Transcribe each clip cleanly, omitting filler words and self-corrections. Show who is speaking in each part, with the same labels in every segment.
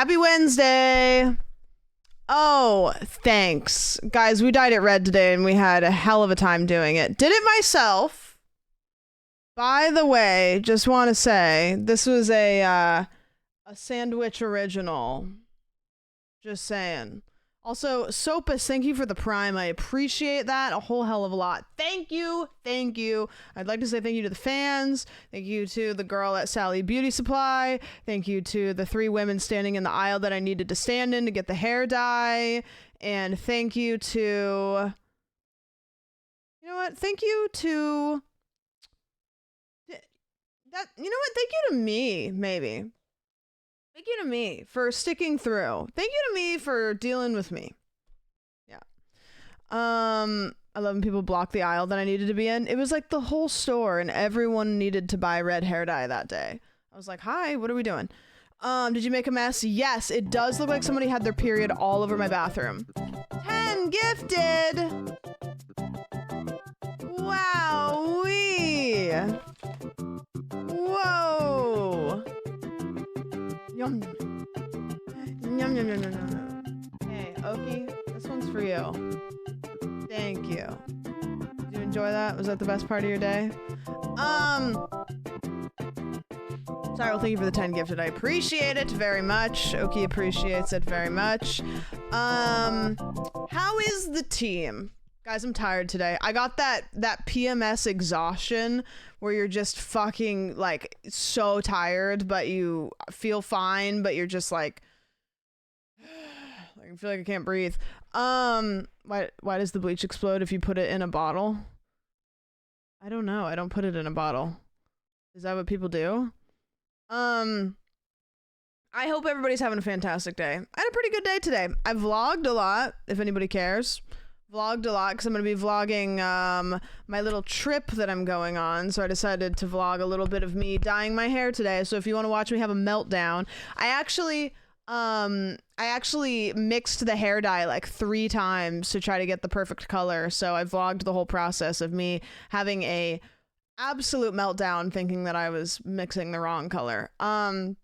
Speaker 1: Happy Wednesday. Oh, thanks. Guys, we dyed it red today and we had a hell of a time doing it. Did it myself. By the way, just want to say, this was a sandwich original. Just saying. Also, Sopus, thank you for the Prime. I appreciate that a whole hell of a lot. Thank you. Thank you. I'd like to say thank you to the fans. Thank you to the girl at Sally Beauty Supply. Thank you to the 3 women standing in the aisle that I needed to stand in to get the hair dye. And thank you to... You know what? Thank you to... You know what? Thank you to me, maybe. Thank you to me for sticking through. Thank you to me for dealing with me. Yeah. I love when people block the aisle that I needed to be in. It was like the whole store and everyone needed to buy red hair dye that day. I was like, hi, what are we doing? Did you make a mess? Yes, it does look like somebody had their period all over my bathroom. 10 gifted! Wow-wee! Whoa! Yum, yum, yum, yum, yum, yum. Hey, Oki, this one's for you. Thank you. Did you enjoy that? Was that the best part of your day? Sorry, well, thank you for the 10 gifted. I appreciate it very much. Oki appreciates it very much. How is the team? Guys, I'm tired today. I got that PMS exhaustion where you're just fucking like so tired, but you feel fine, but you're just like I feel like I can't breathe. Why does the bleach explode if you put it in a bottle? I don't know. I don't put it in a bottle. Is that what people do? I hope everybody's having a fantastic day. I had a pretty good day today. I vlogged a lot, if anybody cares. Vlogged a lot because I'm going to be vlogging my little trip that I'm going on. So I decided to vlog a little bit of me dyeing my hair today. So if you want to watch me have a meltdown, I actually mixed the hair dye like 3 times to try to get the perfect color. So I vlogged the whole process of me having a absolute meltdown thinking that I was mixing the wrong color. Going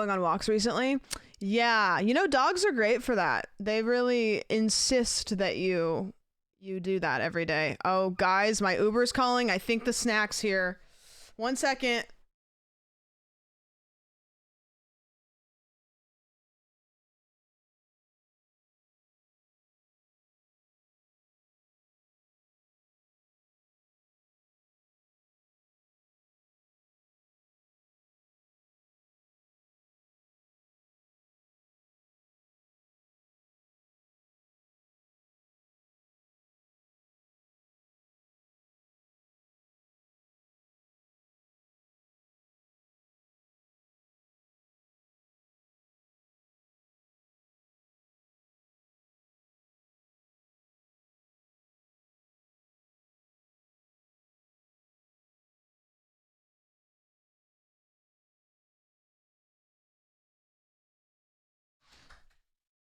Speaker 1: on walks recently. Yeah, you know, dogs are great for that. They really insist that you do that every day. Oh, guys, my Uber's calling. I think the snack's here. 1 second.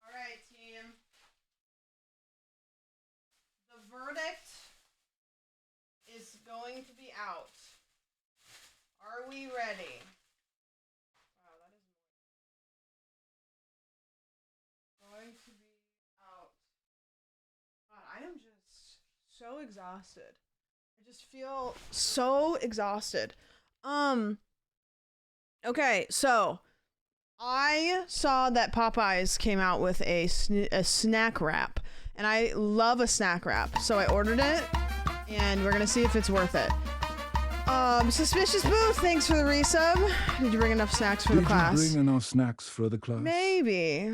Speaker 1: All right, team. The verdict is going to be out. Are we ready? Wow, that is going to be out. God, I am just so exhausted. I just feel so exhausted. Okay, so I saw that Popeyes came out with a snack wrap, and I love a snack wrap, so I ordered it, and we're gonna see if it's worth it. Suspicious Booth, thanks for the resub. Did you bring enough snacks for the class?
Speaker 2: Did you bring enough snacks for the class?
Speaker 1: Maybe.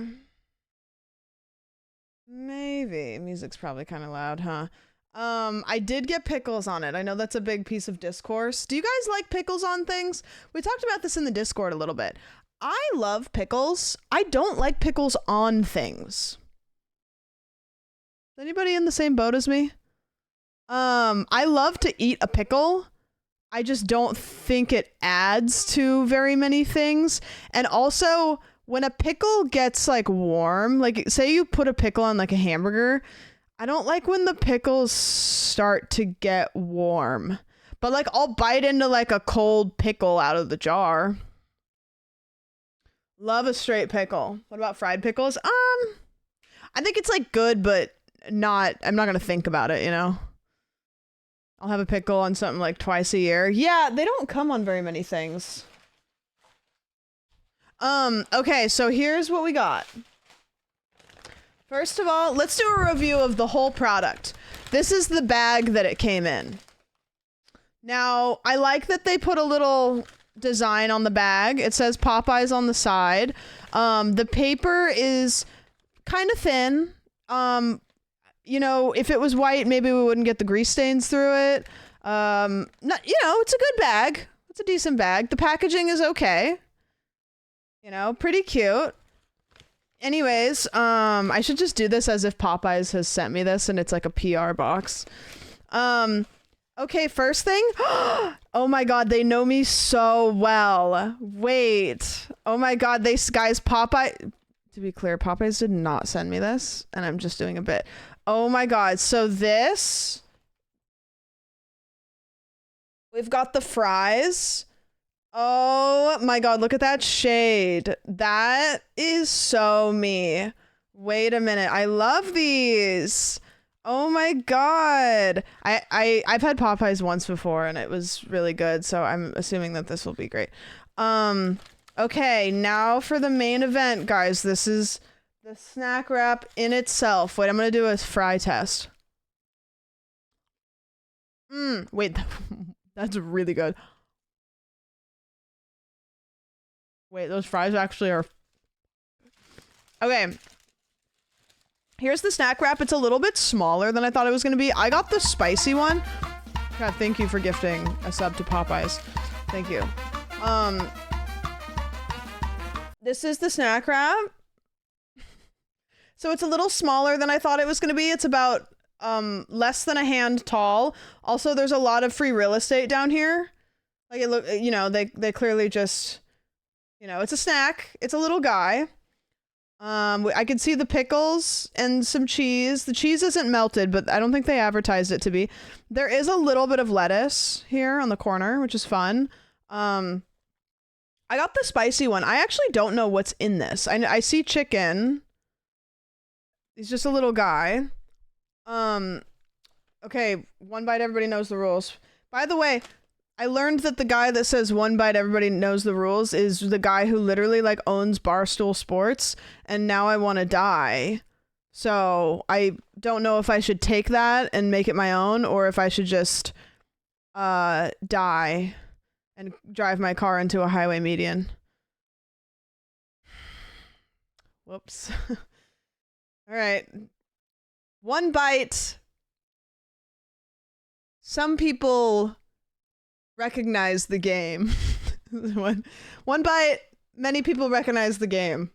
Speaker 1: Music's probably kind of loud, huh? I did get pickles on it. I know that's a big piece of discourse. Do you guys like pickles on things? We talked about this in the Discord a little bit. I love pickles. I don't like pickles on things. Is anybody in the same boat as me? I love to eat a pickle. I just don't think it adds to very many things. And also, when a pickle gets like warm, like say you put a pickle on like a hamburger, I don't like when the pickles start to get warm. But like I'll bite into like a cold pickle out of the jar. Love a straight pickle. What about fried pickles? I think it's like good, but I'm not gonna think about it, you know? I'll have a pickle on something like twice a year. Yeah, they don't come on very many things. Okay, so here's what we got. First of all, let's do a review of the whole product. This is the bag that it came in. Now, I like that they put a little design on the bag. It says Popeyes on the side. The paper is kind of thin. You know, if it was white, maybe we wouldn't get the grease stains through it. Not, you know, it's a good bag. It's a decent bag. The packaging is okay. You know, pretty cute. Anyways, I should just do this as if Popeyes has sent me this and it's like a PR box. Okay, first thing. Oh my god, they know me so well. Wait. Oh my god, guys, Popeye. To be clear, Popeyes did not send me this, and I'm just doing a bit. Oh my god, so this. We've got the fries. Oh my god, look at that shade. That is so me. Wait a minute, I love these. Oh my god. I've had Popeyes once before and it was really good, so I'm assuming that this will be great. Okay, now for the main event, guys. This is the snack wrap in itself. Wait, I'm gonna do a fry test. Wait, that's really good. Wait, those fries actually are... Okay. Here's the snack wrap. It's a little bit smaller than I thought it was going to be. I got the spicy one. God, thank you for gifting a sub to Popeyes. Thank you. This is the snack wrap. So it's a little smaller than I thought it was going to be. It's about less than a hand tall. Also, there's a lot of free real estate down here. Like it look, you know, they clearly just... You know, it's a snack. It's a little guy. I can see the pickles and some cheese. The cheese isn't melted, but I don't think they advertised it to be. There is a little bit of lettuce here on the corner, which is fun. I got the spicy one. I actually don't know what's in this. I see chicken. He's just a little guy. Okay, one bite, everybody knows the rules. By the way, I learned that the guy that says one bite, everybody knows the rules is the guy who literally like owns Barstool Sports, and now I want to die. So I don't know if I should take that and make it my own or if I should just die and drive my car into a highway median. Whoops. All right. One bite. Some people recognize the game. one bite, many people recognize the game.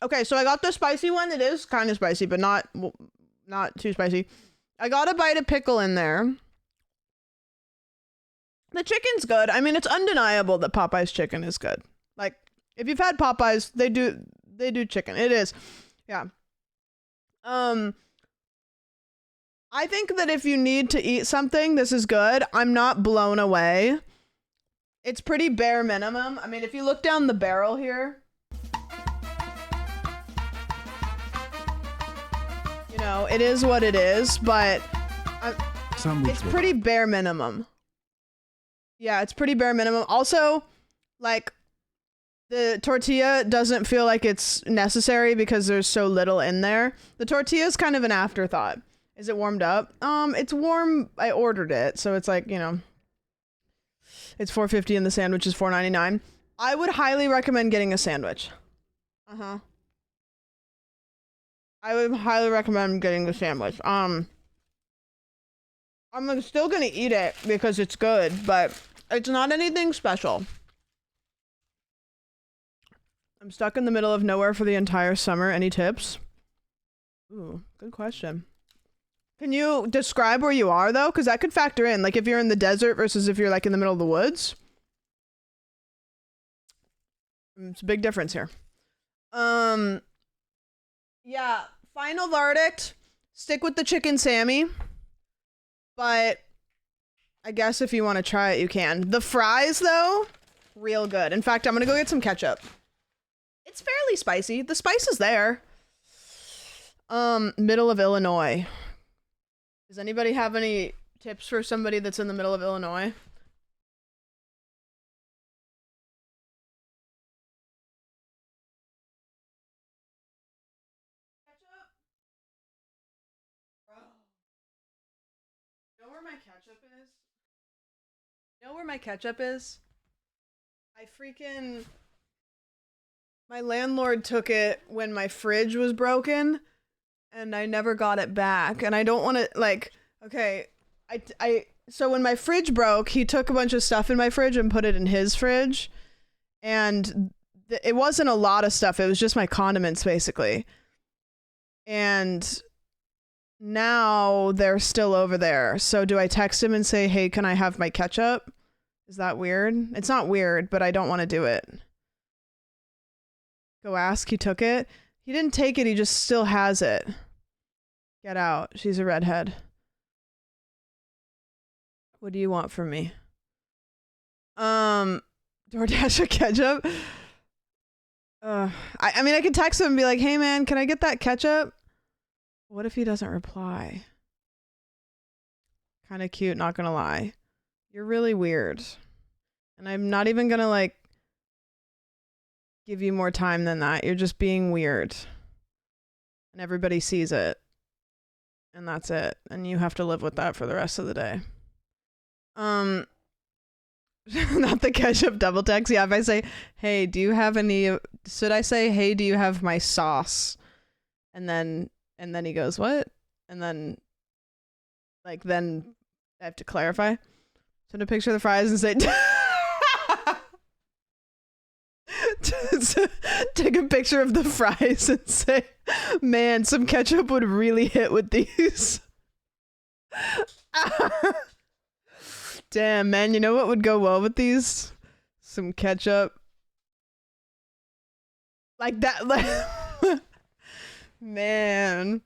Speaker 1: Okay, so I got the spicy one. It is kind of spicy, but not too spicy. I got a bite of pickle in there. The chicken's good. I mean, it's undeniable that Popeye's chicken is good. Like, if you've had Popeyes, they do chicken. It is. Yeah. I think that if you need to eat something, this is good. I'm not blown away. It's pretty bare minimum. I mean, if you look down the barrel here, you know, it is what it is, but it's pretty bare minimum. Yeah, it's pretty bare minimum. Also, like, the tortilla doesn't feel like it's necessary because there's so little in there. The tortilla is kind of an afterthought. Is it warmed up? It's warm. I ordered it, so it's like, you know, it's $4.50 and the sandwich is $4.99. I would highly recommend getting a sandwich. I would highly recommend getting the sandwich. I'm still gonna eat it because it's good, but it's not anything special. I'm stuck in the middle of nowhere for the entire summer. Any tips? Ooh, good question. Can you describe where you are, though? Because that could factor in. Like, if you're in the desert versus if you're, like, in the middle of the woods. It's a big difference here. Yeah, final verdict. Stick with the chicken Sammy. But I guess if you want to try it, you can. The fries, though, real good. In fact, I'm gonna go get some ketchup. It's fairly spicy. The spice is there. Middle of Illinois. Does anybody have any tips for somebody that's in the middle of Illinois? Ketchup? Bro. You know where my ketchup is? You know where my ketchup is? My landlord took it when my fridge was broken, and I never got it back. And I don't want to, like, okay, so when my fridge broke, he took a bunch of stuff in my fridge and put it in his fridge. And it wasn't a lot of stuff. It was just my condiments, basically. And now they're still over there. So do I text him and say, hey, can I have my ketchup? Is that weird? It's not weird, but I don't want to do it. Go ask. He took it. He didn't take it. He just still has it. Get out. She's a redhead. What do you want from me? DoorDash a ketchup? I mean, I could text him and be like, hey man, can I get that ketchup? What if he doesn't reply? Kind of cute, not gonna lie. You're really weird. And I'm not even gonna, like, give you more time than that. You're just being weird. And everybody sees it. And that's it. And you have to live with that for the rest of the day. Not the ketchup double text. Yeah, if I say, hey, do you have any, should I say, hey, do you have my sauce? And then he goes, what? And then, like, then I have to clarify. Send a picture of the fries and say, take a picture of the fries and say, man, some ketchup would really hit with these. Damn, man, you know what would go well with these? Some ketchup. Like that, like man.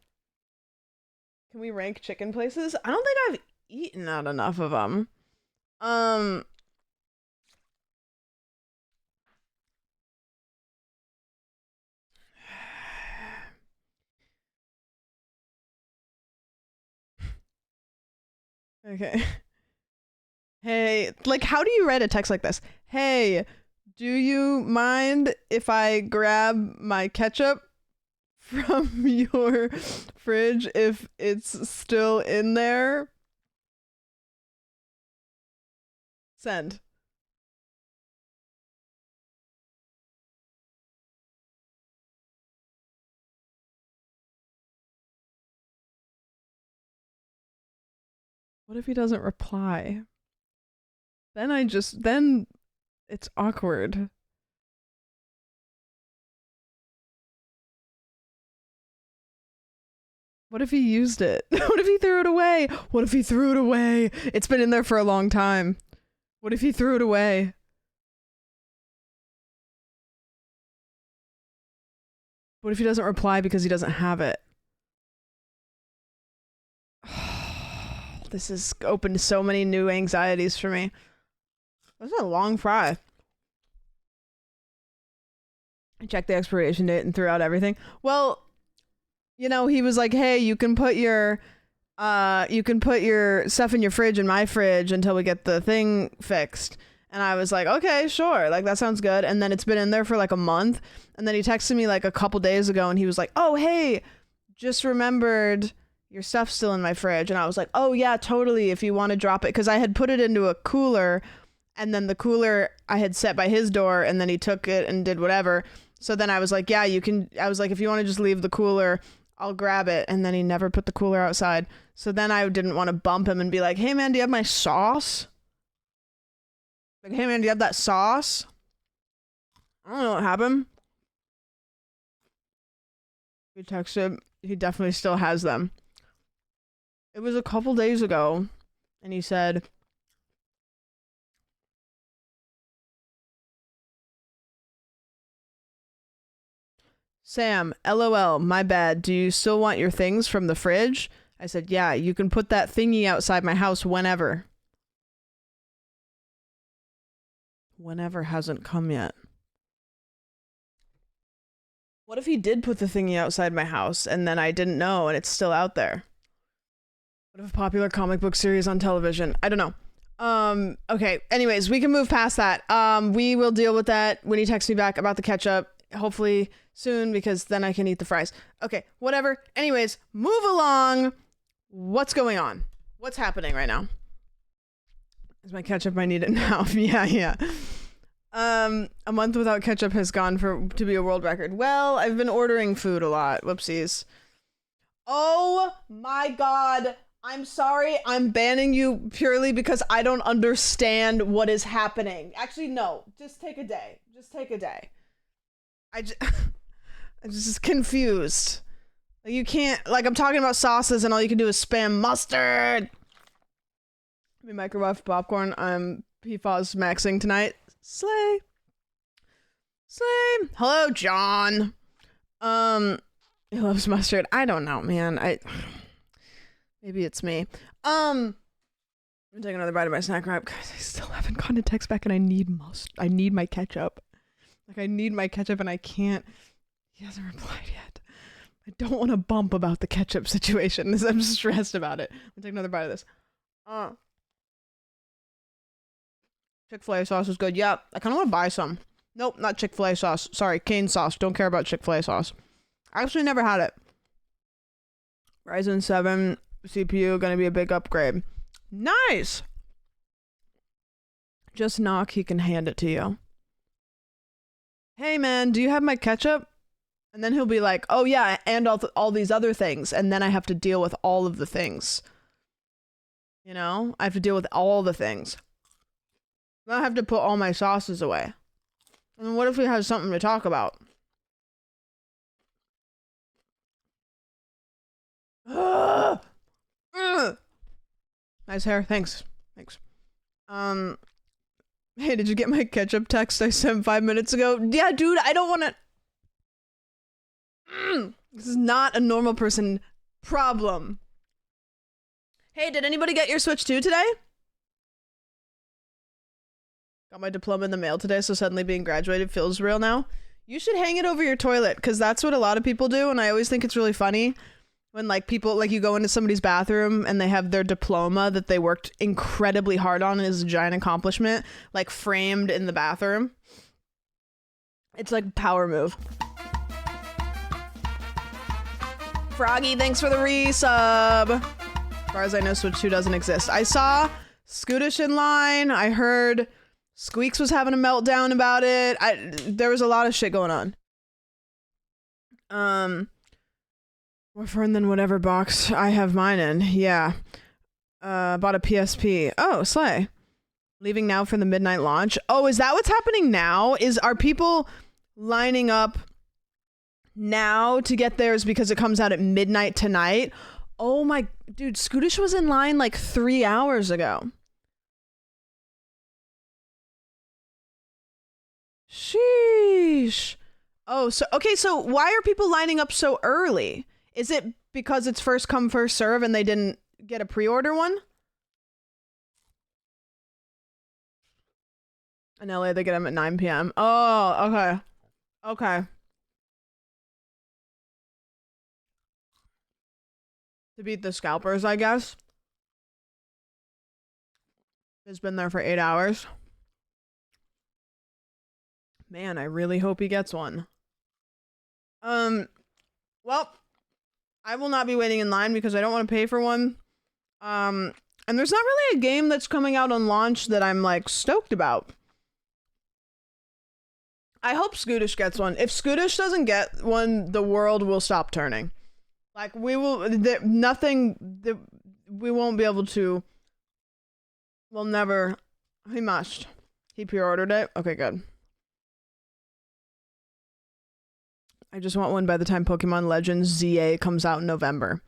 Speaker 1: Can we rank chicken places? I don't think I've eaten at enough of them. Okay. Hey, like, how do you write a text like this? Hey, do you mind if I grab my ketchup from your fridge if it's still in there? Send. What if he doesn't reply? Then it's awkward. What if he used it? What if he threw it away? What if he threw it away? It's been in there for a long time. What if he threw it away? What if he doesn't reply because he doesn't have it? This has opened so many new anxieties for me. This is a long fry. I checked the expiration date and threw out everything. Well, you know, he was like, hey, you can put your stuff in your fridge in my fridge until we get the thing fixed. And I was like, okay, sure. Like, that sounds good. And then it's been in there for like a month. And then he texted me like a couple days ago and he was like, oh, hey, just remembered your stuff's still in my fridge. And I was like, oh yeah, totally. If you want to drop it. Cause I had put it into a cooler and then the cooler I had set by his door and then he took it and did whatever. So then I was like, yeah, you can, I was like, if you want to just leave the cooler, I'll grab it. And then he never put the cooler outside. So then I didn't want to bump him and be like, hey man, do you have my sauce? Like, hey man, do you have that sauce? I don't know what happened. We texted, he definitely still has them. It was a couple days ago, and he said, Sam, LOL, my bad. Do you still want your things from the fridge? I said, yeah, you can put that thingy outside my house whenever. whenever hasn't come yet. What if he did put the thingy outside my house and then I didn't know and it's still out there? What if a popular comic book series on television? I don't know. Okay, anyways, we can move past that. We will deal with that when he texts me back about the ketchup, hopefully soon, because then I can eat the fries. Okay, whatever. Anyways, move along. What's going on? What's happening right now? Is my ketchup? I need it now. Yeah. A month without ketchup has gone to be a world record. Well, I've been ordering food a lot. Whoopsies. Oh my god. I'm sorry. I'm banning you purely because I don't understand what is happening. Actually, no. Just take a day. I'm just confused. Like, you can't, like, I'm talking about sauces and all you can do is spam mustard. I mean, microwave popcorn. I'm PFAS maxing tonight. Slay. Hello, John. He loves mustard. I don't know, man. Maybe it's me. I'm gonna take another bite of my snack wrap. Guys, I still haven't gotten a text back and I need my ketchup. Like, I need my ketchup and I can't. He hasn't replied yet. I don't want to bump about the ketchup situation. I'm stressed about it. I'm gonna take another bite of this. Chick-fil-A sauce is good. Yeah, I kind of want to buy some. Nope, not Chick-fil-A sauce. Sorry, cane sauce. Don't care about Chick-fil-A sauce. I actually never had it. Ryzen 7 CPU, gonna be a big upgrade. Nice! Just knock, he can hand it to you. Hey man, do you have my ketchup? And then he'll be like, oh yeah, and all these other things. And then I have to deal with all of the things. You know? I have to deal with all the things. Then I have to put all my sauces away. And what if we have something to talk about? Nice hair. Thanks. Hey, did you get my ketchup text I sent 5 minutes ago? Yeah, dude, I don't want to... This is not a normal person problem. Hey, did anybody get your Switch 2 today? Got my diploma in the mail today, so suddenly being graduated feels real now. You should hang it over your toilet, because that's what a lot of people do, and I always think it's really funny when, like, people, like, you go into somebody's bathroom and they have their diploma that they worked incredibly hard on and is a giant accomplishment, like, framed in the bathroom. It's like a power move. Froggy, thanks for the resub. As far as I know, Switch 2 doesn't exist. I saw Scootish in line. I heard Squeaks was having a meltdown about it. There was a lot of shit going on. More fun than whatever box I have mine in. Yeah. Bought a PSP. Oh, slay. Leaving now for the midnight launch. Oh, is that what's happening now? Are people lining up now to get theirs because it comes out at midnight tonight? Oh my, dude, Scootish was in line like 3 hours ago. Sheesh. Oh, so, okay, so why are people lining up so early? Is it because it's first come, first serve and they didn't get a pre-order one? In LA, they get them at 9 p.m. Oh, okay. Okay. To beat the scalpers, I guess. It's been there for 8 hours. Man, I really hope he gets one. Well, I will not be waiting in line because I don't want to pay for one. And there's not really a game that's coming out on launch that I'm, like, stoked about. I hope Scootish gets one. If Scootish doesn't get one, the world will stop turning. Like, we won't be able to, we'll never, he must. He pre-ordered it? Okay, good. I just want one by the time Pokemon Legends ZA comes out in November.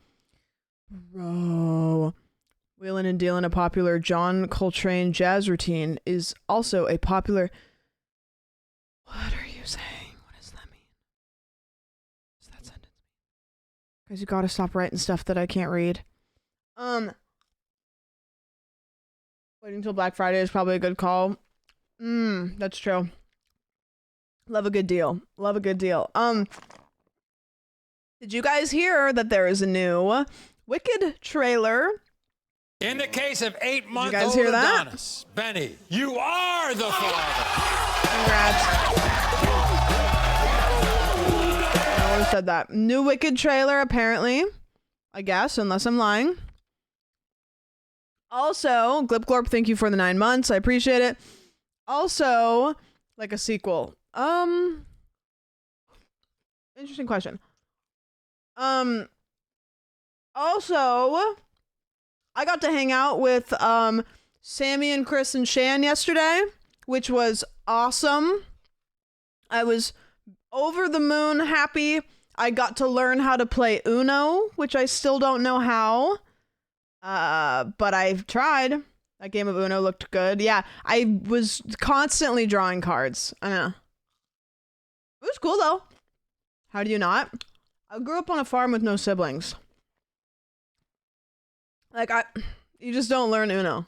Speaker 1: Bro. Wheelin' and Dealin', a popular John Coltrane jazz routine, is also a popular... What are you saying? What does that mean? What does that sentence mean? Guys, you gotta stop writing stuff that I can't read. Waiting till Black Friday is probably a good call. That's true. Love a good deal. Love a good deal. Did you guys hear that there is a new Wicked trailer?
Speaker 3: In the case of 8-month-old
Speaker 1: guys hear that?
Speaker 3: Adonis, Benny, you are the father.
Speaker 1: Congrats. No one said that. New Wicked trailer, apparently. I guess, unless I'm lying. Also, Glipglorp, thank you for the 9 months. I appreciate it. Also, like a sequel. Interesting question. Also, I got to hang out with Sammy and Chris and Shan yesterday, which was awesome. I was over the moon happy. I got to learn how to play Uno, which I still don't know how. But I've tried. That game of Uno looked good. Yeah, I was constantly drawing cards. I know. It was cool though. How do you not? I grew up on a farm with no siblings. Like, you just don't learn Uno.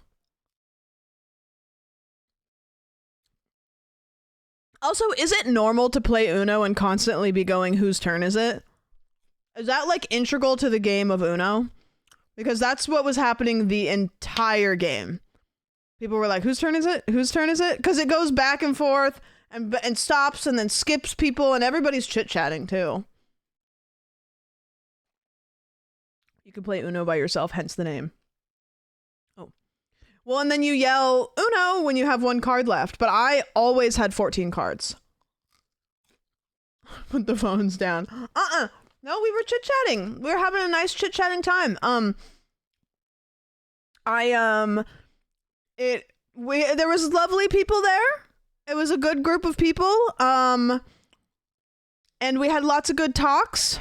Speaker 1: Also, is it normal to play Uno and constantly be going, whose turn is it? Is that like integral to the game of Uno? Because that's what was happening the entire game. People were like, whose turn is it? Whose turn is it? Because it goes back and forth and stops and then skips people and everybody's chit-chatting too. You can play Uno by yourself, hence the name. Oh. Well, and then you yell Uno when you have 1 card left, but I always had 14 cards. Put the phones down. No, we were chit-chatting. We were having a nice chit-chatting time. There was lovely people there. It was a good group of people. And we had lots of good talks.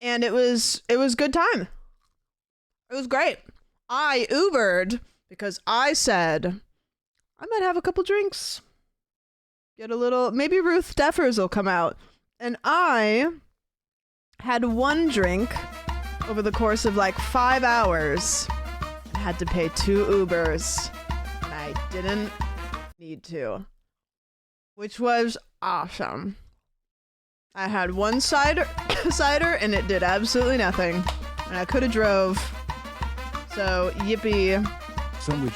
Speaker 1: And it was good time. It was great. I Ubered because I said I might have a couple drinks. Get a little, maybe Ruth Deffers will come out. And I had 1 drink over the course of like 5 hours. I had to pay 2 Ubers. And I didn't need to. Which was awesome. I had 1 cider and it did absolutely nothing. And I could have drove. So, yippee.
Speaker 2: Sandwich.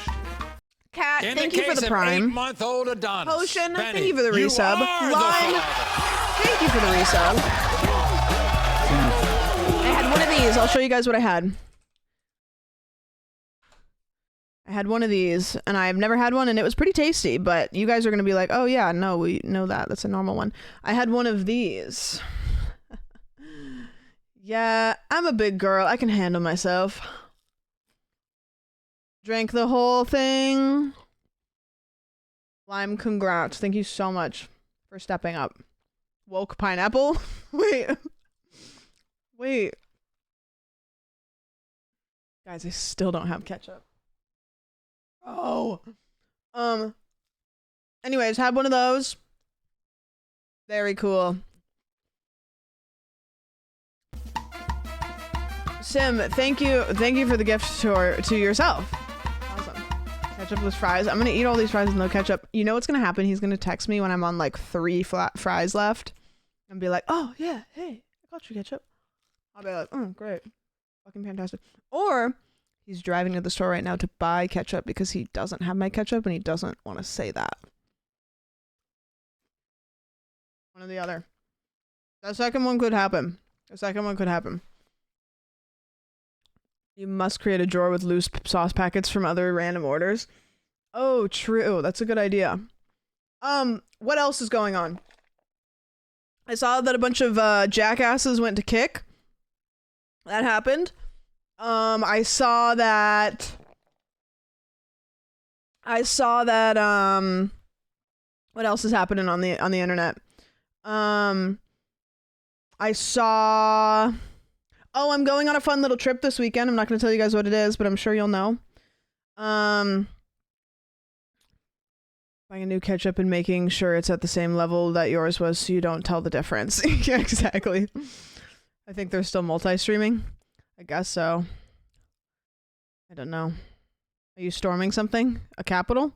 Speaker 1: Cat,
Speaker 3: In
Speaker 1: thank
Speaker 3: the
Speaker 1: you for
Speaker 3: case
Speaker 1: the
Speaker 3: of
Speaker 1: prime.
Speaker 3: 8-month-old Adonis,
Speaker 1: Potion,
Speaker 3: Benny,
Speaker 1: thank you for the resub.
Speaker 3: You are
Speaker 1: Lime,
Speaker 3: the father.
Speaker 1: thank you for the resub. I had 1 of these. I'll show you guys what I had. I had 1 of these, and I've never had one, and it was pretty tasty, but you guys are going to be like, oh yeah, no, we know that. That's a normal one. I had 1 of these. Yeah, I'm a big girl. I can handle myself. Drank the whole thing. Lime, congrats. Thank you so much for stepping up. Woke pineapple? Wait. Guys, I still don't have ketchup. Oh. Anyways, had 1 of those. Very cool. Sim, thank you for the gift to yourself. Awesome. Ketchup with fries. I'm gonna eat all these fries with no ketchup. You know what's gonna happen? He's gonna text me when I'm on like 3 flat fries left and be like, oh yeah, hey, I got you ketchup. I'll be like, oh great, fucking fantastic. Or he's driving to the store right now to buy ketchup because he doesn't have my ketchup and he doesn't want to say that. One or the other. The second one could happen. You must create a drawer with loose sauce packets from other random orders. Oh, true. That's a good idea. What else is going on? I saw that a bunch of jackasses went to kick. That happened. I saw that what else is happening on the internet? I saw I'm going on a fun little trip this weekend. I'm not going to tell you guys what it is, but I'm sure you'll know. Buying a new ketchup and making sure it's at the same level that yours was so you don't tell the difference. Yeah, exactly. I think they're still multi-streaming. I guess so. I don't know. Are you storming something? A capital?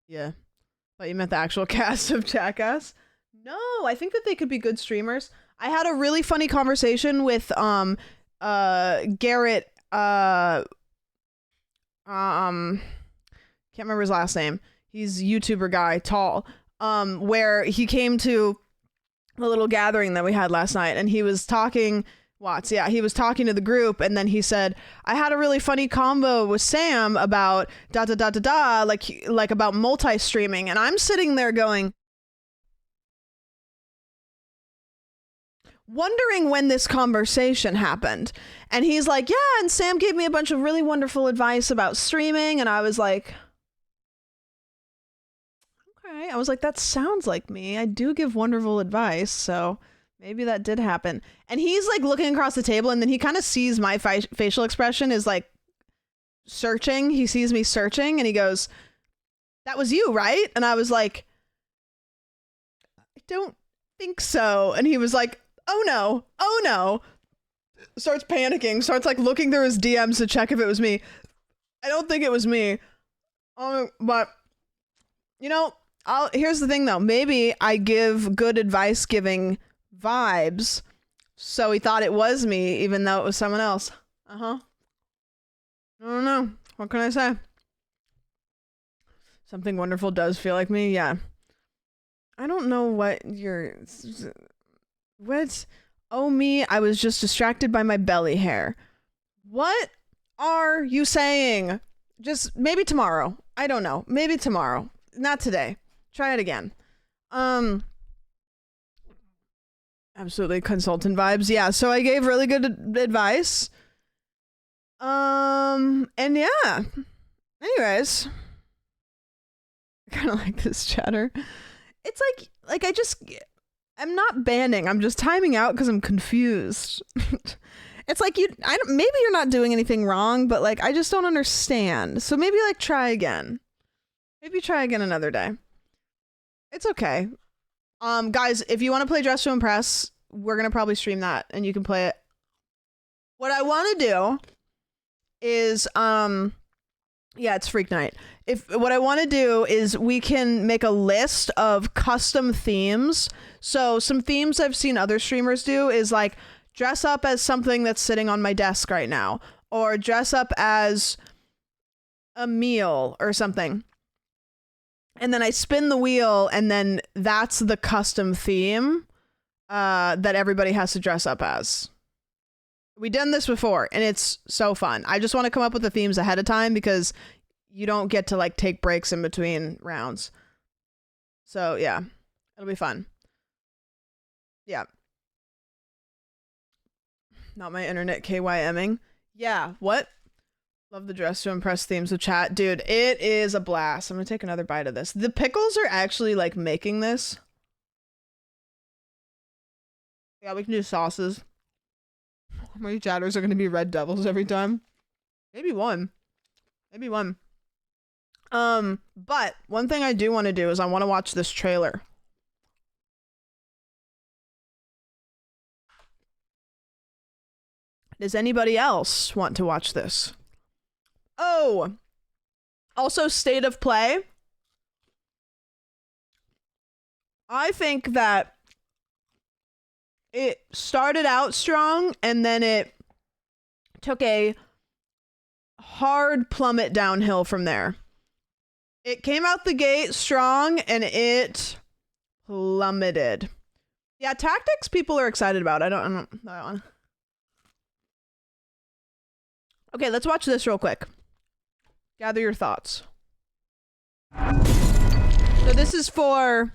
Speaker 1: Yeah. But you meant the actual cast of Jackass? No, I think that they could be good streamers. I had a really funny conversation with Garrett can't remember his last name. He's a YouTuber guy, tall. Where he came to the little gathering that we had last night, and he was talking Watts, yeah, he was talking to the group, and then he said, I had a really funny combo with Sam about like about multi-streaming, and I'm sitting there going, wondering when this conversation happened. And he's like, yeah, and Sam gave me a bunch of really wonderful advice about streaming, and I was like, okay. I was like, that sounds like me. I do give wonderful advice, so maybe that did happen. And he's like looking across the table, and then he kind of sees my facial expression is like searching. He sees me searching, and he goes, that was you, right? And I was like, I don't think so. And he was like, oh no. Starts panicking, starts like looking through his DMs to check if it was me. I don't think it was me. But, you know, here's the thing though. Maybe I give good advice giving vibes, so he thought it was me, even though it was someone else. I don't know. What can I say? Something wonderful does feel like me. Yeah. I don't know what what? Oh me, I was just distracted by my belly hair. What are you saying? Just maybe tomorrow. I don't know. Maybe tomorrow. Not today. Try it again. Absolutely consultant vibes. Yeah, so I gave really good advice. And yeah. Anyways. I kind of like this chatter. It's like I'm not banning. I'm just timing out because I'm confused. It's like maybe you're not doing anything wrong, but like I just don't understand. So maybe like try again. Maybe try again another day. It's okay. Guys, if you want to play Dress to Impress, we're gonna probably stream that, and you can play it. What I want to do is yeah, it's Freak Night. What I want to do is we can make a list of custom themes. So some themes I've seen other streamers do is like dress up as something that's sitting on my desk right now, or dress up as a meal or something. And then I spin the wheel, and then that's the custom theme that everybody has to dress up as. We've done this before, and it's so fun. I just want to come up with the themes ahead of time because you don't get to like take breaks in between rounds. So yeah, it'll be fun. Yeah. Not my internet KYMing. Yeah, what? Love the Dress to Impress themes of chat. Dude, it is a blast. I'm gonna take another bite of this. The pickles are actually like making this. Yeah, we can do sauces. How many chatters are gonna be Red Devils every time? Maybe one. Maybe one. But one thing I do want to do is I want to watch this trailer. Does anybody else want to watch this? Oh, also State of Play. I think that it started out strong and then it took a hard plummet downhill from there. It came out the gate strong and it plummeted. Yeah, tactics people are excited about. I don't know that one. Okay, let's watch this real quick. Gather your thoughts. So this is for,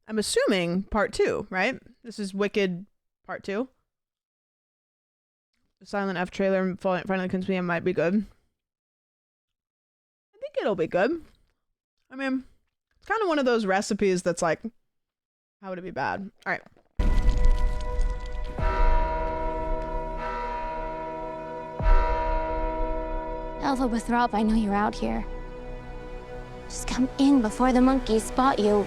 Speaker 1: I'm assuming, part 2, right? This is Wicked part 2. The Silent F trailer finally convinced me it might be good. I think it'll be good. I mean, it's kind of one of those recipes that's like, how would it be bad? All right.
Speaker 4: Elva Withrop, I know you're out here. Just come in before the monkeys spot you.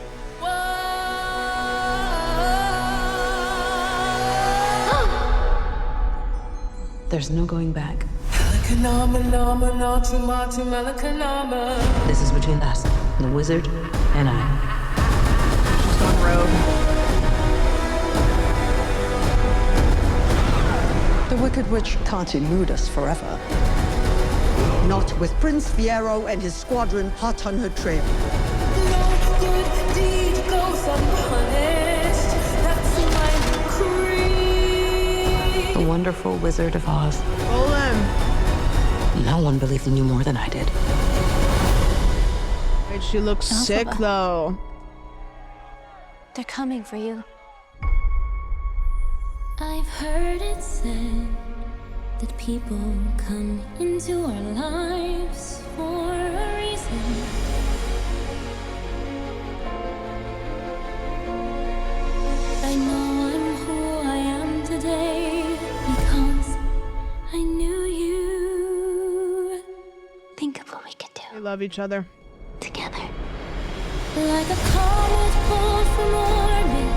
Speaker 5: There's no going back. This is between us, the wizard, and I.
Speaker 1: robe.
Speaker 6: The Wicked Witch can't elude us forever. Not with Prince Fiero and his squadron hot on her trail.
Speaker 7: No good deed goes unpunished. That's my creed.
Speaker 5: The wonderful Wizard of Oz.
Speaker 1: Roll him.
Speaker 5: No one believed in you more than I did.
Speaker 1: Wait, she looks sick though.
Speaker 4: They're coming for you.
Speaker 7: I've heard it said that people come into our lives for a reason. I know I'm who I am today because I knew you
Speaker 4: Think of what we could
Speaker 1: They
Speaker 4: do
Speaker 1: love each other.
Speaker 4: together.
Speaker 7: like a comet pulled from orbit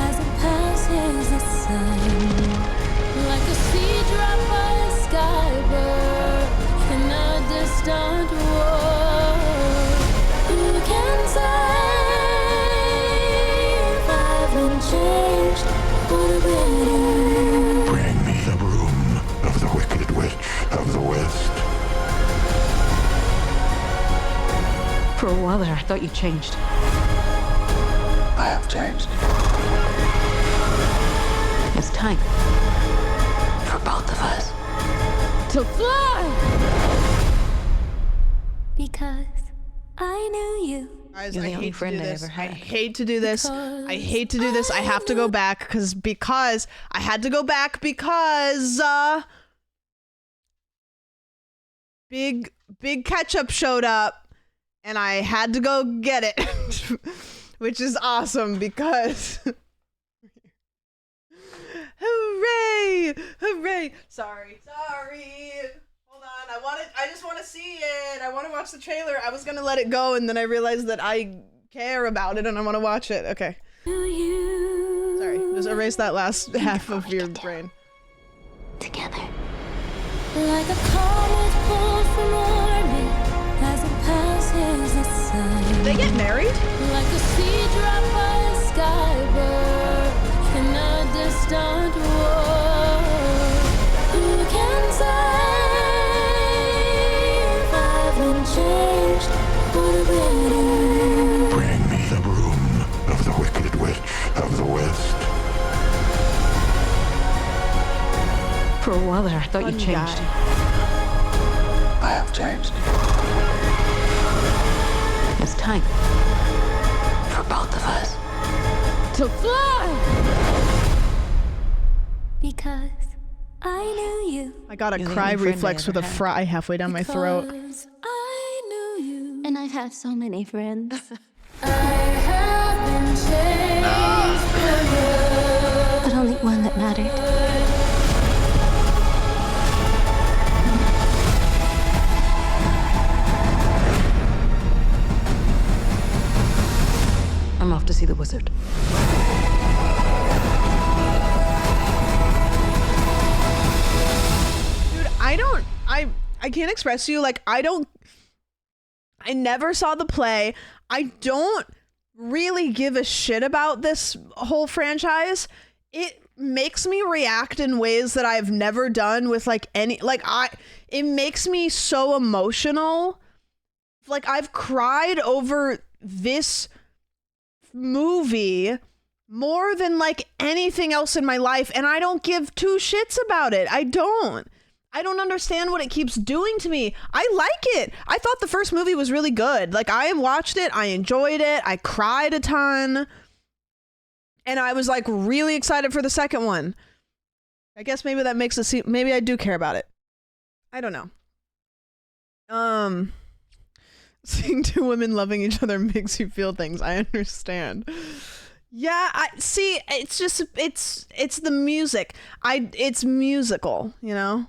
Speaker 7: as it passes the sun, like a seed dropped by a skybird in a distant war. Who can say if I haven't changed for the better?
Speaker 2: Bring me the broom of the Wicked Witch of the West.
Speaker 5: For a while there, I thought you changed.
Speaker 2: I have changed.
Speaker 5: It's time for both of us to fly!
Speaker 7: Because I knew you.
Speaker 1: Guys,
Speaker 5: You're
Speaker 1: I
Speaker 5: the only
Speaker 1: hate to
Speaker 5: friend
Speaker 1: do
Speaker 5: I
Speaker 1: this.
Speaker 5: ever
Speaker 1: I
Speaker 5: had.
Speaker 1: hate to do this. I hate to do this. I have to go back because I had to go back because big ketchup showed up and I had to go get it. Which is awesome because hooray! Hooray! Sorry. Hold on. I just want to see it. I want to watch the trailer. I was going to let it go and then I realized that I care about it and I want to watch it. Okay.
Speaker 7: You
Speaker 1: Sorry. Just erase that last half of your brain.
Speaker 4: Together.
Speaker 7: like a comet pulled from orbit as it passes the sun.
Speaker 1: Did they get married?
Speaker 7: Like a seed dropped by a skybird in a distant war. Who can say if I haven't changed for the better?
Speaker 2: Bring me the broom of the Wicked Witch of the West.
Speaker 5: For a while there, I thought you
Speaker 1: Fun
Speaker 5: changed.
Speaker 1: guy.
Speaker 2: I have changed.
Speaker 5: It's time for both of us to fly!
Speaker 7: Because I knew you.
Speaker 1: I got a
Speaker 5: You're the
Speaker 1: cry
Speaker 5: only friend I
Speaker 1: reflex with a
Speaker 5: ever had.
Speaker 1: fry halfway down my throat.
Speaker 7: Because I knew you.
Speaker 4: And I've had so many friends.
Speaker 7: I have been changed for
Speaker 4: But only one that mattered.
Speaker 5: I'm off to see the wizard.
Speaker 1: Dude, I can't express to you, like, I never saw the play. I don't really give a shit about this whole franchise. It makes me react in ways that I've never done with it makes me so emotional. Like, I've cried over this movie more than like anything else in my life, and I don't give two shits about it. I don't understand what it keeps doing to me. I like it. I thought the first movie was really good. Like, I watched it, I enjoyed it, I cried a ton, and I was like really excited for the second one. I guess maybe that makes it seem, maybe I do care about it. I don't know. Seeing two women loving each other makes you feel things. I understand. Yeah, I see. It's just it's the music. It's musical, you know.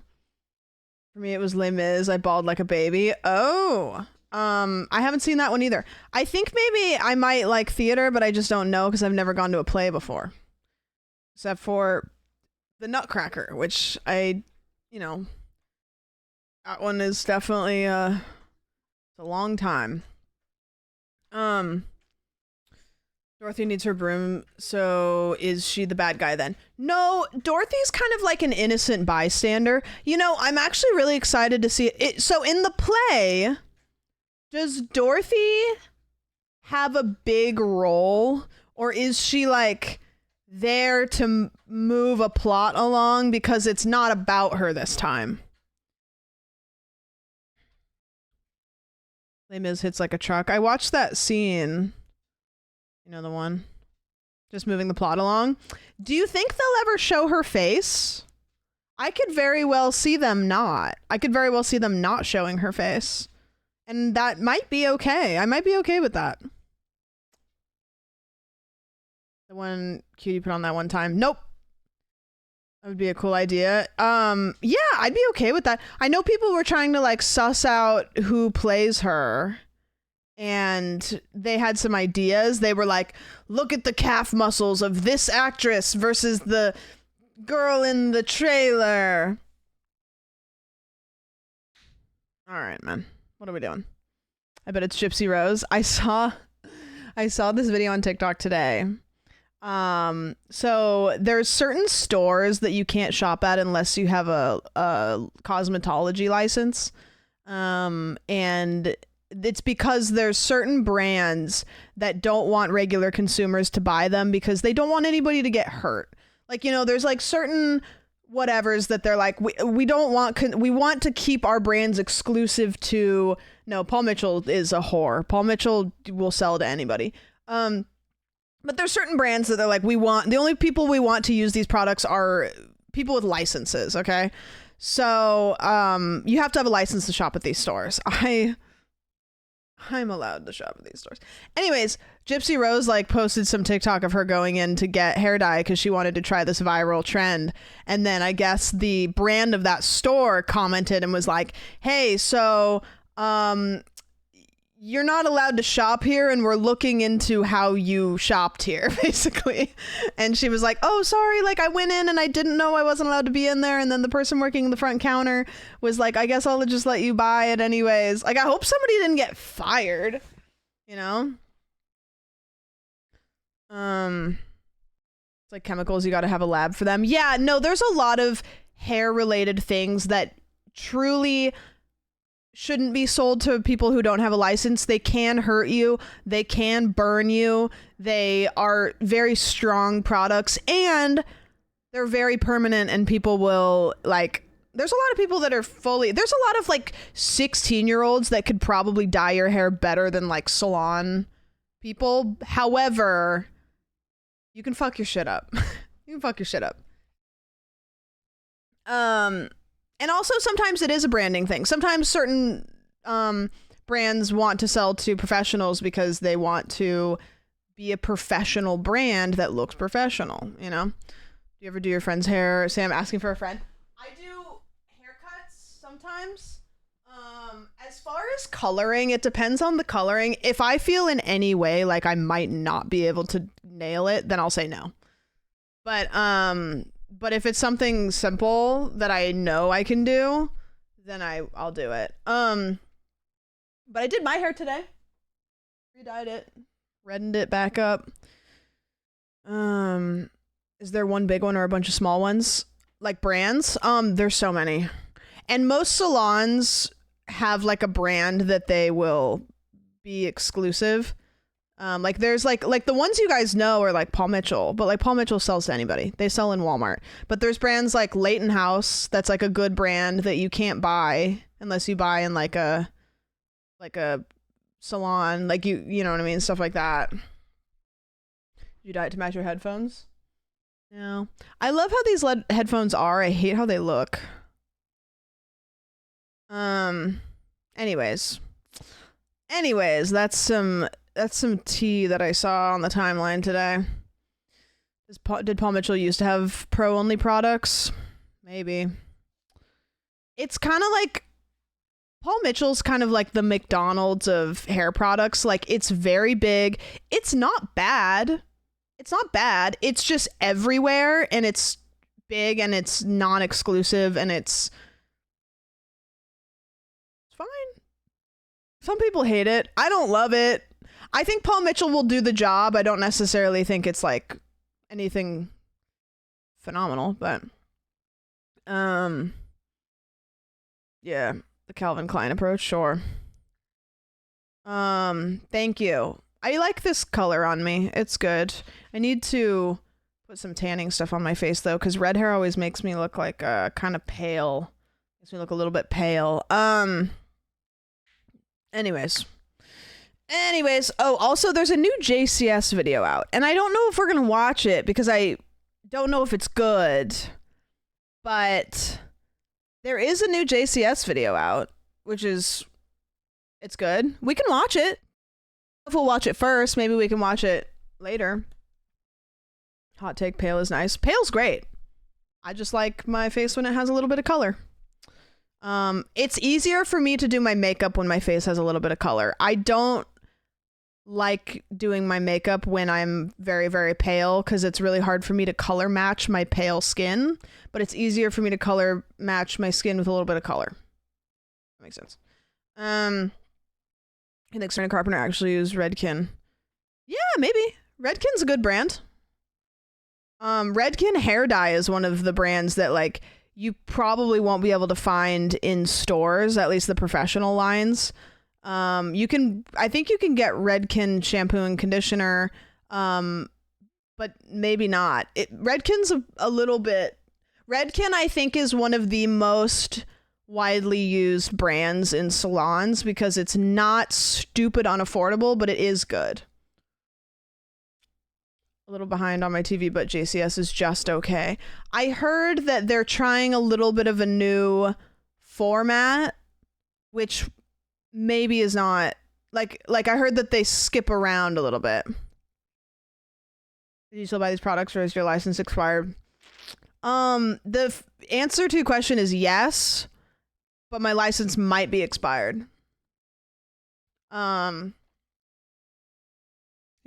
Speaker 1: For me, it was Les Mis. I bawled like a baby. Oh, I haven't seen that one either. I think maybe I might like theater, but I just don't know because I've never gone to a play before, except for the Nutcracker, which that one is definitely it's a long time. Dorothy needs her broom, so is she the bad guy then? No, Dorothy's kind of like an innocent bystander. You know, I'm actually really excited to see it. So in the play, does Dorothy have a big role, or is she like there to move a plot along because it's not about her this time? Les Mis hits like a truck. I watched that scene. You know, the one just moving the plot along. Do you think they'll ever show her face? I could very well see them not. I could very well see them not showing her face. And that might be okay. I might be okay with that. The one Cutie put on that one time. Nope. That would be a cool idea. Yeah, I'd be okay with that. I know people were trying to like suss out who plays her. And they had some ideas. They were like, look at the calf muscles of this actress versus the girl in the trailer. All right, man. What are we doing? I bet it's Gypsy Rose. I saw this video on TikTok today. So there's certain stores that you can't shop at unless you have a cosmetology license. And it's because there's certain brands that don't want regular consumers to buy them because they don't want anybody to get hurt. Like, you know, there's like certain whatevers that they're like, we don't want, we want to keep our brands exclusive to, no, Paul Mitchell is a whore. Paul Mitchell will sell to anybody. But there's certain brands that they're like, the only people we want to use these products are people with licenses. Okay. So, you have to have a license to shop at these stores. I'm allowed to shop at these stores. Anyways, Gypsy Rose like posted some TikTok of her going in to get hair dye because she wanted to try this viral trend. And then I guess the brand of that store commented and was like, hey, so you're not allowed to shop here and we're looking into how you shopped here, basically. And she was like, oh, sorry, like I went in and I didn't know I wasn't allowed to be in there. And then the person working the front counter was like, I guess I'll just let you buy it anyways. Like, I hope somebody didn't get fired, you know? It's like chemicals, you got to have a lab for them. Yeah, no, there's a lot of hair related things that truly shouldn't be sold to people who don't have a license. They can hurt you. They can burn you. They are very strong products and they're very permanent, and people will like, there's a lot of people that are there's a lot of like 16-year-olds that could probably dye your hair better than like salon people. However, you can fuck your shit up. You can fuck your shit up. And also sometimes it is a branding thing. Sometimes certain brands want to sell to professionals because they want to be a professional brand that looks professional, you know? Do you ever do your friend's hair? Sam asking for a friend. I do haircuts sometimes. As far as coloring, it depends on the coloring. If I feel in any way like I might not be able to nail it, then I'll say no. But if it's something simple that I know I can do, then I'll do it. But I did my hair today. Redyed it. Reddened it back up. Is there one big one or a bunch of small ones? Like brands? There's so many. And most salons have like a brand that they will be exclusive. Like there's like the ones you guys know are like Paul Mitchell, but like Paul Mitchell sells to anybody. They sell in Walmart. But there's brands like Leighton House that's like a good brand that you can't buy unless you buy in like a salon, like you know what I mean, stuff like that. You dye it to match your headphones? No. I love how these LED headphones are. I hate how they look. Anyways, that's some tea that I saw on the timeline today. Did Paul Mitchell used to have pro-only products? Maybe. It's kind of like, Paul Mitchell's kind of like the McDonald's of hair products. Like, it's very big. It's not bad. It's just everywhere, and it's big, and it's non-exclusive, and it's fine. Some people hate it. I don't love it. I think Paul Mitchell will do the job. I don't necessarily think it's like anything phenomenal, but yeah, the Calvin Klein approach, sure. Thank you. I like this color on me. It's good. I need to put some tanning stuff on my face though, because red hair always makes me look like kind of pale. Makes me look a little bit pale. Anyways, oh, also there's a new JCS video out, and I don't know if we're gonna watch it because I don't know if it's good, but there is a new JCS video out, which is, it's good. We can watch it. If we'll watch it first, maybe we can watch it later. Hot take, pale is nice. Pale's great. I just like my face when it has a little bit of color. It's easier for me to do my makeup when my face has a little bit of color. I don't like doing my makeup when I'm very, very pale because it's really hard for me to color match my pale skin, but it's easier for me to color match my skin with a little bit of color. That makes sense. I think Serena Carpenter actually used Redken. Yeah, maybe. Redken's a good brand. Redken hair dye is one of the brands that like you probably won't be able to find in stores, at least the professional lines. I think you can get Redken shampoo and conditioner, but maybe not. Redken's a little bit. Redken, I think, is one of the most widely used brands in salons because it's not stupid unaffordable, but it is good. A little behind on my TV, but JCS is just okay. I heard that they're trying a little bit of a new format, which maybe is not like I heard that they skip around a little bit. Did you still buy these products or is your license expired? The answer to your question is yes, but my license might be expired. You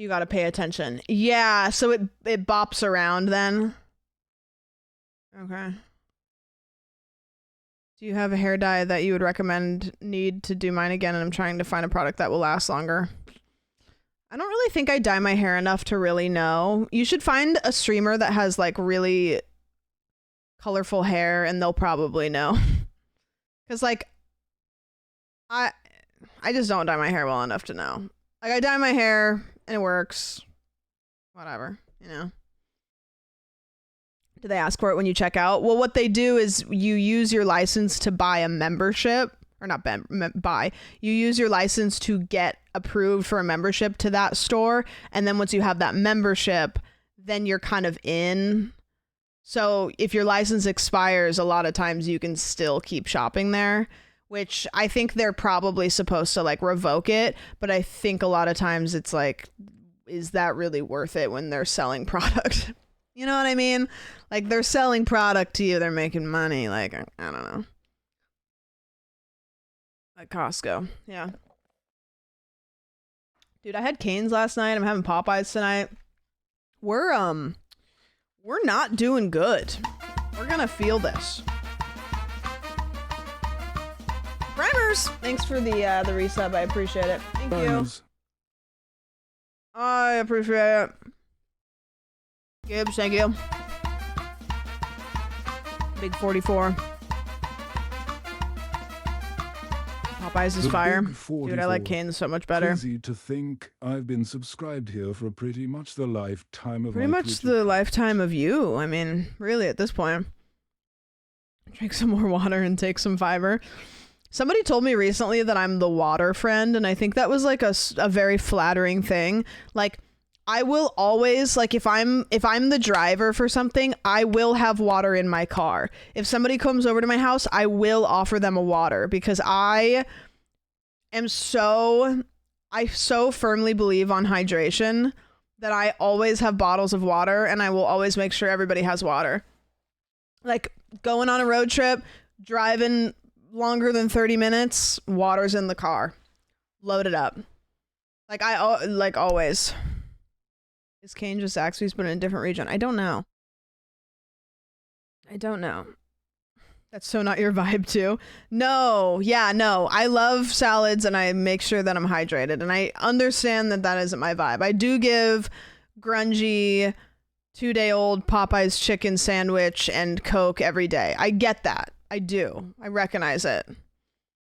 Speaker 1: gotta pay attention. Yeah, so it bops around then. Okay. Do you have a hair dye that you would recommend? Need to do mine again, and I'm trying to find a product that will last longer. I don't really think I dye my hair enough to really know. You should find a streamer that has like really colorful hair and they'll probably know. Cause like I just don't dye my hair well enough to know. Like I dye my hair and it works. Whatever, you know. Do they ask for it when you check out? Well, what they do is you use your license to buy a membership, or not buy. You use your license to get approved for a membership to that store, and then once you have that membership, then you're kind of in. So if your license expires, a lot of times you can still keep shopping there, which I think they're probably supposed to like revoke it, but I think a lot of times it's like, is that really worth it when they're selling product? You know what I mean? Like they're selling product to you, they're making money. Like, I don't know. Like Costco. Yeah. Dude, I had Cane's last night. I'm having Popeyes tonight. We're not doing good. We're gonna feel this. Primers! Thanks for the resub. I appreciate it. Thank you. I appreciate it. Gibbs, thank you. Big 44. Popeyes is fire. Dude, I like Cane's so much better.
Speaker 2: Easy to think I've been subscribed here for pretty much the lifetime of
Speaker 1: pretty much the lifetime of you. I mean, really at this point. Drink some more water and take some fiber. Somebody told me recently that I'm the water friend, and I think that was like a very flattering thing. Like, I will always, like, if I'm the driver for something, I will have water in my car. If somebody comes over to my house, I will offer them a water because I so firmly believe on hydration that I always have bottles of water and I will always make sure everybody has water. Like going on a road trip, driving longer than 30 minutes, water's in the car. Load it up. Like always. Is Kane just Zaxby's but in a different region? I don't know. That's so not your vibe too. No, yeah, no. I love salads and I make sure that I'm hydrated. And I understand that that isn't my vibe. I do give grungy 2-day-old Popeye's chicken sandwich and Coke every day. I get that. I do. I recognize it.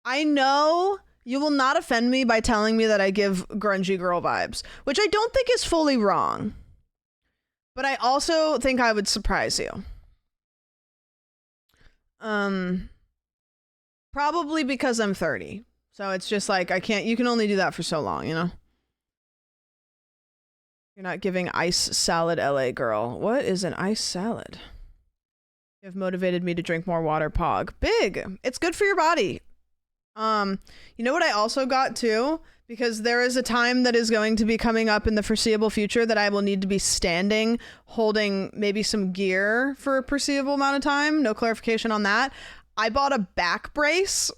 Speaker 1: I know you will not offend me by telling me that I give grungy girl vibes, which I don't think is fully wrong. But I also think I would surprise you. Probably because I'm 30. So it's just like, you can only do that for so long, you know? You're not giving ice salad, LA girl. What is an ice salad? You have motivated me to drink more water, Pog. Big. It's good for your body. You know what I also got too? Because there is a time that is going to be coming up in the foreseeable future that I will need to be standing, holding maybe some gear for a foreseeable amount of time. No clarification on that. I bought a back brace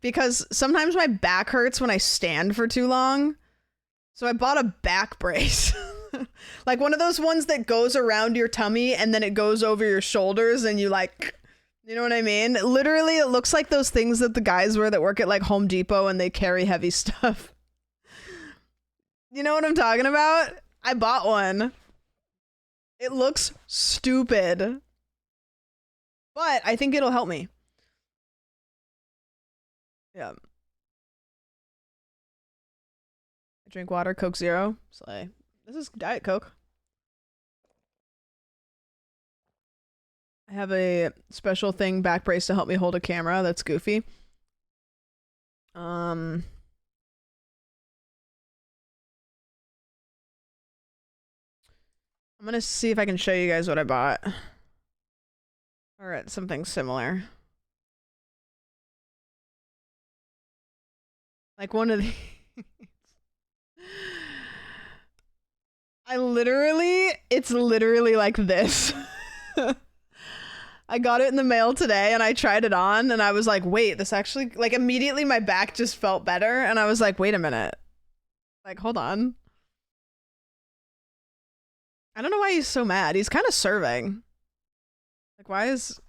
Speaker 1: because sometimes my back hurts when I stand for too long. So I bought a back brace. Like one of those ones that goes around your tummy and then it goes over your shoulders and you like... You know what I mean? Literally, it looks like those things that the guys wear that work at like Home Depot and they carry heavy stuff. You know what I'm talking about? I bought one. It looks stupid. But I think it'll help me. Yeah. I drink water, Coke Zero. Slay. This is Diet Coke. I have a special thing back brace to help me hold a camera. That's goofy. I'm gonna see if I can show you guys what I bought. Or something similar. Like one of these. It's literally like this. I got it in the mail today and I tried it on and I was like, wait, this actually, like immediately my back just felt better and I was like, wait a minute. Like, hold on. I don't know why he's so mad. He's kind of serving. Like, why is...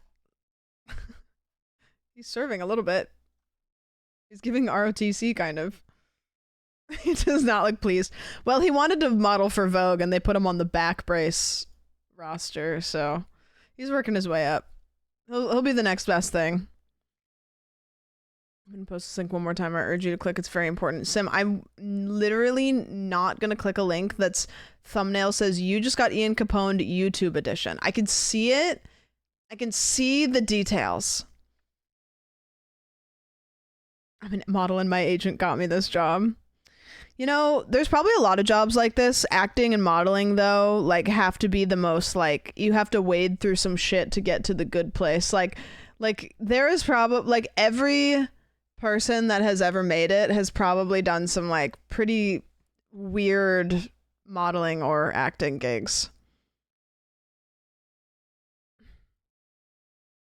Speaker 1: He's serving a little bit. He's giving ROTC kind of. He does not look pleased. Well, he wanted to model for Vogue and they put him on the back brace roster, so... He's working his way up. He'll be the next best thing. I'm gonna post this link one more time. I urge you to click. It's very important. Sim, I'm literally not gonna click a link that's thumbnail says you just got Ian Capone YouTube edition. I can see it. I can see the details. I'm a model and my agent got me this job. You know, there's probably a lot of jobs like this. Acting and modeling, though, like, have to be the most, like, you have to wade through some shit to get to the good place. Like there is probably, like, every person that has ever made it has probably done some, like, pretty weird modeling or acting gigs.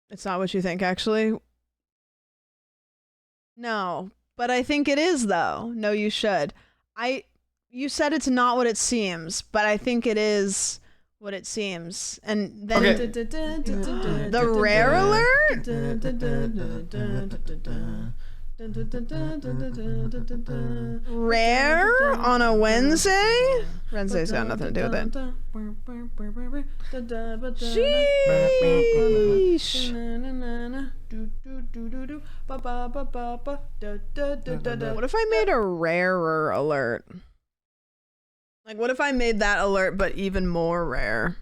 Speaker 1: It's not what you think, actually. No, but I think it is, though. No, you should. You said it's not what it seems, but I think it is what it seems. And then
Speaker 3: Okay.
Speaker 1: The rare alert? Rare on a Wednesday? Wednesday's got nothing to do with it. Sheesh. What if I made a rarer alert? Like, what if I made that alert but even more rare?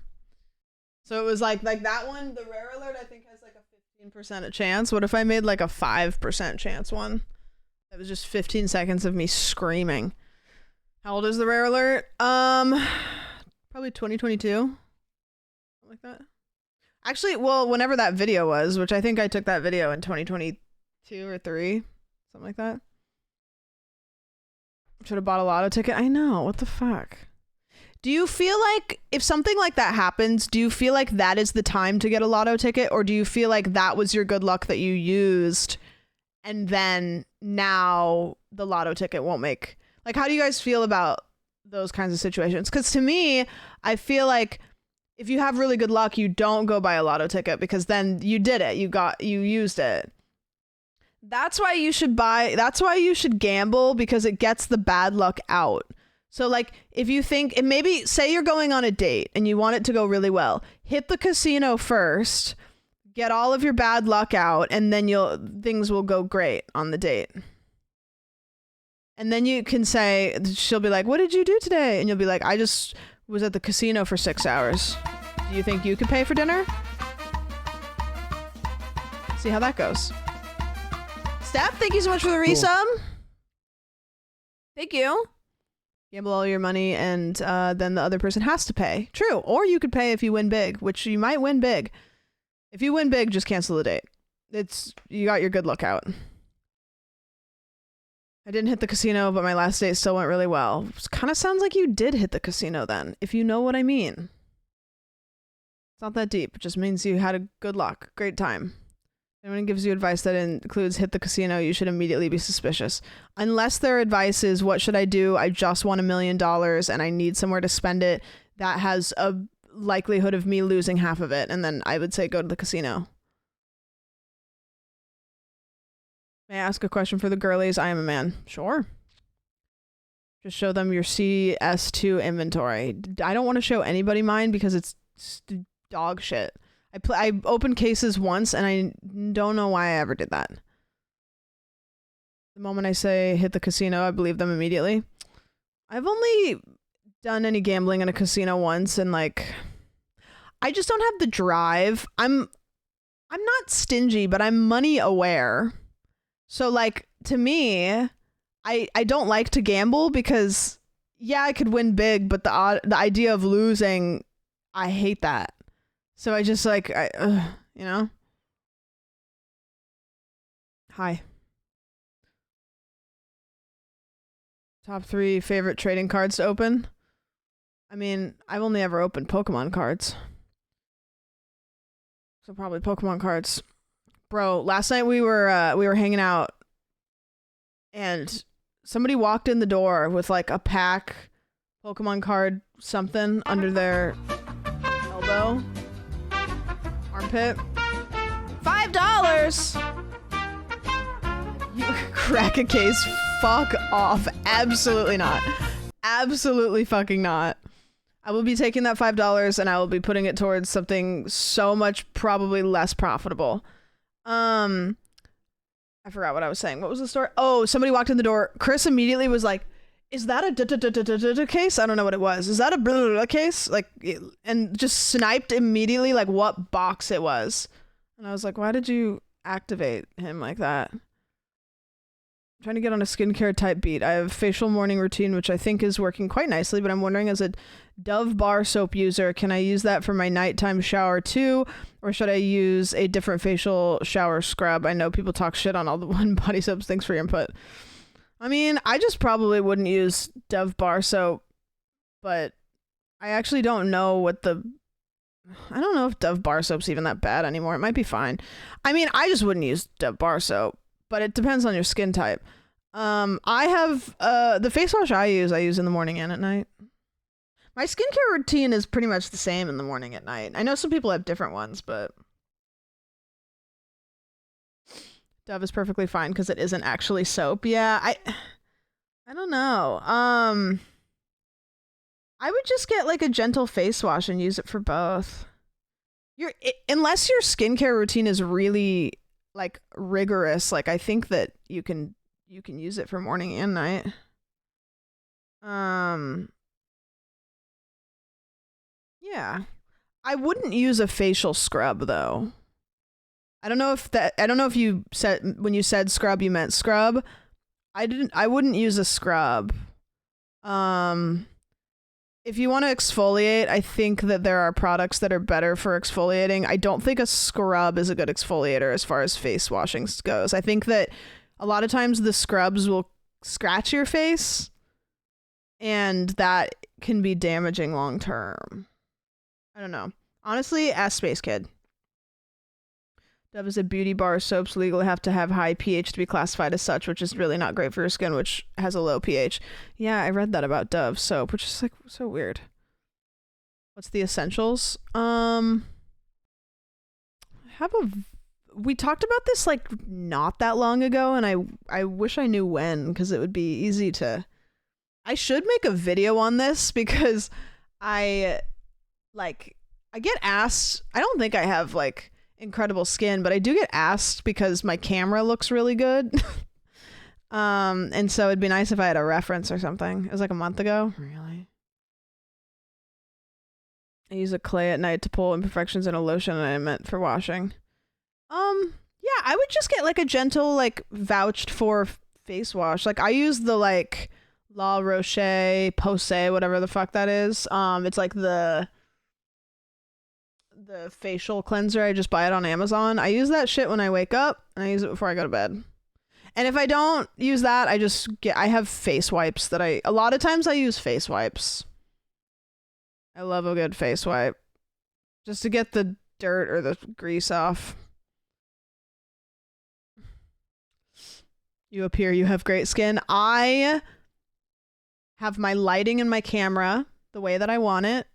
Speaker 1: So it was like that one, the rare alert, I think has like a 15% chance. What if I made like a 5% chance one? That was just 15 seconds of me screaming. How old is the rare alert? Probably 2022. Something like that. Actually, well, whenever that video was, which I think I took that video in 2022 or 3, something like that. Should have bought a lotto ticket. I know. What the fuck? Do you feel like if something like that happens, do you feel like that is the time to get a lotto ticket? Or do you feel like that was your good luck that you used and then now the lotto ticket won't make... Like, how do you guys feel about those kinds of situations? Because to me, I feel like if you have really good luck, you don't go buy a lotto ticket because then you did it. You used it. That's why you should gamble, because it gets the bad luck out. So like if you think, and maybe say you're going on a date and you want it to go really well, hit the casino first, get all of your bad luck out, and then things will go great on the date. And then you can say, she'll be like, what did you do today? And you'll be like, I just was at the casino for 6 hours. Do you think you could pay for dinner? See how that goes. Steph, thank you so much for the resub. Thank you. Gamble all your money and then the other person has to pay. True. Or you could pay if you win big, which you might win big. If you win big, just cancel the date. You got your good luck out. I didn't hit the casino, but my last date still went really well. Kind of sounds like you did hit the casino then, if you know what I mean. It's not that deep. It just means you had a good luck. Great time. If anyone gives you advice that includes hit the casino, you should immediately be suspicious. Unless their advice is, what should I do? I just won $1 million and I need somewhere to spend it. That has a likelihood of me losing half of it. And then I would say go to the casino. May I ask a question for the girlies? I am a man. Sure. Just show them your CS2 inventory. I don't want to show anybody mine because it's dog shit. I opened cases once and I don't know why I ever did that. The moment I say hit the casino, I believe them immediately. I've only done any gambling in a casino once, and like I just don't have the drive. I'm not stingy, but I'm money aware. So like to me, I don't like to gamble because yeah, I could win big, but the idea of losing, I hate that. So I just like, you know? Hi. Top 3 favorite trading cards to open? I mean, I've only ever opened Pokemon cards. So probably Pokemon cards. Bro, last night we were hanging out and somebody walked in the door with like a pack, Pokemon card, something under their elbow. Armpit. $5! You crack a case. Fuck off. Absolutely not. Absolutely fucking not. I will be taking that $5 and I will be putting it towards something so much probably less profitable. I forgot what I was saying. What was the story? Oh, somebody walked in the door. Chris immediately was like, is that a case? I don't know what it was. Is that a blah, blah, blah case? Like, and just sniped immediately like what box it was. And I was like, why did you activate him like that? I'm trying to get on a skincare type beat. I have facial morning routine, which I think is working quite nicely, but I'm wondering, as a Dove bar soap user, can I use that for my nighttime shower too? Or should I use a different facial shower scrub? I know people talk shit on all the one body soaps. Thanks for your input. I mean, I just probably wouldn't use Dove bar soap, but I actually don't know I don't know if Dove bar soap's even that bad anymore. It might be fine. I mean, I just wouldn't use Dove bar soap, but it depends on your skin type. I have, the face wash I use in the morning and at night. My skincare routine is pretty much the same in the morning and night. I know some people have different ones, but Dove is perfectly fine because it isn't actually soap. Yeah, I don't know. I would just get like a gentle face wash and use it for both. Unless your skincare routine is really like rigorous, like I think that you can use it for morning and night. Yeah. I wouldn't use a facial scrub though. I don't know if you said, when you said scrub, you meant scrub. I wouldn't use a scrub. If you want to exfoliate, I think that there are products that are better for exfoliating. I don't think a scrub is a good exfoliator as far as face washing goes. I think that a lot of times the scrubs will scratch your face, and that can be damaging long term. I don't know. Honestly, ask Space Kid. Dove is a beauty bar. Soaps legally have to have high pH to be classified as such, which is really not great for your skin, which has a low pH. Yeah, I read that about Dove soap, which is like so weird. What's the essentials? We talked about this like not that long ago, and I wish I knew when, because it would be easy to. I should make a video on this because I get asked. I don't think I have like incredible skin, but I do get asked because my camera looks really good. And so it'd be nice if I had a reference or something. It was like a month ago. Really? I use a clay at night to pull imperfections in a lotion, and I meant for washing. Yeah, I would just get like a gentle, like vouched for face wash. Like I use the like La Roche Posay, whatever the fuck that is. It's like the facial cleanser. I just buy it on Amazon. I use that shit when I wake up, and I use it before I go to bed. And if I don't use that, I have face wipes that a lot of times I use face wipes. I love a good face wipe. Just to get the dirt or the grease off. You appear you have great skin. I have my lighting and my camera the way that I want it.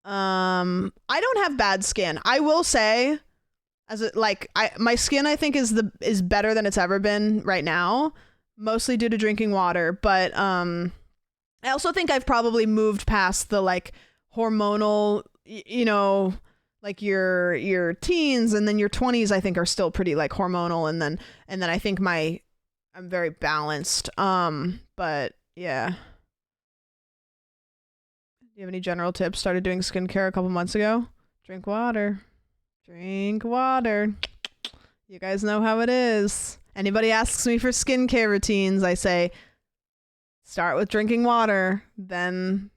Speaker 1: I don't have bad skin. I will say, my skin I think is better than it's ever been right now, mostly due to drinking water. But I also think I've probably moved past the like hormonal, like your teens, and then your 20s I think are still pretty like hormonal, and then I think I'm very balanced. But yeah. Do you have any general tips? Started doing skincare a couple months ago. Drink water. Drink water. You guys know how it is. Anybody asks me for skincare routines, I say start with drinking water, then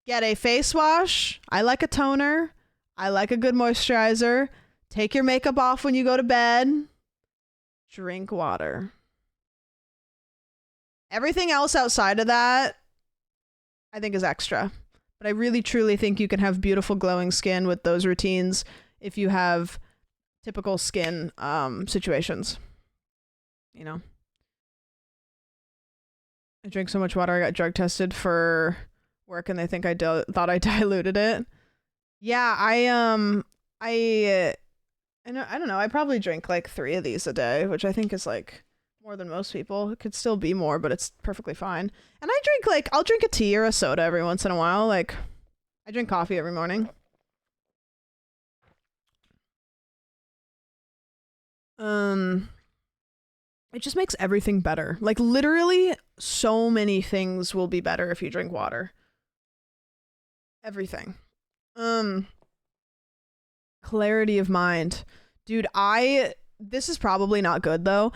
Speaker 1: get a face wash. I like a toner. I like a good moisturizer. Take your makeup off when you go to bed. Drink water. Everything else outside of that, I think is extra. But I really truly think you can have beautiful glowing skin with those routines if you have typical skin situations. You know. I drink so much water I got drug tested for work and they think I thought I diluted it. Yeah, I don't know. I probably drink like 3 of these a day, which I think is like more than most people. It could still be more, but it's perfectly fine. And I'll drink a tea or a soda every once in a while. Like I drink coffee every morning. It just makes everything better. Like literally so many things will be better if you drink water. Everything. Clarity of mind. Dude, this is probably not good though.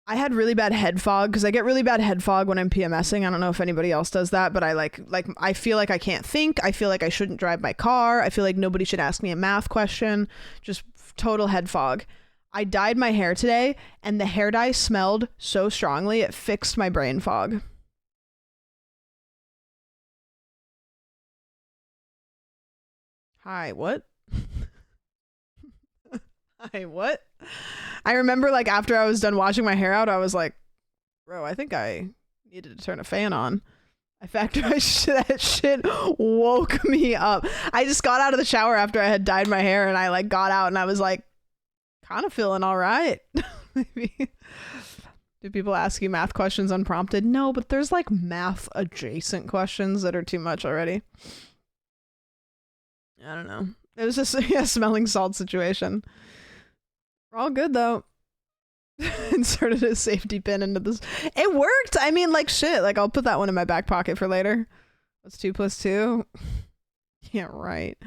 Speaker 1: I had really bad head fog because I get really bad head fog when I'm PMSing. I don't know if anybody else does that, but I I feel like I can't think. I feel like I shouldn't drive my car. I feel like nobody should ask me a math question. Just total head fog. I dyed my hair today and the hair dye smelled so strongly it fixed my brain fog. Hi, what? Hi, what? I remember like after I was done washing my hair out, I was like, bro, I think I needed to turn a fan on. In fact, that shit woke me up. I just got out of the shower after I had dyed my hair and I like got out and I was like, kind of feeling all right. Maybe. Do people ask you math questions unprompted? No, but there's like math adjacent questions that are too much already. I don't know. It was just a smelling salt situation. We're all good though. Inserted a safety pin into this. It worked. I mean, like shit. Like I'll put that one in my back pocket for later. What's 2 + 2? Yeah, right.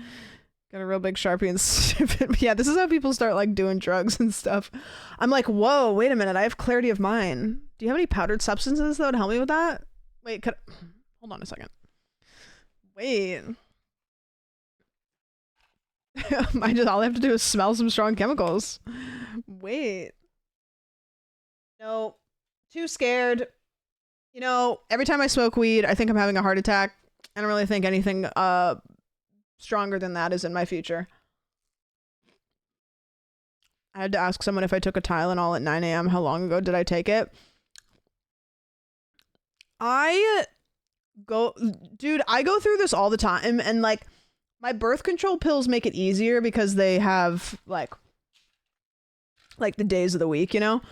Speaker 1: Got a real big Sharpie and snip it. Yeah, this is how people start like doing drugs and stuff. I'm like, whoa, wait a minute. I have clarity of mind. Do you have any powdered substances that would help me with that? Wait, hold on a second. Wait. All I have to do is smell some strong chemicals. Wait. No. Too scared. You know, every time I smoke weed, I think I'm having a heart attack. I don't really think anything stronger than that is in my future. I had to ask someone if I took a Tylenol at 9 a.m. How long ago did I take it? go, dude, I go through this all the time, and like my birth control pills make it easier because they have like the days of the week, you know?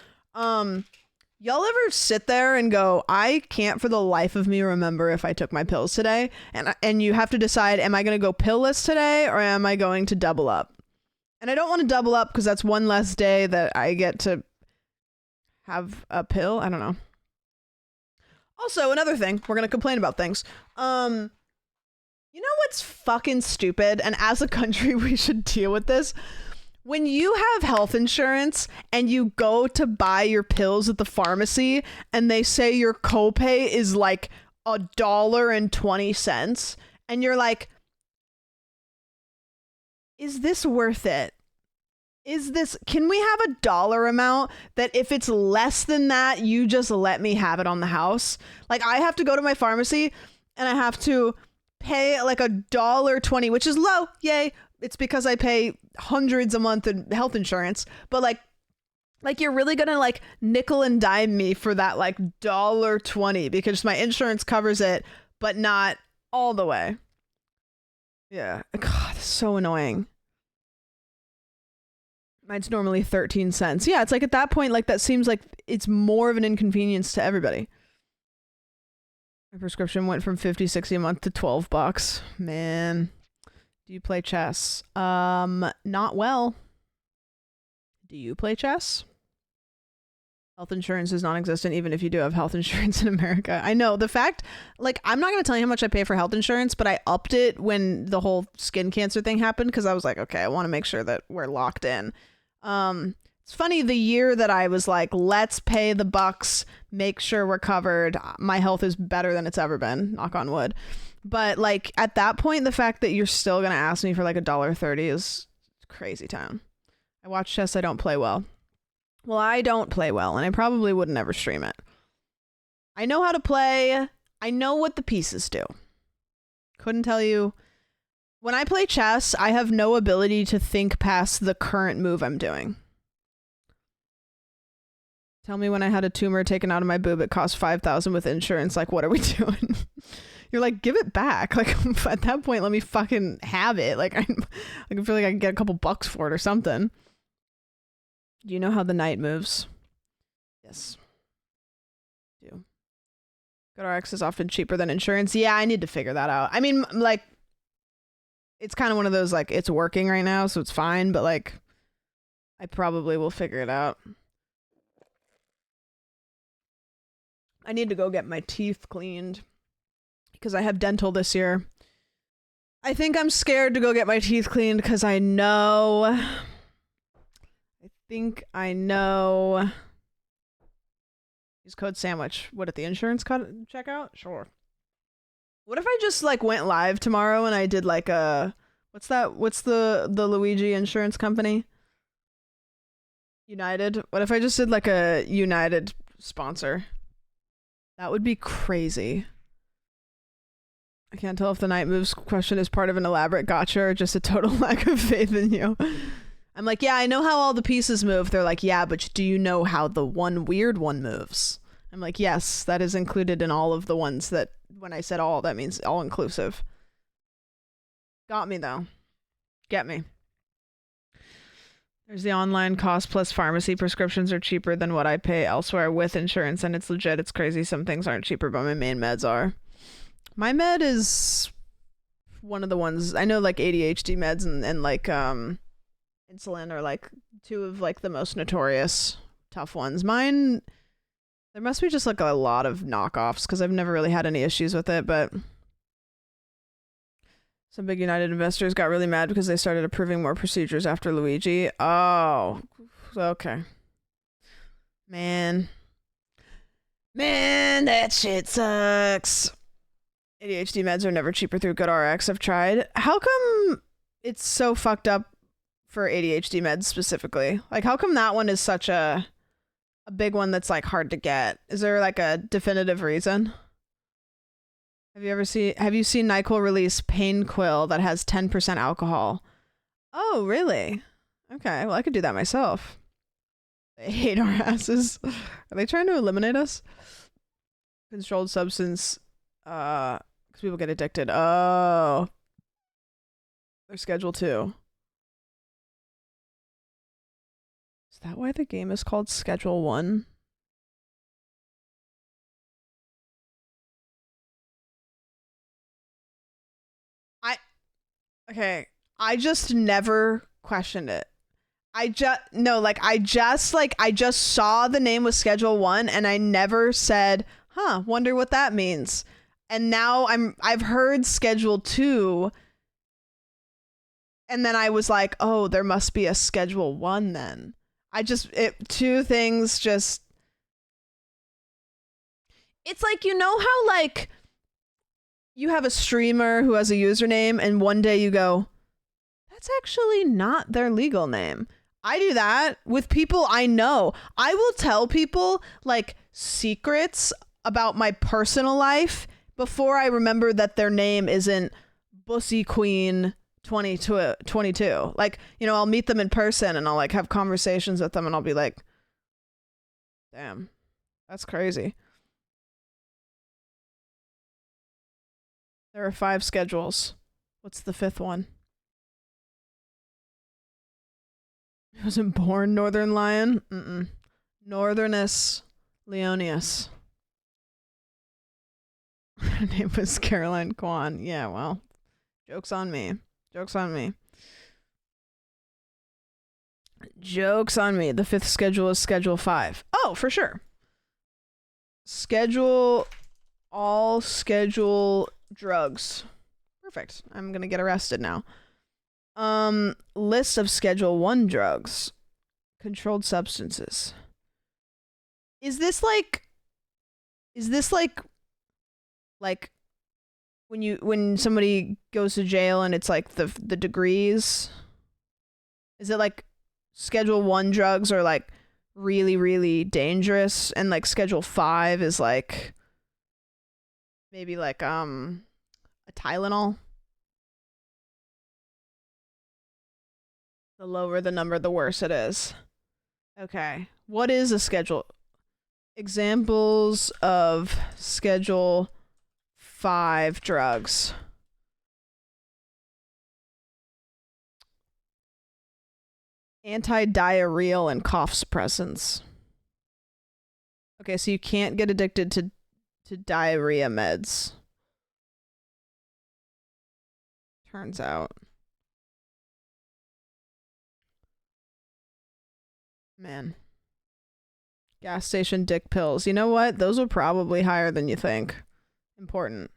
Speaker 1: Y'all ever sit there and go, I can't for the life of me remember if I took my pills today, and you have to decide, am I going to go pill-less today or am I going to double up? And I don't want to double up because that's one less day that I get to have a pill. I don't know. Also, another thing, we're going to complain about things. You know what's fucking stupid? And as a country, we should deal with this. When you have health insurance and you go to buy your pills at the pharmacy and they say your copay is like $1.20, and you're like, is this worth it? Can we have a dollar amount that if it's less than that, you just let me have it on the house? Like, I have to go to my pharmacy and I have to pay like $1.20, which is low. Yay. It's because I pay hundreds a month in health insurance, but like you're really gonna like nickel and dime me for that like $1.20 because my insurance covers it, but not all the way. Yeah. God, it's so annoying. Mine's normally 13 cents. Yeah, it's like at that point, like that seems like it's more of an inconvenience to everybody. My prescription went from $50-$60 a month to $12. Man. Do you play chess? Not well. Do you play chess? Health insurance is non-existent even if you do have health insurance in America. I know the fact, like, I'm not going to tell you how much I pay for health insurance, but I upped it when the whole skin cancer thing happened because I was like, okay, I want to make sure that we're locked in. It's funny, the year that I was like, let's pay the bucks, make sure we're covered, my health is better than it's ever been, knock on wood. But like at that point, the fact that you're still going to ask me for like $1.30 is crazy town. I watch chess. I don't play well. Well, I don't play well, and I probably wouldn't ever stream it. I know how to play. I know what the pieces do. Couldn't tell you. When I play chess, I have no ability to think past the current move I'm doing. Tell me when I had a tumor taken out of my boob, it cost $5,000 with insurance. Like, what are we doing? You're like, give it back. Like, at that point, let me fucking have it. Like, I feel like I can get a couple bucks for it or something. Do you know how the night moves? Yes. Do. GoodRx is often cheaper than insurance. Yeah, I need to figure that out. I mean, like, it's kind of one of those, like, it's working right now, so it's fine, but, like, I probably will figure it out. I need to go get my teeth cleaned because I have dental this year. I think I'm scared to go get my teeth cleaned because I know... Use code sandwich. What, at the insurance checkout? Sure. What if I just like went live tomorrow and I did like a what's the Luigi insurance company? United. What if I just did like a United sponsor? That would be crazy. I can't tell if the night moves question is part of an elaborate gotcha or just a total lack of faith in you. I'm like, yeah, I know how all the pieces move. They're like, yeah, but do you know how the one weird one moves? I'm like, yes, that is included in all of the ones that, when I said all, that means all inclusive. Got me, though. Get me. There's the online cost plus pharmacy. Prescriptions are cheaper than what I pay elsewhere with insurance, and it's legit. It's crazy. Some things aren't cheaper, but my main meds are. My med is one of the ones, I know, like ADHD meds and like, insulin are like two of like the most notorious tough ones. Mine, there must be just like a lot of knockoffs because I've never really had any issues with it, but some big United investors got really mad because they started approving more procedures after Luigi. Oh, okay. Man, that shit sucks. ADHD meds are never cheaper through GoodRx. I've tried. How come it's so fucked up for ADHD meds specifically? Like, how come that one is such a big one that's like hard to get? Is there like a definitive reason? Have you seen NyQuil release Pain Quill that has 10% alcohol? Oh, really? Okay, well, I could do that myself. They hate our asses. Are they trying to eliminate us? Controlled substance Because people get addicted. Oh. They're Schedule 2. Is that why the game is called Schedule 1? Okay. I just never questioned it. I just saw the name was Schedule 1 and I never said, wonder what that means. And now I've heard Schedule 2 and then I was like, oh, there must be a Schedule 1 then. Two things just, it's like, you know how like you have a streamer who has a username and one day you go, that's actually not their legal name. I do that with people I know. I will tell people like secrets about my personal life before I remember that their name isn't Bussy Queen 22. Like, you know, I'll meet them in person and I'll like have conversations with them and I'll be like, damn, that's crazy. There are 5 schedules. What's the 5th one? He wasn't born Northern Lion? Northernus Leonius. Her name was Caroline Kwan. Yeah, well, joke's on me. Joke's on me. Joke's on me. The 5th schedule is Schedule 5. Oh, for sure. All schedule drugs. Perfect. I'm gonna get arrested now. List of Schedule 1 drugs. Controlled substances. Is this like when somebody goes to jail and it's like the degrees? Is it like Schedule 1 drugs are like really, really dangerous and like Schedule 5 is like maybe like a Tylenol? The lower the number, the worse it is. Okay. What is a schedule? Examples of Schedule 5 drugs. Anti-diarrheal and cough suppressants. Okay, so you can't get addicted to diarrhea meds. Turns out. Man. Gas station dick pills. You know what? Those are probably higher than you think. Important.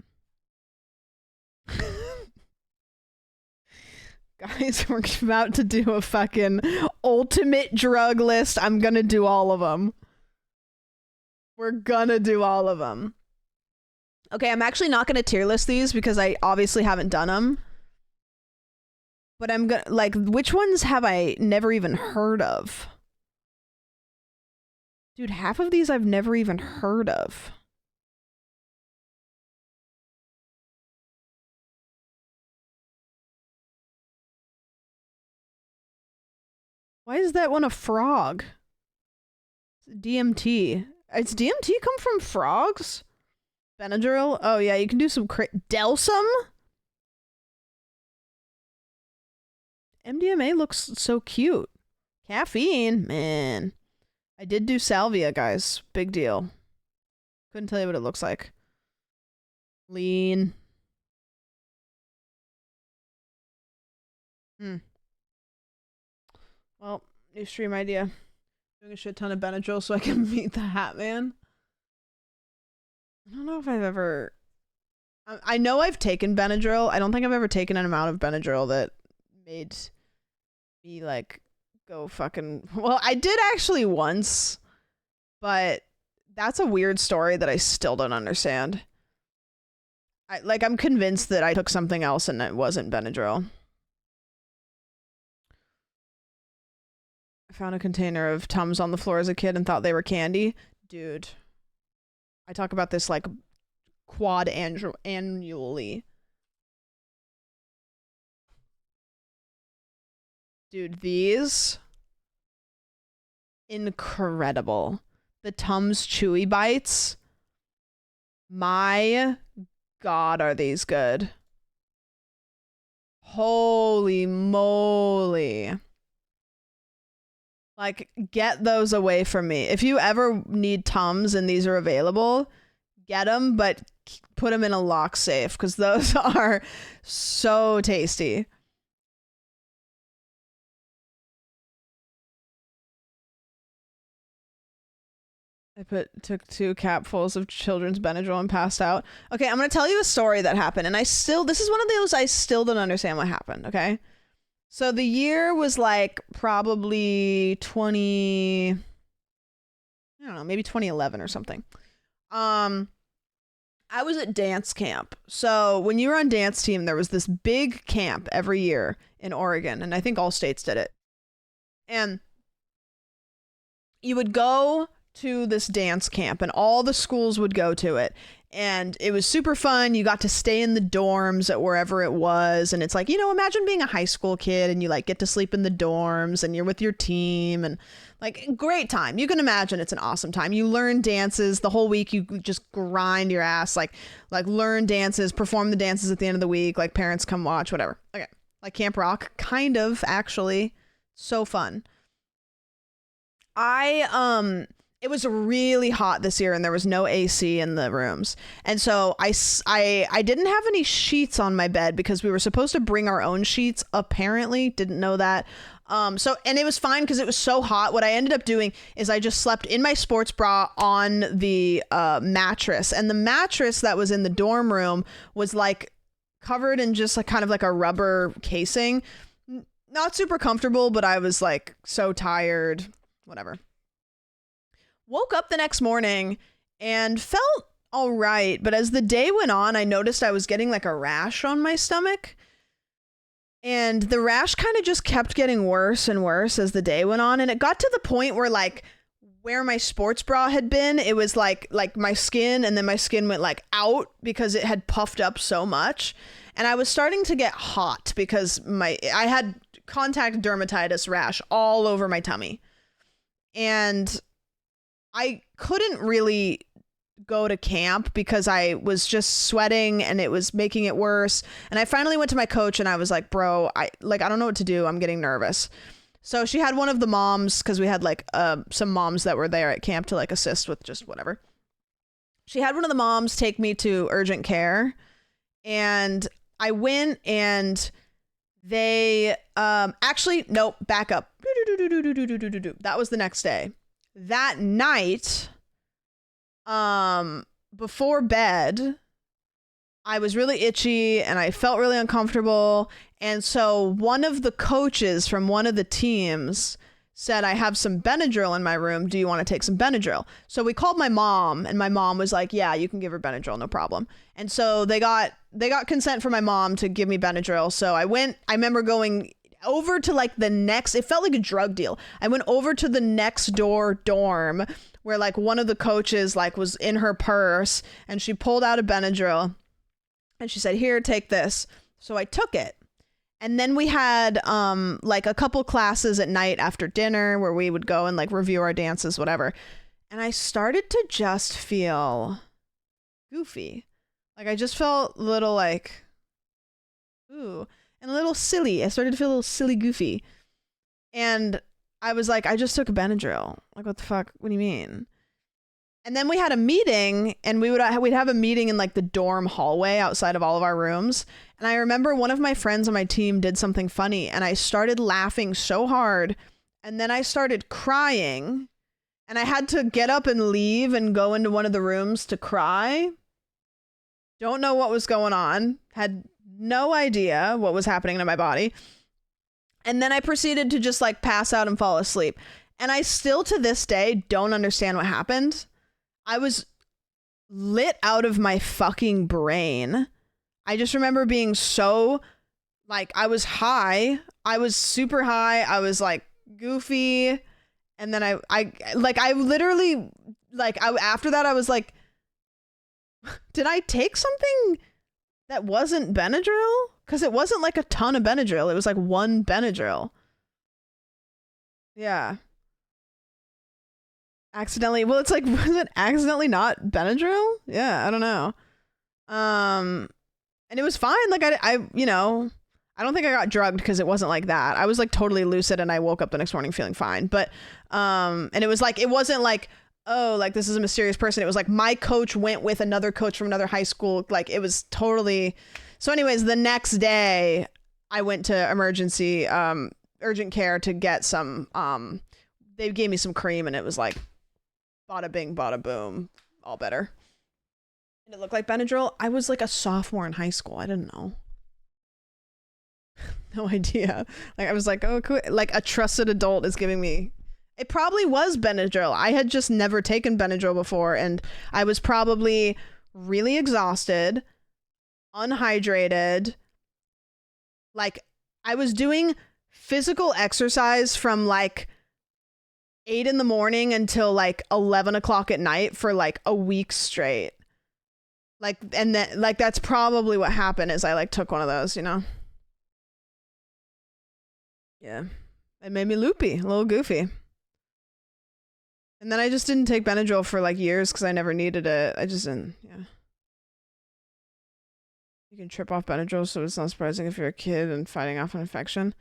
Speaker 1: Guys, we're about to do a fucking ultimate drug list. I'm gonna do all of them. We're gonna do all of them. Okay, I'm actually not gonna tier list these because I obviously haven't done them. But I'm gonna, like, which ones have I never even heard of? Dude, half of these I've never even heard of. Why is that one a frog? DMT. It's DMT come from frogs? Benadryl? Oh yeah, you can do some Delsum? MDMA looks so cute. Caffeine, man. I did do salvia, guys. Big deal. Couldn't tell you what it looks like. Lean. Well, new stream idea. Doing a shit ton of Benadryl so I can meet the Hat Man. I don't know if I've ever... I know I've taken Benadryl. I don't think I've ever taken an amount of Benadryl that made me, like, go fucking... Well, I did actually once, but that's a weird story that I still don't understand. I'm convinced that I took something else and it wasn't Benadryl. I found a container of Tums on the floor as a kid and thought they were candy. Dude, I talk about this like annually. Dude, these incredible. The Tums Chewy Bites. My God, are these good. Holy moly. Like, get those away from me. If you ever need Tums and these are available, get them, but put them in a lock safe because those are so tasty. I took 2 capfuls of children's Benadryl and passed out. Okay, I'm gonna tell you a story that happened, and this is one of those I still don't understand what happened. Okay, so the year was like probably I don't know, maybe 2011 or something. I was at dance camp. So when you were on dance team, there was this big camp every year in Oregon, and I think all states did it. And you would go to this dance camp and all the schools would go to it. And it was super fun. You got to stay in the dorms at wherever it was. And it's like, you know, imagine being a high school kid and you like get to sleep in the dorms and you're with your team and like great time. You can imagine it's an awesome time. You learn dances the whole week. You just grind your ass, like learn dances, perform the dances at the end of the week. Like parents come watch, whatever. Okay. Like Camp Rock, kind of actually. So fun. It was really hot this year and there was no AC in the rooms. And so I didn't have any sheets on my bed because we were supposed to bring our own sheets, apparently. Didn't know that. And it was fine because it was so hot. What I ended up doing is I just slept in my sports bra on the mattress. And the mattress that was in the dorm room was like covered in just like kind of like a rubber casing. Not super comfortable, but I was like so tired, whatever. Woke up the next morning and felt all right. But as the day went on, I noticed I was getting like a rash on my stomach. And the rash kind of just kept getting worse and worse as the day went on. And it got to the point where like where my sports bra had been, it was like my skin, and then my skin went like out because it had puffed up so much. And I was starting to get hot because I had contact dermatitis rash all over my tummy. And I couldn't really go to camp because I was just sweating and it was making it worse. And I finally went to my coach and I was like, bro, I don't know what to do. I'm getting nervous. So she had one of the moms, because we had like some moms that were there at camp to like assist with just whatever. She had one of the moms take me to urgent care, and I went and they actually, nope, back up. That was the next day. That night, before bed, I was really itchy and I felt really uncomfortable. And so one of the coaches from one of the teams said, I have some Benadryl in my room. Do you want to take some Benadryl? So we called my mom, and my mom was like, yeah, you can give her Benadryl, no problem. And so they got consent for my mom to give me Benadryl. So I remember going over to like the next, it felt like a drug deal. I went over to the next door dorm where like one of the coaches like was in her purse, and she pulled out a Benadryl and she said, here, take this. So I took it. And then we had like a couple classes at night after dinner where we would go and like review our dances, whatever. And I started to just feel goofy. Like I just felt a little like, ooh, and a little silly. I started to feel a little silly, goofy. And I was like, I just took a Benadryl. Like, what the fuck? What do you mean? And then we had a meeting, and we'd have a meeting in like the dorm hallway outside of all of our rooms. And I remember one of my friends on my team did something funny, and I started laughing so hard. And then I started crying, and I had to get up and leave and go into one of the rooms to cry. Don't know what was going on. Had no idea what was happening to my body. And then I proceeded to just like pass out and fall asleep. And I still to this day don't understand what happened. I was lit out of my fucking brain. I just remember being so like, I was high. I was super high. I was like goofy. And then I literally like, after that I was like, did I take something that wasn't Benadryl? Because it wasn't like a ton of Benadryl. It was like one Benadryl. Yeah. Accidentally. Well, it's like, was it accidentally not Benadryl? Yeah, I don't know. And it was fine. Like I you know, I don't think I got drugged because it wasn't like that. I was like totally lucid and I woke up the next morning feeling fine. But and it was like, it wasn't like, oh, like this is a mysterious person. It was like my coach went with another coach from another high school. Like it was totally. So anyways, the next day I went to emergency urgent care to get some they gave me some cream and it was like bada bing bada boom, all better. And it looked like Benadryl. I was like a sophomore in high school. I didn't know. No idea. Like I was like, oh, cool. Like a trusted adult is giving me. It probably was Benadryl. I had just never taken Benadryl before, and I was probably really exhausted, unhydrated. Like I was doing physical exercise from like 8 in the morning until like 11 o'clock at night for like a week straight. Like, and then like that's probably what happened is I like took one of those, you know. Yeah, it made me loopy, a little goofy. And then I just didn't take Benadryl for like years because I never needed it. I just didn't, yeah. You can trip off Benadryl, so it's not surprising if you're a kid and fighting off an infection.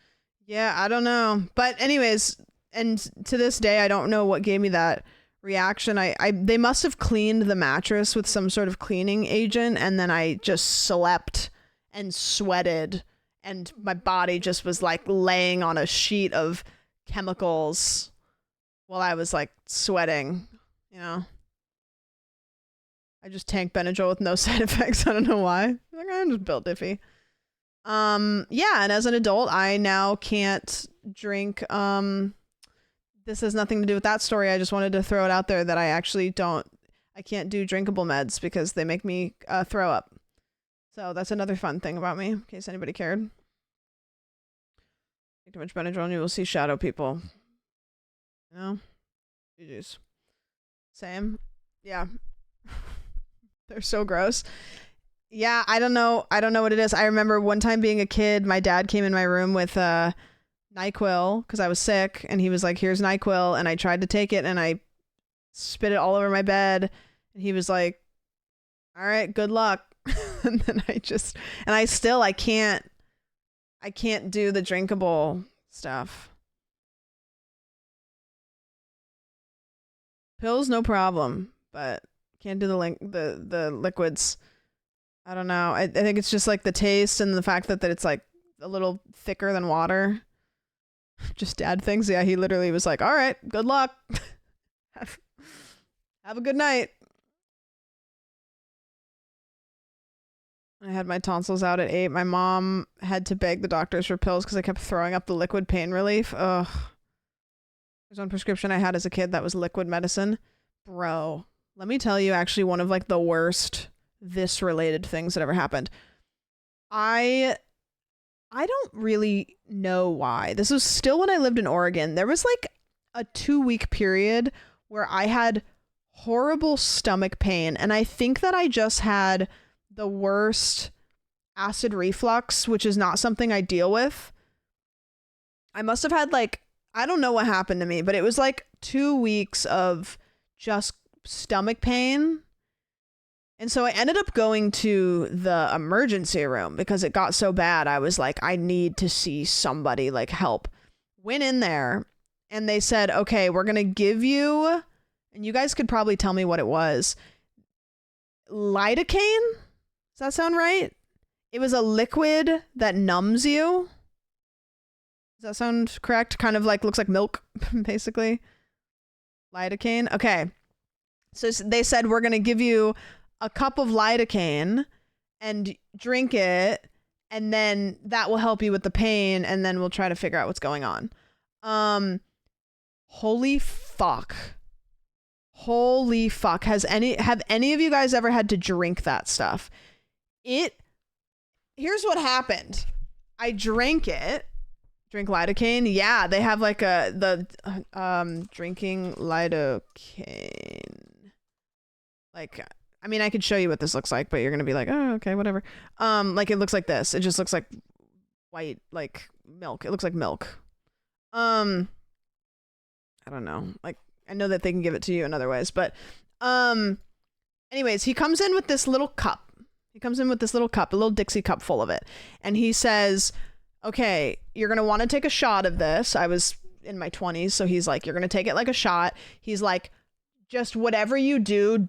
Speaker 1: Yeah, I don't know. But anyways, and to this day, I don't know what gave me that reaction. They must have cleaned the mattress with some sort of cleaning agent, and then I just slept and sweated. And my body just was like laying on a sheet of chemicals while I was like sweating, you know. I just tanked Benadryl with no side effects. I don't know why. Like, I'm just built iffy. Yeah, and as an adult, I now can't drink. This has nothing to do with that story. I just wanted to throw it out there that I can't do drinkable meds because they make me throw up. So that's another fun thing about me, in case anybody cared. Take too much Benadryl and you will see shadow people. You know? GG's. Same. Yeah. They're so gross. Yeah, I don't know what it is. I remember one time being a kid, my dad came in my room with NyQuil because I was sick, and he was like, here's NyQuil, and I tried to take it and I spit it all over my bed, and he was like, all right, good luck. And then I can't do the drinkable stuff. Pills, no problem, but can't do the liquids. I don't know. I think it's just like the taste and the fact that it's like a little thicker than water. Just dad things. Yeah, he literally was like, all right, good luck. Have a good night. I had my tonsils out at 8. My mom had to beg the doctors for pills because I kept throwing up the liquid pain relief. Ugh. There's one prescription I had as a kid that was liquid medicine. Bro, let me tell you actually one of like the worst this related things that ever happened. I don't really know why. This was still when I lived in Oregon. There was like a 2-week period where I had horrible stomach pain, and I think that I just had the worst acid reflux, which is not something I deal with. I must have had like, I don't know what happened to me, but it was like 2 weeks of just stomach pain. And so I ended up going to the emergency room because it got so bad. I was like, I need to see somebody, like help. Went in there and they said, okay, we're going to give you, and you guys could probably tell me what it was, lidocaine. Does that sound right? It was a liquid that numbs you. Does that sound correct? Kind of like looks like milk, basically. Lidocaine. Okay. So they said, we're going to give you a cup of lidocaine and drink it, and then that will help you with the pain, and then we'll try to figure out what's going on. Holy fuck. Have any of you guys ever had to drink that stuff? Here's what happened. I drank it. Drink lidocaine. Yeah, they have like the drinking lidocaine. Like, I mean, I could show you what this looks like, but you're gonna be like, oh, okay, whatever. Like it looks like this. It just looks like white, like milk. It looks like milk. I don't know. Like, I know that they can give it to you in other ways, but anyways, he comes in with this little cup. He comes in with this little cup, a little Dixie cup full of it. And he says, okay, you're going to want to take a shot of this. I was in my 20s. So he's like, you're going to take it like a shot. He's like, just whatever you do,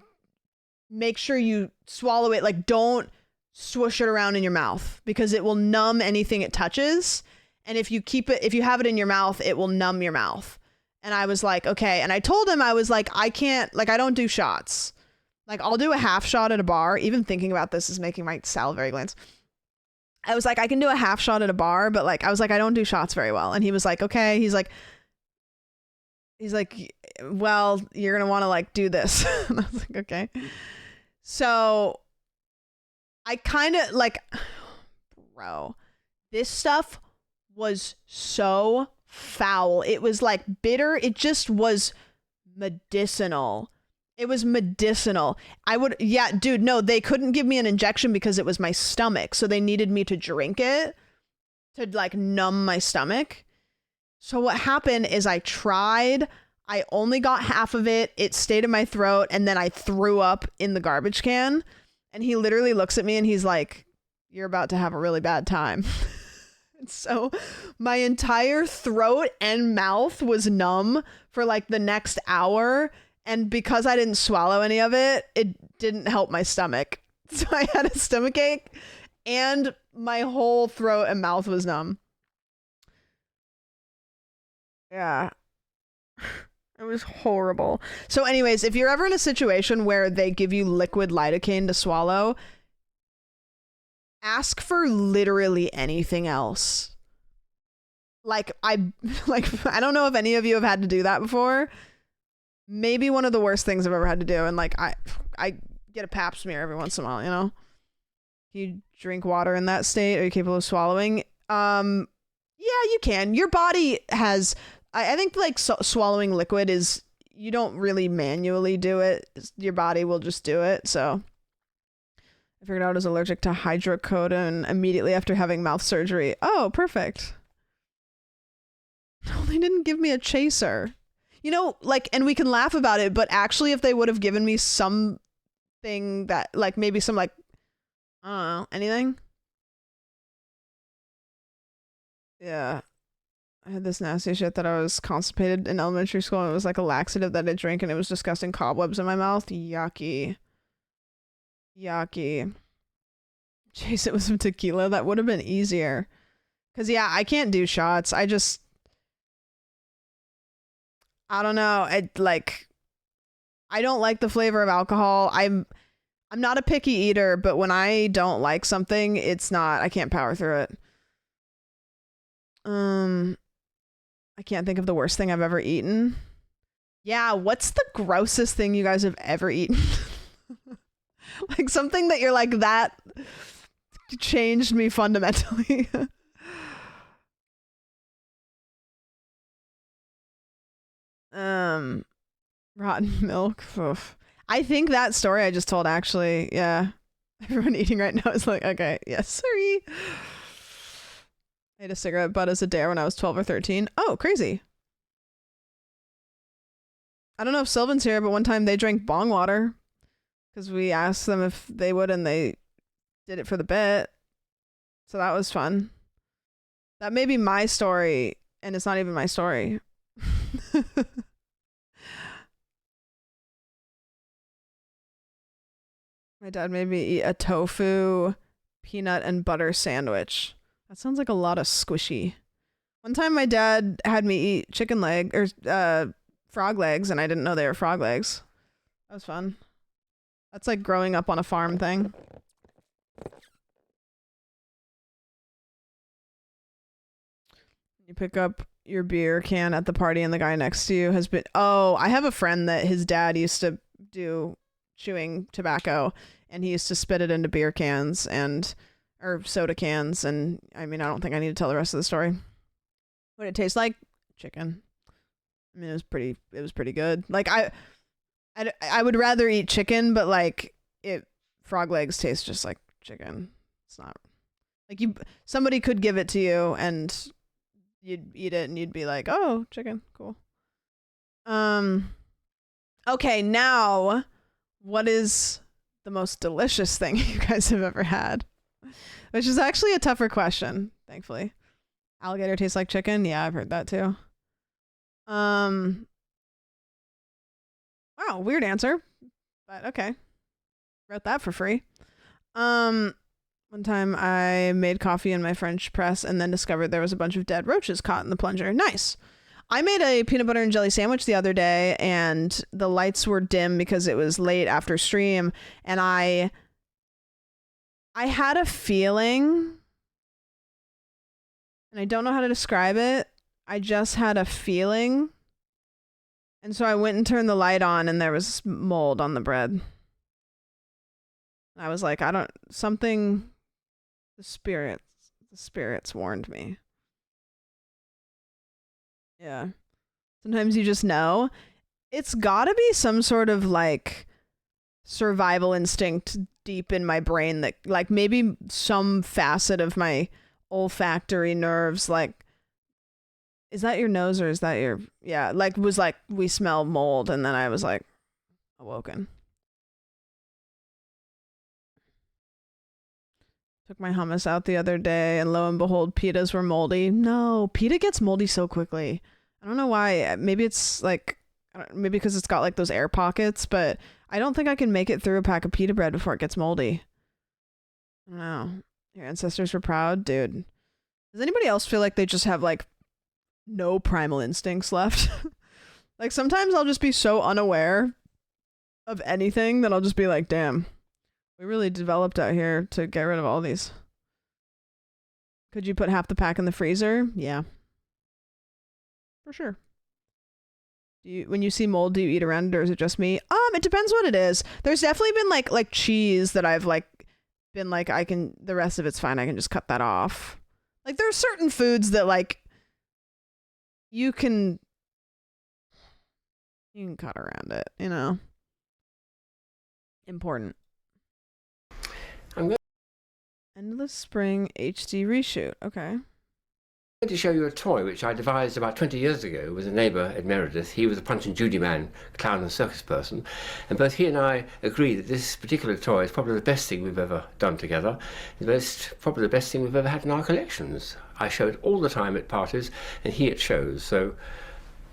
Speaker 1: make sure you swallow it. Like, don't swoosh it around in your mouth because it will numb anything it touches. And if you have it in your mouth, it will numb your mouth. And I was like, okay. And I told him, I was like, I don't do shots. Like, I'll do a half shot at a bar. Even thinking about this is making my salivary glands. I was like, I can do a half shot at a bar, but like, I was like, I don't do shots very well. And he was like, okay. He's like, well, you're going to want to like do this. And I was like, okay. So I kind of like, bro, this stuff was so foul. It was like bitter. It just was medicinal. It was medicinal. Dude, no, they couldn't give me an injection because it was my stomach. So they needed me to drink it to like numb my stomach. So what happened is I only got half of it. It stayed in my throat and then I threw up in the garbage can. And he literally looks at me and he's like, you're about to have a really bad time. So my entire throat and mouth was numb for like the next hour. And because I didn't swallow any of it, it didn't help my stomach. So I had a stomach ache and my whole throat and mouth was numb. Yeah. It was horrible. So anyways, if you're ever in a situation where they give you liquid lidocaine to swallow, ask for literally anything else. I don't know if any of you have had to do that before. Maybe one of the worst things I've ever had to do. And like, I get a pap smear every once in a while, you know? You drink water in that state. Are you capable of swallowing? Yeah, you can. Your body has, I think like swallowing liquid is, you don't really manually do it. Your body will just do it. So I figured out I was allergic to hydrocodone immediately after having mouth surgery. Oh, perfect. No, they didn't give me a chaser. You know, like, and we can laugh about it, but actually if they would have given me something that, like, maybe some, like, I don't know, anything? Yeah. I had this nasty shit that I was constipated in elementary school, and it was like a laxative that I drank, and it was disgusting cobwebs in my mouth. Yucky. Chase it with some tequila. That would have been easier. Because, yeah, I can't do shots. I don't know. I don't like the flavor of alcohol. I'm not a picky eater, but when I don't like something, I can't power through it. I can't think of the worst thing I've ever eaten. Yeah, what's the grossest thing you guys have ever eaten? Like something that you're like, that changed me fundamentally. Rotten milk. Oof. I think that story I just told, actually, yeah. Everyone eating right now is like, okay, yes, sorry. I ate a cigarette butt as a dare when I was 12 or 13. Oh, crazy. I don't know if Sylvan's here, but one time they drank bong water because we asked them if they would, and they did it for the bit. So that was fun. That may be my story, and it's not even my story. My dad made me eat a tofu, peanut, and butter sandwich. That sounds like a lot of squishy. One time my dad had me eat chicken leg or frog legs, and I didn't know they were frog legs. That was fun. That's like growing up on a farm thing. You pick up your beer can at the party and the guy next to you has been... Oh, I have a friend that his dad used to do chewing tobacco, and he used to spit it into beer cans or soda cans, and I mean, I don't think I need to tell the rest of the story. What did it taste like? Chicken. I mean, it was pretty good. Like, I would rather eat chicken, but like, frog legs taste just like chicken. It's not like somebody could give it to you and you'd eat it and you'd be like, oh, chicken, cool. Okay, now what is the most delicious thing you guys have ever had? Which is actually a tougher question, thankfully. Alligator tastes like chicken? Yeah, I've heard that too. Wow, weird answer. But okay. Wrote that for free. One time I made coffee in my French press and then discovered there was a bunch of dead roaches caught in the plunger. Nice. I made a peanut butter and jelly sandwich the other day and the lights were dim because it was late after stream, and I had a feeling, and I don't know how to describe it. I just had a feeling. And so I went and turned the light on and there was mold on the bread. I was like, the spirits warned me. Yeah. Sometimes you just know. It's gotta be some sort of like survival instinct deep in my brain that like maybe some facet of my olfactory nerves, like, is that your nose or is that your, yeah, like was like, we smell mold, and then I was like awoken. Took my hummus out the other day and lo and behold, pitas were moldy. No, pita gets moldy so quickly. I don't know why. Maybe it's like, maybe because it's got like those air pockets, but I don't think I can make it through a pack of pita bread before it gets moldy. I don't know. Your ancestors were proud? Dude. Does anybody else feel like they just have like no primal instincts left? Like sometimes I'll just be so unaware of anything that I'll just be like, damn. We really developed out here to get rid of all these. Could you put half the pack in the freezer? Yeah. For sure. When you see mold, do you eat around it or is it just me? It depends what it is. There's definitely been like cheese that I've like been like, the rest of it's fine. I can just cut that off. Like there are certain foods that like you can cut around it, you know? Important. Endless Spring HD reshoot. Okay.
Speaker 8: I'm going to show you a toy which I devised about 20 years ago with a neighbour at Meredith. He was a Punch and Judy man, clown and circus person, and both he and I agree that this particular toy is probably the best thing we've ever done together. Probably the best thing we've ever had in our collections. I show it all the time at parties and he at shows, so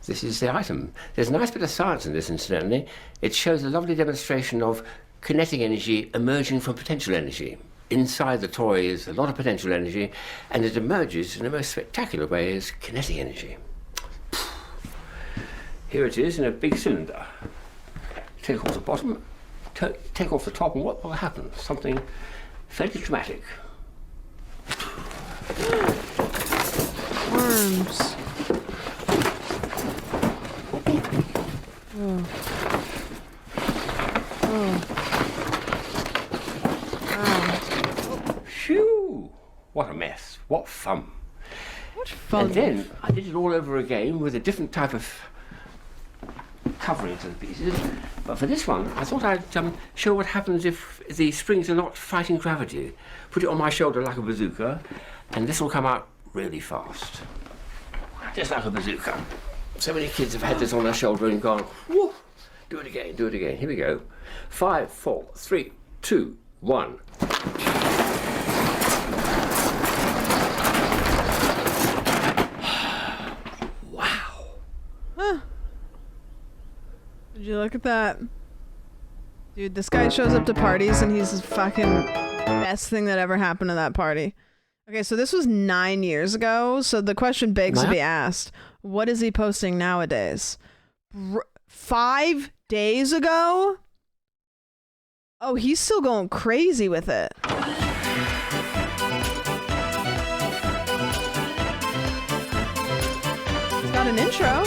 Speaker 8: this is the item. There's a nice bit of science in this, incidentally. It shows a lovely demonstration of kinetic energy emerging from potential energy. Inside the toy is a lot of potential energy, and it emerges in the most spectacular way as kinetic energy. Here it is in a big cylinder. Take off the bottom, take off the top, and what will happen? Something fairly dramatic.
Speaker 1: Worms. Oh. Oh.
Speaker 8: Phew! What a mess. What fun.
Speaker 1: What fun.
Speaker 8: And then I did it all over again with a different type of covering to the pieces. But for this one, I thought I'd show what happens if the springs are not fighting gravity. Put it on my shoulder like a bazooka, and this will come out really fast. Just like a bazooka. So many kids have had this on their shoulder and gone, whoo! Do it again, do it again. Here we go. 5, 4, 3, 2, 1.
Speaker 1: Did you look at that? Dude, this guy shows up to parties and he's the fucking best thing that ever happened to that party. Okay, so this was 9 years ago, so the question begs to be asked. What is he posting nowadays? 5 days ago? Oh, he's still going crazy with it. He's got an intro.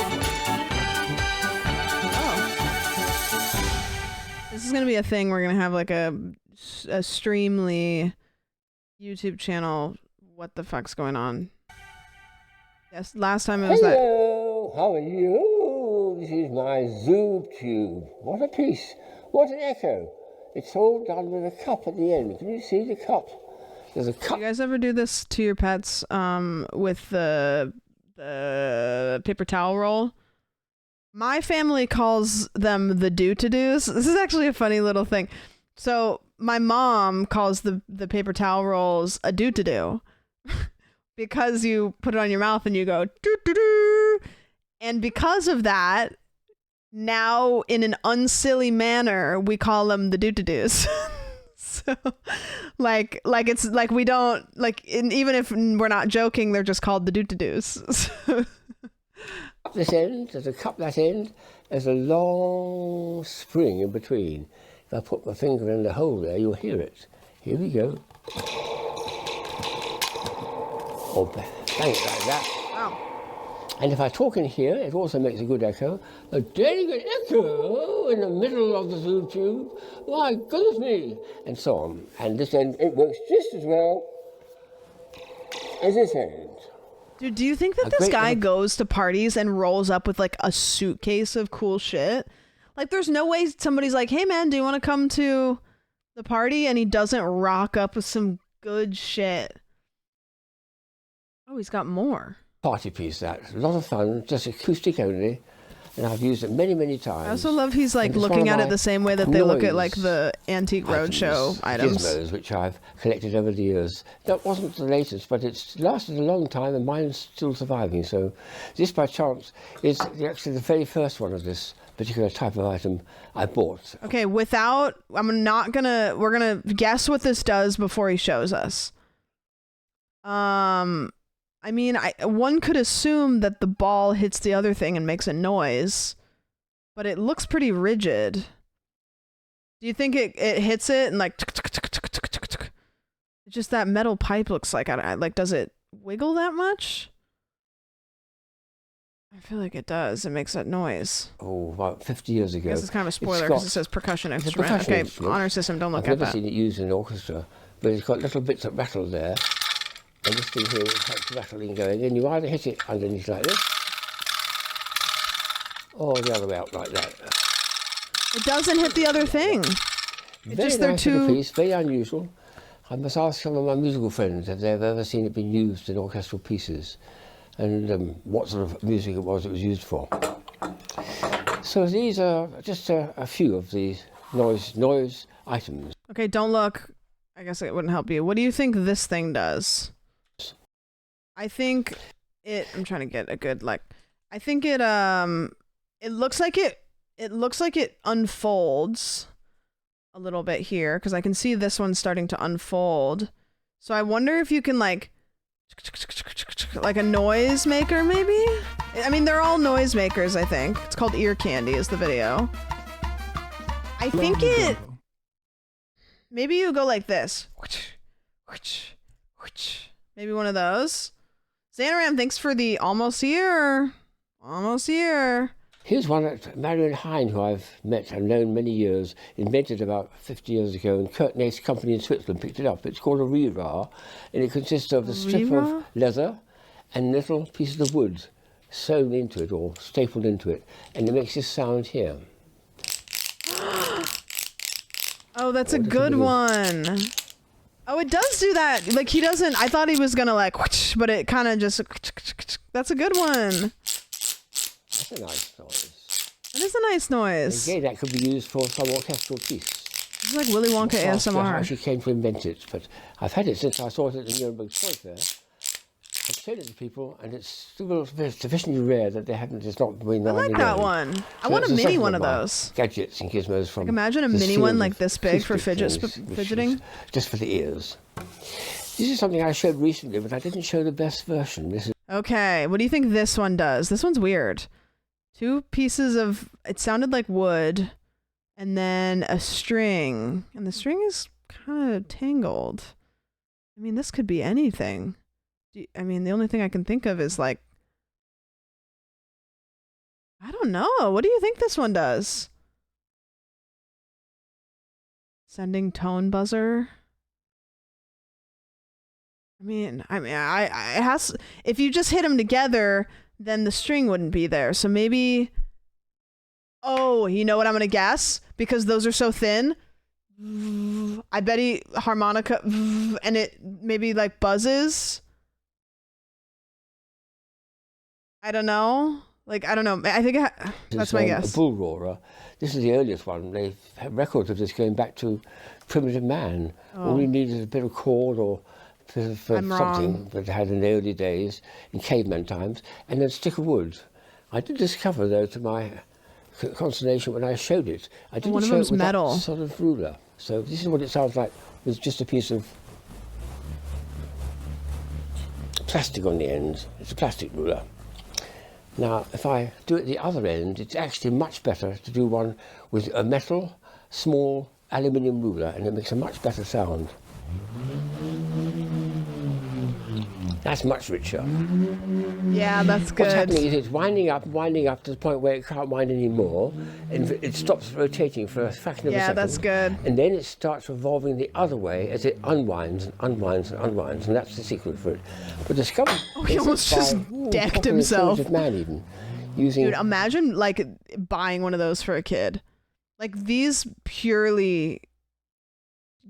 Speaker 1: This is gonna be a thing. We're gonna have like a Streamly YouTube channel. What the fuck's going on? Yes, last time it was that.
Speaker 8: Hello, how are you? This is my Zoom tube. What a piece. What an echo. It's all done with a cup at the end. Can you see the cup? There's a cup.
Speaker 1: Do you guys ever do this to your pets with the paper towel roll? My family calls them the do-to-dos. This is actually a funny little thing. So my mom calls the paper towel rolls a doo-to-doo because you put it on your mouth and you go doo-to-doo. And because of that, now in an unsilly manner, we call them the doo-to-doos. So like it's like we don't like even if we're not joking, they're just called the doo-to-doos.
Speaker 8: Up this end, there's a cup that end, there's a long spring in between. If I put my finger in the hole there, you'll hear it. Here we go. Or bang it like that.
Speaker 1: Wow.
Speaker 8: And if I talk in here, it also makes a good echo. A very good echo in the middle of the zoo tube. My goodness me! And so on. And this end, it works just as well as this end.
Speaker 1: Dude, do you think that this guy goes to parties and rolls up with like a suitcase of cool shit? Like there's no way somebody's like, hey man, do you want to come to the party? And he doesn't rock up with some good shit. Oh, he's got more.
Speaker 8: Party piece, that. A lot of fun, just acoustic only. And I've used it many, many times.
Speaker 1: I also love he's like looking at it the same way that they look at like the Antique Roadshow items.
Speaker 8: Gizmos, which I've collected over the years. That wasn't the latest, but it's lasted a long time and mine's still surviving. So this, by chance, is actually the very first one of this particular type of item I bought.
Speaker 1: Okay, we're gonna guess what this does before he shows us. I mean, one could assume that the ball hits the other thing and makes a noise, but it looks pretty rigid. Do you think it hits it and like just that metal pipe looks like like does it wiggle that much? I feel like it does. It makes that noise.
Speaker 8: Oh, about 50 years ago.
Speaker 1: This is kind of a spoiler because it says percussion instrument. Okay, honor system. Don't look at that.
Speaker 8: I've never seen it used in an orchestra, but it's got little bits that rattle there. And this thing here has rattling going, and you either hit it underneath like this, or the other way out like that.
Speaker 1: It doesn't hit the other thing.
Speaker 8: Very nice little piece, very unusual. I must ask some of my musical friends if they've ever seen it being used in orchestral pieces, and what sort of music it was used for. So these are just a few of these noise items.
Speaker 1: Okay, don't look. I guess it wouldn't help you. What do you think this thing does? I think I'm trying to get a good I think it looks like it unfolds a little bit here because I can see this one starting to unfold. So I wonder if you can like a noise maker maybe? I mean, they're all noise makers, I think. It's called Ear Candy is the video. I think maybe you go like this. Maybe one of those. Xanaram, thanks for the almost here. Almost here.
Speaker 8: Here's one that Marion Hein, who I've met and known many years, invented about 50 years ago, and Kurt Nace Company in Switzerland picked it up. It's called a rira, and it consists of a strip of leather and little pieces of wood sewn into it or stapled into it, and it makes this sound here.
Speaker 1: Oh, that's a good one. Oh, it does do that. Like he doesn't. I thought he was gonna like, but it kind of just. That's a good one.
Speaker 8: That's a nice noise.
Speaker 1: That is a nice noise.
Speaker 8: Again, that could be used for some orchestral piece.
Speaker 1: It's like Willy Wonka ASMR.
Speaker 8: How she came to invent it, but I've had it since I saw it at the Nuremberg Toy Fair. I've shown it to people, and it's still sufficiently rare that they haven't. It's not been.
Speaker 1: I like that one. So I want a mini one of those.
Speaker 8: Gadgets and gizmos from.
Speaker 1: Like imagine a mini one like this big for fidgeting.
Speaker 8: Just for the ears. This is something I showed recently, but I didn't show the best version. This is.
Speaker 1: Okay, what do you think this one does? This one's weird. Two pieces of. It sounded like wood, and then a string, and the string is kind of tangled. I mean, this could be anything. I mean, the only thing I can think of is like, I don't know. What do you think this one does? Sending tone buzzer. I it has. If you just hit them together, then the string wouldn't be there. So maybe. Oh, you know what I'm gonna guess? Because those are so thin. I bet he harmonica, and it maybe like buzzes. I don't know. Like, I don't know. I think that's my guess.
Speaker 8: A bull roarer. This is the earliest one. They've had records of this going back to primitive man. All you need is a bit of cord or a bit of something that they had in the early days, in caveman times, and then a stick of wood. I did discover, though, to my consternation when I showed it, I didn't show it with
Speaker 1: metal.
Speaker 8: that sort of ruler. So this is what it sounds like with just a piece of plastic on the end. It's a plastic ruler. Now, if I do it at the other end, it's actually much better to do one with a metal, small aluminium ruler, and it makes a much better sound. That's much richer.
Speaker 1: Yeah, that's good.
Speaker 8: What's happening is it's winding up to the point where it can't wind anymore, and it stops rotating for a fraction of a second.
Speaker 1: Yeah, that's good.
Speaker 8: And then it starts revolving the other way as it unwinds and unwinds and unwinds, and that's the secret for it. But discovered.
Speaker 1: Oh, he almost just decked himself.
Speaker 8: Man even using.
Speaker 1: Dude, imagine like buying one of those for a kid. Like these purely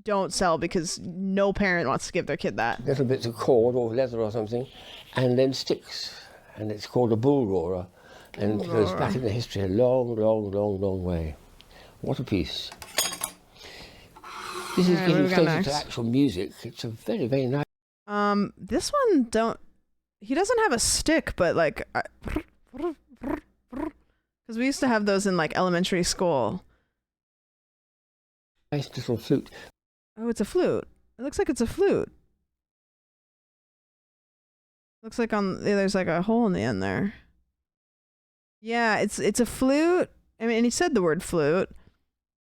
Speaker 1: don't sell because no parent wants to give their kid that.
Speaker 8: Little bits of cord or leather or something, and then sticks, and it's called a bull roarer, and it goes back in the history a long, long, long, long way. What a piece! This is getting closer to actual music. It's a very, very nice.
Speaker 1: This one he doesn't have a stick, but like, because we used to have those in like elementary school.
Speaker 8: Nice little flute.
Speaker 1: Oh, it's a flute. It looks like it's a flute. Looks like there's like a hole in the end there. Yeah, it's a flute. I mean, and he said the word flute.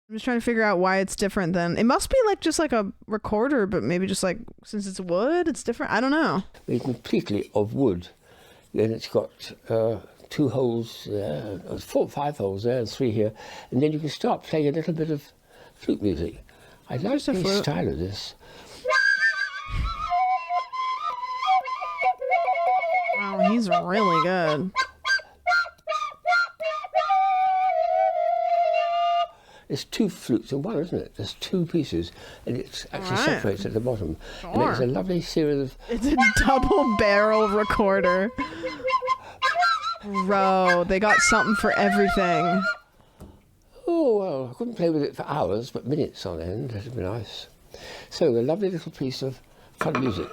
Speaker 1: I'm just trying to figure out why it's different than. It must be like just like a recorder, but maybe just like since it's wood, it's different. I don't know.
Speaker 8: It's completely of wood. Then it's got 2 holes there, 4, 5 holes there, and 3 here, and then you can start playing a little bit of flute music. I like the style of this.
Speaker 1: Wow, he's really good.
Speaker 8: There's 2 flutes in one, isn't it? There's 2 pieces, and it actually separates at the bottom.
Speaker 1: Sure.
Speaker 8: And it's a lovely series of.
Speaker 1: It's a double barrel recorder. Bro, they got something for everything.
Speaker 8: Oh, well, I couldn't play with it for hours, but minutes on end. That'd be nice. So, a lovely little piece of fun music.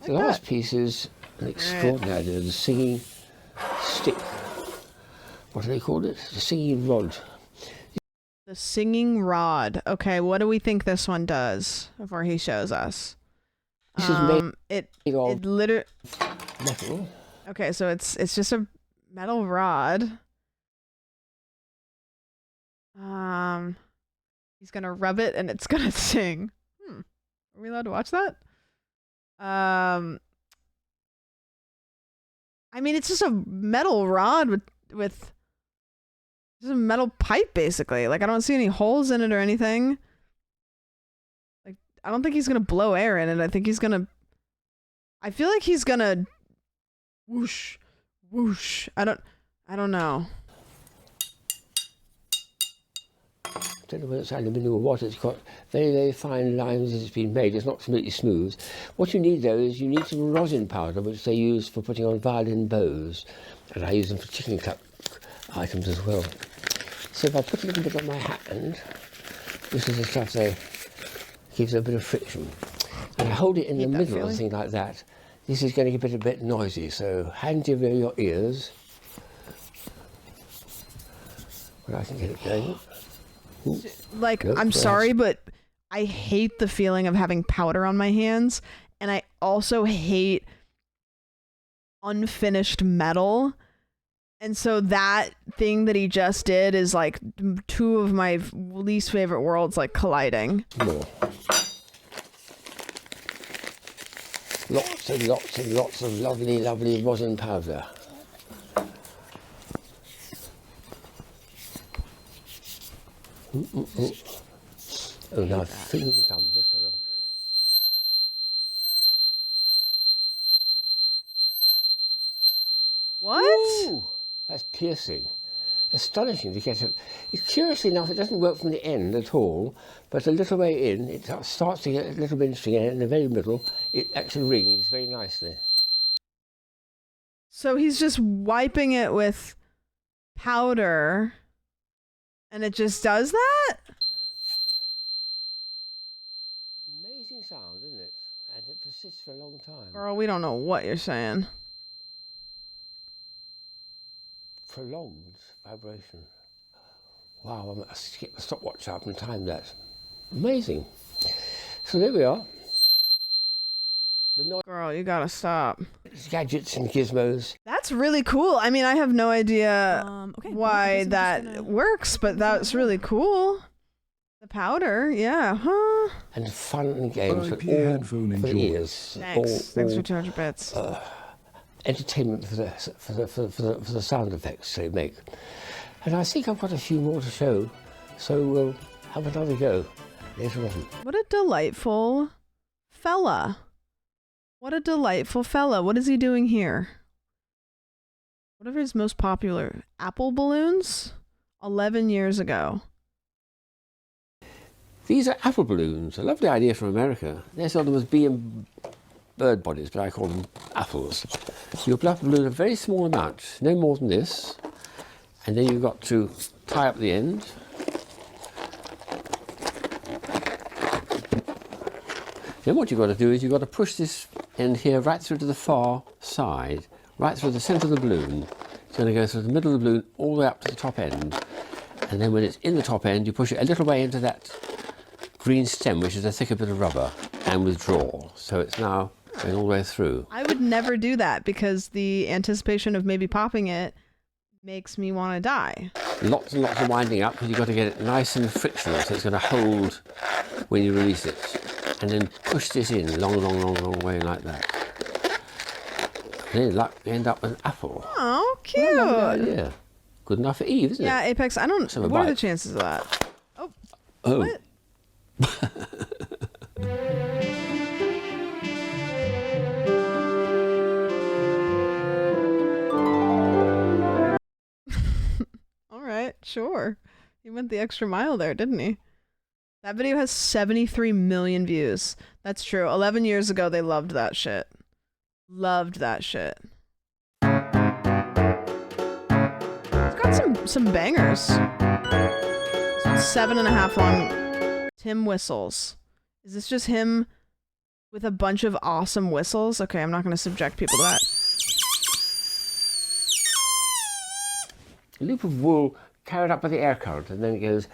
Speaker 8: The last piece is an extraordinary idea, the singing stick. What do they call it? The singing rod.
Speaker 1: The singing rod. Okay, what do we think this one does before he shows us?
Speaker 8: This is made
Speaker 1: it literally
Speaker 8: metal.
Speaker 1: Okay, so it's just a metal rod. He's gonna rub it and it's gonna sing. Are we allowed to watch that? I mean, it's just a metal rod with just a metal pipe, basically. Like, I don't see any holes in it or anything. Like, I don't think he's gonna blow air in it. I feel like he's gonna whoosh, whoosh. I don't know.
Speaker 8: I don't know whether it's aluminium or what. It's got very, very fine lines as it's been made. It's not completely smooth. What you need, though, is you need some rosin powder, which they use for putting on violin bows. And I use them for chicken cup items as well. So if I put a little bit on my hand, this is the stuff that gives it a bit of friction. And I hold it in the middle of something like that. This is going to get a bit noisy, so hand over your ears. Well, I can get it going.
Speaker 1: Like, I'm sorry, but I hate the feeling of having powder on my hands, and I also hate unfinished metal. And so that thing that he just did is like 2 of my least favorite worlds like colliding.
Speaker 8: More. Lots and lots and lots of lovely, lovely rosin powder. Oh, now I think we can come. Let's go on.
Speaker 1: What?
Speaker 8: Ooh, that's piercing. Astonishing to get it. Curiously enough, it doesn't work from the end at all, but a little way in, it starts to get a little bit interesting, and in the very middle, it actually rings very nicely.
Speaker 1: So he's just wiping it with powder, and it just does that?
Speaker 8: Amazing sound, isn't it? And it persists for a long time.
Speaker 1: Girl, we don't know what you're saying.
Speaker 8: Prolonged vibration. Wow, I must get my stopwatch up and time that. Amazing. So there we are. The noise,
Speaker 1: Girl, you gotta stop.
Speaker 8: gadgets and gizmos.
Speaker 1: That's really cool. I mean, I have no idea why that works, but that's really cool. The powder, yeah, huh?
Speaker 8: And fun and games for
Speaker 2: IP
Speaker 8: all
Speaker 2: headphone
Speaker 8: for the
Speaker 2: enjoy.
Speaker 8: ears.
Speaker 1: Thanks for 200 bits.
Speaker 8: Entertainment for the sound effects they make. And I think I've got a few more to show, so we'll have another go later on.
Speaker 1: What a delightful fella. What a delightful fella. What is he doing here? What are his most popular? Apple balloons? 11 years ago.
Speaker 8: These are apple balloons, a lovely idea from America. They sell them as bee and bird bodies, but I call them apples. You blow up a balloon a very small amount, no more than this, and then you've got to tie up the end. Then what you've got to do is you've got to push this end here right through to the far side, right through the centre of the balloon. It's going to go through the middle of the balloon all the way up to the top end. And then when it's in the top end, you push it a little way into that green stem, which is a thicker bit of rubber, and withdraw. So it's now going all the way through.
Speaker 1: I would never do that because the anticipation of maybe popping it makes me want to die.
Speaker 8: Lots and lots of winding up because you've got to get it nice and frictional so it's going to hold when you release it. And then push this in long way like that. And then you end up with an apple.
Speaker 1: Oh, cute.
Speaker 8: Well, lovely idea. Good enough for Eve, isn't
Speaker 1: Yeah,
Speaker 8: it?
Speaker 1: Apex, I don't...
Speaker 8: Let's have a
Speaker 1: What are the
Speaker 8: bite.
Speaker 1: chances of that? Oh.
Speaker 8: Oh.
Speaker 1: What? All right, sure. He went the extra mile there, didn't he? That video has 73 million views. That's true. 11 years ago, they loved that shit. Loved that shit. It's got some bangers. This one's 7.5 long. Tim whistles. Is this just him with a bunch of awesome whistles? Okay, I'm not going to subject people to that.
Speaker 8: A loop of wool carried up by the air current, and then it goes.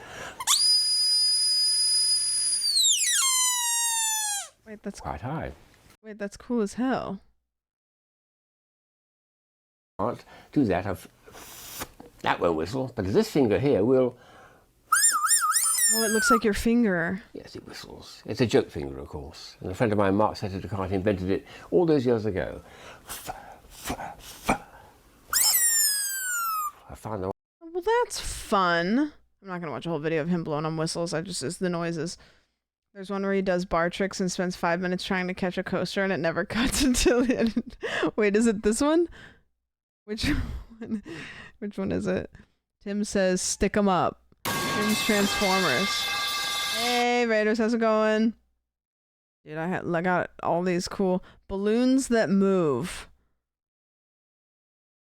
Speaker 1: Wait, that's
Speaker 8: Quite high.
Speaker 1: Wait, that's cool as hell.
Speaker 8: Can't do that. That won't whistle, but this finger here will.
Speaker 1: Oh, it looks like your finger.
Speaker 8: Yes, it whistles. It's a joke finger, of course. And a friend of mine, Mark Setter Descartes, invented it all those years ago. I found the.
Speaker 1: Well, that's fun. I'm not gonna watch a whole video of him blowing on whistles. It's the noises. There's one where he does bar tricks and spends 5 minutes trying to catch a coaster and it never cuts until the end. Wait, is it this one? Which one? Which one is it? Tim says, "Stick 'em up." Tim's Transformers. Hey, Raiders, how's it going? Dude, I got all these cool balloons that move.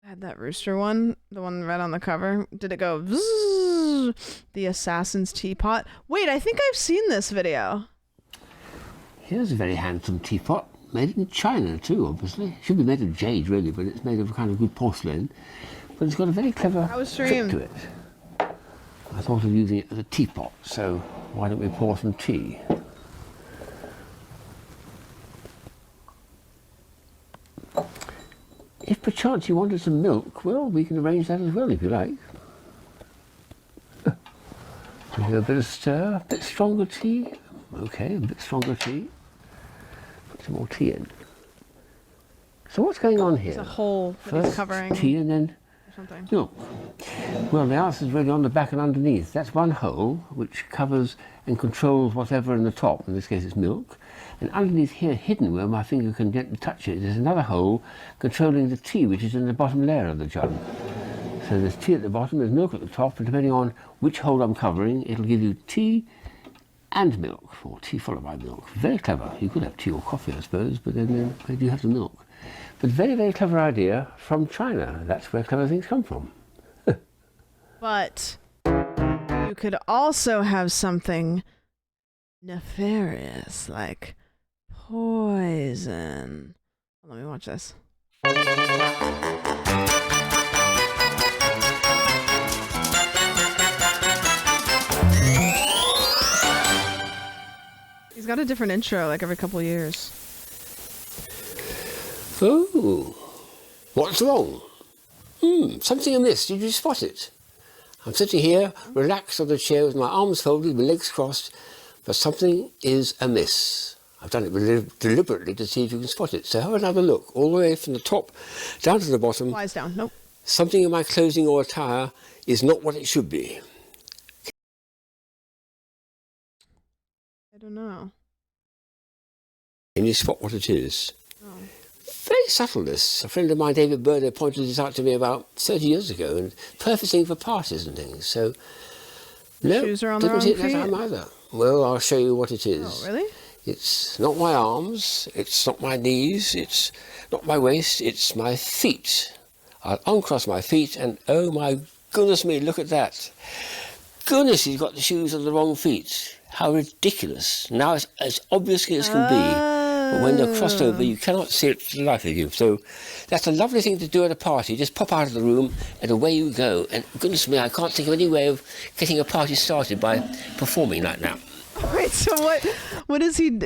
Speaker 1: I had that rooster one, the one right on the cover. Did it go vzz? The Assassin's Teapot? Wait, I think I've seen this video.
Speaker 8: Here's a very handsome teapot, made in China too, obviously. It should be made of jade, really, but it's made of kind of good porcelain. But it's got a very clever trick to it. I thought of using it as a teapot, so why don't we pour some tea? If perchance you wanted some milk, well, we can arrange that as well if you like. We do a bit of stir, a bit stronger tea. Okay, a bit stronger tea. Put some more tea in. So what's going on here?
Speaker 1: It's a hole that he's covering.
Speaker 8: Tea and then
Speaker 1: Something.
Speaker 8: milk. Well, the answer is really on the back and underneath. That's one hole which covers and controls whatever in the top. In this case, it's milk. And underneath here, hidden where my finger can gently touch it, there's another hole controlling the tea, which is in the bottom layer of the jug. So there's tea at the bottom, there's milk at the top, and depending on which hole I'm covering, it'll give you tea and milk, or tea followed by milk. Very clever. You could have tea or coffee, I suppose, but then you have the milk. But very, very clever idea from China. That's where clever things come from.
Speaker 1: But you could also have something nefarious, like poison. Let me watch this. He's got a different intro like every couple of years.
Speaker 8: Oh, what's wrong? Something amiss. Did you spot it? I'm sitting here, relaxed on the chair with my arms folded, my legs crossed, but something is amiss. I've done it deliberately to see if you can spot it. So have another look, all the way from the top down to the bottom.
Speaker 1: Lies down. Nope.
Speaker 8: Something in my clothing or attire is not what it should be.
Speaker 1: I don't know.
Speaker 8: Can you spot what it is?
Speaker 1: Oh.
Speaker 8: Very subtleness. A friend of mine, David Burder, pointed this out to me about 30 years ago, and perfect thing for parties and things. So, no,
Speaker 1: Shoes are on the
Speaker 8: didn't
Speaker 1: wrong
Speaker 8: hit that
Speaker 1: feet?
Speaker 8: time either. Well, I'll show you what it is.
Speaker 1: Oh, really?
Speaker 8: It's not my arms, it's not my knees, it's not my waist, it's my feet. I'll uncross my feet and oh my goodness me, look at that. Goodness, he's got the shoes on the wrong feet. How ridiculous. Now it's as obvious as can be. But when they're crossed over, you cannot see it for the life of you. So that's a lovely thing to do at a party. Just pop out of the room and away you go. And goodness me, I can't think of any way of getting a party started by performing like that.
Speaker 1: Wait, so what is he,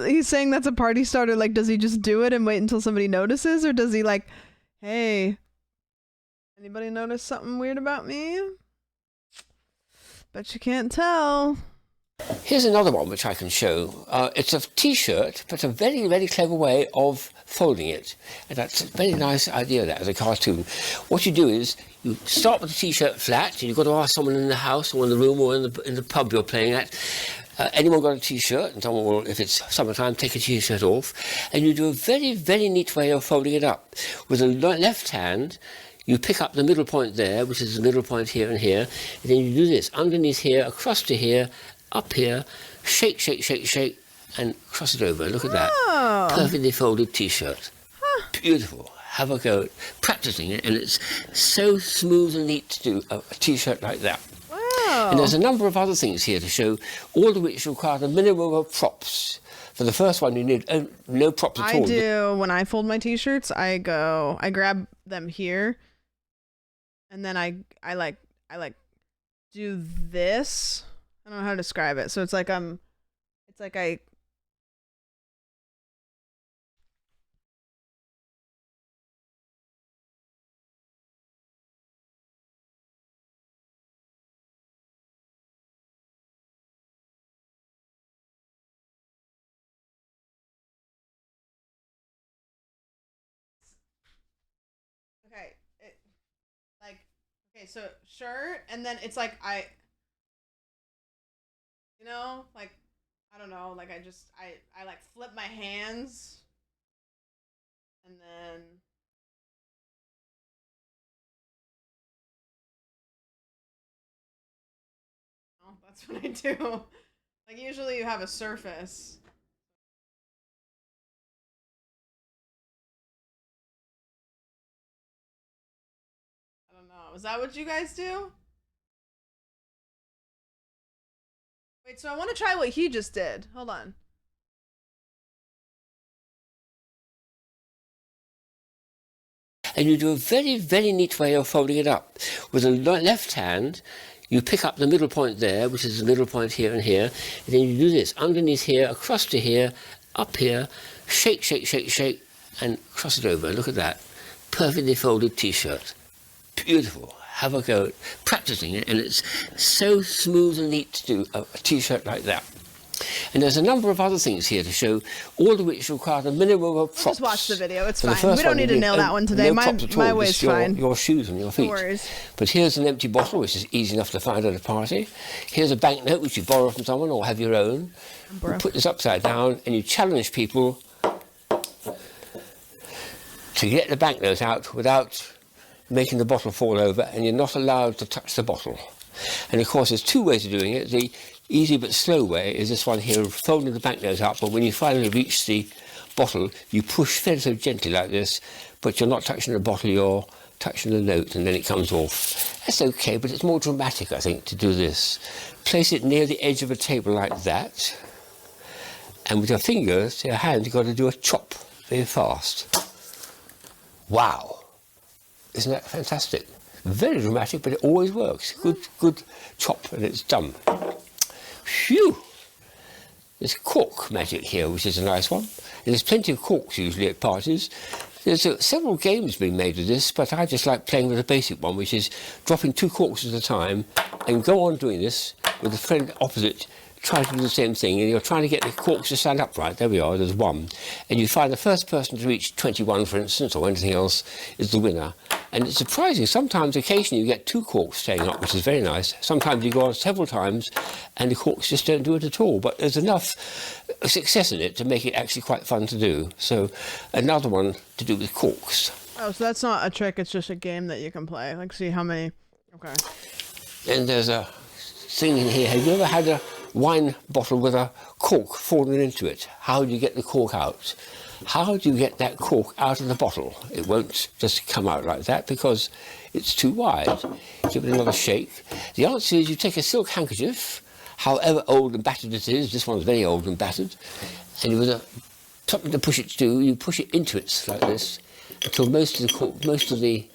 Speaker 1: he's saying that's a party starter, like does he just do it and wait until somebody notices, or does he like, hey, anybody notice something weird about me? Bet you can't tell.
Speaker 8: Here's another one which I can show. It's a t-shirt, but a very, very clever way of folding it. And that's a very nice idea, that, as a cartoon. What you do is, you start with the t-shirt flat, and you've got to ask someone in the house, or in the room, or in the pub you're playing at, anyone got a t-shirt? And someone will, if it's summertime, take a t-shirt off. And you do a very, very neat way of folding it up. With the left hand, you pick up the middle point there, which is the middle point here and here, and then you do this, underneath here, across to here, up here, shake, shake, shake, shake, and cross it over. Look at that.
Speaker 1: Oh.
Speaker 8: Perfectly folded t-shirt. Huh. Beautiful. Have a go at practicing it, and it's so smooth and neat to do a t-shirt like that.
Speaker 1: Wow.
Speaker 8: And there's a number of other things here to show, all of which require the minimum of props. For the first one, you need no props at all.
Speaker 1: I do. When I fold my t-shirts, I grab them here, and then I do this. I don't know how to describe it. So it's like I okay, okay, so shirt, and then it's like you know, like, I don't know, like I like flip my hands, and then oh, that's what I do. Like, usually you have a surface. I don't know. Is that what you guys do? Wait, so I want to try what he just did. Hold on.
Speaker 8: And you do a very, very neat way of folding it up. With the left hand, you pick up the middle point there, which is the middle point here and here, and then you do this, underneath here, across to here, up here, shake, shake, shake, shake, and cross it over. Look at that. Perfectly folded t-shirt. Beautiful. Have a go at practicing it, and it's so smooth and neat to do a t-shirt like that. And there's a number of other things here to show, all of which require the minimum of props.
Speaker 1: Just watch the video, it's
Speaker 8: For
Speaker 1: fine. We don't need to nail that one today.
Speaker 8: No
Speaker 1: My
Speaker 8: props at all,
Speaker 1: way's
Speaker 8: just your,
Speaker 1: fine.
Speaker 8: your shoes and your feet.
Speaker 1: No worries.
Speaker 8: But here's an empty bottle, which is easy enough to find at a party. Here's a banknote, which you borrow from someone or have your own. You put this upside down, and you challenge people to get the banknote out without making the bottle fall over, and you're not allowed to touch the bottle. And of course, there's two ways of doing it. The easy but slow way is this one here, folding the banknote up, but when you finally reach the bottle, you push fairly so gently like this, but you're not touching the bottle, you're touching the note, and then it comes off. That's okay, but it's more dramatic, I think, to do this. Place it near the edge of a table like that, and with your fingers, your hand, you've got to do a chop very fast. Wow! Isn't that fantastic? Very dramatic, but it always works. Good chop, and it's done. Phew! There's cork magic here, which is a nice one. And there's plenty of corks usually at parties. There's several games being made of this, but I just like playing with a basic one, which is dropping 2 corks at a time, and go on doing this with a friend opposite, trying to do the same thing, and you're trying to get the corks to stand upright. There we are, there's 1. And you find the first person to reach 21, for instance, or anything else, is the winner. And it's surprising, sometimes, occasionally, you get 2 corks staying up, which is very nice. Sometimes you go on several times, and the corks just don't do it at all. But there's enough success in it to make it actually quite fun to do. So, another one to do with corks.
Speaker 1: Oh, so that's not a trick, it's just a game that you can play. Like, see how many... Okay.
Speaker 8: And there's a thing in here. Have you ever had a wine bottle with a cork falling into it? How do you get the cork out? How do you get that cork out of the bottle? It won't just come out like that because it's too wide. Give it another shake. The answer is you take a silk handkerchief, however old and battered it is. This one's very old and battered. And with something to push it to, you push it into it like this until most of the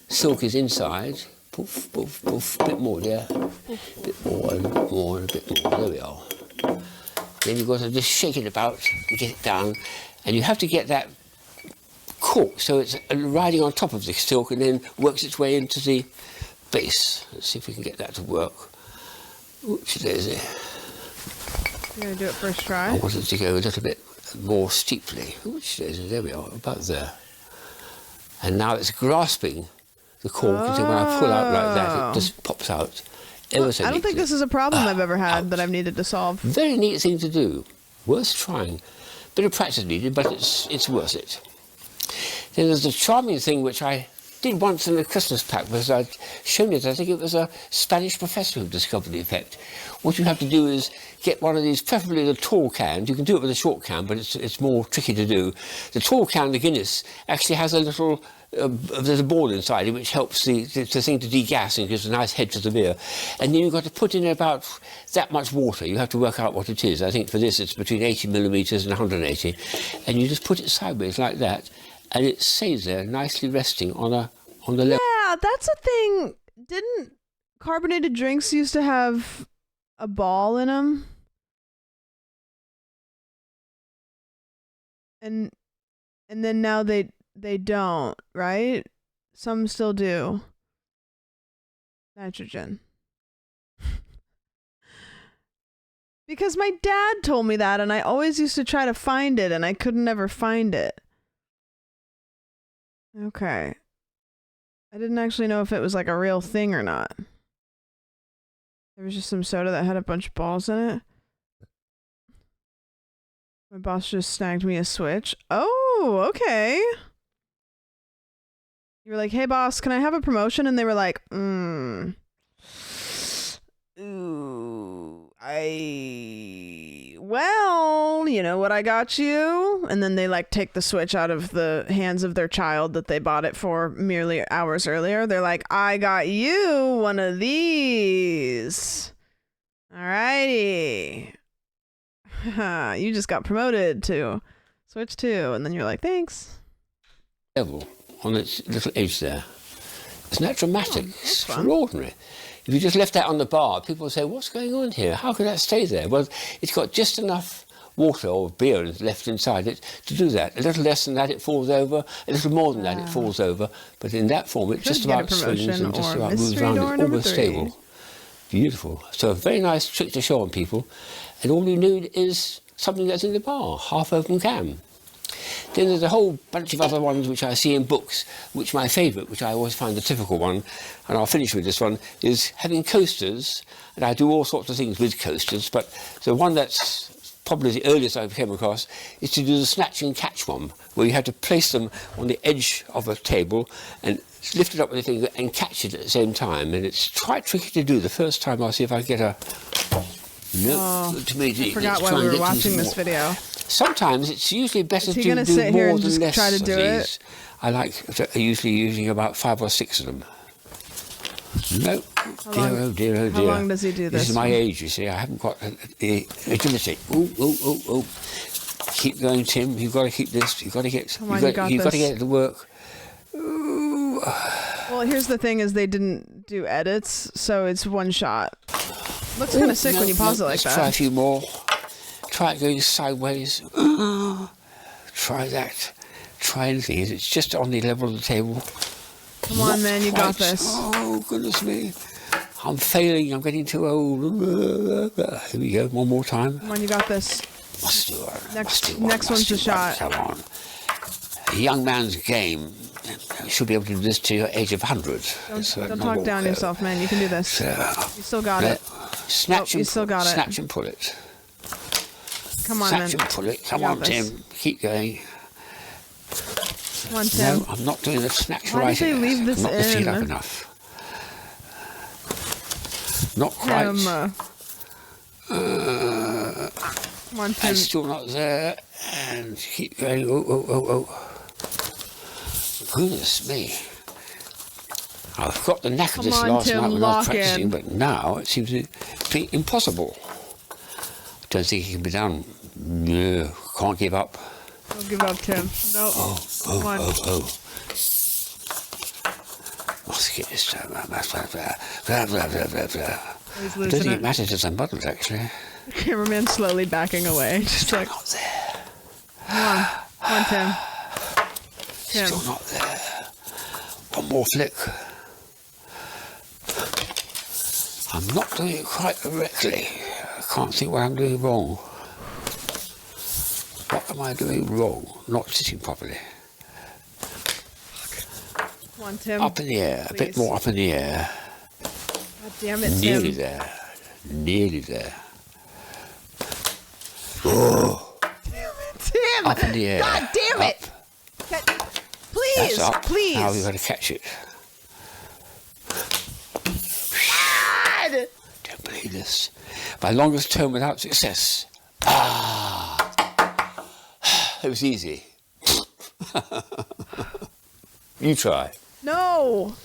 Speaker 8: silk is inside. Poof, poof, poof, a bit more there. A bit more, and a bit more, and a bit more. There we are. Then you've got to just shake it about and get it down. And you have to get that cork so it's riding on top of the silk and then works its way into the base. Let's see if we can get that to work. Oops, there's it.
Speaker 1: You're going to do it first try?
Speaker 8: I wanted to go a little bit more steeply. Oops, there we are, about there. And now it's grasping the cork until when I pull out like that, it just pops out. Ever so
Speaker 1: I don't think this is a problem I've ever had that I've needed to solve.
Speaker 8: Very neat thing to do. Worth trying. Bit of practice needed, but it's worth it. Then there's a charming thing which I did once in a Christmas pack, because I'd shown it. I think it was a Spanish professor who discovered the effect. What you have to do is get one of these, preferably the tall cans. You can do it with a short can, but it's more tricky to do. The tall can, the Guinness, actually has a little, there's a ball inside it which helps the thing to degas and gives a nice head to the beer. And then you've got to put in about that much water. You have to work out what it is. I think for this it's between 80 millimetres and 180. And you just put it sideways like that, and it stays there nicely resting on the level.
Speaker 1: Yeah, that's a thing. Didn't carbonated drinks used to have a ball in them? And then now they don't, right? Some still do. Nitrogen. Because my dad told me that, and I always used to try to find it, and I could never find it. Okay. I didn't actually know if it was like a real thing or not. There was just some soda that had a bunch of balls in it. My boss just snagged me a Switch. Oh, okay. You were like, hey boss, can I have a promotion? And they were like, well, you know what I got you? And then they like take the Switch out of the hands of their child that they bought it for merely hours earlier. They're like, I got you one of these. Alrighty. You just got promoted to Switch 2. And then you're like, thanks.
Speaker 8: Level on its little edge there. Isn't that dramatic?
Speaker 1: Oh,
Speaker 8: extraordinary. If you just left that on the bar, people would say, what's going on here? How could that stay there? Well, it's got just enough water or beer left inside it to do that. A little less than that, it falls over. A little more than that, it falls over. But in that form, it just about swings and just about moves around. It's almost stable. Beautiful. So a very nice trick to show on people. And all you need is something that's in the bar, half-open can. Then there's a whole bunch of other ones which I see in books, which my favourite, which I always find the typical one, and I'll finish with this one, is having coasters. And I do all sorts of things with coasters, but the one that's probably the earliest I've come across is to do the snatch and catch one, where you have to place them on the edge of a table and lift it up with a finger and catch it at the same time. And it's quite tricky to do. The first time I'll see if I get a...
Speaker 1: Oh,
Speaker 8: to me,
Speaker 1: I forgot why we were watching this video.
Speaker 8: Sometimes it's usually better
Speaker 1: Is he
Speaker 8: to
Speaker 1: gonna
Speaker 8: do
Speaker 1: sit here
Speaker 8: more
Speaker 1: and
Speaker 8: than
Speaker 1: just
Speaker 8: less
Speaker 1: try to
Speaker 8: of
Speaker 1: do it?
Speaker 8: these. I like usually using about 5 or 6 of them. No, dear.
Speaker 1: How long does he do this?
Speaker 8: This is my age, you see. I haven't got the agility. Oh. Keep going, Tim. You've got to keep this. You've got to get.
Speaker 1: Come on,
Speaker 8: you've got to get it to work. Ooh.
Speaker 1: Well, here's the thing: is they didn't do edits, so it's one shot. Looks kind of sick when you pause it like that.
Speaker 8: Try a few more. Try it going sideways. Try that. Try anything. It's just on the level of the table.
Speaker 1: Come on, man, you got this.
Speaker 8: Oh, goodness me. I'm failing. I'm getting too old. Here we go. One more time.
Speaker 1: Come on, you got this.
Speaker 8: Must do it.
Speaker 1: Next one's the shot.
Speaker 8: Come on. A young man's game. You should be able to do this to your age of 100.
Speaker 1: Don't talk down yourself, man. You can do this. You still got it.
Speaker 8: Snatch
Speaker 1: you still got it.
Speaker 8: Snatch and pull it.
Speaker 1: Come on, man.
Speaker 8: Snatch and pull it. Come on, Tim. Keep going.
Speaker 1: Come on, Tim.
Speaker 8: No, I'm not doing the snatch
Speaker 1: Why
Speaker 8: right.
Speaker 1: did they leave this
Speaker 8: I'm not lifting it up
Speaker 1: in?
Speaker 8: enough. Not quite.
Speaker 1: Come on, Tim.
Speaker 8: And still not there. And keep going. Oh. Goodness me. I've got the knack of this last night when I was practicing, but now it seems to be impossible. I don't think it can be done. No, can't give up.
Speaker 1: Don't give up, Tim. No. Come on.
Speaker 8: Must get this time. I
Speaker 1: He's
Speaker 8: don't
Speaker 1: losing
Speaker 8: think
Speaker 1: it.
Speaker 8: it matters if I'm buttons, actually.
Speaker 1: The cameraman slowly backing away. Just like,
Speaker 8: Not there.
Speaker 1: come on, Tim. Tim.
Speaker 8: Still not there. One more flick. I'm not doing it quite correctly. I can't think what I'm doing wrong. What am I doing wrong? Not sitting properly.
Speaker 1: Come on, Tim.
Speaker 8: Up in the air.
Speaker 1: Please.
Speaker 8: A bit more up in the air.
Speaker 1: God damn it, Tim.
Speaker 8: Nearly there. Nearly there. Oh.
Speaker 1: Tim!
Speaker 8: Up in the air.
Speaker 1: God damn it! Please,
Speaker 8: That's up.
Speaker 1: please.
Speaker 8: Now we've got to catch it.
Speaker 1: God!
Speaker 8: Don't believe this. My longest term without success. It was easy. You try.
Speaker 1: No!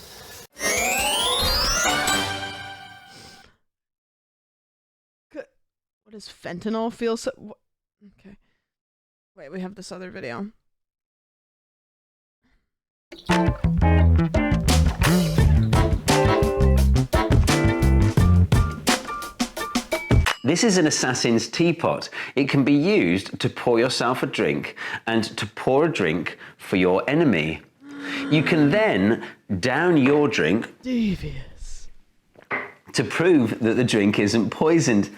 Speaker 1: What does fentanyl feel so... Okay. Wait, we have this other video.
Speaker 9: This is an assassin's teapot. It can be used to pour yourself a drink and to pour a drink for your enemy. You can then down your drink
Speaker 1: Devious.
Speaker 9: to prove that the drink isn't poisoned.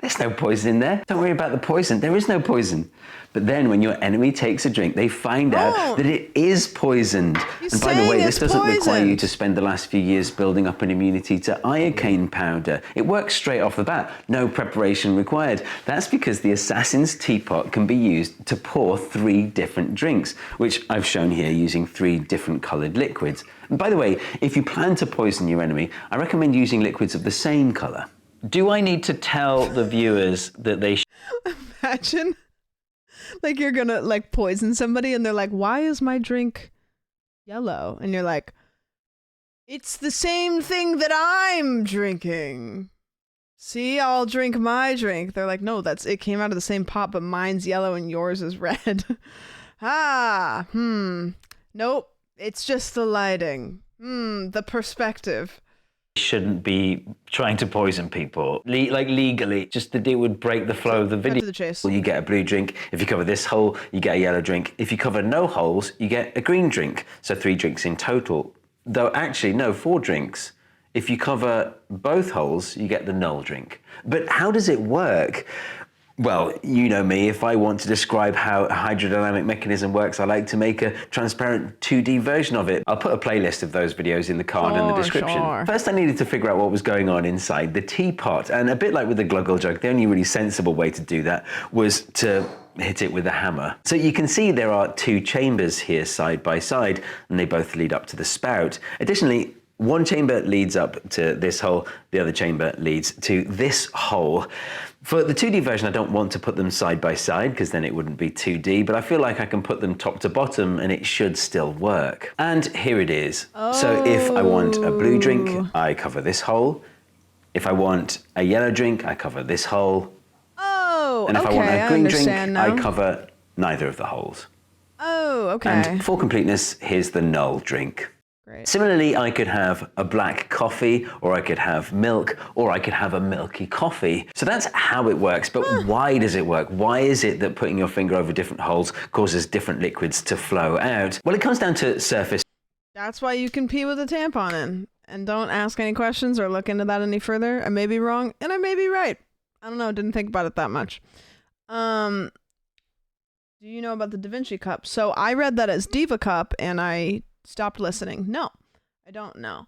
Speaker 9: There's no poison in there. Don't worry about the poison. There is no poison. But then when your enemy takes a drink, they find out that it is poisoned.
Speaker 1: He's
Speaker 9: And by the way,
Speaker 1: saying
Speaker 9: this
Speaker 1: it's
Speaker 9: doesn't require you
Speaker 1: poisoned.
Speaker 9: to spend the last few years building up an immunity to iocane powder. It works straight off the bat. No preparation required. That's because the assassin's teapot can be used to pour 3 different drinks, which I've shown here using 3 different coloured liquids. And by the way, if you plan to poison your enemy, I recommend using liquids of the same colour. Do I need to tell the viewers that they
Speaker 1: Imagine, like, you're gonna, like, poison somebody and they're like, why is my drink yellow? And you're like, it's the same thing that I'm drinking. See, I'll drink my drink. They're like, no, it came out of the same pot, but mine's yellow and yours is red. Nope, it's just the lighting. The perspective.
Speaker 9: shouldn't be trying to poison people, like legally, just that it would break the flow of the video.
Speaker 1: To the chase.
Speaker 9: Well, you get a blue drink. If you cover this hole, you get a yellow drink. If you cover no holes, you get a green drink. So 3 drinks in total. Though actually, no, 4 drinks. If you cover both holes, you get the null drink. But how does it work? Well, you know me, if I want to describe how a hydrodynamic mechanism works, I like to make a transparent 2D version of it. I'll put a playlist of those videos in the card and the description.
Speaker 1: Sure.
Speaker 9: First, I needed to figure out what was going on inside the teapot. And a bit like with the gluggle jug, the only really sensible way to do that was to hit it with a hammer. So you can see there are 2 chambers here side by side, and they both lead up to the spout. Additionally, One chamber leads up to this hole, the other chamber leads to this hole. For the 2D version, I don't want to put them side by side because then it wouldn't be 2D, but I feel like I can put them top to bottom and it should still work. And here it is. So if I want a blue drink, I cover this hole. If I want a yellow drink, I cover this hole.
Speaker 1: Oh,
Speaker 9: and if
Speaker 1: okay,
Speaker 9: I want a green drink,
Speaker 1: now.
Speaker 9: I cover neither of the holes.
Speaker 1: Oh, okay.
Speaker 9: And for completeness, here's the null drink.
Speaker 1: Great.
Speaker 9: Similarly, I could have a black coffee, or I could have milk, or I could have a milky coffee. So that's how it works, but why does it work? Why is it that putting your finger over different holes causes different liquids to flow out? Well, it comes down to surface.
Speaker 1: That's why you can pee with a tampon in. And don't ask any questions or look into that any further. I may be wrong, and I may be right. I don't know, didn't think about it that much. Do you know about the Da Vinci Cup? So I read that as Diva Cup, and I stopped listening. No, I don't know.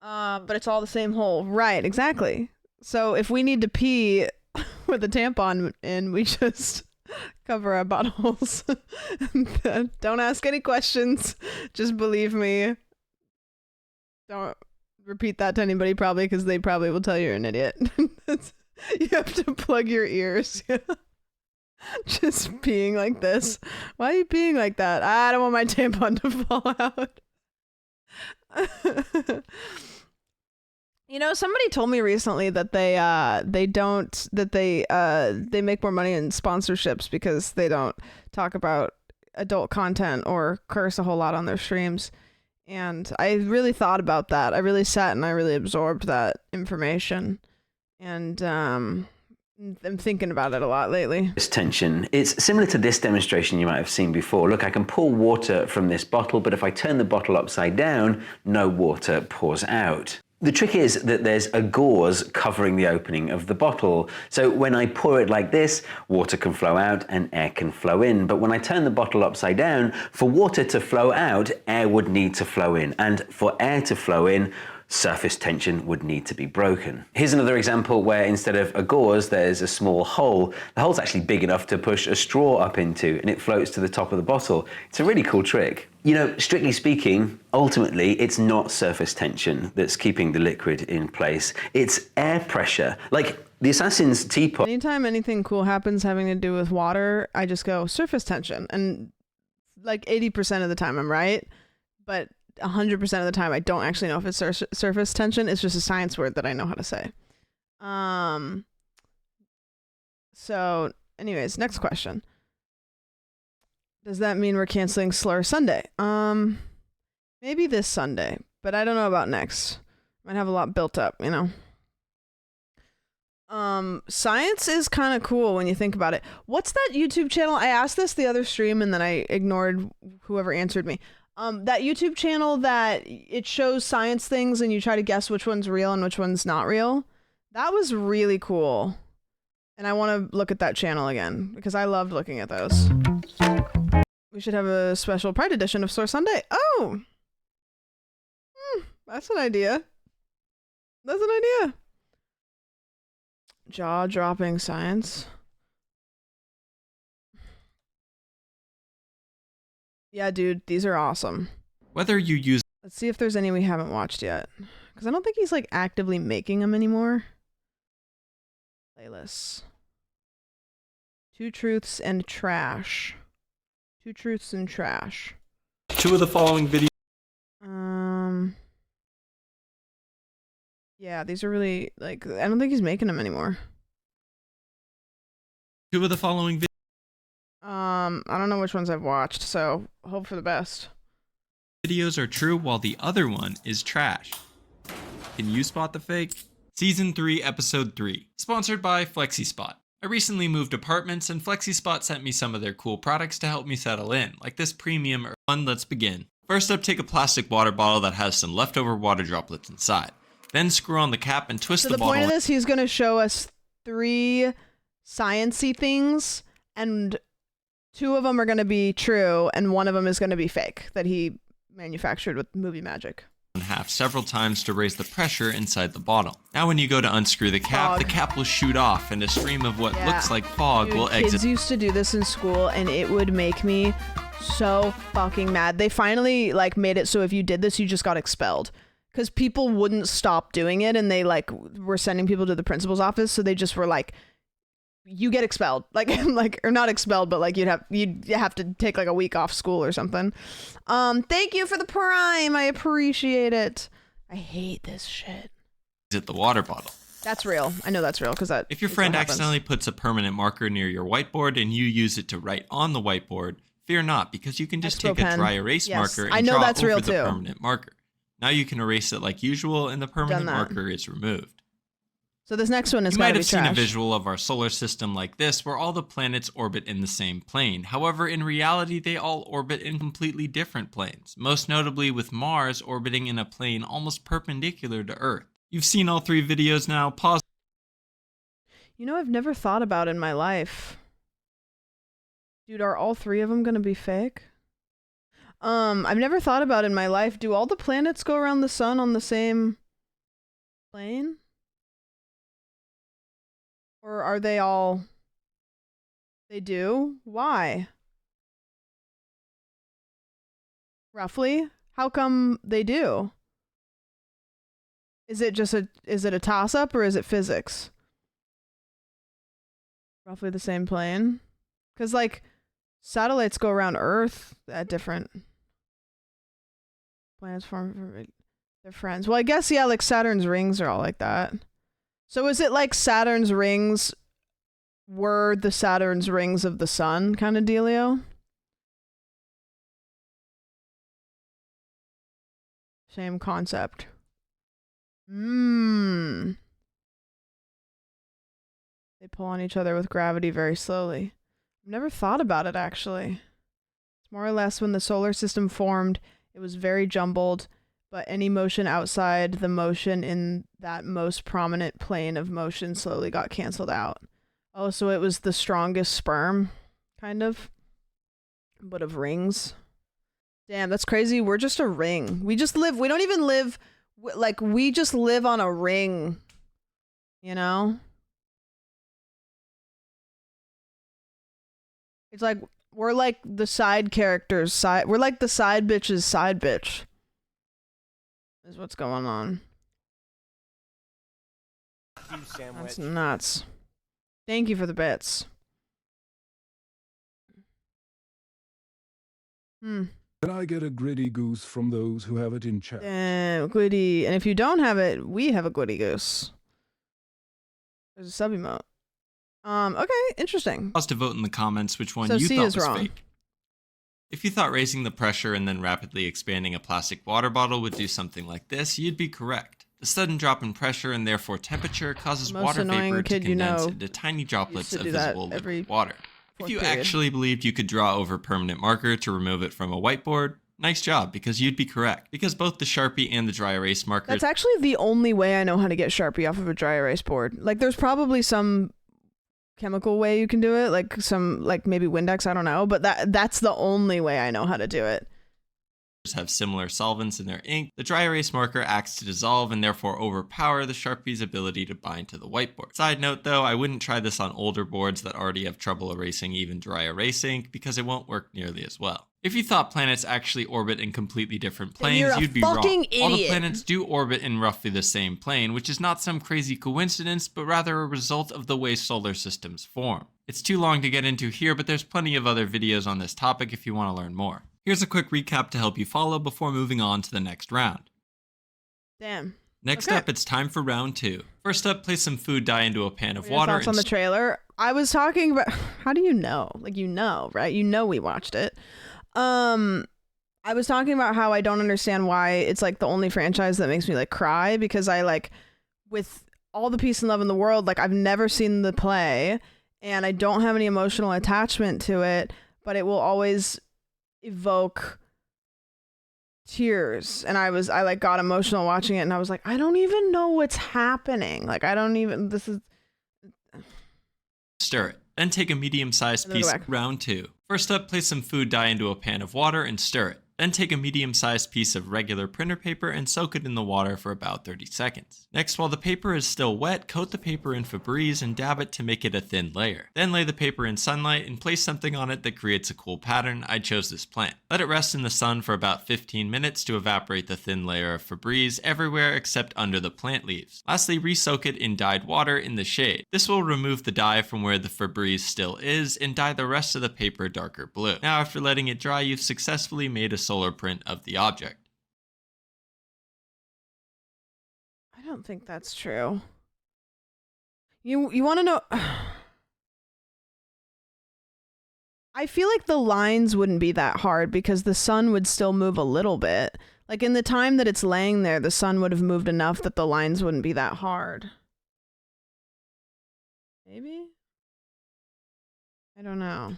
Speaker 1: But it's all the same hole. Right, exactly. So if we need to pee with a tampon in, we just cover our buttholes. Don't ask any questions. Just believe me. Don't repeat that to anybody probably, because they probably will tell you're an idiot. You have to plug your ears. Just peeing like this. Why are you peeing like that? I don't want my tampon to fall out. You know, somebody told me recently that they make more money in sponsorships because they don't talk about adult content or curse a whole lot on their streams. And I really thought about that. I really sat and I really absorbed that information. And I'm thinking about it a lot lately.
Speaker 9: This tension, it's similar to this demonstration you might have seen before. Look, I can pour water from this bottle, but if I turn the bottle upside down, no water pours out. The trick is that there's a gauze covering the opening of the bottle. So when I pour it like this, water can flow out and air can flow in. But when I turn the bottle upside down, for water to flow out, air would need to flow in. And for air to flow in, surface tension would need to be broken. Here's another example where instead of a gauze, there's a small hole. The hole's actually big enough to push a straw up into, and it floats to the top of the bottle. It's a really cool trick. You know, strictly speaking, ultimately, it's not surface tension that's keeping the liquid in place. It's air pressure. Like the Assassin's teapot.
Speaker 1: Anytime anything cool happens having to do with water, I just go surface tension. And like 80% of the time I'm right, but 100% of the time I don't actually know if it's surface tension. It's just a science word that I know how to say. So anyways, next question. Does that mean we're canceling Slur Sunday? Maybe this Sunday, but I don't know about next. Might have a lot built up, you know. Science is kind of cool when you think about it. What's that YouTube channel? I asked this the other stream and then I ignored whoever answered me. That YouTube channel that it shows science things and you try to guess which one's real and which one's not real. That was really cool. And I want to look at that channel again because I loved looking at those. We should have a special Pride edition of Source Sunday. Oh! That's an idea. That's an idea. Jaw-dropping science. Yeah, dude, these are awesome.
Speaker 3: Whether you use...
Speaker 1: Let's see if there's any we haven't watched yet. Because I don't think he's, like, actively making them anymore. Playlists. Two Truths and Trash. Two Truths and Trash.
Speaker 3: Two of the following videos...
Speaker 1: Yeah, these are really, like, I don't think he's making them anymore.
Speaker 3: Two of the following videos...
Speaker 1: I don't know which ones I've watched, so hope for the best.
Speaker 3: Videos are true while the other one is trash. Can you spot the fake? Season 3, Episode 3. Sponsored by FlexiSpot. I recently moved apartments and FlexiSpot sent me some of their cool products to help me settle in, like this premium or one. Let's begin. First up, take a plastic water bottle that has some leftover water droplets inside. Then screw on the cap and twist the bottle.
Speaker 1: So the point of this, he's going to show us 3 science-y things, and 2 of them are going to be true, and 1 of them is going to be fake, that he manufactured with movie magic.
Speaker 3: In half several times to raise the pressure inside the bottle. Now when you go to unscrew the cap, the cap will shoot off, and a stream of what looks like fog will exit.
Speaker 1: Kids used to do this in school, and it would make me so fucking mad. They finally, like, made it so if you did this, you just got expelled. because people wouldn't stop doing it, and they like were sending people to the principal's office, so they just were like, you get expelled, like or not expelled, but like you'd have to take like a week off school or something. Thank you for the Prime, I appreciate it. I hate this shit.
Speaker 3: Is it the water bottle?
Speaker 1: That's real. I know that's real because that.
Speaker 3: If your friend accidentally puts a permanent marker near your whiteboard and you use it to write on the whiteboard, fear not, because you can just take a dry erase marker and draw over the permanent marker. Now you can erase it like usual, and the permanent marker is removed.
Speaker 1: So this next one is
Speaker 3: You
Speaker 1: gotta
Speaker 3: might
Speaker 1: be
Speaker 3: have seen
Speaker 1: trash.
Speaker 3: a visual of our solar system like this, where all the planets orbit in the same plane. However, in reality, they all orbit in completely different planes, most notably with Mars orbiting in a plane almost perpendicular to Earth. You've seen all 3 videos now. Pause.
Speaker 1: You know, I've never thought about in my life. Dude, are all 3 of them gonna be fake? I've never thought about in my life, do all the planets go around the sun on the same plane? Or are they all... They do? Why? Roughly? How come they do? Is it a toss-up, or is it physics? Roughly the same plane? Because, like, satellites go around Earth at different... planets form from their friends. Well, I guess, yeah, like Saturn's rings are all like that. So is it like Saturn's rings were the Saturn's rings of the sun kind of dealio? Same concept. They pull on each other with gravity very slowly. I've never thought about it, actually. It's more or less when the solar system formed, it was very jumbled, but any motion outside the motion in that most prominent plane of motion slowly got canceled out. Oh, so it was the strongest sperm, kind of, but of rings. Damn, that's crazy. We're just a ring. We just live, we don't even live, like, we just live on a ring, you know? It's like, we're like the side character's side, we're like the side bitch's side bitch. Is what's going on. That's nuts. Thank you for the bits.
Speaker 2: Can I get a gritty goose from those who have it in chat?
Speaker 1: Gritty. And if you don't have it, we have a gritty goose. There's a sub emote. Okay, interesting.
Speaker 3: Pause to vote in the comments which one
Speaker 1: So
Speaker 3: you
Speaker 1: C
Speaker 3: thought
Speaker 1: is
Speaker 3: was
Speaker 1: wrong.
Speaker 3: fake. If you thought raising the pressure and then rapidly expanding a plastic water bottle would do something like this, you'd be correct. The sudden drop in pressure and therefore temperature causes
Speaker 1: Most
Speaker 3: water
Speaker 1: annoying
Speaker 3: vapor to
Speaker 1: kid you
Speaker 3: condense
Speaker 1: know
Speaker 3: into tiny droplets
Speaker 1: used to
Speaker 3: of
Speaker 1: do that
Speaker 3: visible
Speaker 1: every
Speaker 3: liquid water. If
Speaker 1: fourth
Speaker 3: you
Speaker 1: period.
Speaker 3: actually believed you could draw over permanent marker to remove it from a whiteboard, nice job, because you'd be correct. Because both the Sharpie and the dry erase markers...
Speaker 1: That's actually the only way I know how to get Sharpie off of a dry erase board. Like, there's probably some chemical way you can do it, like some, like maybe Windex, I don't know, but that's the only way I know how to do it.
Speaker 3: have similar solvents in their ink, the dry erase marker acts to dissolve and therefore overpower the Sharpie's ability to bind to the whiteboard. Side note though, I wouldn't try this on older boards that already have trouble erasing even dry erase ink because it won't work nearly as well. If you thought planets actually orbit in completely different planes, you'd be wrong. All the planets do orbit in roughly the same plane, which is not some crazy coincidence, but rather a result of the way solar systems form. It's too long to get into here, but there's plenty of other videos on this topic if you want to learn more. Here's a quick recap to help you follow before moving on to the next round.
Speaker 1: Damn.
Speaker 3: Next
Speaker 1: Okay.
Speaker 3: up, it's time for round 2. First up, place some food dye into a pan of
Speaker 1: Your
Speaker 3: water.
Speaker 1: thoughts on the trailer? I was talking about. How do you know? Like, you know, right? You know we watched it. I was talking about how I don't understand why it's like the only franchise that makes me like cry, because I like, with all the peace and love in the world, like I've never seen the play and I don't have any emotional attachment to it, but it will always evoke tears. And I like got emotional watching it, and I was like, I don't even know what's happening. Like, I don't even, this is.
Speaker 3: Stir it. Then take a medium-sized
Speaker 1: Another
Speaker 3: piece.
Speaker 1: whack.
Speaker 3: Round 2. First up, place some food dye into a pan of water and stir it. Then take a medium-sized piece of regular printer paper and soak it in the water for about 30 seconds. Next, while the paper is still wet, coat the paper in Febreze and dab it to make it a thin layer. Then lay the paper in sunlight and place something on it that creates a cool pattern. I chose this plant. Let it rest in the sun for about 15 minutes to evaporate the thin layer of Febreze everywhere except under the plant leaves. Lastly, re-soak it in dyed water in the shade. This will remove the dye from where the Febreze still is and dye the rest of the paper darker blue. Now, after letting it dry, you've successfully made a solar print of the object.
Speaker 1: I don't think that's true. You want to know? I feel like the lines wouldn't be that hard because the sun would still move a little bit. Like in the time that it's laying there, the sun would have moved enough that the lines wouldn't be that hard. Maybe? I don't know.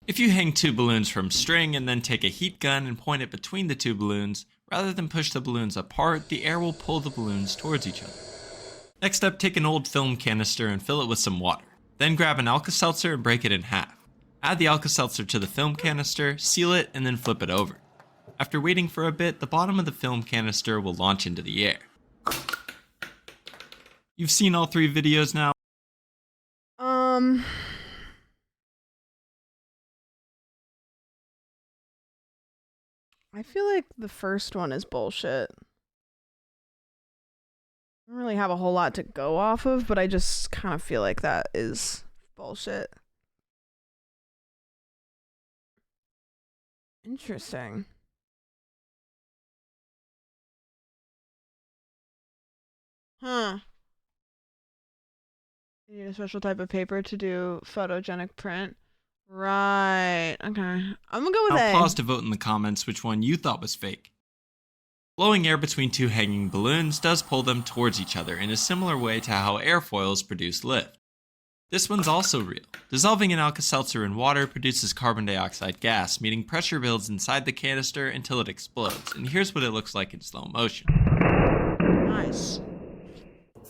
Speaker 3: If you hang 2 balloons from string and then take a heat gun and point it between the 2 balloons, rather than push the balloons apart, the air will pull the balloons towards each other. Next up, take an old film canister and fill it with some water. Then grab an Alka-Seltzer and break it in half. Add the Alka-Seltzer to the film canister, seal it, and then flip it over. After waiting for a bit, the bottom of the film canister will launch into the air. You've seen all 3 videos now.
Speaker 1: I feel like the first one is bullshit. I don't really have a whole lot to go off of, but I just kind of feel like that is bullshit. Interesting. Huh. You need a special type of paper to do photogenic print. Right. Okay. I'm gonna go with A.
Speaker 3: I'll pause to vote in the comments which one you thought was fake. Blowing air between 2 hanging balloons does pull them towards each other in a similar way to how airfoils produce lift. This one's also real. Dissolving an Alka-Seltzer in water produces carbon dioxide gas, meaning pressure builds inside the canister until it explodes, and here's what it looks like in slow motion.
Speaker 1: Nice.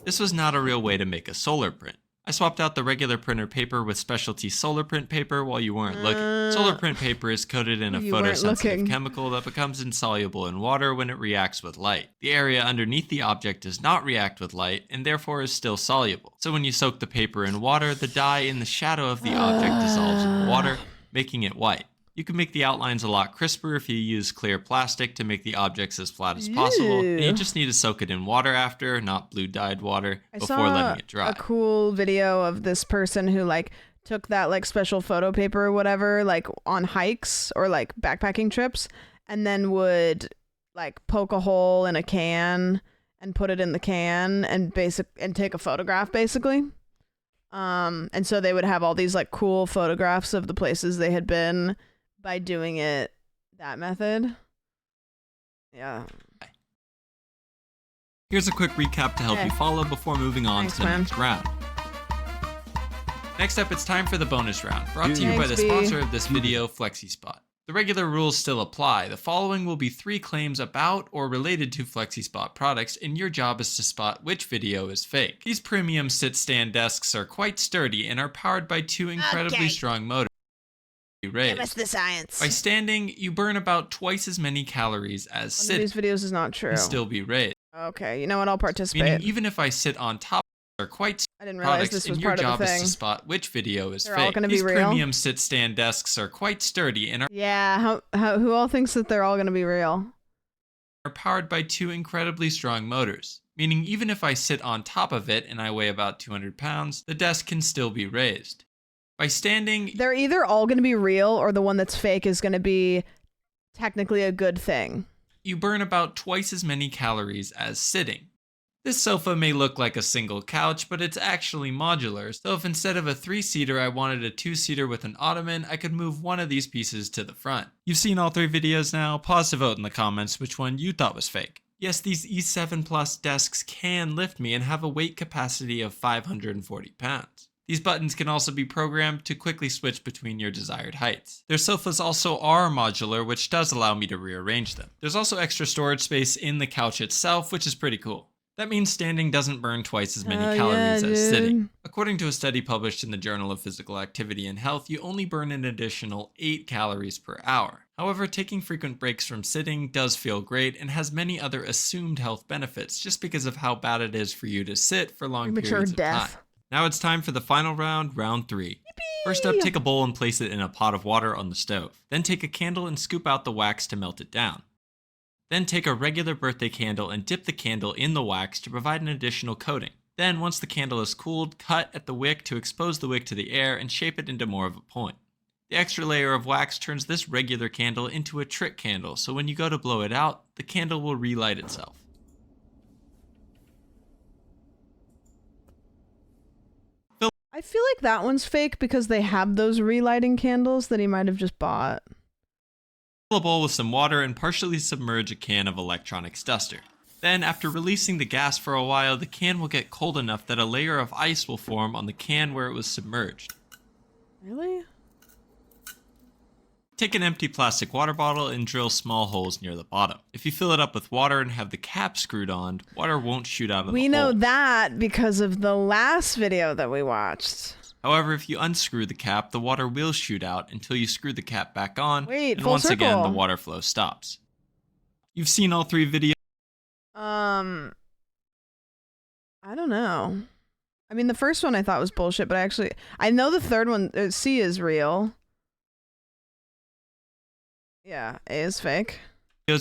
Speaker 3: This was not a real way to make a solar print. I swapped out the regular printer paper with specialty solar print paper while you weren't looking. Solar print paper is coated in a photosensitive chemical that becomes insoluble in water when it reacts with light. The area underneath the object does not react with light and therefore is still soluble. So when you soak the paper in water, the dye in the shadow of the object dissolves in the water, making it white. You can make the outlines a lot crisper if you use clear plastic to make the objects as flat as possible. And you just need to soak it in water after, not blue dyed water, before letting it dry.
Speaker 1: I saw a cool video of this person who like took that like special photo paper or whatever, like on hikes or like backpacking trips, and then would like poke a hole in a can and put it in the can and take a photograph basically. And so they would have all these like cool photographs of the places they had been by doing it that method. Yeah.
Speaker 3: Here's a quick recap to help you follow before moving on to the next round. Next up, it's time for the bonus round, brought to you by the sponsor of this video, FlexiSpot. The regular rules still apply. The following will be 3 claims about or related to FlexiSpot products, and your job is to spot which video is fake. These premium sit-stand desks are quite sturdy and are powered by 2 incredibly strong motors. Give us the science. By standing, you burn about twice as many calories as sitting.
Speaker 1: These videos is not true.
Speaker 3: And still be raised.
Speaker 1: Okay, you know what? I'll participate.
Speaker 3: Meaning, even if I sit on top, are quite
Speaker 1: I didn't realize this was part of the thing.
Speaker 3: Your job is to spot which video is
Speaker 1: they're
Speaker 3: fake.
Speaker 1: All gonna be
Speaker 3: These
Speaker 1: real?
Speaker 3: premium sit-stand desks are quite sturdy and are
Speaker 1: who all thinks that they're all gonna be real?
Speaker 3: Are powered by 2 incredibly strong motors. Meaning, even if I sit on top of it and I weigh about 200 pounds, the desk can still be raised. By standing,
Speaker 1: they're either all going to be real or the one that's fake is going to be technically a good thing.
Speaker 3: You burn about twice as many calories as sitting. This sofa may look like a single couch, but it's actually modular, so if instead of a 3-seater I wanted a 2-seater with an ottoman, I could move one of these pieces to the front. You've seen all 3 videos now, pause to vote in the comments which one you thought was fake. Yes, these E7 Plus desks can lift me and have a weight capacity of 540 pounds. These buttons can also be programmed to quickly switch between your desired heights. Their sofas also are modular, which does allow me to rearrange them. There's also extra storage space in the couch itself, which is pretty cool. That means standing doesn't burn twice as many
Speaker 1: Oh,
Speaker 3: calories
Speaker 1: yeah,
Speaker 3: as sitting.
Speaker 1: dude.
Speaker 3: According to a study published in the Journal of Physical Activity and Health, you only burn an additional 8 calories per hour. However, taking frequent breaks from sitting does feel great and has many other assumed health benefits just because of how bad it is for you to sit for long
Speaker 1: Premature
Speaker 3: periods of
Speaker 1: death.
Speaker 3: time. Now it's time for the final round, round 3. First up, take a bowl and place it in a pot of water on the stove. Then take a candle and scoop out the wax to melt it down. Then take a regular birthday candle and dip the candle in the wax to provide an additional coating. Then, once the candle is cooled, cut at the wick to expose the wick to the air and shape it into more of a point. The extra layer of wax turns this regular candle into a trick candle, so when you go to blow it out, the candle will relight itself.
Speaker 1: I feel like that one's fake because they have those relighting candles that he might have just bought.
Speaker 3: Fill a bowl with some water and partially submerge a can of electronics duster. Then, after releasing the gas for a while, the can will get cold enough that a layer of ice will form on the can where it was submerged.
Speaker 1: Really?
Speaker 3: Take an empty plastic water bottle and drill small holes near the bottom. If you fill it up with water and have the cap screwed on, water won't shoot out of the hole.
Speaker 1: We know that because of the last video that we watched.
Speaker 3: However, if you unscrew the cap, the water will shoot out until you screw the cap back on,
Speaker 1: Wait,
Speaker 3: and
Speaker 1: full
Speaker 3: once again,
Speaker 1: circle.
Speaker 3: the water flow stops. You've seen all 3 videos.
Speaker 1: I don't know. I mean, the first one I thought was bullshit, but I know the third one, C is real. Yeah, A is fake.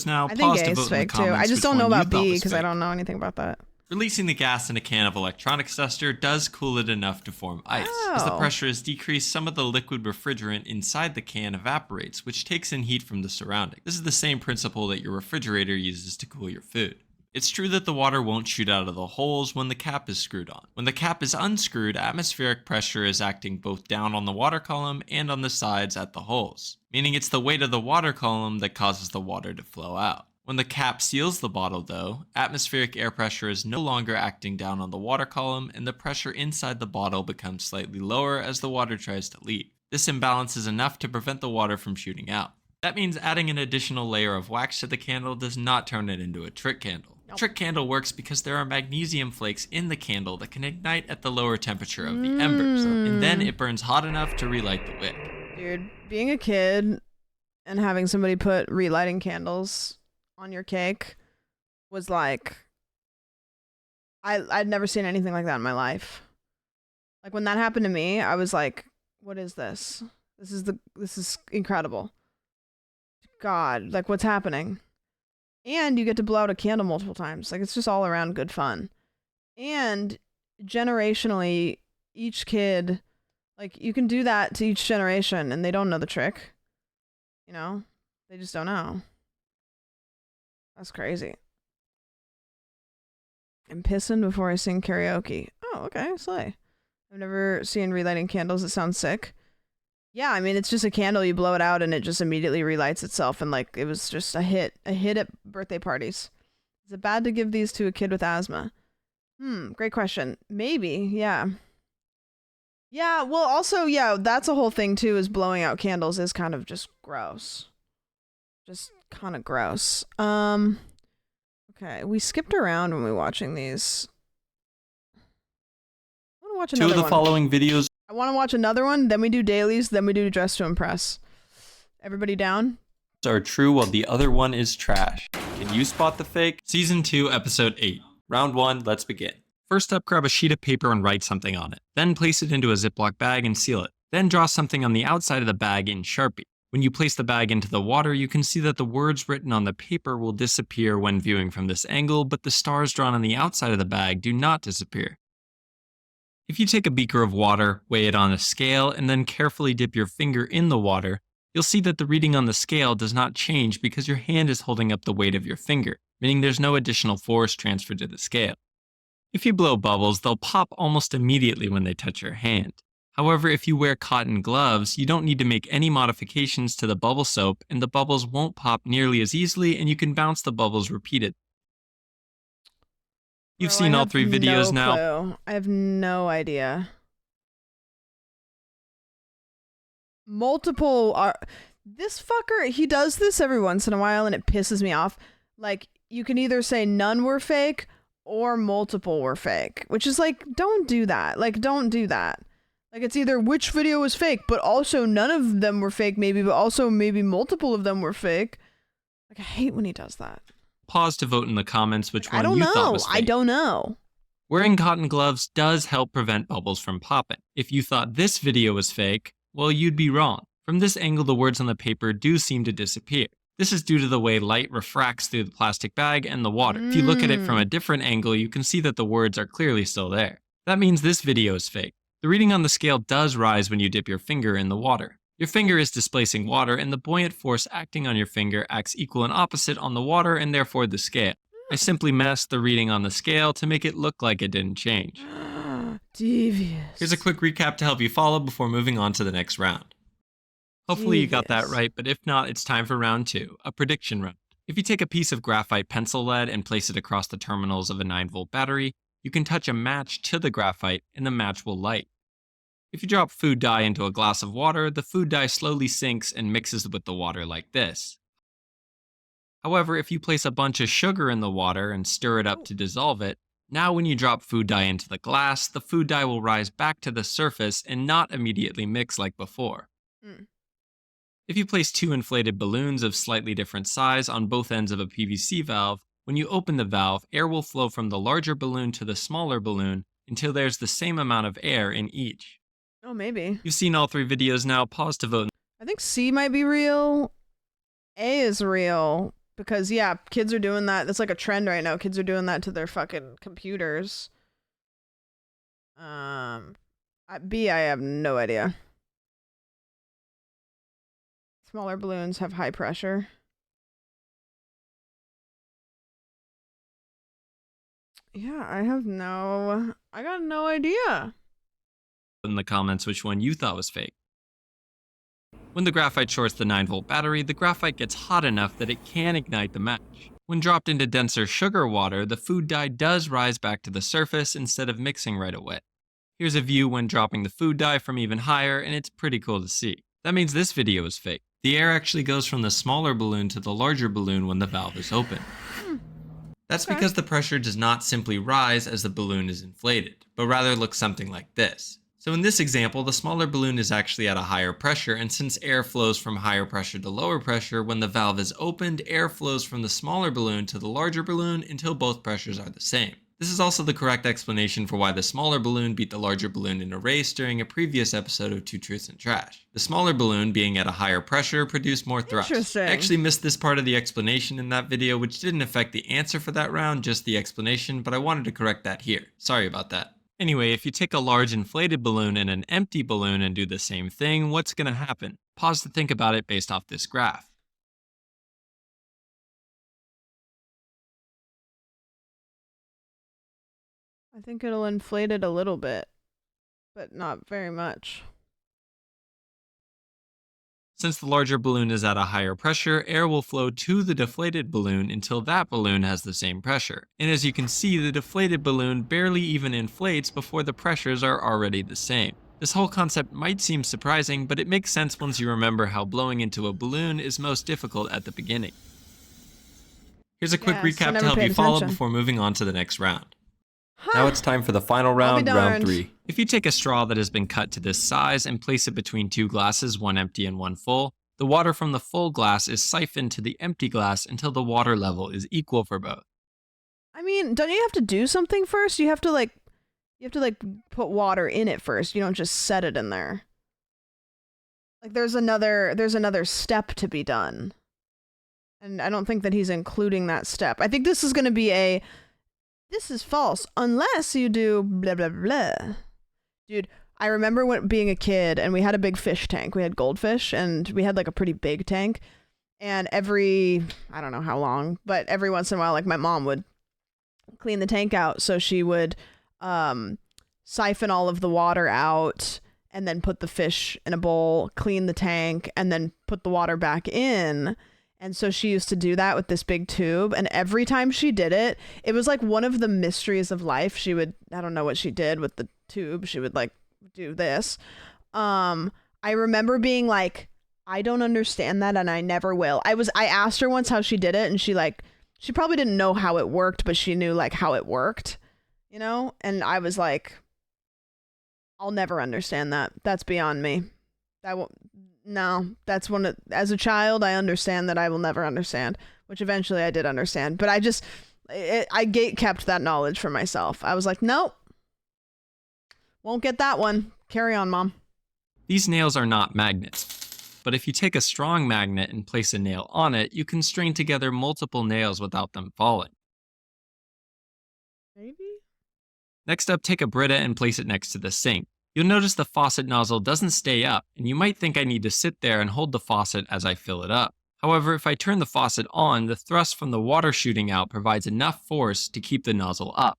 Speaker 3: Now,
Speaker 1: I think
Speaker 3: pause
Speaker 1: A
Speaker 3: to
Speaker 1: is
Speaker 3: vote in the
Speaker 1: fake too.
Speaker 3: comments
Speaker 1: I just
Speaker 3: which
Speaker 1: don't know
Speaker 3: one you
Speaker 1: about
Speaker 3: thought
Speaker 1: B
Speaker 3: was
Speaker 1: because I
Speaker 3: fake.
Speaker 1: don't know anything about that.
Speaker 3: Releasing the gas in a can of electronics duster does cool it enough to form ice. As the
Speaker 1: Oh.
Speaker 3: pressure is decreased, some of the liquid refrigerant inside the can evaporates, which takes in heat from the surrounding. This is the same principle that your refrigerator uses to cool your food. It's true that the water won't shoot out of the holes when the cap is screwed on. When the cap is unscrewed, atmospheric pressure is acting both down on the water column and on the sides at the holes, meaning it's the weight of the water column that causes the water to flow out. When the cap seals the bottle, though, atmospheric air pressure is no longer acting down on the water column, and the pressure inside the bottle becomes slightly lower as the water tries to leave. This imbalance is enough to prevent the water from shooting out. That means adding an additional layer of wax to the candle does not turn it into a trick candle. Trick candle works because there are magnesium flakes in the candle that can ignite at the lower temperature of the embers, and then it burns hot enough to relight the wick.
Speaker 1: Dude, being a kid and having somebody put relighting candles on your cake was like, I'd never seen anything like that in my life. Like when that happened to me, I was like, what is this? This is incredible. God, like what's happening? And you get to blow out a candle multiple times. Like it's just all around good fun. And generationally, each kid, like you can do that to each generation and they don't know the trick. You know? They just don't know. That's crazy. I'm pissing before I sing karaoke. Oh, okay, slay. I've never seen relighting candles. It sounds sick. Yeah, I mean, it's just a candle. You blow it out and it just immediately relights itself. And like, it was just a hit at birthday parties. Is it bad to give these to a kid with asthma? Great question. Maybe, yeah. Yeah, well, also, yeah, that's a whole thing too, is blowing out candles is kind of just gross. Just kind of gross. Okay, we skipped around when we were watching these. I want to watch
Speaker 3: Two
Speaker 1: another
Speaker 3: of the
Speaker 1: one.
Speaker 3: following videos
Speaker 1: I want to watch another one, then we do dailies, then we do Dress to Impress. Everybody down?
Speaker 3: are true while the other one is trash. Can you spot the fake? Season 2, Episode 8. Round 1, let's begin. First up, grab a sheet of paper and write something on it. Then place it into a Ziploc bag and seal it. Then draw something on the outside of the bag in Sharpie. When you place the bag into the water, you can see that the words written on the paper will disappear when viewing from this angle, but the stars drawn on the outside of the bag do not disappear. If you take a beaker of water, weigh it on a scale, and then carefully dip your finger in the water, you'll see that the reading on the scale does not change because your hand is holding up the weight of your finger, meaning there's no additional force transferred to the scale. If you blow bubbles, they'll pop almost immediately when they touch your hand. However, if you wear cotton gloves, you don't need to make any modifications to the bubble soap, and the bubbles won't pop nearly as easily, and you can bounce the bubbles repeatedly. You've
Speaker 1: Bro,
Speaker 3: seen
Speaker 1: I
Speaker 3: all
Speaker 1: have
Speaker 3: 3 videos
Speaker 1: no
Speaker 3: now.
Speaker 1: clue. I have no idea. Multiple are this fucker, he does this every once in a while and it pisses me off. Like, you can either say none were fake or multiple were fake, which is like, don't do that. Like, don't do that. Like, it's either which video was fake, but also none of them were fake, maybe, but also maybe multiple of them were fake. Like, I hate when he does that.
Speaker 3: Pause to vote in the comments which one you thought was fake.
Speaker 1: I don't know.
Speaker 3: Wearing cotton gloves does help prevent bubbles from popping. If you thought this video was fake, well, you'd be wrong. From this angle, the words on the paper do seem to disappear. This is due to the way light refracts through the plastic bag and the water. If you look at it from a different angle, you can see that the words are clearly still there. That means this video is fake. The reading on the scale does rise when you dip your finger in the water. Your finger is displacing water, and the buoyant force acting on your finger acts equal and opposite on the water and therefore the scale. I simply messed the reading on the scale to make it look like it didn't change.
Speaker 1: Devious.
Speaker 3: Here's a quick recap to help you follow before moving on to the next round. Hopefully you got that right, but if not, it's time for round 2, a prediction round. If you take a piece of graphite pencil lead and place it across the terminals of a 9-volt battery, you can touch a match to the graphite and the match will light. If you drop food dye into a glass of water, the food dye slowly sinks and mixes with the water like this. However, if you place a bunch of sugar in the water and stir it up to dissolve it, now when you drop food dye into the glass, the food dye will rise back to the surface and not immediately mix like before. If you place 2 inflated balloons of slightly different size on both ends of a PVC valve, when you open the valve, air will flow from the larger balloon to the smaller balloon until there's the same amount of air in each.
Speaker 1: Oh, maybe.
Speaker 3: You've seen all 3 videos now, pause to vote.
Speaker 1: I think C might be real. A is real. Because, yeah, kids are doing that. That's like a trend right now. Kids are doing that to their fucking computers. B, I have no idea. Smaller balloons have high pressure. Yeah, I got no idea.
Speaker 3: In the comments which one you thought was fake. When the graphite shorts the 9-volt battery, the graphite gets hot enough that it can ignite the match. When dropped into denser sugar water, the food dye does rise back to the surface instead of mixing right away. Here's a view when dropping the food dye from even higher, and it's pretty cool to see. That means this video is fake. The air actually goes from the smaller balloon to the larger balloon when the valve is open. That's because the pressure does not simply rise as the balloon is inflated, but rather looks something like this. So in this example, the smaller balloon is actually at a higher pressure, and since air flows from higher pressure to lower pressure, when the valve is opened, air flows from the smaller balloon to the larger balloon until both pressures are the same. This is also the correct explanation for why the smaller balloon beat the larger balloon in a race during a previous episode of Two Truths and Trash. The smaller balloon, being at a higher pressure, produced more thrust.
Speaker 1: Interesting.
Speaker 3: I actually missed this part of the explanation in that video, which didn't affect the answer for that round, just the explanation, but I wanted to correct that here. Sorry about that. Anyway, if you take a large inflated balloon and an empty balloon and do the same thing, what's going to happen? Pause to think about it based off this graph.
Speaker 1: I think it'll inflate it a little bit, but not very much.
Speaker 3: Since the larger balloon is at a higher pressure, air will flow to the deflated balloon until that balloon has the same pressure. And as you can see, the deflated balloon barely even inflates before the pressures are already the same. This whole concept might seem surprising, but it makes sense once you remember how blowing into a balloon is most difficult at the beginning. Here's a quick recap to help you follow before moving on to the next round. Now it's time for the final round, round 3. If you take a straw that has been cut to this size and place it between 2 glasses, one empty and one full, the water from the full glass is siphoned to the empty glass until the water level is equal for both.
Speaker 1: I mean, don't you have to do something first? You have to put water in it first. You don't just set it in there. Like there's another step to be done. And I don't think that he's including that step. I think this is going to be this is false unless you do blah, blah, blah. Dude, I remember being a kid and we had a big fish tank. We had goldfish and we had like a pretty big tank. And I don't know how long, but every once in a while, like my mom would clean the tank out. So she would siphon all of the water out and then put the fish in a bowl, clean the tank, and then put the water back in. And so she used to do that with this big tube. And every time she did it, it was like one of the mysteries of life. I don't know what she did with the tube. She would like do this. I remember being like, I don't understand that and I never will. I asked her once how she did it and she she probably didn't know how it worked, but she knew like how it worked, you know? And I was like, I'll never understand that. That's beyond me. No, that's as a child, I understand that I will never understand, which eventually I did understand. But I gate kept that knowledge for myself. I was like, nope, won't get that one. Carry on, Mom.
Speaker 3: These nails are not magnets, but if you take a strong magnet and place a nail on it, you can string together multiple nails without them falling.
Speaker 1: Maybe?
Speaker 3: Next up, take a Brita and place it next to the sink. You'll notice the faucet nozzle doesn't stay up, and you might think I need to sit there and hold the faucet as I fill it up. However, if I turn the faucet on, the thrust from the water shooting out provides enough force to keep the nozzle up.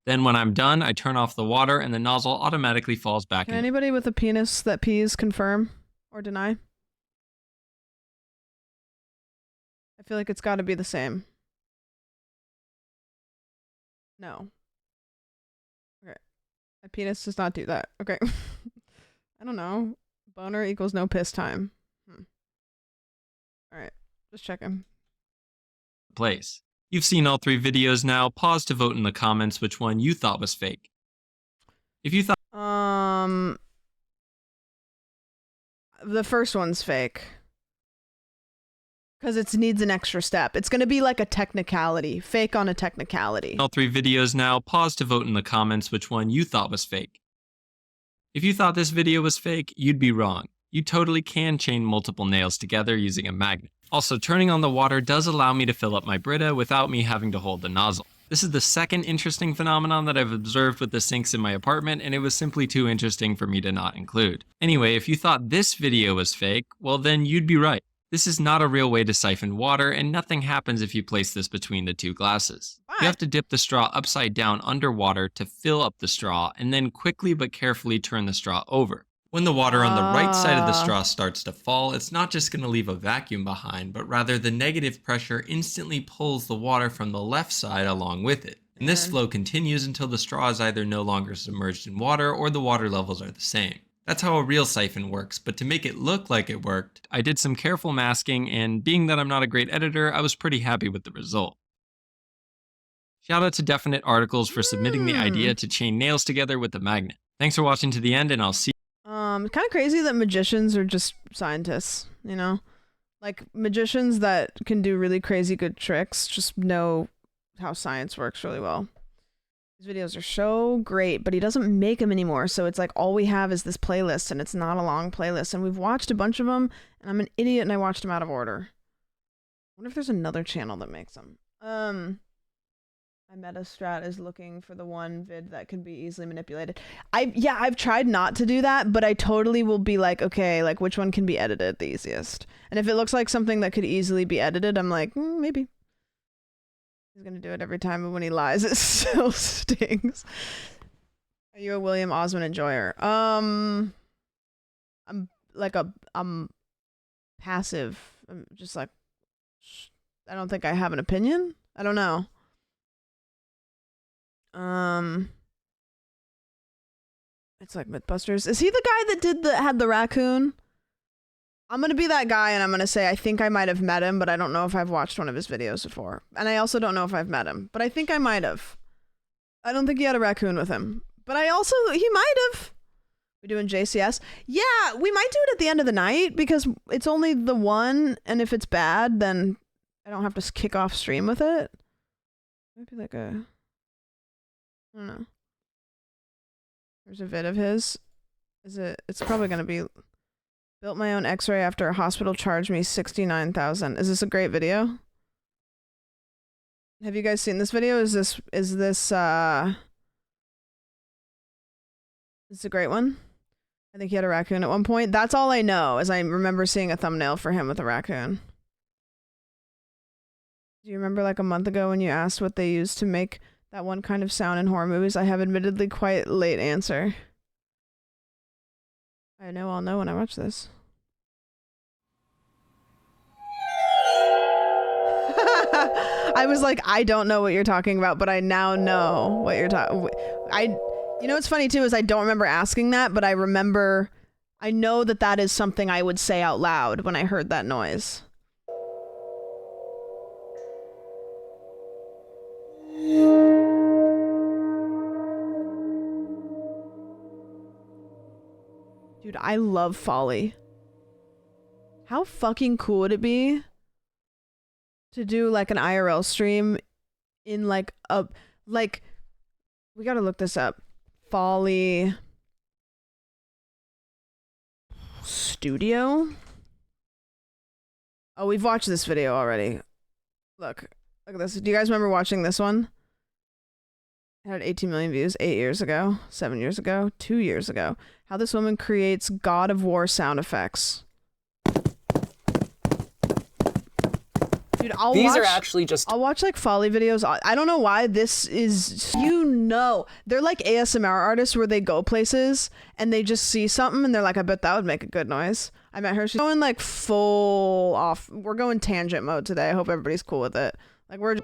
Speaker 3: Then when I'm done, I turn off the water and the nozzle automatically falls back in.
Speaker 1: Can anybody with a penis that pees confirm or deny? I feel like it's got to be the same. No. Okay. My penis does not do that. Okay. I don't know. Boner equals no piss time. Alright. Just checking.
Speaker 3: Place. You've seen all 3 videos now. Pause to vote in the comments which one you thought was fake. If you thought
Speaker 1: the first one's fake. Because it needs an extra step. It's going to be like a technicality. Fake on a technicality.
Speaker 3: All 3 videos now. Pause to vote in the comments which one you thought was fake. If you thought this video was fake, you'd be wrong. You totally can chain multiple nails together using a magnet. Also, turning on the water does allow me to fill up my Brita without me having to hold the nozzle. This is the second interesting phenomenon that I've observed with the sinks in my apartment, and it was simply too interesting for me to not include. Anyway, if you thought this video was fake, well then you'd be right. This is not a real way to siphon water, and nothing happens if you place this between the 2 glasses. You have to dip the straw upside down underwater to fill up the straw, and then quickly but carefully turn the straw over. When the water on the right side of the straw starts to fall, it's not just going to leave a vacuum behind, but rather the negative pressure instantly pulls the water from the left side along with it. And this flow continues until the straw is either no longer submerged in water or the water levels are the same. That's how a real siphon works, but to make it look like it worked, I did some careful masking, and being that I'm not a great editor, I was pretty happy with the result. Shout out to Definite Articles for submitting the idea to chain nails together with a magnet. Thanks for watching to the end, and I'll see
Speaker 1: It's kind of crazy that magicians are just scientists, you know? Like, magicians that can do really crazy good tricks just know how science works really well. His videos are so great, but he doesn't make them anymore, so it's like all we have is this playlist, and it's not a long playlist, and we've watched a bunch of them, and I'm an idiot, and I watched them out of order. I wonder if there's another channel that makes them. My Metastrat is looking for the one vid that can be easily manipulated. I've tried not to do that, but I totally will be like, okay, like which one can be edited the easiest? And if it looks like something that could easily be edited, I'm like, maybe. He's gonna do it every time, but when he lies, it still stings. Are you a William Osmond enjoyer? I'm passive. I'm just like, I don't think I have an opinion. I don't know. It's like Mythbusters. Is he the guy that had the raccoon? I'm gonna be that guy, and I'm gonna say I think I might have met him, but I don't know if I've watched one of his videos before. And I also don't know if I've met him, but I think I might have. I don't think he had a raccoon with him, but he might have. We doing JCS? Yeah, we might do it at the end of the night because it's only the one, and if it's bad, then I don't have to kick off stream with it. Might be like a, I don't know. There's a vid of his. It's probably gonna be. Built my own x-ray after a hospital charged me $69,000. Is this a great video? Have you guys seen this video? Is this a great one? I think he had a raccoon at one point. That's all I know, is I remember seeing a thumbnail for him with a raccoon. Do you remember like a month ago when you asked what they used to make that one kind of sound in horror movies? I have admittedly quite late answer. I know I'll know when I watch this. I was like, I don't know what you're talking about, but I now know what you're talking. You know what's funny too is I don't remember asking that, but I know that is something I would say out loud when I heard that noise. Dude, I love Folly. How fucking cool would it be to do like an IRL stream in like a, like, we gotta look this up. Folly Studio? Oh, we've watched this video already. Look at this. Do you guys remember watching this one? It had 18 million views 8 years ago, 7 years ago, 2 years ago. How this woman creates God of War sound effects. Dude,
Speaker 10: These are actually just...
Speaker 1: I'll watch like Folly videos. I don't know why this is, they're like ASMR artists where they go places and they just see something and they're like, I bet that would make a good noise. I met her. She's going like full off. We're going tangent mode today. I hope everybody's cool with it. Like we're...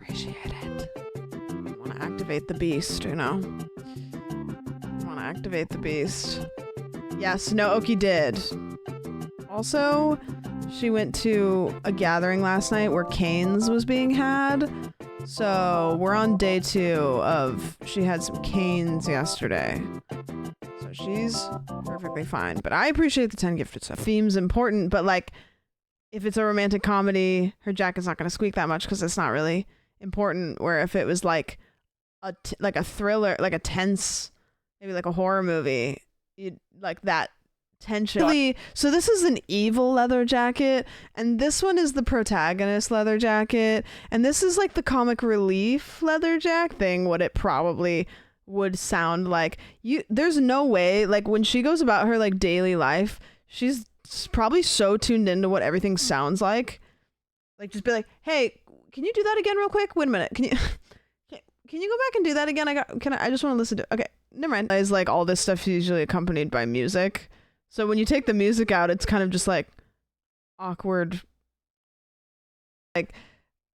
Speaker 1: Appreciate it. I want to activate the beast, you know? Activate the beast. Yes, Nooki did. Also, she went to a gathering last night where Canes was being had. So we're on day 2 of she had some Canes yesterday. So she's perfectly fine. But I appreciate the 10 gifted stuff. Theme's important, but like if it's a romantic comedy, her jacket's not gonna squeak that much because it's not really important. Where if it was like a thriller, like a tense, maybe like a horror movie, you'd like that tension. So this is an evil leather jacket, and this one is the protagonist leather jacket, and this is like the comic relief leather jacket thing, what it probably would sound like. There's no way, like when she goes about her like daily life, she's probably so tuned into what everything sounds like just be like, hey, can you do that again real quick? Wait a minute, can you go back and do that again? I just want to listen to it. Okay, never mind. Is like all this stuff is usually accompanied by music. So when you take the music out, it's kind of just like awkward. Like,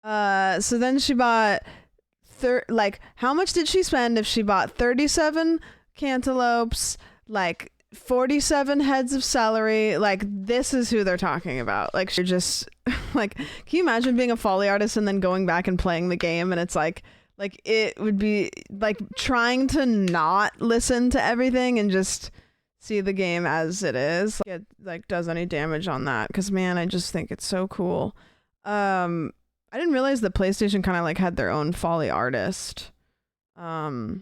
Speaker 1: so then she bought how much did she spend if she bought 37 cantaloupes, like 47 heads of celery? Like this is who they're talking about. Like you're just like, can you imagine being a Folly artist and then going back and playing the game and it's like it would be like trying to not listen to everything and just see the game as it is. It like does any damage on that, because man, I just think it's so cool. I didn't realize that PlayStation kind of like had their own Folly artist. I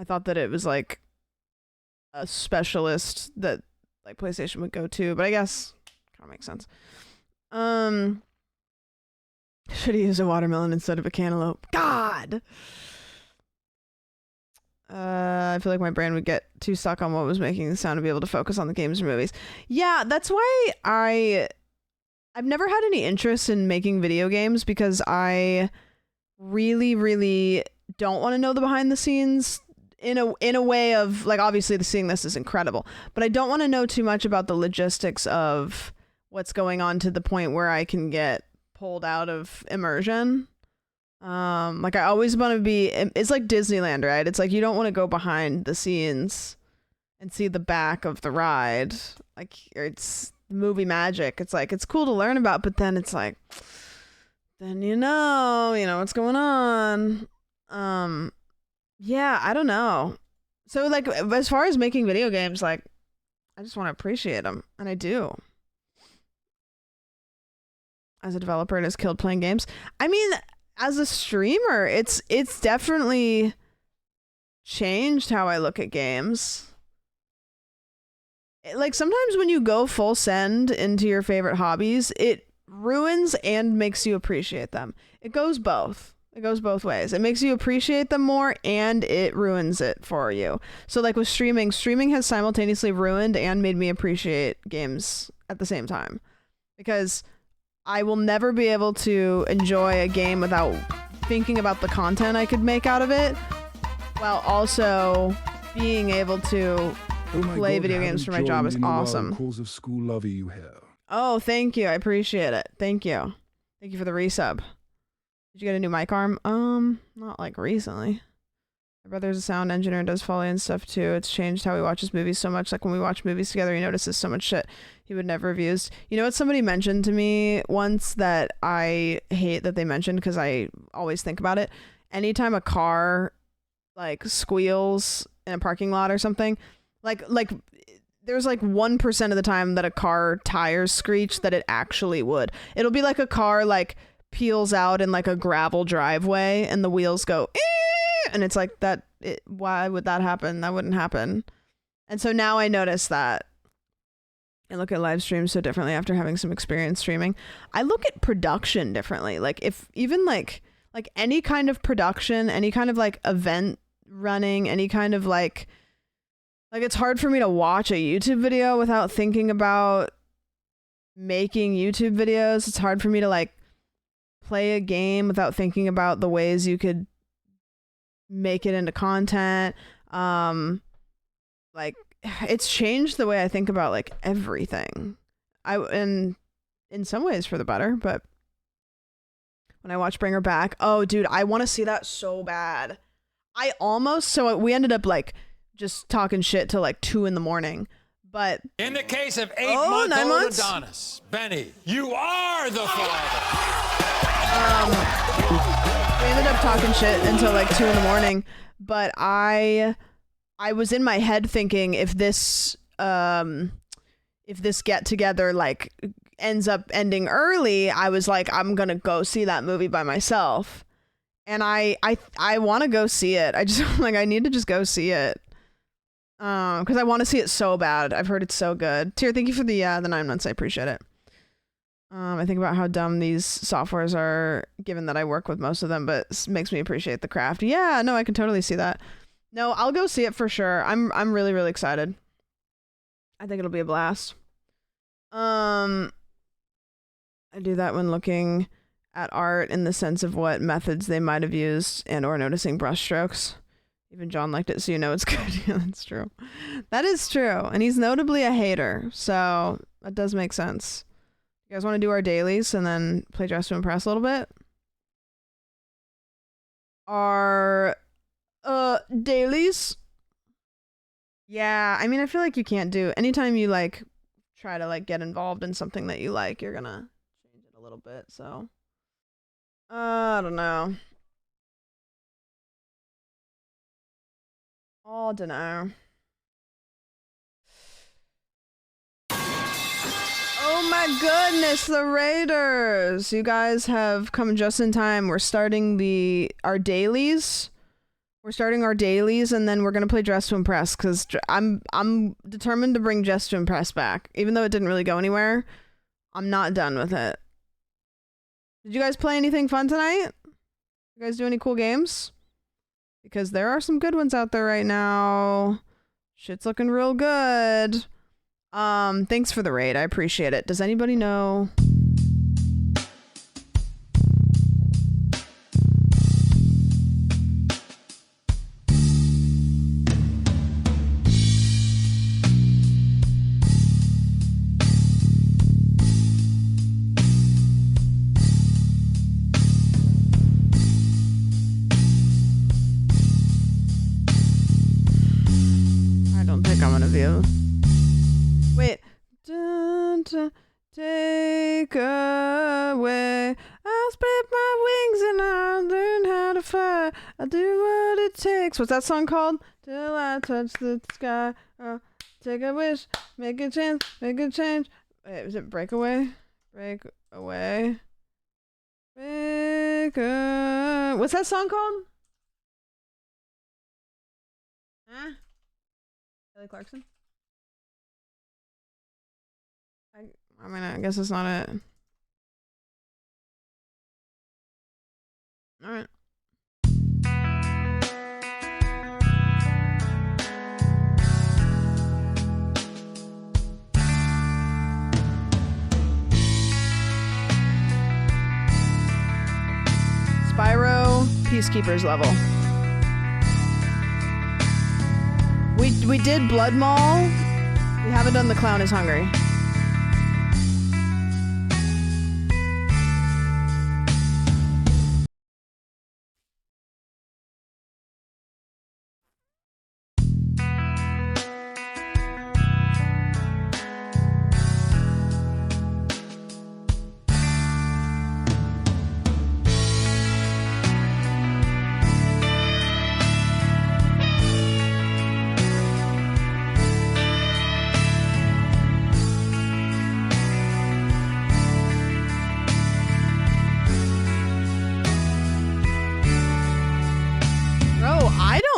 Speaker 1: thought that it was like a specialist that like PlayStation would go to, but I guess kind of makes sense. Should have used a watermelon instead of a cantaloupe. God! I feel like my brain would get too stuck on what was making the sound to be able to focus on the games or movies. Yeah, that's why I've never had any interest in making video games, because I really, really don't want to know the behind the scenes in a way of like, obviously seeing this is incredible, but I don't want to know too much about the logistics of what's going on to the point where I can get pulled out of immersion. Like I always want to be, it's like Disneyland, right? It's like you don't want to go behind the scenes and see the back of the ride. Like it's movie magic. It's like, it's cool to learn about, but then it's like, then you know what's going on. Yeah, I don't know. So like as far as making video games, like I just want to appreciate them, and I do. As a developer, it has killed playing games. I mean, as a streamer, it's definitely changed how I look at games. Like sometimes when you go full send into your favorite hobbies, it ruins and makes you appreciate them. It goes both. It goes both ways. It makes you appreciate them more and it ruins it for you. So like with streaming has simultaneously ruined and made me appreciate games at the same time. Because I will never be able to enjoy a game without thinking about the content I could make out of it, while also being able to play video games for my job is awesome.
Speaker 2: Calls of school lover you hear.
Speaker 1: Oh, thank you. I appreciate it. Thank you. Thank you for the resub. Did you get a new mic arm? Not like recently. My brother's a sound engineer and does Foley and stuff too. It's changed how he watches movies so much. Like when we watch movies together, he notices so much shit he would never have used. You know what somebody mentioned to me once that I hate that they mentioned, because I always think about it, anytime a car like squeals in a parking lot or something, like there's like 1% of the time that a car tires screech that it actually would. It'll be like a car like peels out in like a gravel driveway and the wheels go and it's like that. Why would that happen? That wouldn't happen. And so now I notice that. I look at live streams so differently after having some experience streaming. I look at production differently. Like if even like any kind of production, any kind of like event running, any kind of like it's hard for me to watch a YouTube video without thinking about making YouTube videos. It's hard for me to like play a game without thinking about the ways you could make it into content. Like it's changed the way I think about like everything. And in some ways for the better, but when I watch Bring Her Back, oh dude, I want to see that so bad. So we ended up like just talking shit till like 2 a.m. But
Speaker 10: in the case of 8-month-old Adonis, Benny, you are the father.
Speaker 1: We ended up talking shit until like 2 a.m. But I was in my head thinking if this get together like ends up ending early, I was like, I'm gonna go see that movie by myself. And I want to go see it. I just like I need to just go see it. Because I want to see it so bad. I've heard it's so good. Tyr, thank you for the 9 months. I appreciate it. I think about how dumb these softwares are, given that I work with most of them, but it makes me appreciate the craft. Yeah, no, I can totally see that. No, I'll go see it for sure. I'm really, really excited. I think it'll be a blast. I do that when looking at art in the sense of what methods they might have used and or noticing brushstrokes. Even John liked it, so you know it's good. Yeah, that's true. That is true. And he's notably a hater, so that does make sense. You guys want to do our dailies and then play Dress to Impress a little bit? Our dailies? Yeah, I mean, I feel like you can't do... Anytime you, like, try to, like, get involved in something that you like, you're gonna change it a little bit, so... I don't know. Oh, dunno. Oh my goodness, the Raiders! You guys have come just in time. We're starting our dailies. We're starting our dailies, and then we're gonna play Dress to Impress, because I'm determined to bring Dress to Impress back. Even though it didn't really go anywhere, I'm not done with it. Did you guys play anything fun tonight? You guys do any cool games? Because there are some good ones out there right now. Shit's looking real good. Thanks for the raid. I appreciate it. Does anybody know? Wait. Dun, dun, take away. I'll spread my wings and I'll learn how to fly. I'll do what it takes. What's that song called? Till I touch the sky. Take a wish. Make a chance. Make a change. Wait, is it Breakaway? Breakaway. What's that song called? Huh? Kelly Clarkson? I mean, I guess it's not it. Alright. Spyro Peacekeepers level. We did Blood Mall. We haven't done The Clown is Hungry.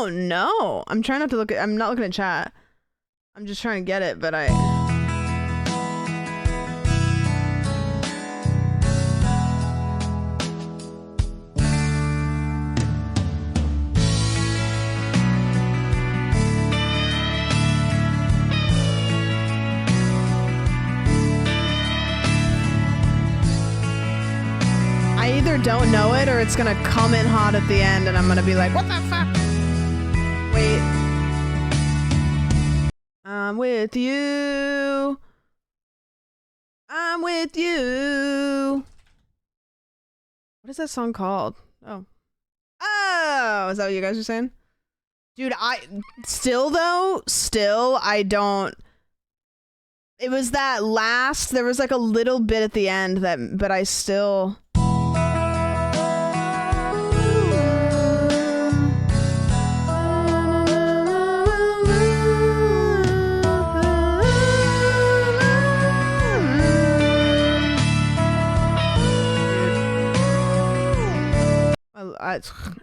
Speaker 1: don't know. I'm trying not to look at. I'm not looking at chat. I'm just trying to get it, but I either don't know it or it's gonna come in hot at the end and I'm gonna be like, what the fuck? Wait. I'm with you. I'm with you. What is that song called? Oh. Oh, is that what you guys are saying? Dude, I don't. It was that last, there was like a little bit at the end that, but I still.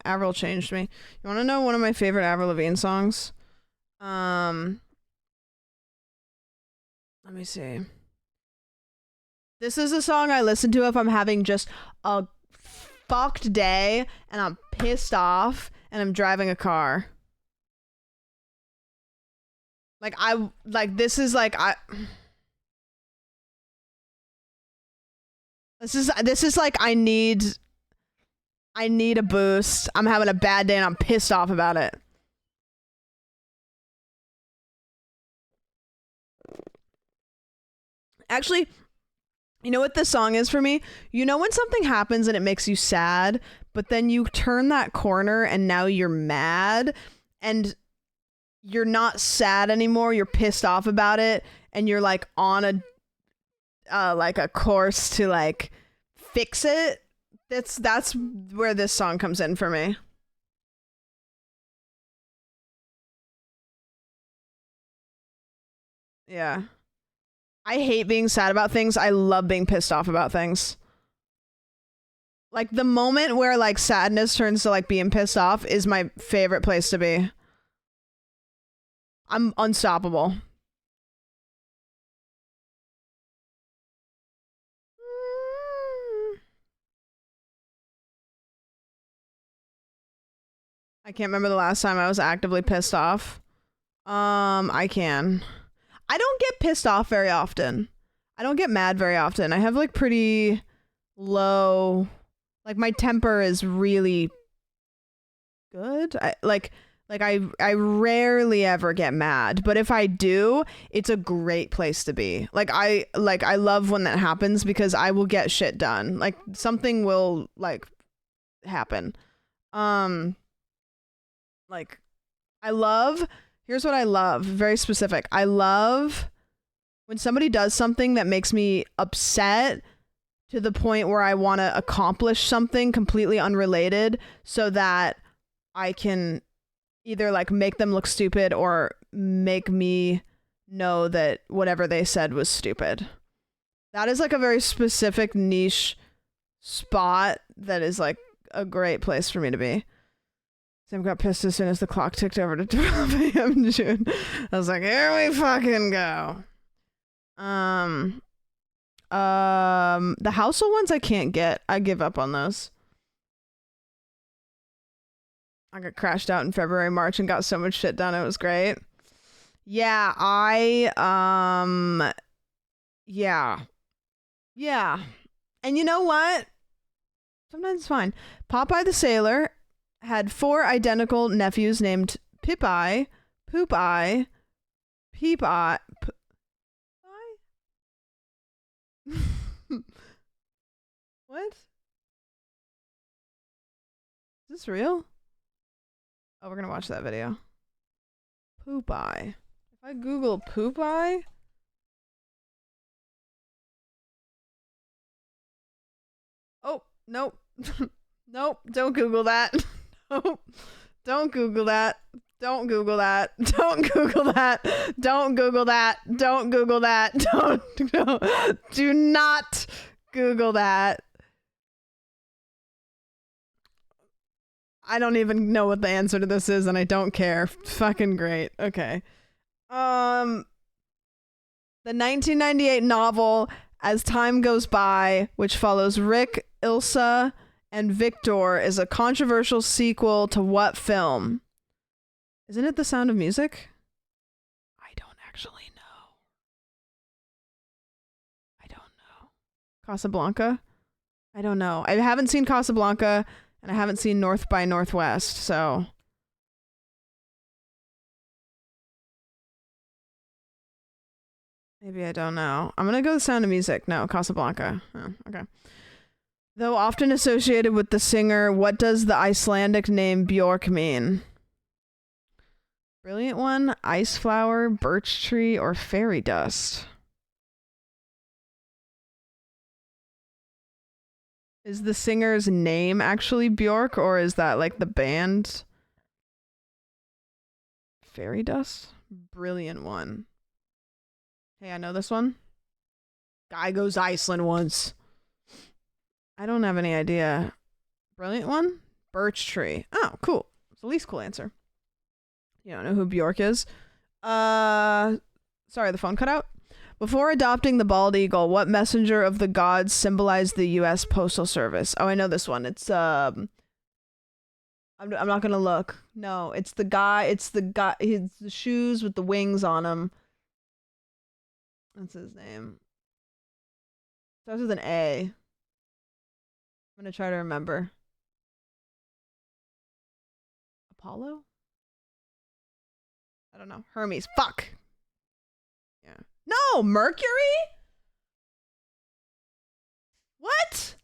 Speaker 1: Avril changed me. You want to know one of my favorite Avril Lavigne songs? Let me see. This is a song I listen to if I'm having just a fucked day and I'm pissed off and I'm driving a car. This is like I need a boost. I'm having a bad day and I'm pissed off about it. Actually, you know what this song is for me? You know when something happens and it makes you sad, but then you turn that corner and now you're mad and you're not sad anymore. You're pissed off about it and you're like on a course to like fix it. That's where this song comes in for me. Yeah. I hate being sad about things. I love being pissed off about things. Like the moment where like sadness turns to like being pissed off is my favorite place to be. I'm unstoppable. I can't remember the last time I was actively pissed off. I can. I don't get pissed off very often. I don't get mad very often. I have like pretty low, like my temper is really good. I rarely ever get mad, but if I do, it's a great place to be. I love when that happens because I will get shit done. Like something will like happen. Here's what I love, very specific. I love when somebody does something that makes me upset to the point where I want to accomplish something completely unrelated so that I can either like make them look stupid or make me know that whatever they said was stupid. That is like a very specific niche spot that is like a great place for me to be. Sam got pissed as soon as the clock ticked over to 12 a.m. June. I was like, here we fucking go. The household ones I can't get. I give up on those. I got crashed out in February, March and got so much shit done. It was great. Yeah, Yeah. And you know what? Sometimes it's fine. Popeye the Sailor had 4 identical nephews named Pip-Eye, Poop-Eye, Peep-Eye. What? Is this real? Oh, we're gonna watch that video. Poop-Eye. If I Google Poop-Eye... Oh, nope. Nope, don't Google that. Nope. Don't Google that. Don't Google that. Don't Google that. Don't Google that. Don't Google that. Do not Google that. I don't even know what the answer to this is, and I don't care. Fucking great. Okay. The 1998 novel As Time Goes By, which follows Rick, Ilsa, and Victor, is a controversial sequel to what film? Isn't it The Sound of Music? I don't actually know. I don't know. Casablanca? I don't know. I haven't seen Casablanca, and I haven't seen North by Northwest, so... Maybe I don't know. I'm gonna go The Sound of Music. No, Casablanca. Oh, okay. Though often associated with the singer, what does the Icelandic name Bjork mean? Brilliant one, ice flower, birch tree, or fairy dust? Is the singer's name actually Bjork, or is that like the band? Fairy dust? Brilliant one. Hey, I know this one. Guy goes Iceland once. I don't have any idea. Brilliant one? Birch tree. Oh, cool. It's the least cool answer. You don't know who Bjork is? Sorry, the phone cut out. Before adopting the bald eagle, what messenger of the gods symbolized the U.S. Postal Service? Oh, I know this one. It's I'm not gonna look. No, it's the guy. It's the guy. His shoes with the wings on them. That's his name. Starts with an A. I'm gonna try to remember. Apollo? I don't know. Hermes. Fuck. Yeah. No, Mercury? What?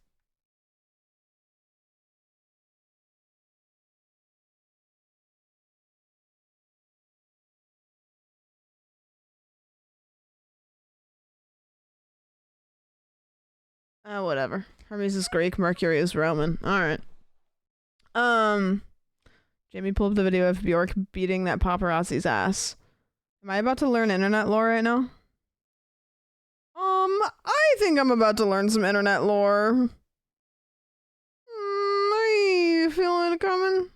Speaker 1: Oh, whatever. Hermes is Greek, Mercury is Roman. Alright. Jamie, pull up the video of Bjork beating that paparazzi's ass. Am I about to learn internet lore right now? I think I'm about to learn some internet lore. Are you feeling it coming?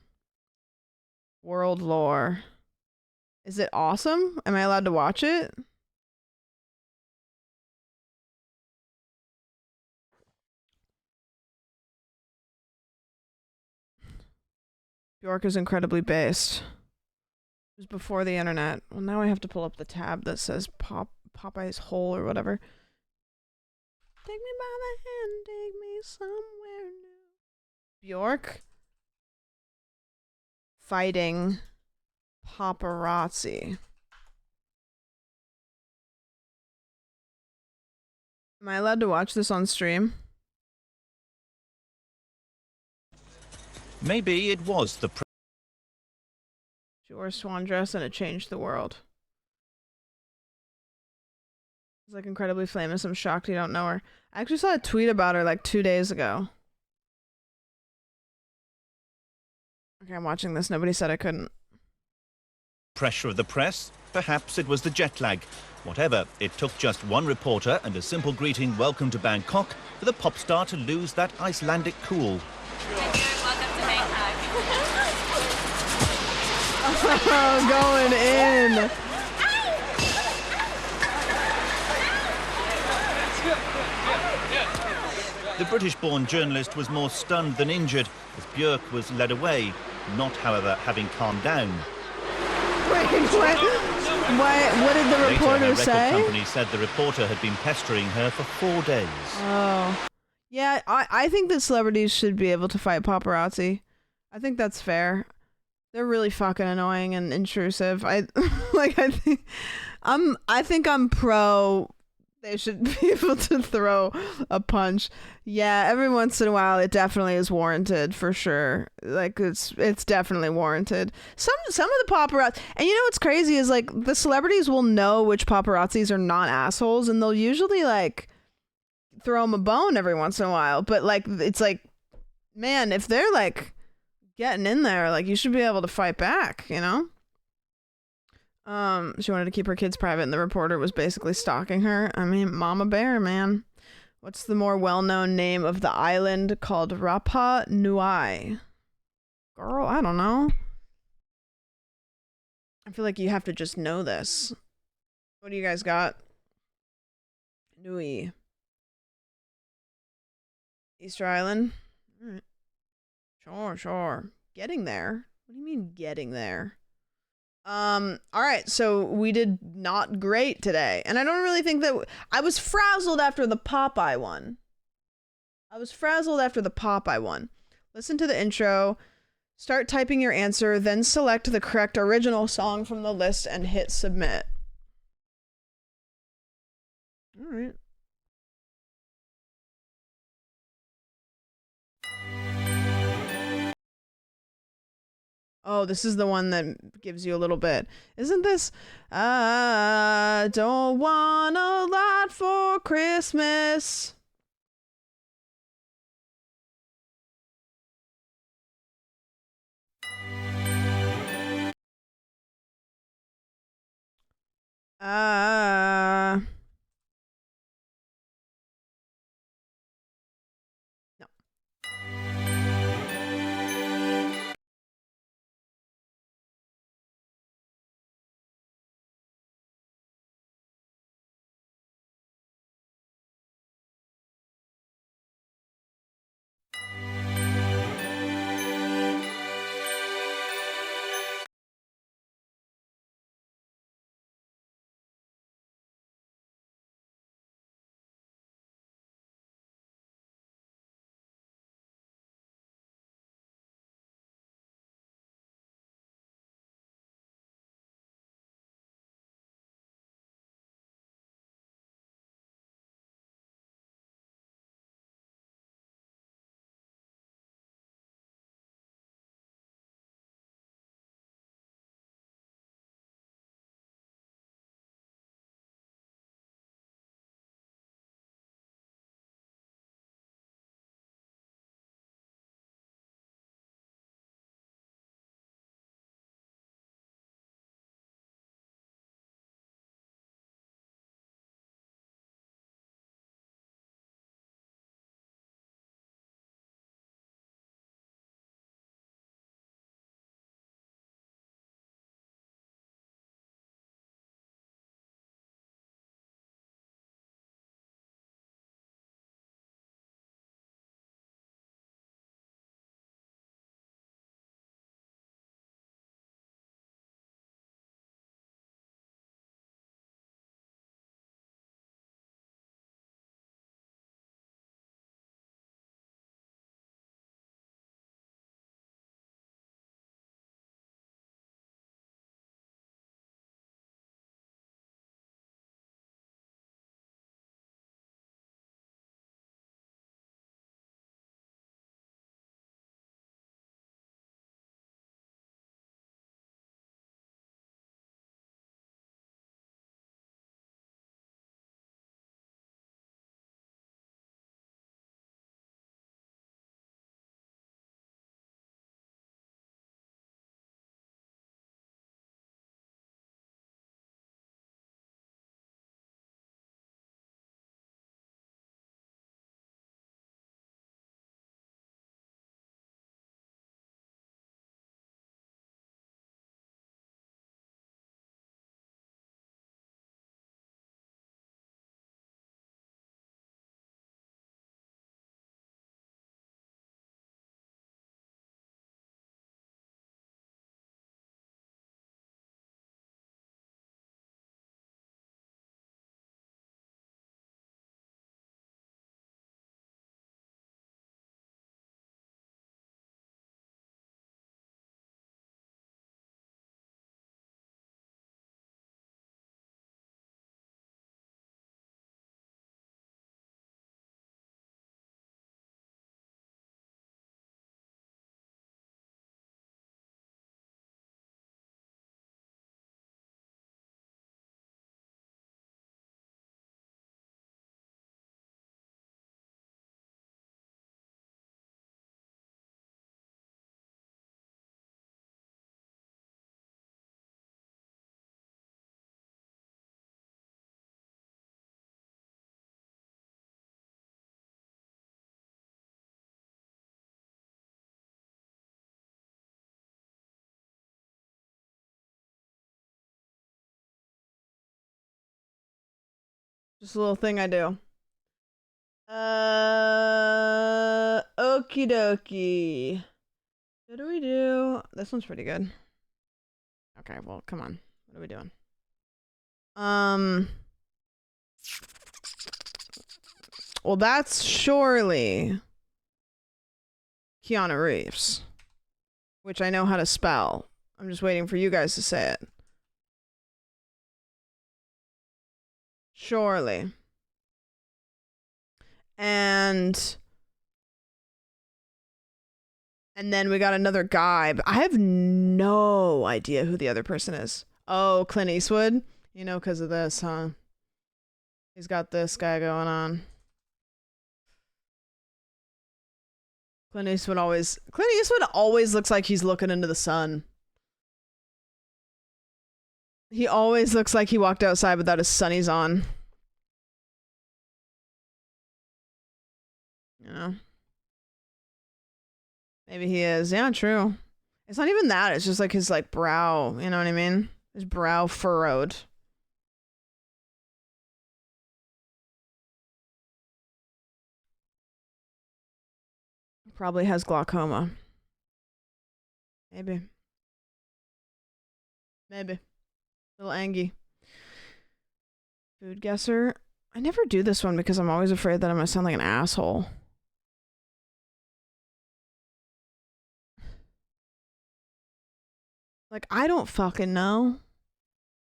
Speaker 1: World lore. Is it awesome? Am I allowed to watch it? Bjork is incredibly based. It was before the internet. Well, now I have to pull up the tab that says Popeye's hole or whatever. Take me by the hand, take me somewhere new. Bjork fighting paparazzi. Am I allowed to watch this on stream?
Speaker 11: Maybe it was the...
Speaker 1: She wore a swan dress and it changed the world. She's like incredibly famous. I'm shocked you don't know her. I actually saw a tweet about her like 2 days ago. Okay, I'm watching this. Nobody said I couldn't.
Speaker 11: Pressure of the press? Perhaps it was the jet lag. Whatever, it took just one reporter and a simple greeting, welcome to Bangkok, for the pop star to lose that Icelandic cool.
Speaker 1: Oh, going in.
Speaker 11: The British-born journalist was more stunned than injured as Björk was led away, not, however, having calmed down.
Speaker 1: Wait, what did the reporter
Speaker 11: Later, her
Speaker 1: say?
Speaker 11: record company said the reporter had been pestering her for 4 days.
Speaker 1: Oh. Yeah, I think that celebrities should be able to fight paparazzi. I think that's fair. They're really fucking annoying and intrusive. I think I'm pro. They should be able to throw a punch. Yeah, every once in a while it definitely is warranted for sure. Like it's definitely warranted. Some of the paparazzi, and you know what's crazy is like the celebrities will know which paparazzis are not assholes, and they'll usually like throw them a bone every once in a while. But like it's like, man, if they're like getting in there, like you should be able to fight back, you know? She wanted to keep her kids private and the reporter was basically stalking her. I mean, Mama Bear, man. What's the more well-known name of the island called Rapa Nui? Girl, I don't know. I feel like you have to just know this. What do you guys got? Nui. Easter Island. All right. Sure. Getting there. What do you mean getting there? All right, so we did not great today. And I don't really think that I was frazzled after the Popeye one. Listen to the intro, start typing your answer, then select the correct original song from the list and hit submit. All right. Oh, this is the one that gives you a little bit. Isn't this? I don't want a lot for Christmas. Just a little thing I do. Okie dokie. What do we do? This one's pretty good. Okay, well, come on. What are we doing? Well, that's surely Keanu Reeves, which I know how to spell. I'm just waiting for you guys to say it. Surely. And then we got another guy, but I have no idea who the other person is. Oh, Clint Eastwood? You know, because of this, huh? He's got this guy going on. Clint Eastwood always looks like he's looking into the sun. He always looks like he walked outside without his sunnies on. You know? Maybe he is. Yeah, true. It's not even that. It's just like his like brow. You know what I mean? His brow furrowed. Probably has glaucoma. Maybe. Little Angie. Food guesser. I never do this one because I'm always afraid that I'm gonna sound like an asshole. Like, I don't fucking know.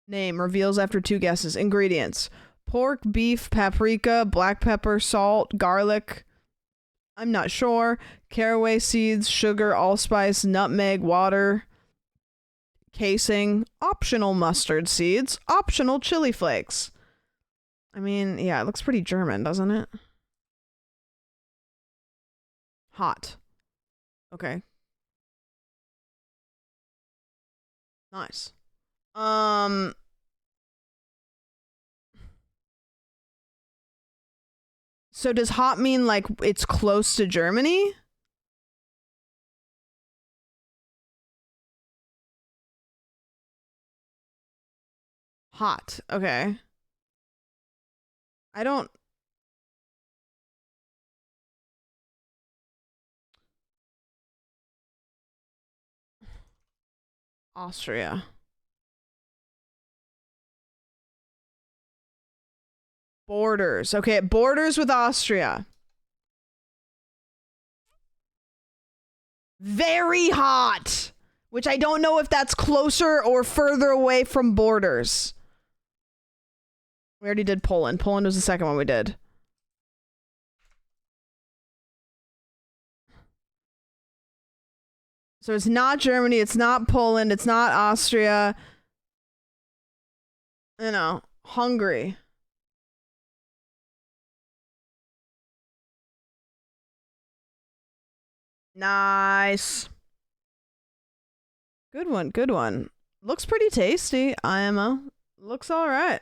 Speaker 1: Name reveals after 2 guesses. Ingredients: pork, beef, paprika, black pepper, salt, garlic. I'm not sure. Caraway seeds, sugar, allspice, nutmeg, water, casing, optional mustard seeds, optional chili flakes. I mean, yeah, it looks pretty German, doesn't it? Hot. Okay. Nice. So does hot mean like it's close to Germany? Hot. Okay. I don't... Austria. Borders. Okay, it borders with Austria. Very hot. Which I don't know if that's closer or further away from borders. We already did Poland. Poland was the second one we did. So it's not Germany, it's not Poland, it's not Austria. You know, Hungary. Nice. Good one, good one. Looks pretty tasty, IMO. Looks alright.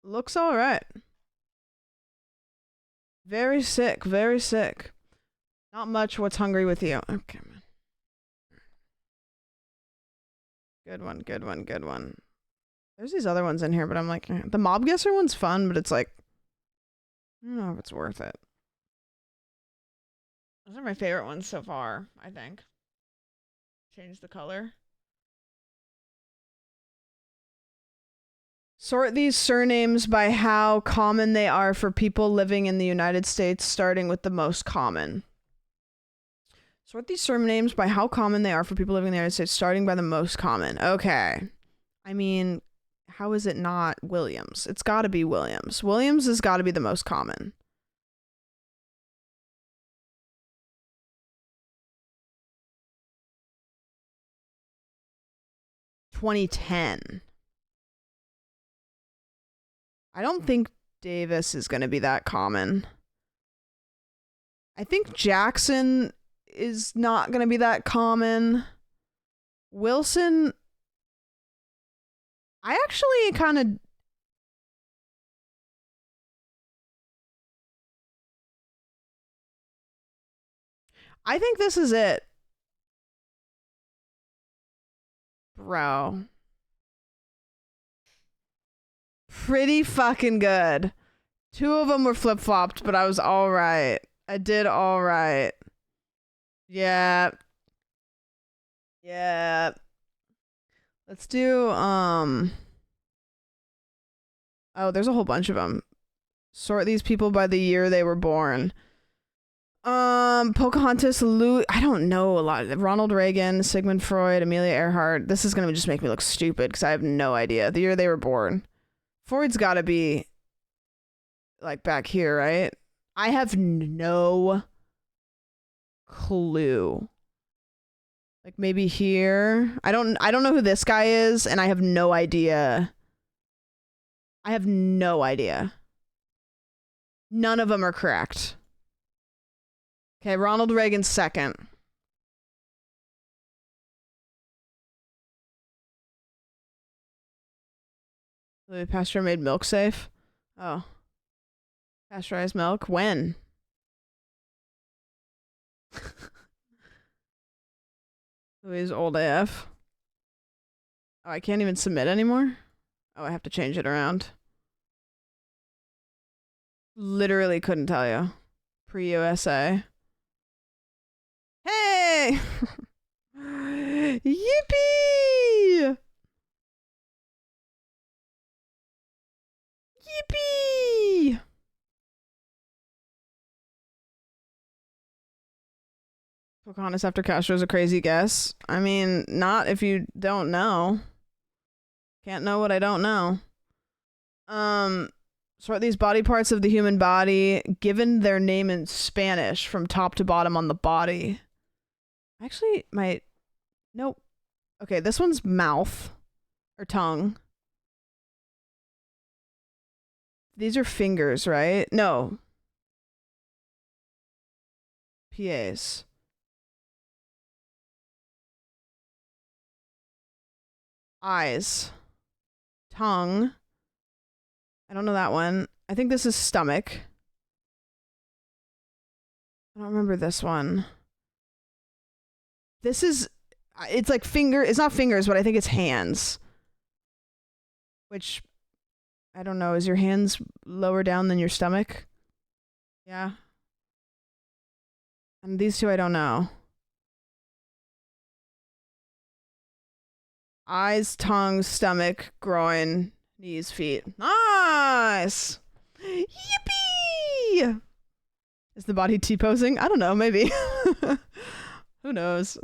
Speaker 1: Looks alright. Very sick, very sick. Not much what's hungry with you. Okay, man. Good one, good one, good one. There's these other ones in here, but I'm like, the mob guesser one's fun, but it's like, I don't know if it's worth it. Those are my favorite ones so far, I think. Change the color. Sort these surnames by how common they are for people living in the United States, starting with the most common. Sort these surnames by how common they are for people living in the United States, starting by the most common. Okay. I mean, how is it not Williams? It's got to be Williams. Williams has got to be the most common. $2010. I don't think Davis is going to be that common. I think Jackson is not going to be that common. Wilson, I actually kind of... I think this is it. Bro. Pretty fucking good. 2 of them were flip-flopped, but I was all right. I did all right. Yeah. Yeah. Let's do, oh, there's a whole bunch of them. Sort these people by the year they were born. Pocahontas, I don't know a lot. Ronald Reagan, Sigmund Freud, Amelia Earhart. This is gonna just make me look stupid because I have no idea. The year they were born. Freud's gotta be like back here, right? I have no clue. Like maybe here. I don't know who this guy is, and I have no idea. I have no idea. None of them are correct. Okay, Ronald Reagan's second. Louis Pasteur made milk safe? Oh. Pasteurized milk? When? Louis old AF. Oh, I can't even submit anymore? Oh, I have to change it around. Literally couldn't tell you. Pre-USA. Hey! Yippee! Yippee! Pocahontas after Castro is a crazy guess. I mean, not if you don't know. Can't know what I don't know. Sort these body parts of the human body, given their name in Spanish from top to bottom on the body. Actually, nope. Okay, this one's mouth or tongue. These are fingers, right? No. PAs. Eyes. Tongue. I don't know that one. I think this is stomach. I don't remember this one. This is, it's like it's not fingers, but I think it's hands. Which, I don't know, is your hands lower down than your stomach? Yeah. And these two I don't know. Eyes, tongue, stomach, groin, knees, feet. Nice! Yippee! Is the body T-posing? I don't know, maybe. Who knows?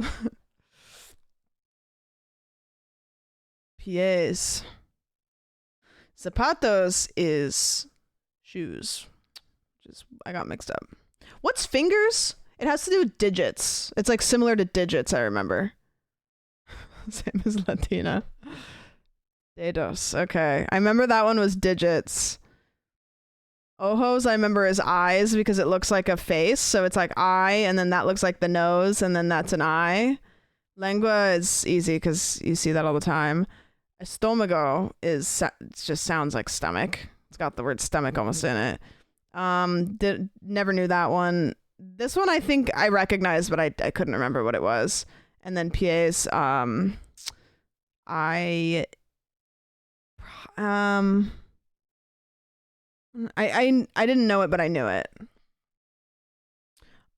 Speaker 1: Pies. Zapatos is shoes. I got mixed up. What's fingers? It has to do with digits. It's like similar to digits, I remember. Same as Latina. Dedos. Okay. I remember that one was digits. Ojos I remember is eyes because it looks like a face. So it's like eye and then that looks like the nose and then that's an eye. Lengua is easy because you see that all the time. Estomago it just sounds like stomach. It's got the word stomach almost in it. Never knew that one. This one I think I recognized, but I couldn't remember what it was. And then PAs, I didn't know it, but I knew it.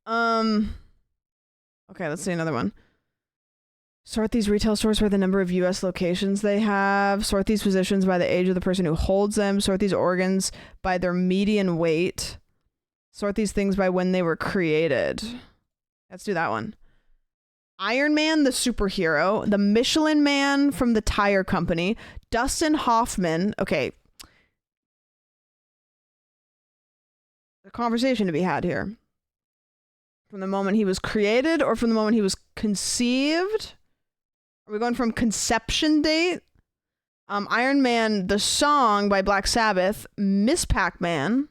Speaker 1: Okay, let's see another one. Sort these retail stores by the number of U.S. locations they have. Sort these positions by the age of the person who holds them. Sort these organs by their median weight. Sort these things by when they were created. Let's do that one. Iron Man, the superhero. The Michelin Man from the tire company. Dustin Hoffman. Okay. A conversation to be had here. From the moment he was created or from the moment he was conceived? Are we going from conception date? Iron Man, the song by Black Sabbath. Miss Pac-Man.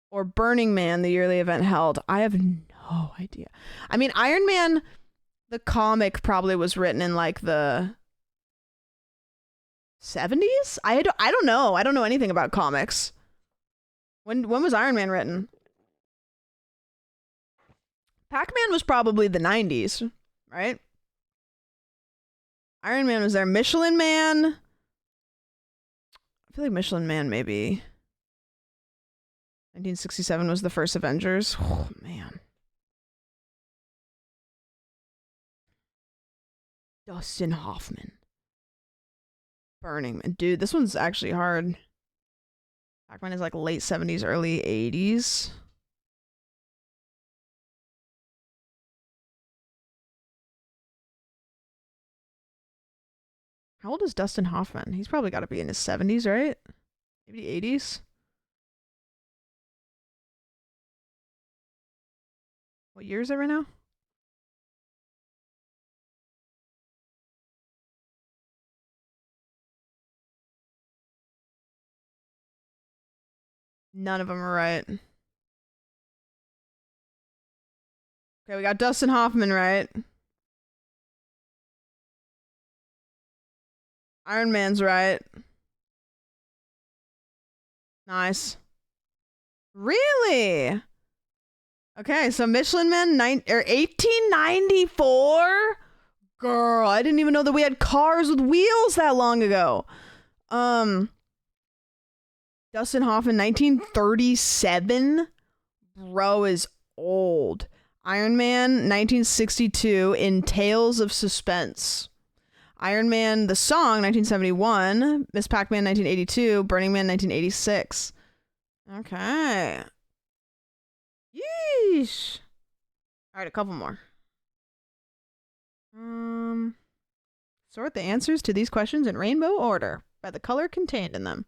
Speaker 1: Or Burning Man, the yearly event held. I have no idea. I mean, Iron Man, the comic probably was written in like the 70s? I don't know. I don't know anything about comics. When was Iron Man written? Pac-Man was probably the 90s, right? Iron Man was there. Michelin Man. I feel like Michelin Man maybe. 1967 was the first Avengers. Oh, man. Dustin Hoffman. Burning Man. Dude, this one's actually hard. Pac-Man is like late 70s, early 80s. How old is Dustin Hoffman? He's probably got to be in his 70s, right? Maybe 80s? What year is it right now? None of them are right. Okay, we got Dustin Hoffman right. Iron Man's right. Nice. Really? Okay, so Michelin Man 1894? Girl, I didn't even know that we had cars with wheels that long ago. Dustin Hoffman 1937? Bro is old. Iron Man 1962 in Tales of Suspense. Iron Man the song 1971, Miss Pac-Man 1982, Burning Man 1986. Okay. Yeesh. All right, a couple more. Sort the answers to these questions in rainbow order by the color contained in them.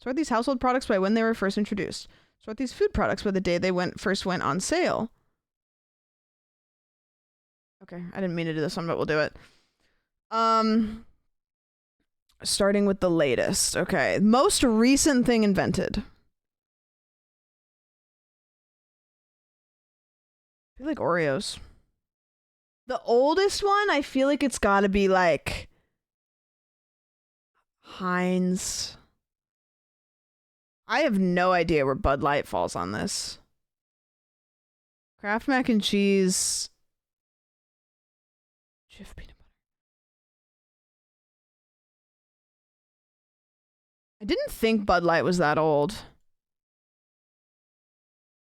Speaker 1: Sort these household products by when they were first introduced. Sort these food products by the day they first went on sale. Okay, I didn't mean to do this one, but we'll do it. Starting with the latest. Okay, most recent thing invented. I feel like Oreos. The oldest one, I feel like it's gotta be like Heinz. I have no idea where Bud Light falls on this. Kraft mac and cheese. Jif peanut butter. I didn't think Bud Light was that old.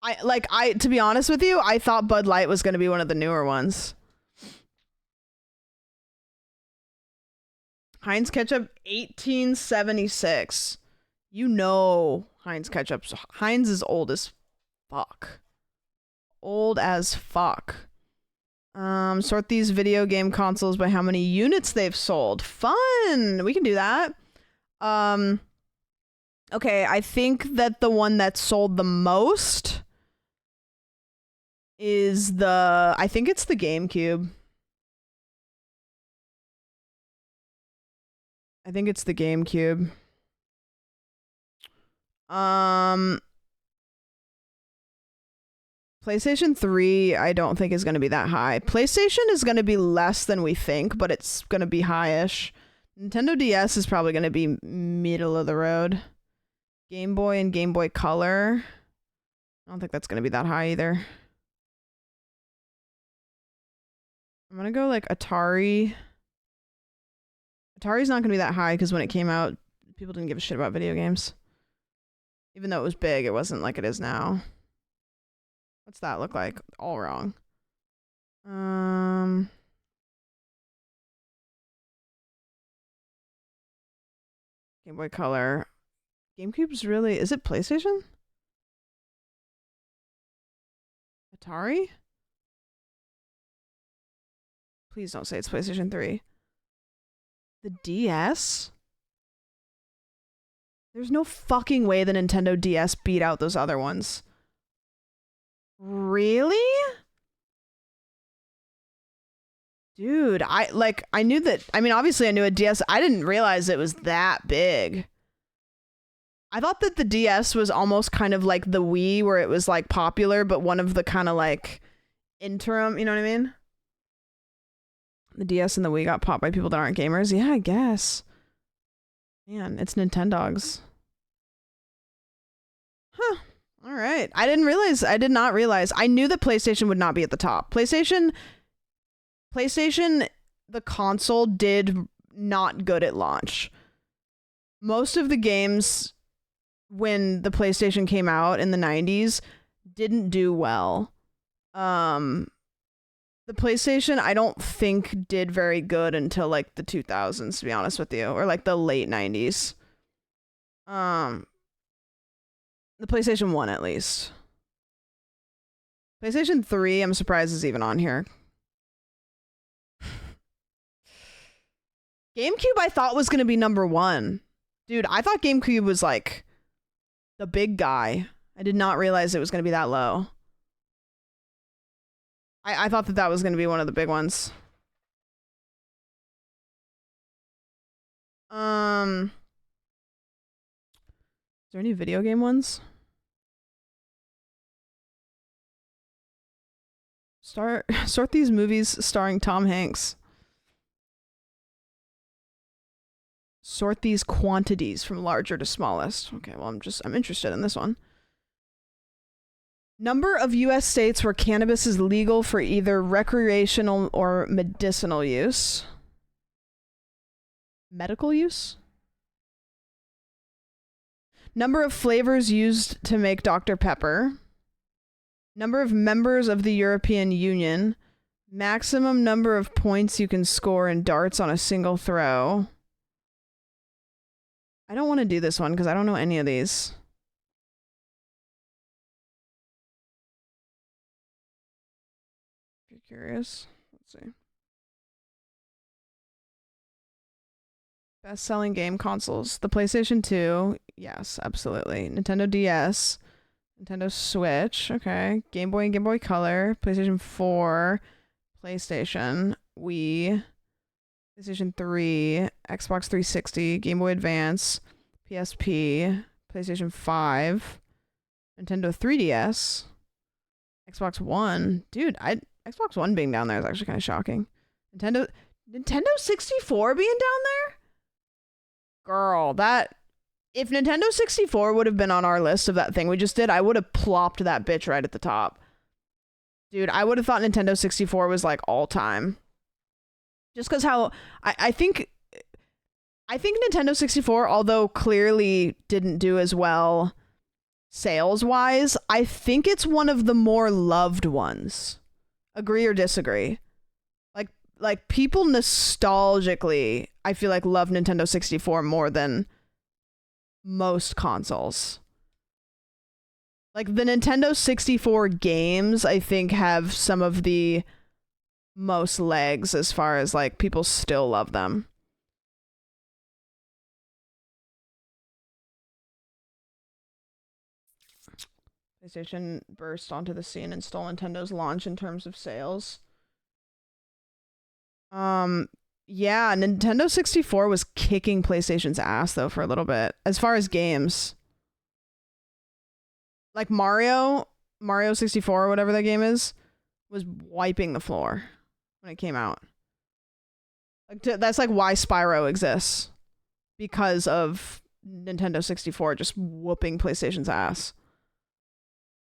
Speaker 1: To be honest with you, I thought Bud Light was going to be one of the newer ones. Heinz ketchup, 1876. You know Heinz ketchup. Heinz is old as fuck. Old as fuck. Sort these video game consoles by how many units they've sold. Fun! We can do that. Okay, I think that the one that sold the most is I think it's the GameCube. I think it's the GameCube. PlayStation 3, I don't think is going to be that high. PlayStation is going to be less than we think, but it's going to be high-ish. Nintendo DS is probably going to be middle of the road. Game Boy and Game Boy Color. I don't think that's going to be that high either. I'm going to go like Atari. Atari's not going to be that high because when it came out, people didn't give a shit about video games. Even though it was big, it wasn't like it is now. What's that look like? All wrong. Game Boy Color. GameCube's really... Is it PlayStation? Atari? Please don't say it's PlayStation 3. The DS? There's no fucking way the Nintendo DS beat out those other ones. Really? Dude, I knew that... I mean, obviously I knew a DS. I didn't realize it was that big. I thought that the DS was almost kind of like the Wii, where it was like popular, but one of the kind of like interim, you know what I mean? The DS and the Wii got popped by people that aren't gamers. Yeah, I guess. Man, it's Nintendogs. Huh. All right. I did not realize. I knew that PlayStation would not be at the top. PlayStation, the console did not good at launch. Most of the games when the PlayStation came out in the 90s didn't do well. The PlayStation, I don't think did very good until like the 2000s, to be honest with you, or like the late 90s. The PlayStation 1 at least. PlayStation 3, I'm surprised is even on here. GameCube I thought was going to be number 1. Dude, I thought GameCube was like the big guy. I did not realize it was going to be that low. I thought that was going to be one of the big ones. Is there any video game ones? Sort these movies starring Tom Hanks. Sort these quantities from larger to smallest. Okay, well, I'm interested in this one. Number of U.S. states where cannabis is legal for either recreational or medicinal use. Medical use? Number of flavors used to make Dr. Pepper. Number of members of the European Union. Maximum number of points you can score in darts on a single throw. I don't want to do this one because I don't know any of these. Curious. Let's see. Best-selling game consoles. The PlayStation 2. Yes, absolutely. Nintendo DS. Nintendo Switch. Okay. Game Boy and Game Boy Color. PlayStation 4. PlayStation. Wii. PlayStation 3. Xbox 360. Game Boy Advance. PSP. PlayStation 5. Nintendo 3DS. Xbox One. Dude, Xbox One being down there is actually kind of shocking. Nintendo 64 being down there? Girl, that... If Nintendo 64 would have been on our list of that thing we just did, I would have plopped that bitch right at the top. Dude, I would have thought Nintendo 64 was like all time. Just because how... I think Nintendo 64, although clearly didn't do as well sales-wise, I think it's one of the more loved ones. Agree or disagree? Like people nostalgically, I feel like love Nintendo 64 more than most consoles. Like the Nintendo 64 games, I think have some of the most legs as far as like people still love them. PlayStation burst onto the scene and stole Nintendo's launch in terms of sales. Yeah, Nintendo 64 was kicking PlayStation's ass though for a little bit as far as games. Like Mario 64 or whatever that game is was wiping the floor when it came out. Like that's like why Spyro exists, because of Nintendo 64 just whooping PlayStation's ass.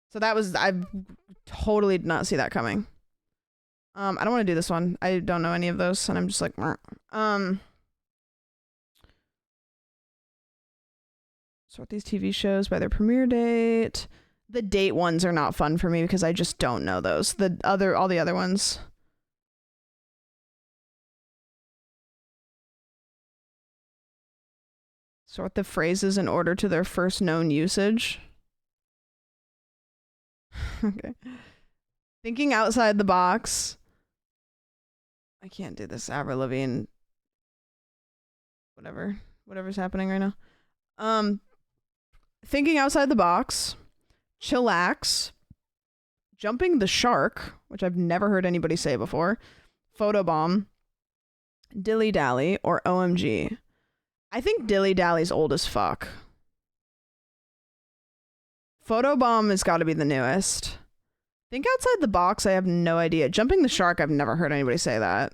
Speaker 1: So that was, I totally did not see that coming. I don't want to do this one. I don't know any of those, and I'm just like, sort these TV shows by their premiere date. The date ones are not fun for me because I just don't know those. All the other ones. Sort the phrases in order to their first known usage. Okay. Thinking outside the box. I can't do this. Avril Lavigne. Whatever's happening right now. Thinking outside the box. Chillax. Jumping the shark, which I've never heard anybody say before. Photobomb. Dilly Dally or OMG. I think Dilly Dally's old as fuck. Photobomb has got to be the newest. Think outside the box, I have no idea. Jumping the shark, I've never heard anybody say that.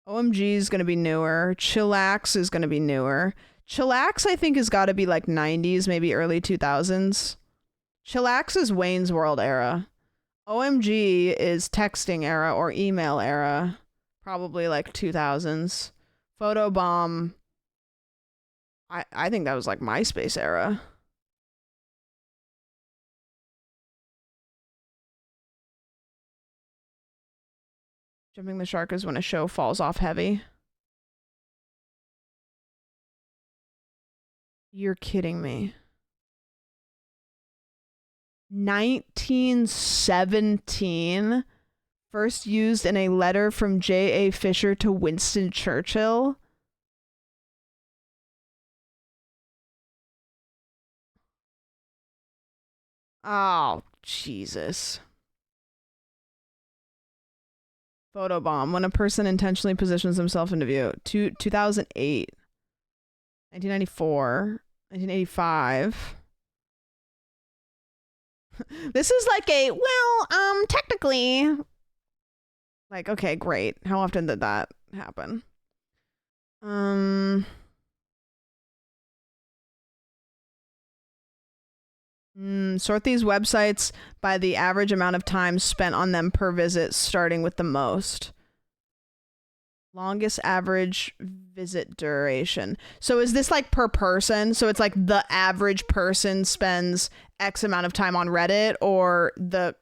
Speaker 1: OMG is going to be newer. Chillax is going to be newer. Chillax, I think, has got to be like 90s, maybe early 2000s. Chillax is Wayne's World era. OMG is texting era or email era. Probably like 2000s. Photobomb. I think that was like MySpace era. Jumping the shark is when a show falls off heavy. You're kidding me. 1917, first used in a letter from J.A. Fisher to Winston Churchill. Oh, Jesus. Photobomb, when a person intentionally positions himself into view. 2008, 1994, 1985. This is like a, well, technically. Like, okay, great. How often did that happen? Sort these websites by the average amount of time spent on them per visit, starting with the most. Longest average visit duration. So is this like per person? So it's like the average person spends X amount of time on Reddit, or the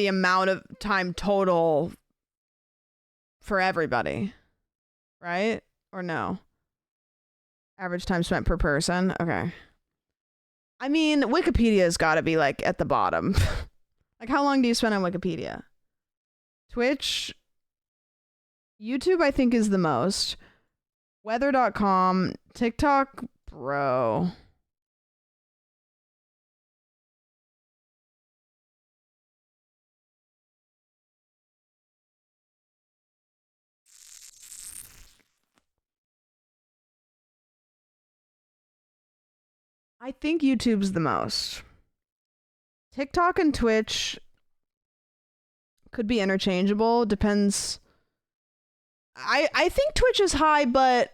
Speaker 1: amount of time total for everybody, right? Or no? Average time spent per person. Okay. I mean, Wikipedia's got to be like at the bottom. Like, how long do you spend on Wikipedia? Twitch, YouTube, I think, is the most. Weather.com, TikTok, bro. I think YouTube's the most. TikTok and Twitch could be interchangeable. Depends. I think Twitch is high, but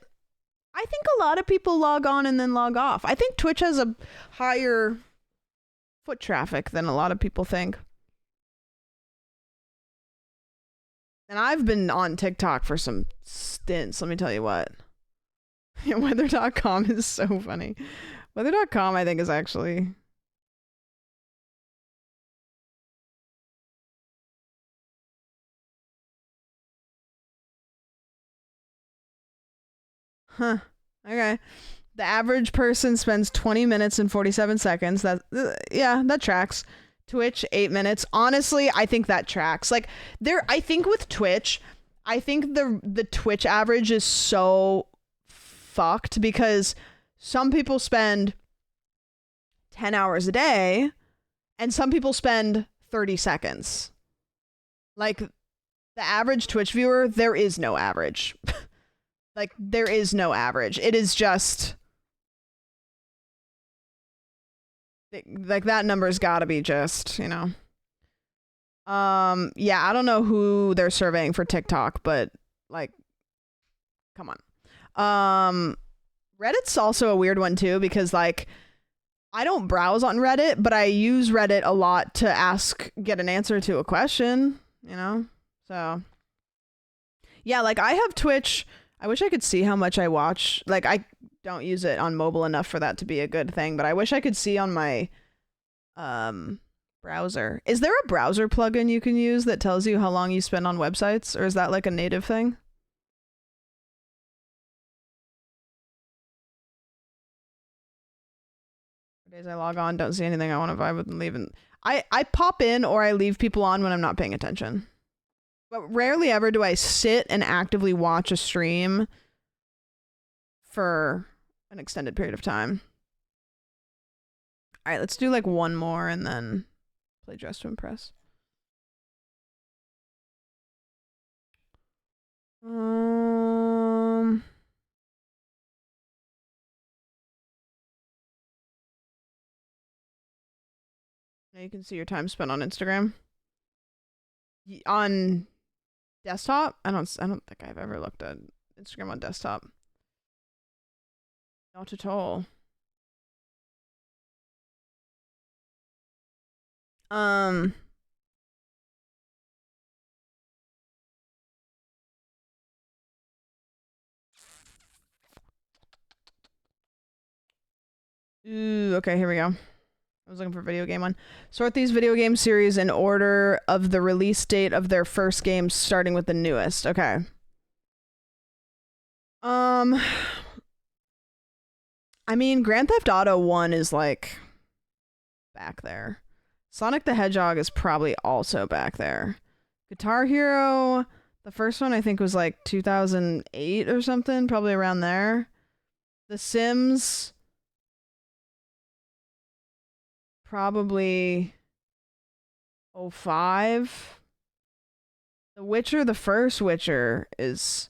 Speaker 1: I think a lot of people log on and then log off. I think Twitch has a higher foot traffic than a lot of people think. And I've been on TikTok for some stints, let me tell you what. Weather.com is so funny. Weather.com, I think, is actually... Huh. Okay. The average person spends 20 minutes and 47 seconds. That yeah, that tracks. Twitch 8 minutes. Honestly, I think that tracks. Like I think with Twitch, I think the Twitch average is so fucked because some people spend 10 hours a day and some people spend 30 seconds. Like the average Twitch viewer, there is no average. Like, there is no average. It is just... Like, that number's gotta be just, you know. Yeah, I don't know who they're surveying for TikTok, but, like, come on. Reddit's also a weird one, too, because, like, I don't browse on Reddit, but I use Reddit a lot to get an answer to a question, you know? So, yeah, like, I have Twitch... I wish I could see how much I watch. Like, I don't use it on mobile enough for that to be a good thing, but I wish I could see on my browser. Is there a browser plugin you can use that tells you how long you spend on websites, or is that like a native thing? Days I log on, don't see anything I want to vibe with and leave. And I pop in or I leave people on when I'm not paying attention. But rarely ever do I sit and actively watch a stream for an extended period of time. All right, let's do like one more and then play Dress to Impress. Now you can see your time spent on Instagram. On desktop? I don't think I've ever looked at Instagram on desktop. Not at all. Ooh, okay, here we go. I was looking for video game one. Sort these video game series in order of the release date of their first games, starting with the newest. Okay. I mean, Grand Theft Auto 1 is like back there. Sonic the Hedgehog is probably also back there. Guitar Hero, the first one I think was like 2008 or something, probably around there. The Sims, probably 05. The Witcher, the first Witcher, is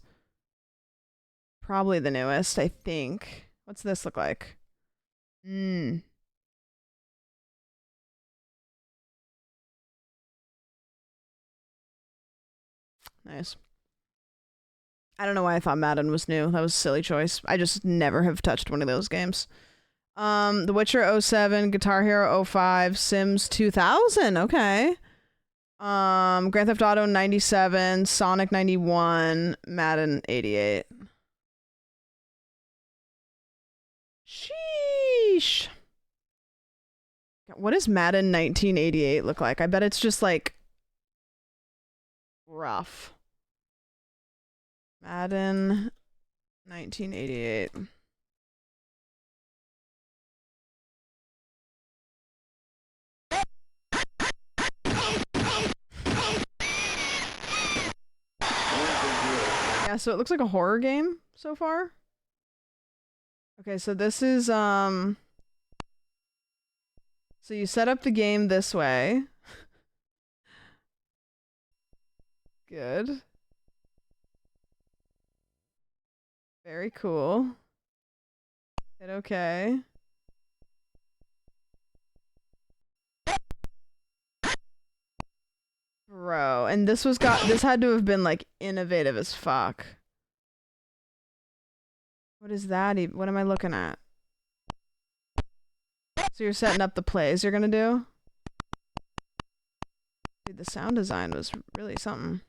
Speaker 1: probably the newest, I think. What's this look like? Nice. I don't know why I thought Madden was new. That was a silly choice. I just never have touched one of those games. The Witcher 07, Guitar Hero 05, Sims 2000. Okay. Grand Theft Auto 97, Sonic 91, Madden 88. Sheesh. What does Madden 1988 look like? I bet it's just like rough. Madden 1988. Yeah, so it looks like a horror game so far. Okay, so this is so you set up the game this way. Good. Very cool. Hit okay. Bro, and this had to have been like innovative as fuck. What is that even? What am I looking at? So you're setting up the plays you're gonna do? Dude, the sound design was really something.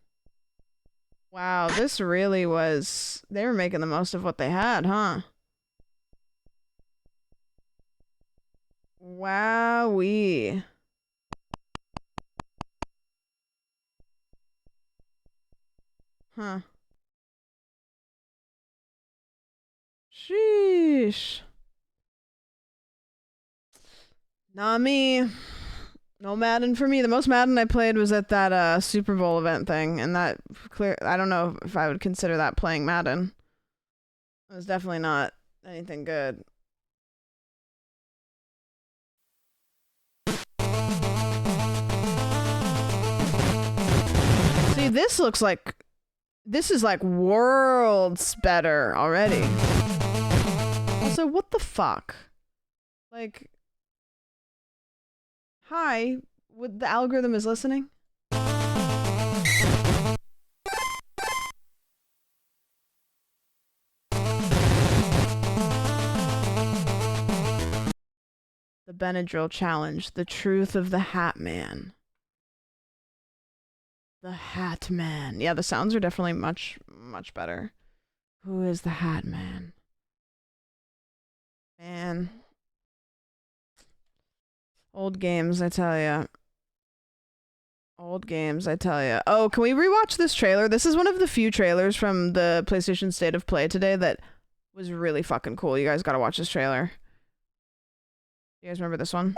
Speaker 1: Wow, this really was... They were making the most of what they had, huh? Wowee. Huh. Sheesh. Not me. No Madden for me. The most Madden I played was at that Super Bowl event thing, and that I don't know if I would consider that playing Madden. It was definitely not anything good. See, this is like worlds better already. Also, what the fuck? Like, hi, the algorithm is listening? The Benadryl Challenge, the truth of the Hat Man. The Hat Man. Yeah, the sounds are definitely much, much better. Who is the Hat Man? Man. Old games, I tell ya. Old games, I tell ya. Oh, can we rewatch this trailer? This is one of the few trailers from the PlayStation State of Play today that was really fucking cool. You guys gotta watch this trailer. You guys remember this one?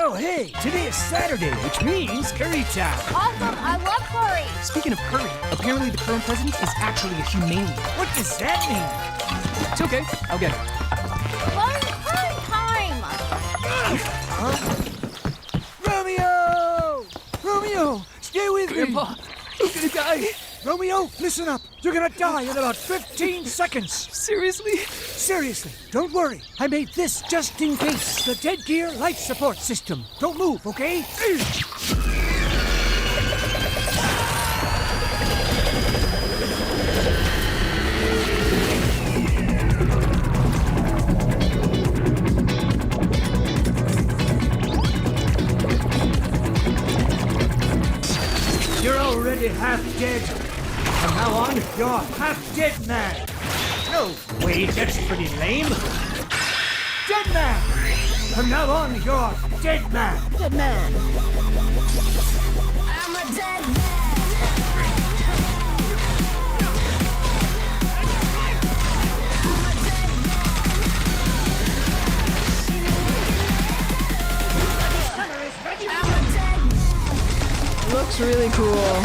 Speaker 12: Oh, hey, today is Saturday, which means curry time.
Speaker 7: Awesome, I love curry.
Speaker 12: Speaking of curry, apparently the current president is actually a humane. What does that mean? It's okay, I'll get it.
Speaker 7: Fun curry time.
Speaker 12: Romeo! Romeo, stay with Grandpa, me. You're gonna die. Romeo, listen up. You're gonna die in about 15 seconds. Seriously? Seriously. Don't worry. I made this just in case. The Dead Gear Life Support System. Don't move, okay? You're already half dead. From now on, you're half dead man. No way, that's pretty lame. Dead man! From now on, you're dead man.
Speaker 1: Dead man.
Speaker 7: I'm a dead man.
Speaker 1: Looks really cool.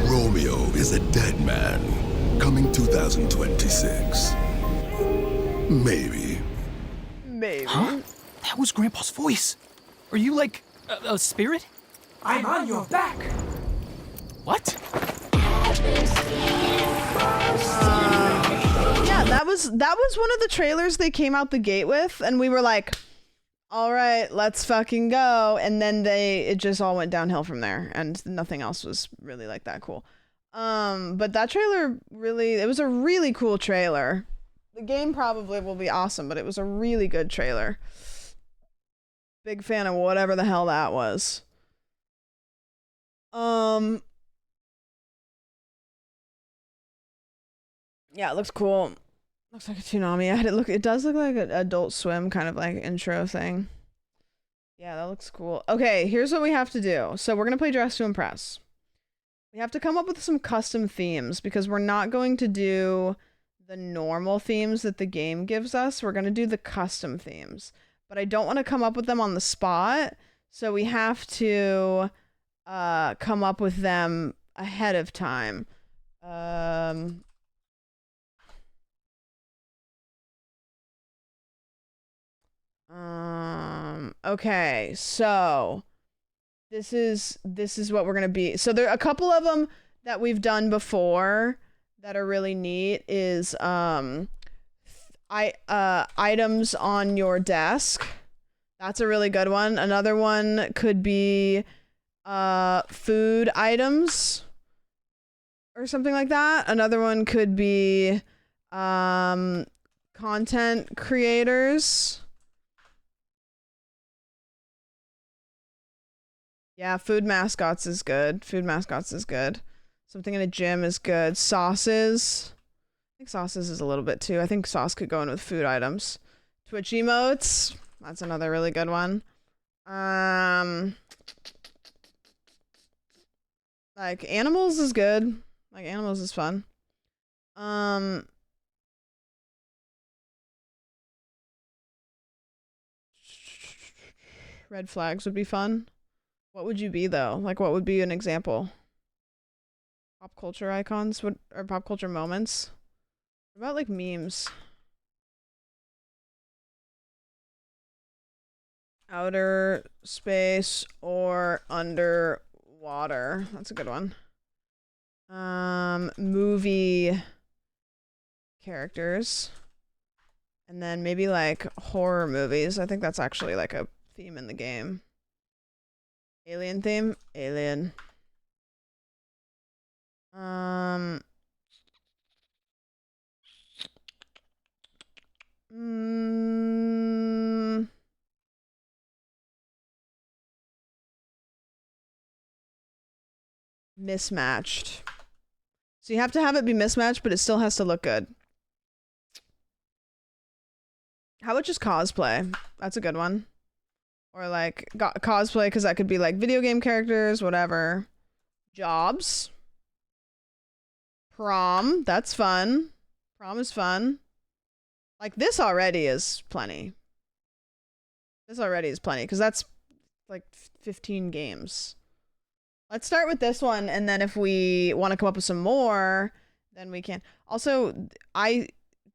Speaker 2: Romeo is a dead man. Coming 2026. Maybe.
Speaker 1: Maybe.
Speaker 13: Huh? That was Grandpa's voice. Are you like a spirit?
Speaker 12: I'm on your back.
Speaker 13: What?
Speaker 1: Yeah, that was one of the trailers they came out the gate with, and we were like, all right, let's fucking go. And then it just all went downhill from there, and nothing else was really like that cool. But that trailer it was a really cool trailer. The game probably will be awesome, but it was a really good trailer. Big fan of whatever the hell that was. Yeah, it looks cool. Looks like a Toonami. It does look like an Adult Swim kind of like intro thing. Yeah, that looks cool. Okay, here's what we have to do. So we're gonna play Dress to Impress. We have to come up with some custom themes because we're not going to do the normal themes that the game gives us. We're gonna do the custom themes. But I don't want to come up with them on the spot, so we have to come up with them ahead of time. Okay, so this is what we're gonna be. So there are a couple of them that we've done before that are really neat. Is items on your desk. That's a really good one. Another one could be food items or something like that. Another one could be content creators. Yeah, food mascots is good. Food mascots is good. Something in a gym is good. Sauces. I think sauces is a little bit too. I think sauce could go in with food items. Twitch emotes. That's another really good one. Like animals is good. Like animals is fun. Red flags would be fun. What would you be though? Like what would be an example? Pop culture icons or pop culture moments? What about like memes? Outer space or underwater. That's a good one. Movie characters. And then maybe like horror movies. I think that's actually like a theme in the game. Alien theme? Alien. Mismatched. So you have to have it be mismatched, but it still has to look good. How about just cosplay? That's a good one. Or like cosplay, because that could be like video game characters, whatever. Jobs. Prom. That's fun. Prom is fun. Like this already is plenty. This already is plenty, because that's like 15 games. Let's start with this one, and then if we want to come up with some more, then we can. Also, I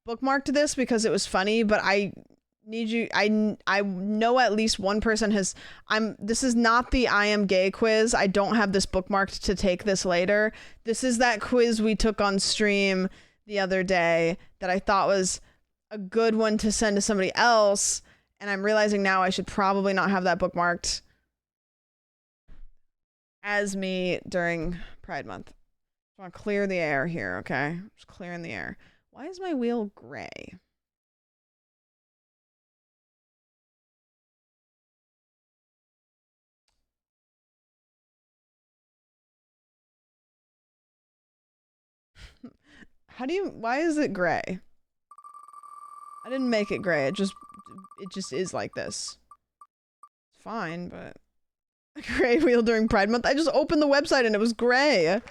Speaker 1: bookmarked this because it was funny, but I need you. I know at least one person has. This is not the I am gay quiz. I don't have this bookmarked to take this later. This is that quiz we took on stream the other day that I thought was a good one to send to somebody else, and I'm realizing now I should probably not have that bookmarked as me during Pride Month. I want to clear the air here, okay? Just clearing the air. Why is my wheel gray? Why is it gray? I didn't make it gray. It just is like this. It's fine, but gray wheel during Pride Month. I just opened the website and it was gray.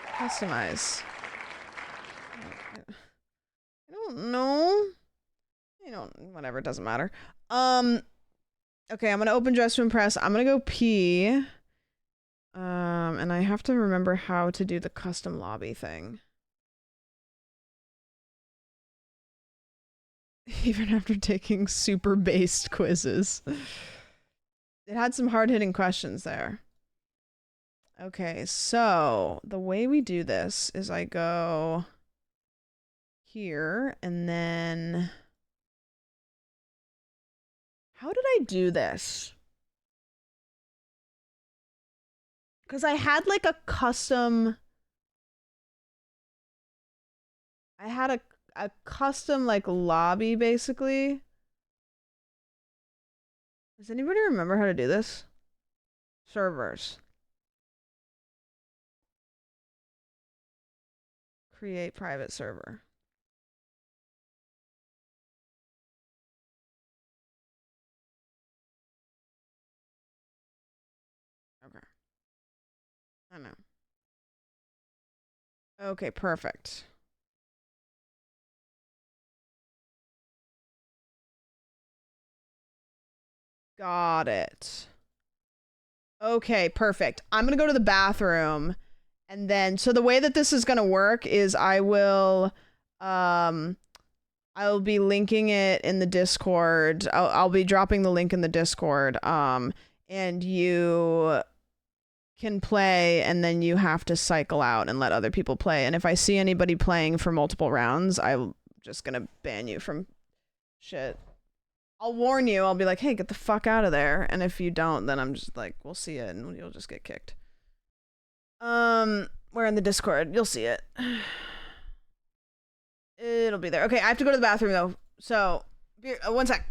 Speaker 1: Customize. I don't know. Whatever, it doesn't matter. Okay, I'm gonna open Dress to Impress. I'm gonna go pee. And I have to remember how to do the custom lobby thing. Even after taking super based quizzes. It had some hard-hitting questions there. Okay, so the way we do this is I go here and then... How did I do this? Because I had like a custom... I had a custom like lobby basically. Does anybody remember how to do this? Servers. Create private server. Okay. I know. Okay, perfect. Got it. Okay, perfect. I'm gonna go to the bathroom and then, so the way that this is gonna work is I'll be linking it in the Discord. I'll be dropping the link in the Discord. And you can play and then you have to cycle out and let other people play. And if I see anybody playing for multiple rounds, I'm just gonna ban you from shit. I'll warn you. I'll be like, hey, get the fuck out of there. And if you don't, then I'm just like, we'll see it and you'll just get kicked. We're in the Discord. You'll see it. It'll be there. Okay, I have to go to the bathroom though. So, one sec.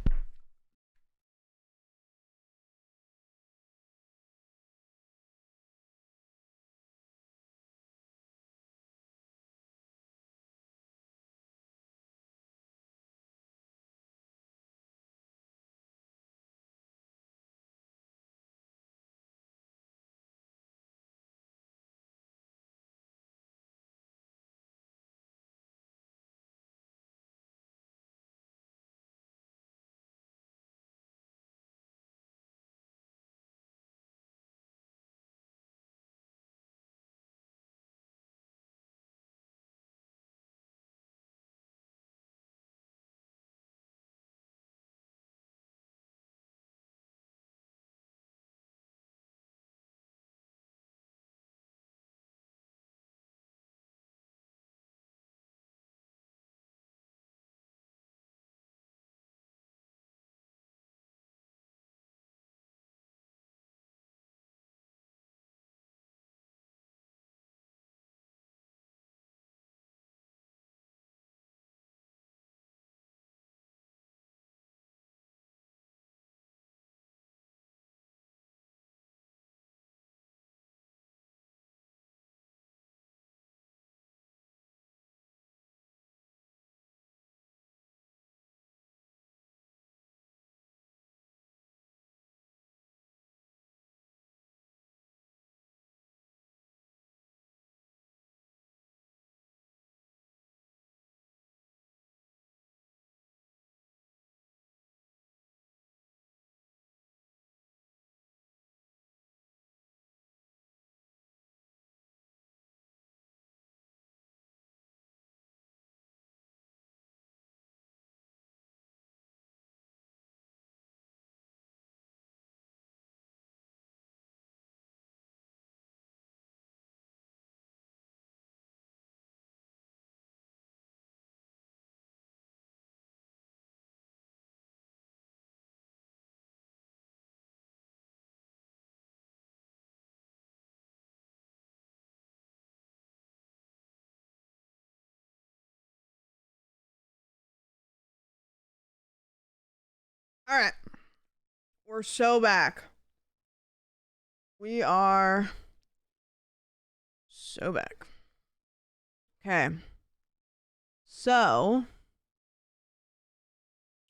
Speaker 1: All right. We're so back. We are so back. Okay. So,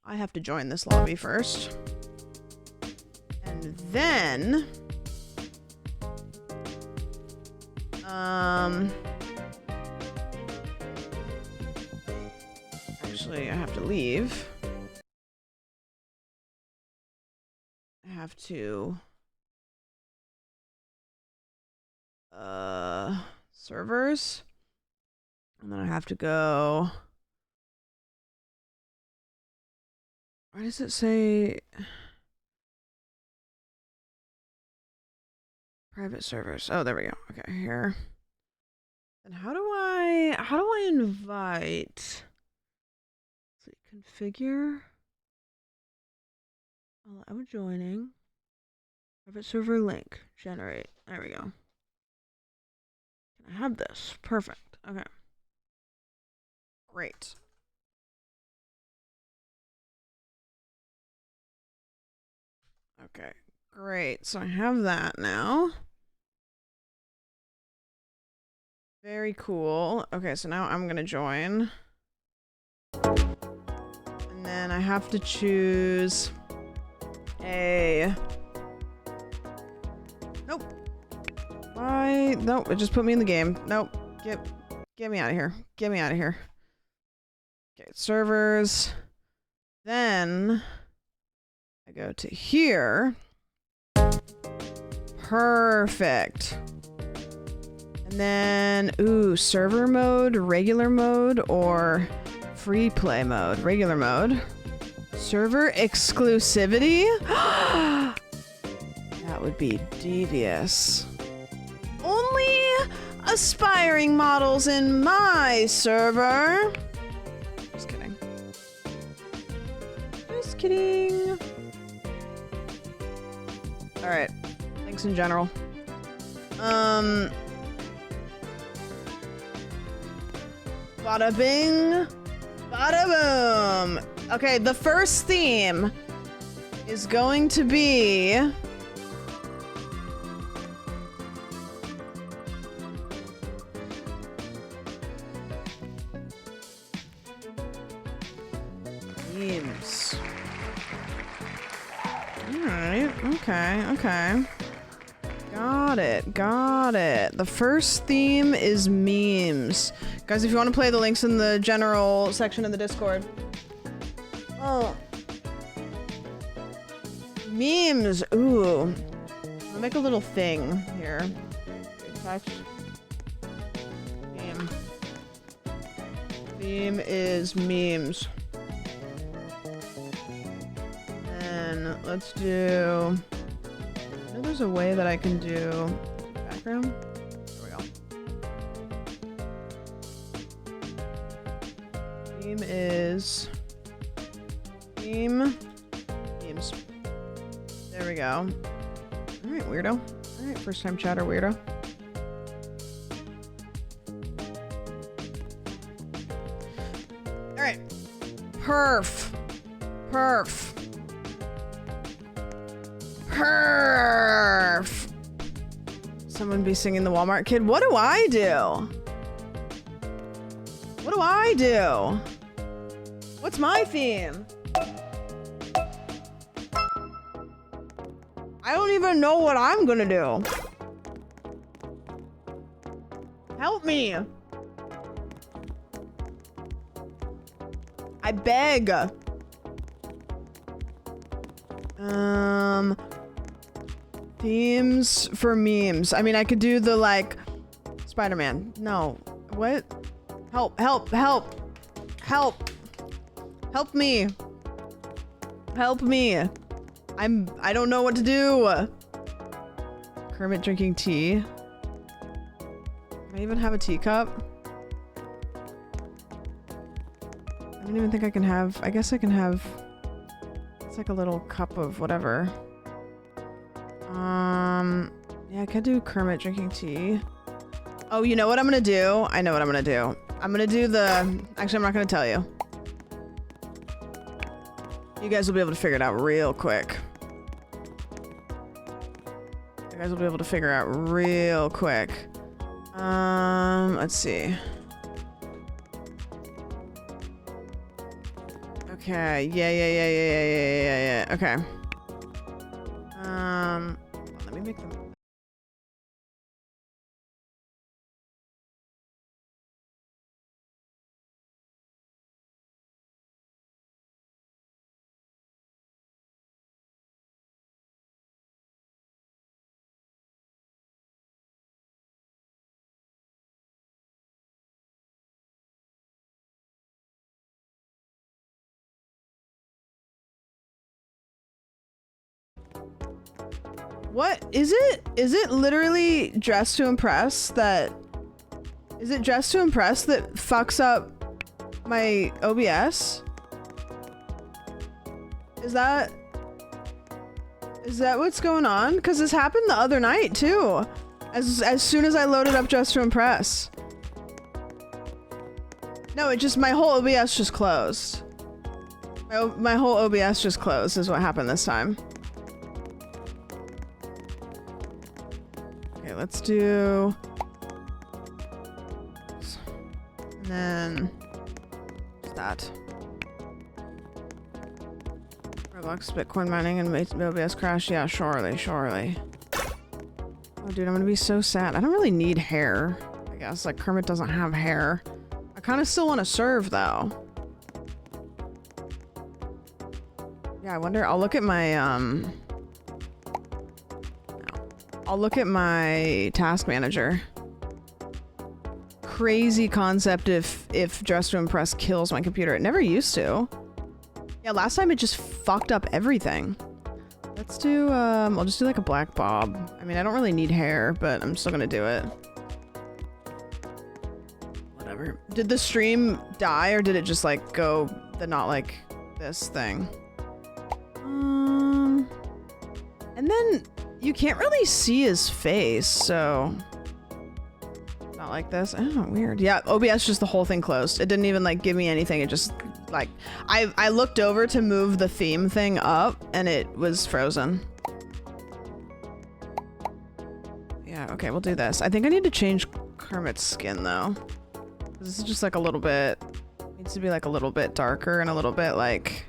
Speaker 1: I have to join this lobby first. And then... Actually, I have to leave. I have to... servers. And then I have to go... Why does it say... Private servers. Oh, there we go. Okay, here. And how do I invite... Let's see, configure. Allow joining. Private server link. Generate. There we go. Can I have this? Perfect. Okay. Great. Okay. Great. So I have that now. Very cool. Okay, so now I'm gonna join. And then I have to choose a... Nope. Why? Nope, it just put me in the game. Nope. Get me out of here. Get me out of here. Okay, servers. Then I go to here. Perfect. And then, ooh, server mode, regular mode, or free play mode? Regular mode. Server exclusivity? That would be devious. Only aspiring models in my server. Just kidding. Just kidding. Alright. Thanks in general. Bada bing. Bada boom. Okay, the first theme is going to be... Memes. Alright, okay. Got it. The first theme is memes. Guys, if you want to play, the link's in the general section of the Discord. Oh. Memes. Ooh. I'll make a little thing here. Touch. Theme. Theme is memes. And let's do... I know there's a way that I can do background. There we go. Theme is memes. There we go. Alright, weirdo. Alright, first time chatter weirdo. Alright. Perf. Someone be singing the Walmart Kid. What do I do? What's my theme? I don't even know what I'm gonna do. Help me. I beg. Themes for memes. I mean, I could do the, like, Spider-Man. No. What? Help me. I don't know what to do. Kermit drinking tea. Do I even have a teacup? I don't even think I can have... I guess I can have... It's like a little cup of whatever. Yeah, I could do Kermit drinking tea. Oh, you know what I'm gonna do? I know what I'm gonna do. I'm gonna do the... Actually, I'm not gonna tell you. You guys will be able to figure it out real quick. You guys will be able to figure it out real quick. Let's see. Okay, yeah. Okay. Let me make them. What is it? Is it literally Dress to Impress that... Is it Dress to Impress that fucks up my OBS? Is that what's going on? Because this happened the other night too. As soon as I loaded up Dress to Impress. No, it just, my whole OBS just closed. My whole OBS just closed is what happened this time. Okay, let's do... And then... What's that? Roblox, Bitcoin mining, and OBS crash. Yeah, surely. Oh, dude, I'm gonna be so sad. I don't really need hair. I guess, like, Kermit doesn't have hair. I kind of still want to serve, though. Yeah, I wonder... I'll look at my, I'll look at my task manager. Crazy concept if Dress to Impress kills my computer. It never used to. Yeah, last time it just fucked up everything. Let's do, I'll just do like a black bob. I mean, I don't really need hair, but I'm still gonna do it. Whatever. Did the stream die or did it just like go the not like this thing? And then you can't really see his face, so not like this. Oh, weird. Yeah, OBS just the whole thing closed. It didn't even like give me anything. It just like I looked over to move the theme thing up and it was frozen. Yeah, okay, we'll do this. I think I need to change Kermit's skin though. This is just like a little bit, needs to be like a little bit darker and a little bit like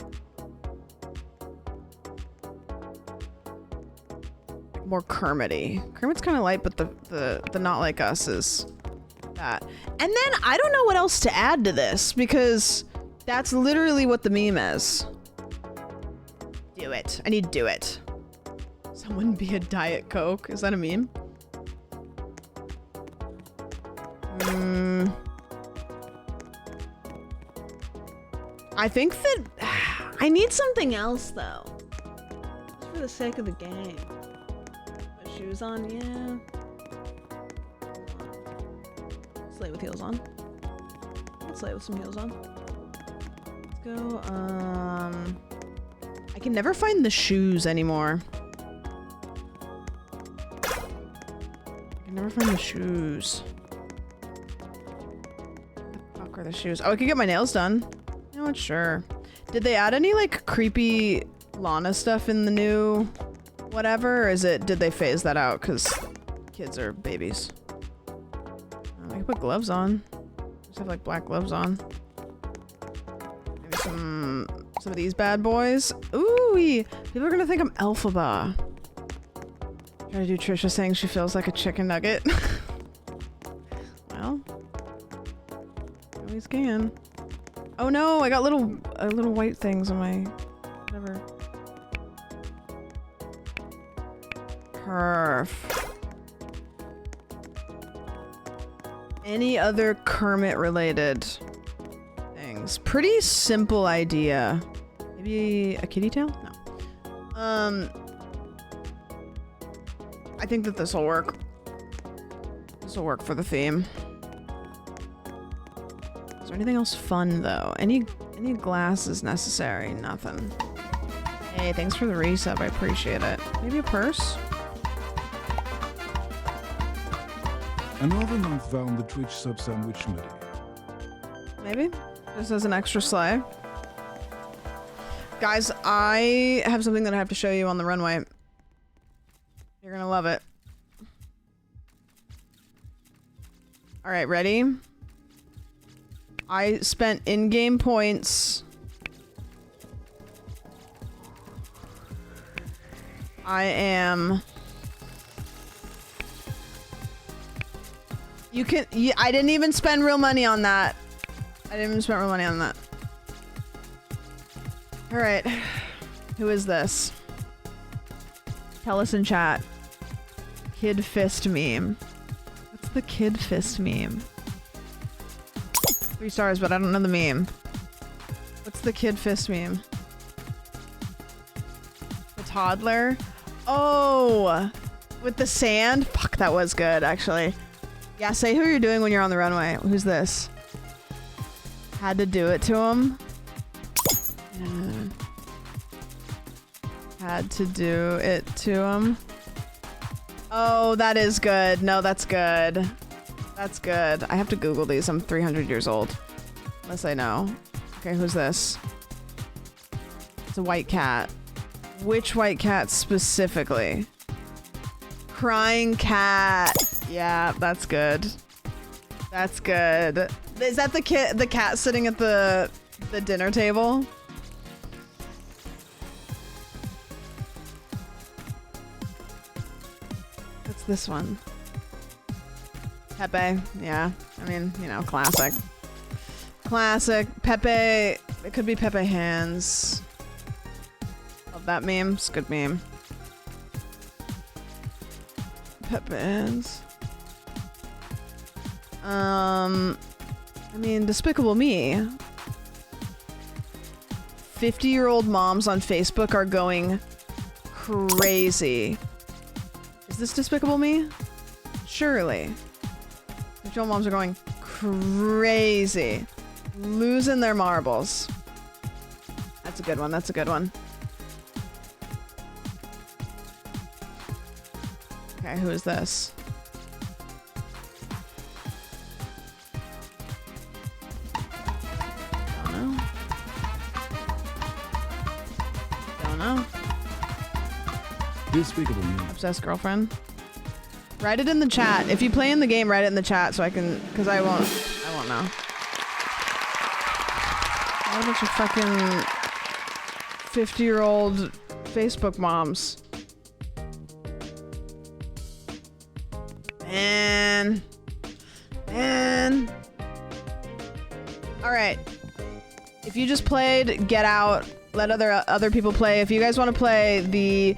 Speaker 1: more Kermit-y. Kermit's kind of light, but the not like us is that. And then I don't know what else to add to this because that's literally what the meme is. Do it. I need to do it. Someone be a Diet Coke. Is that a meme? I think that I need something else though. Just for the sake of the game. Put shoes on, yeah. Slay with heels on. Let's slay with some heels on. Let's go, I can never find the shoes anymore. I can never find the shoes. Where the fuck are the shoes? Oh, I could get my nails done. You know what? Sure. Did they add any, like, creepy Lana stuff in the new whatever? Or did they phase that out? Because kids are babies. I can put gloves on. Just have, like, black gloves on. Maybe some of these bad boys. Ooh, people are gonna think I'm Elphaba. Try to do Trisha saying she feels like a chicken nugget. Well, always can. Oh no, I got little white things on my whatever. Perf. Any other Kermit related things? Pretty simple idea. Maybe a kitty tail? No. I think that this will work. This will work for the theme. Is there anything else fun though? Any glasses necessary? Nothing. Hey, thanks for the resub. I appreciate it. Maybe a purse?
Speaker 14: Another month found the Twitch sub sandwich nutty.
Speaker 1: Maybe? Just as an extra slay. Guys, I have something that I have to show you on the runway. You're gonna love it. Alright, ready? I spent in-game points. I am... You can... I didn't even spend real money on that. I didn't even spend real money on that. Alright. Who is this? Tell us in chat. Kid fist meme. What's the kid fist meme? 3 stars, but I don't know the meme. What's the kid fist meme? The toddler? Oh! With the sand? Fuck, that was good, actually. Yeah, say who you're doing when you're on the runway. Who's this? Had to do it to him. Had to do it to him. Oh, that is good. No, that's good. That's good. I have to Google these. I'm 300 years old. Unless I know. Okay, who's this? It's a white cat. Which white cat specifically? Crying cat. Yeah, that's good. That's good. Is that the cat sitting at the dinner table? What's this one? Pepe. Yeah. I mean, you know, classic. Classic. Pepe. It could be Pepe Hands. Love that meme. It's a good meme. Pepe Hands. I mean, Despicable Me. 50-year-old moms on Facebook are going crazy. Is this Despicable Me? Surely. 50-year-old moms are going crazy. Losing their marbles. That's a good one. That's a good one. Okay, who is this? Don't know.
Speaker 14: Despicable Me.
Speaker 1: Obsessed girlfriend. Write it in the chat. If you play in the game, write it in the chat so I can, because I won't know. What a bunch of fucking 50-year-old Facebook moms. Man. Alright. If you just played, get out. Let other people play. If you guys want to play, the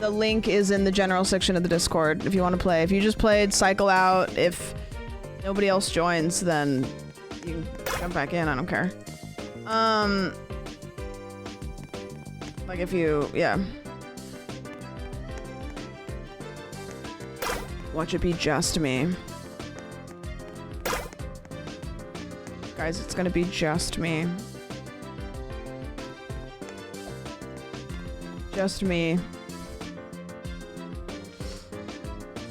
Speaker 1: link is in the general section of the Discord if you want to play. If you just played, cycle out. If nobody else joins, then you can jump back in. I don't care. Like if you, yeah. Watch it be just me. Guys, it's gonna be just me. Just me.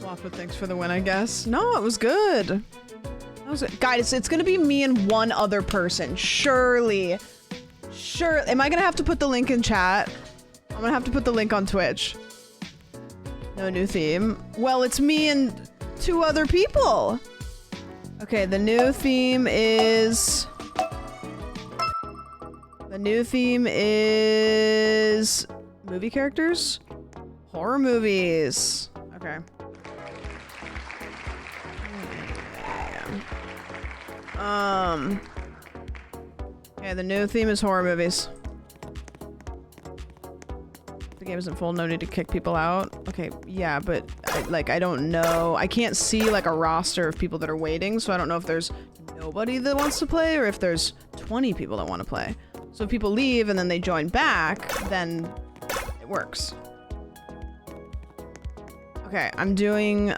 Speaker 1: Floppa, thanks for the win, I guess. No, it was good. That was good. Guys, it's gonna be me and one other person. Surely. Sure. Am I gonna have to put the link in chat? I'm gonna have to put the link on Twitch. No new theme. Well, it's me and 2 other people. Okay, the new theme is... movie characters? Horror movies. Okay. Okay, the new theme is horror movies. The game isn't full, no need to kick people out. Okay, yeah, but I don't know. I can't see like a roster of people that are waiting, so I don't know if there's nobody that wants to play or if there's 20 people that want to play. So if people leave and then they join back, then it works. Okay, I'm doing,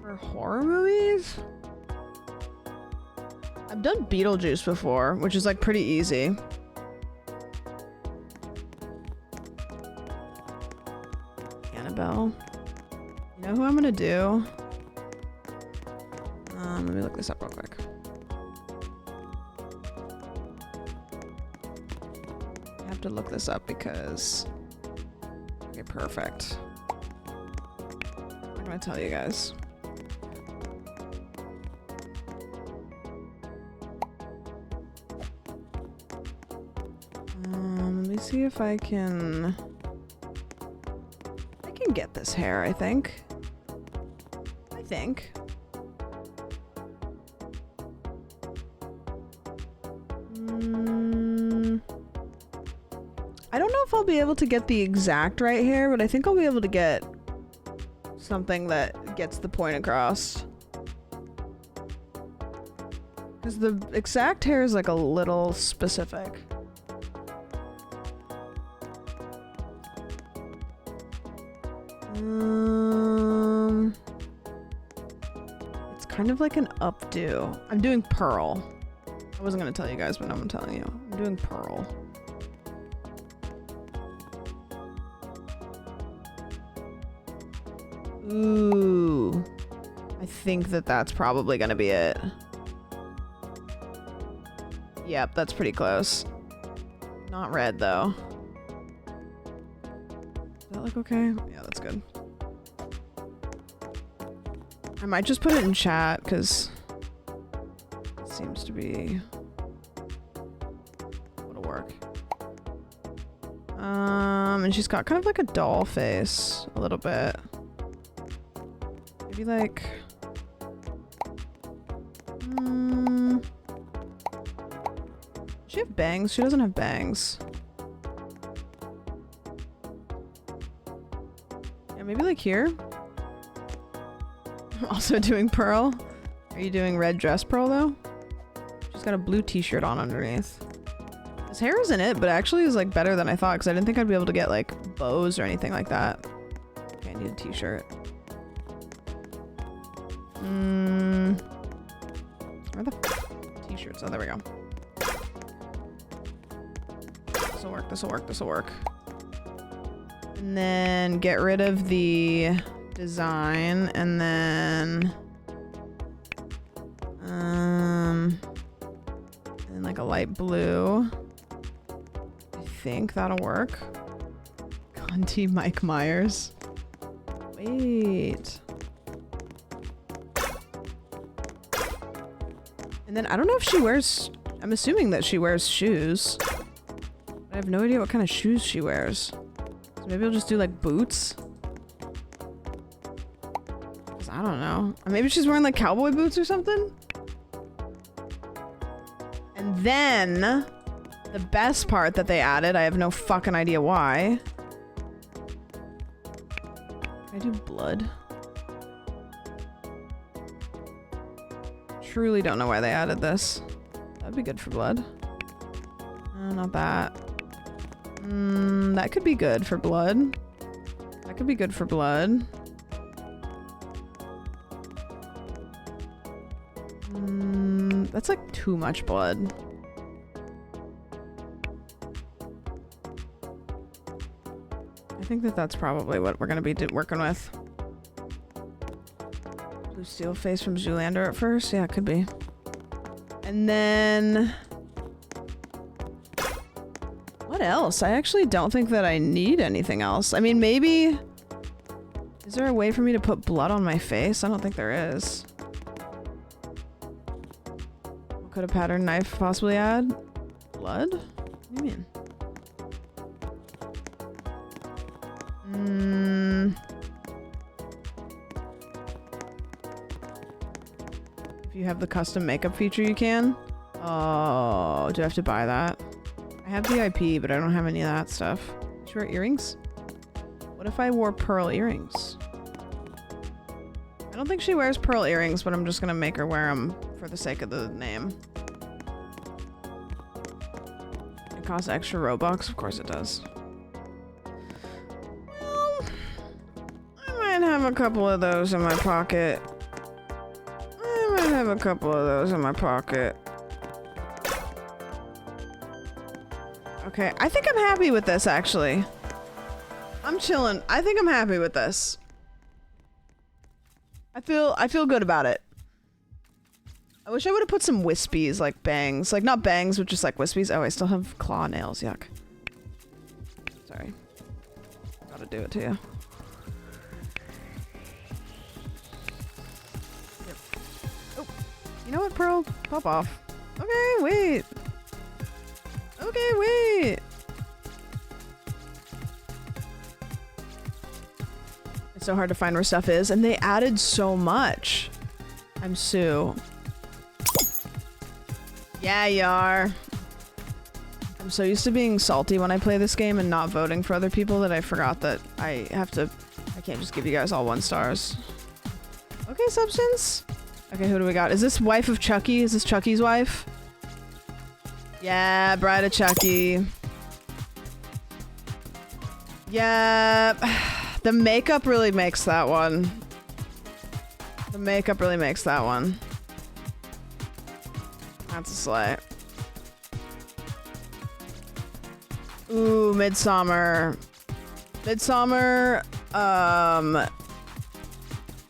Speaker 1: for horror movies? I've done Beetlejuice before, which is like pretty easy. Annabelle. You know who I'm gonna do. Let me look this up real quick. I have to look this up because... Okay, perfect. I'm gonna tell you guys. Let me see if I can get this hair, I think. I don't know if I'll be able to get the exact right hair, but I think I'll be able to get something that gets the point across. Because the exact hair is like a little specific. It's kind of like an updo. I'm doing pearl. I wasn't gonna tell you guys, but I'm telling you. I'm doing pearl. Ooh. I think that that's probably gonna be it. Yep, that's pretty close. Not red, though. Does that look okay? Yeah, that's good. I might just put it in chat, because it seems to be... What'll work. And she's got kind of like a doll face, a little bit. Maybe like... Does she have bangs? She doesn't have bangs. Yeah, maybe like here. I'm also doing pearl. Are you doing red dress pearl though? She's got a blue t-shirt on underneath. This hair isn't it, but actually is like better than I thought because I didn't think I'd be able to get like bows or anything like that. Okay, I need a t-shirt. Where the t-shirts? Oh, there we go. This'll work, this'll work, this'll work. And then get rid of the design, and then and like a light blue. I think that'll work. Conti Mike Myers. Wait. And then I don't know if she wears, I'm assuming that she wears shoes. I have no idea what kind of shoes she wears. So maybe I'll just do like boots. Cause I don't know. Or maybe she's wearing like cowboy boots or something. And then the best part that they added, I have no fucking idea why. Can I do blood? Truly don't know why they added this. That'd be good for blood. Not that. That could be good for blood. That could be good for blood. That's like too much blood. I think that that's probably what we're gonna be working with. Blue steel face from Zoolander at first? Yeah, it could be. And then... What else? I actually don't think that I need anything else. I mean, maybe... Is there a way for me to put blood on my face? I don't think there is. What could a pattern knife possibly add? Blood? What do you mean? If you have the custom makeup feature, you can. Oh, do I have to buy that? I have the IP, but I don't have any of that stuff. Should I wear earrings? What if I wore pearl earrings? I don't think she wears pearl earrings, but I'm just gonna make her wear them for the sake of the name. It costs extra Robux? Of course it does. Well, I might have a couple of those in my pocket. I might have a couple of those in my pocket. Okay, I think I'm happy with this, actually. I'm chilling. I think I'm happy with this. I feel good about it. I wish I would have put some wispies, like bangs. Like, not bangs, but just like wispies. Oh, I still have claw nails. Yuck. Sorry. Gotta do it to you. Yep. Oh, you know what, Pearl? Pop off. Okay, wait. Okay, wait. It's so hard to find where stuff is, and they added so much. I'm Sue. Yeah, you are. I'm so used to being salty when I play this game and not voting for other people that I forgot that I can't just give you guys all 1 stars. Okay, Substance. Okay, who do we got? Is this wife of Chucky? Is this Chucky's wife? Yeah, Bride of Chucky. Yeah, the makeup really makes that one. The makeup really makes that one. That's a slay. Ooh, Midsummer. Midsummer,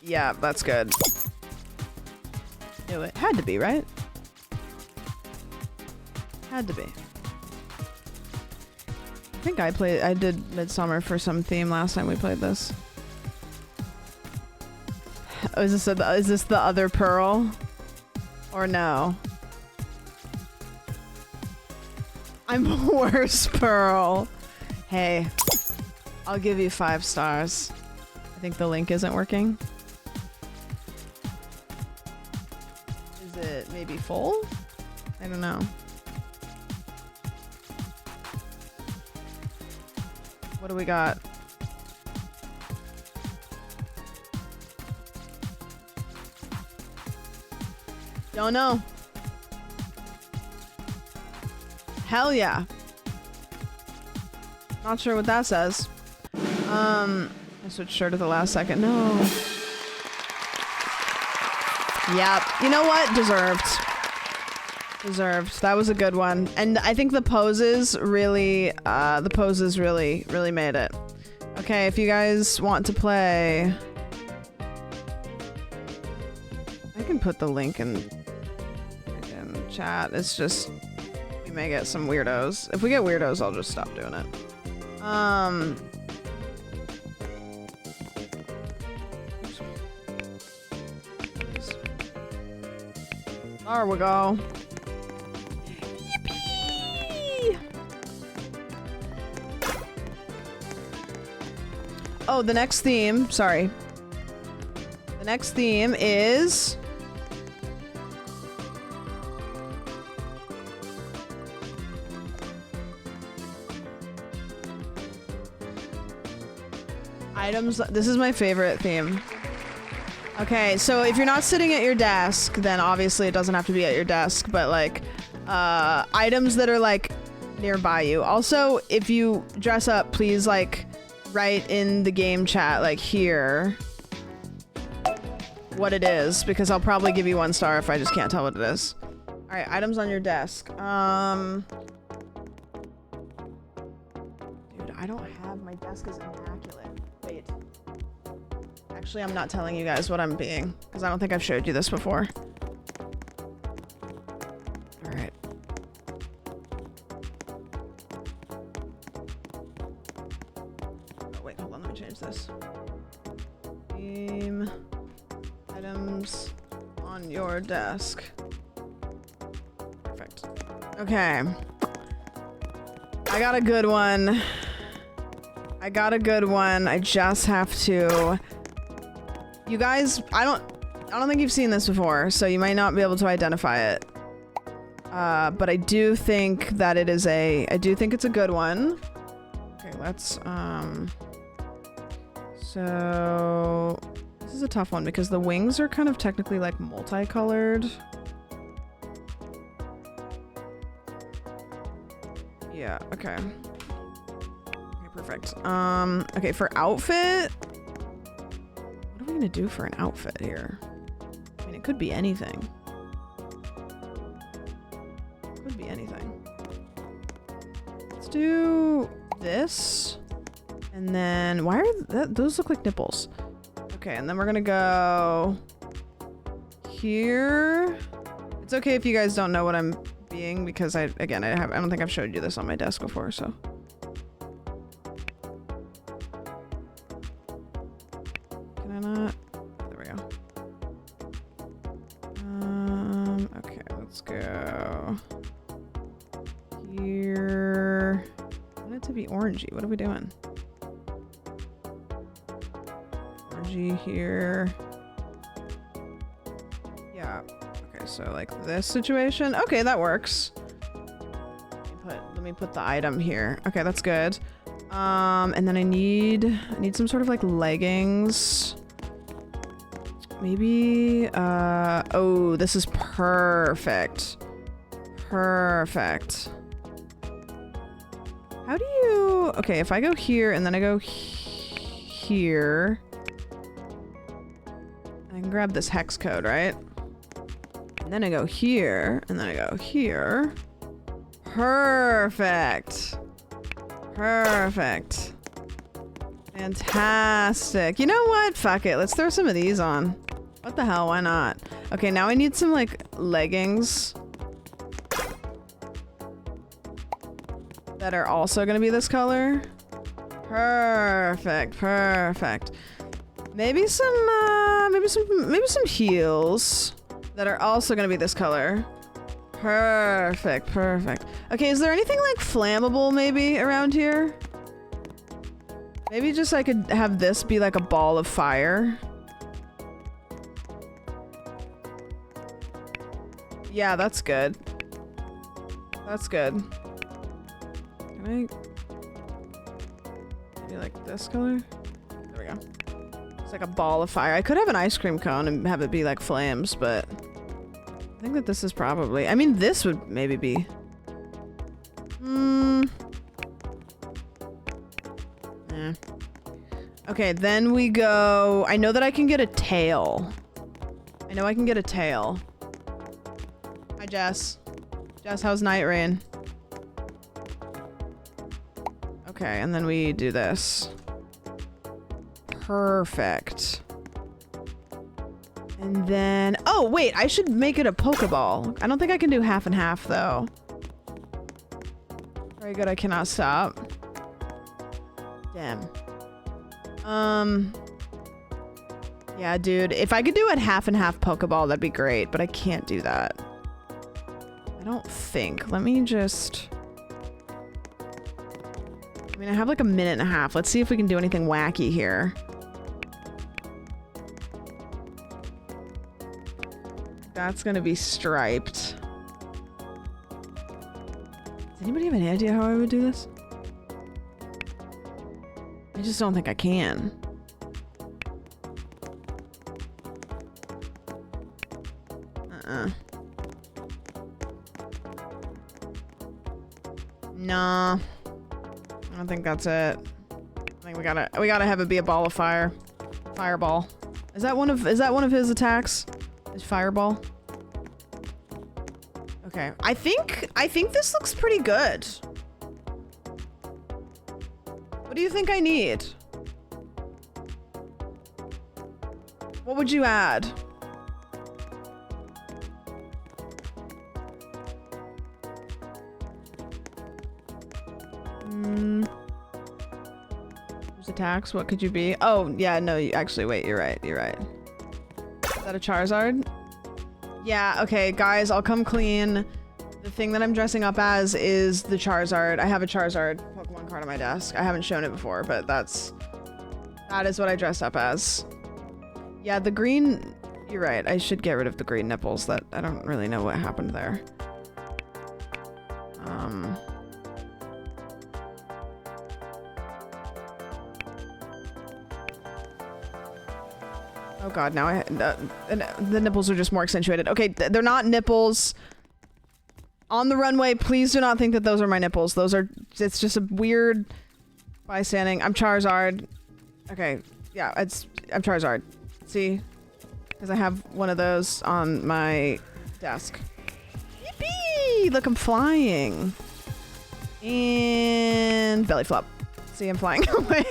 Speaker 1: yeah, that's good. Knew it. Had to be, right? Had to be. I think I did Midsummer for some theme last time we played this. Oh, is this the other Pearl? Or no? I'm worse, Pearl. Hey, I'll give you 5 stars. I think the link isn't working. Is it maybe full? I don't know. What do we got? Don't know. Hell yeah. Not sure what that says. I switched shirt at the last second. No. Yep. You know what? Deserved. Deserved. That was a good one. And I think the poses really made it. Okay, if you guys want to play, I can put the link in chat. It's just, we may get some weirdos. If we get weirdos, I'll just stop doing it. There we go. Yippee! Oh, the next theme, sorry. The next theme is items. This is my favorite theme. Okay, so if you're not sitting at your desk, then obviously it doesn't have to be at your desk, but like items that are like nearby you. Also, if you dress up, please like write in the game chat like here what it is, because I'll probably give you 1 star if I just can't tell what it is. All right, items on your desk. Dude, I don't have, my desk is immaculate. Wait. Actually, I'm not telling you guys what I'm being, because I don't think I've showed you this before. Alright. Oh, wait, hold on, let me change this. Theme items on your desk. Perfect. Okay. I got a good one. I just have to... You guys, I don't think you've seen this before, so you might not be able to identify it. But I do think that it is I do think it's a good one. Okay, let's, so this is a tough one because the wings are kind of technically like multicolored. Yeah, okay. Okay, perfect. Okay, for outfit, what are we gonna do for an outfit here? I mean, it could be anything. Could be anything. Let's do this. And then, why are those look like nipples? Okay. Okay, and then we're gonna go here. It's okay if you guys don't know what I'm being because I don't think I've showed you this on my desk before, so. Can I not? There we go. Okay, let's go here. I want it to be orangey. What are we doing? Orangey here. Yeah. Okay, so like this situation. Okay, that works. Let me put the item here. Okay, that's good. And then I need some sort of like leggings. Maybe oh, this is perfect. Perfect. How do you... Okay, if I go here and then I go here, I can grab this hex code, right? And then I go here and then I go here. Perfect. Perfect. Fantastic. You know what? Fuck it. Let's throw some of these on. What the hell? Why not? Okay, now I need some like leggings that are also gonna be this color. Perfect. Perfect. Maybe some heels that are also gonna be this color. Perfect. Perfect. Okay, is there anything like flammable maybe around here? Maybe just I could have this be like a ball of fire. Yeah, that's good. That's good. Can I... Maybe like this color? There we go. It's like a ball of fire. I could have an ice cream cone and have it be like flames, but... I think that this is probably... I mean, this would maybe be... Okay, then we go... I know that I can get a tail. I know I can get a tail. Hi, Jess. Jess, how's Night Rain? Okay, and then we do this. Perfect. And then... Oh, wait, I should make it a Pokeball. I don't think I can do half and half, though. Very good, I cannot stop. Damn. Yeah, dude, if I could do it half and half Pokeball, that'd be great, but I can't do that. I don't think. Let me just... I mean, I have like a minute and a half. Let's see if we can do anything wacky here. That's gonna be striped. Does anybody have any idea how I would do this? I just don't think I can. Nah. I don't think that's it. I think we gotta have it be a ball of fire. Fireball. Is that one of his attacks? Is fireball? Okay. I think this looks pretty good. What do you think I need? What would you add? Attacks, what could you be? Oh, yeah, no, actually, wait, you're right. Is that a Charizard? Yeah, okay, guys, I'll come clean. The thing that I'm dressing up as is the Charizard. I have a Charizard Pokemon card on my desk. I haven't shown it before, but that is what I dressed up as. Yeah, the green... You're right, I should get rid of the green nipples. That I don't really know what happened there. Oh god, now the nipples are just more accentuated. Okay, they're not nipples. On the runway, please do not think that those are my nipples. It's just a weird bystanding. I'm Charizard. Okay, yeah, I'm Charizard. See? Because I have one of those on my desk. Yippee! Look, I'm flying. And belly flop. See, I'm flying away.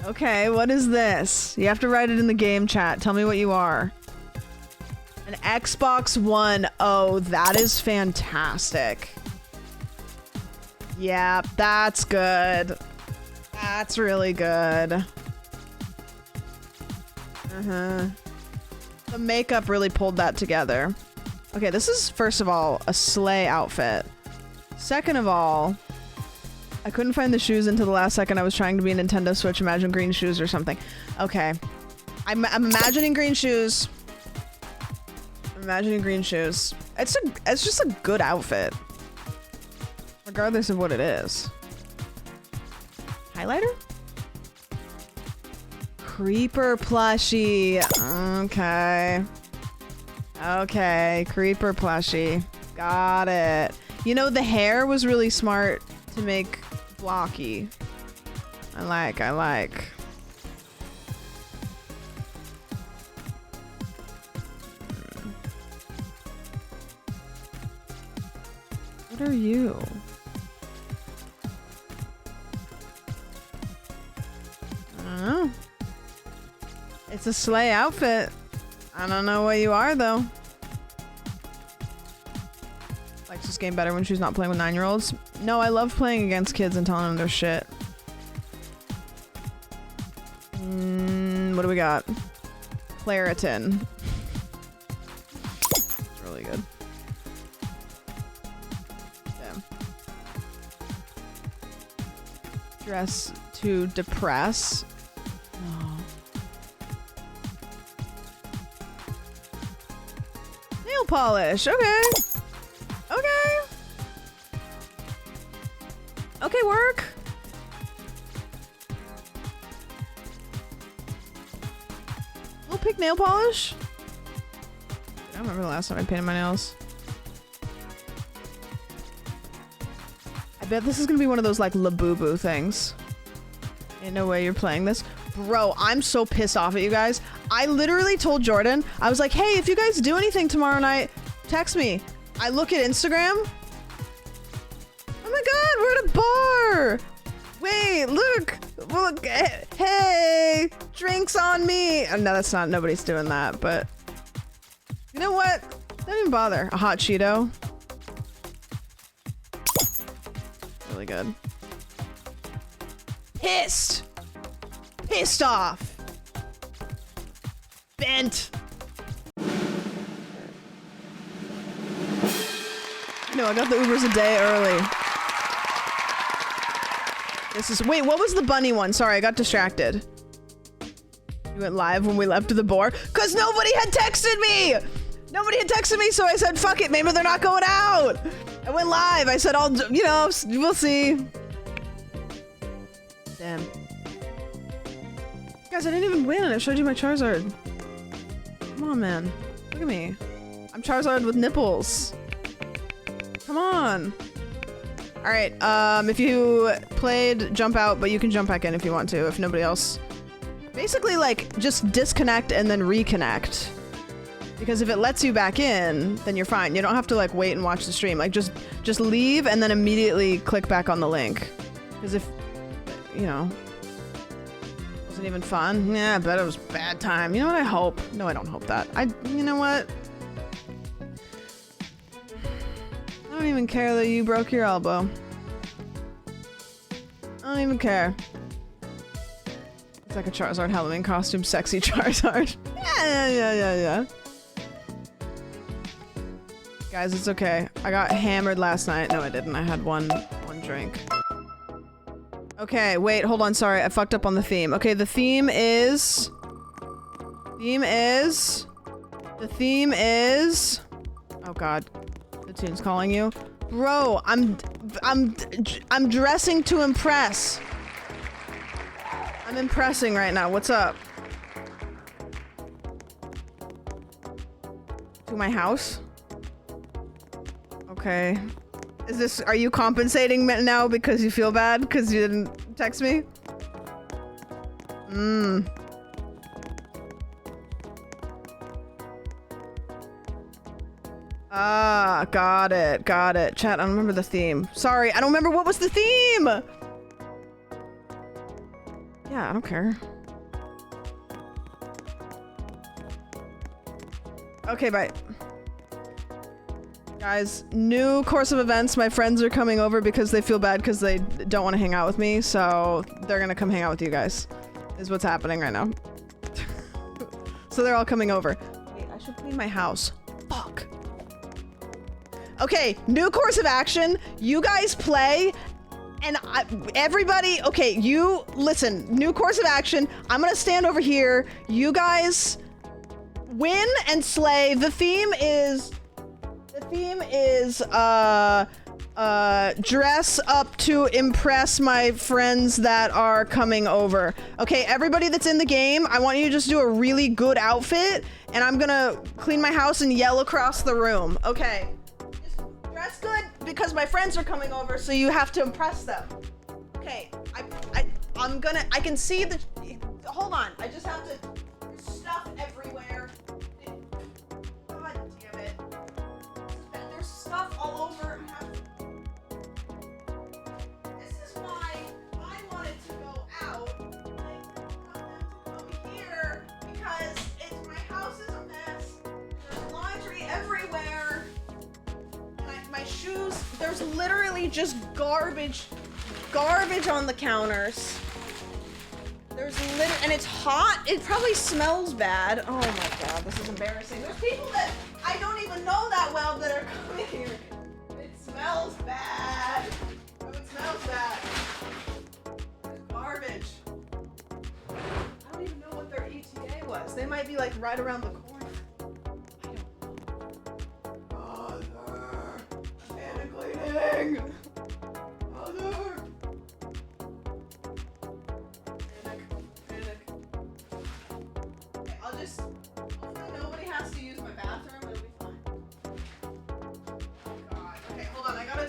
Speaker 1: Okay, what is this? You have to write it in the game chat. Tell me what you are. An Xbox One. Oh, that is fantastic. Yeah, that's good. That's really good. Uh-huh. The makeup really pulled that together. Okay, this is, first of all, a sleigh outfit. Second of all, I couldn't find the shoes until the last second. I was trying to be a Nintendo Switch, imagine green shoes or something. Okay. I'm imagining green shoes. I'm imagining green shoes. It's just a good outfit. Regardless of what it is. Highlighter? Creeper plushie. Okay. Okay, creeper plushie. Got it. You know, the hair was really smart to make blocky. I like. What are you? I don't know. It's a sleigh outfit. I don't know what you are, though. Likes this game better when she's not playing with 9-year-olds. No, I love playing against kids and telling them their shit. What do we got? Claritin. It's really good. Damn. Dress to depress. Oh. Nail polish. Okay. Okay. Okay, work. We'll pick nail polish. I don't remember the last time I painted my nails. I bet this is gonna be one of those like Labubu things. Ain't no way you're playing this. Bro, I'm so pissed off at you guys. I literally told Jordan, I was like, hey, if you guys do anything tomorrow night, text me. I look at Instagram. Oh my god, we're at a bar! Wait, look! Look! Hey! Drinks on me! Oh, no, that's not. Nobody's doing that, but... You know what? Don't even bother. A hot Cheeto. Really good. Pissed! Pissed off! Bent! No, I got the Ubers a day early. This is- wait, what was the bunny one? Sorry, I got distracted. You went live when we left the bar? Cause nobody had texted me! Nobody had texted me, so I said, fuck it, maybe they're not going out! I went live, I said, you know, we'll see. Damn. Guys, I didn't even win, I showed you my Charizard. Come on, man. Look at me. I'm Charizard with nipples. Come on. Alright, if you played, jump out, but you can jump back in if you want to, if nobody else. Basically, like, just disconnect and then reconnect. Because if it lets you back in, then you're fine. You don't have to, like, wait and watch the stream. Like, just leave and then immediately click back on the link. Because if, you know, wasn't even fun. Yeah, I bet it was a bad time. You know what I hope? No, I don't hope that. You know what? I don't even care that you broke your elbow. I don't even care. It's like a Charizard Halloween costume, sexy Charizard. Yeah. Guys, it's okay. I got hammered last night. No, I didn't. I had one drink. Okay, wait, hold on. Sorry, I fucked up on the theme. Okay, the theme is... Oh god. The tune's calling you. Bro, I'm dressing to impress. I'm impressing right now. What's up? To my house? Okay. Are you compensating now because you feel bad because you didn't text me? Ah, got it. Chat, I don't remember the theme. Sorry, I don't remember what was the theme! Yeah, Yeah, I don't care. Okay, bye. Guys, new course of events. My friends are coming over because they feel bad because they don't want to hang out with me, so they're gonna come hang out with you guys. Is what's happening right now. So they're all coming over. Wait, I should clean my house. Fuck. Okay, new course of action. You guys play, and everybody, okay, you listen. New course of action. I'm gonna stand over here. You guys win and slay. The theme is dress up to impress my friends that are coming over. Okay, everybody that's in the game, I want you to just do a really good outfit, and I'm gonna clean my house and yell across the room. Okay, just dress good because my friends are coming over, so you have to impress them. Okay, I can see the, hold on, I just have to, there's stuff everywhere. God damn it. There's stuff all over. This is why I wanted to go out. I want them to come here because my house is a mess. There's laundry everywhere. And my shoes, there's literally just garbage on the counters. And it's hot. It probably smells bad. Oh my god, this is embarrassing. There's people that I don't even know that well that are coming here. It smells bad. Oh, it smells bad. There's garbage. I don't even know what their ETA was. They might be like right around the corner. I don't know. Mother. Panic cleaning. Mother. Hopefully nobody has to use my bathroom, it'll be fine. Oh god. Okay, hold on, I gotta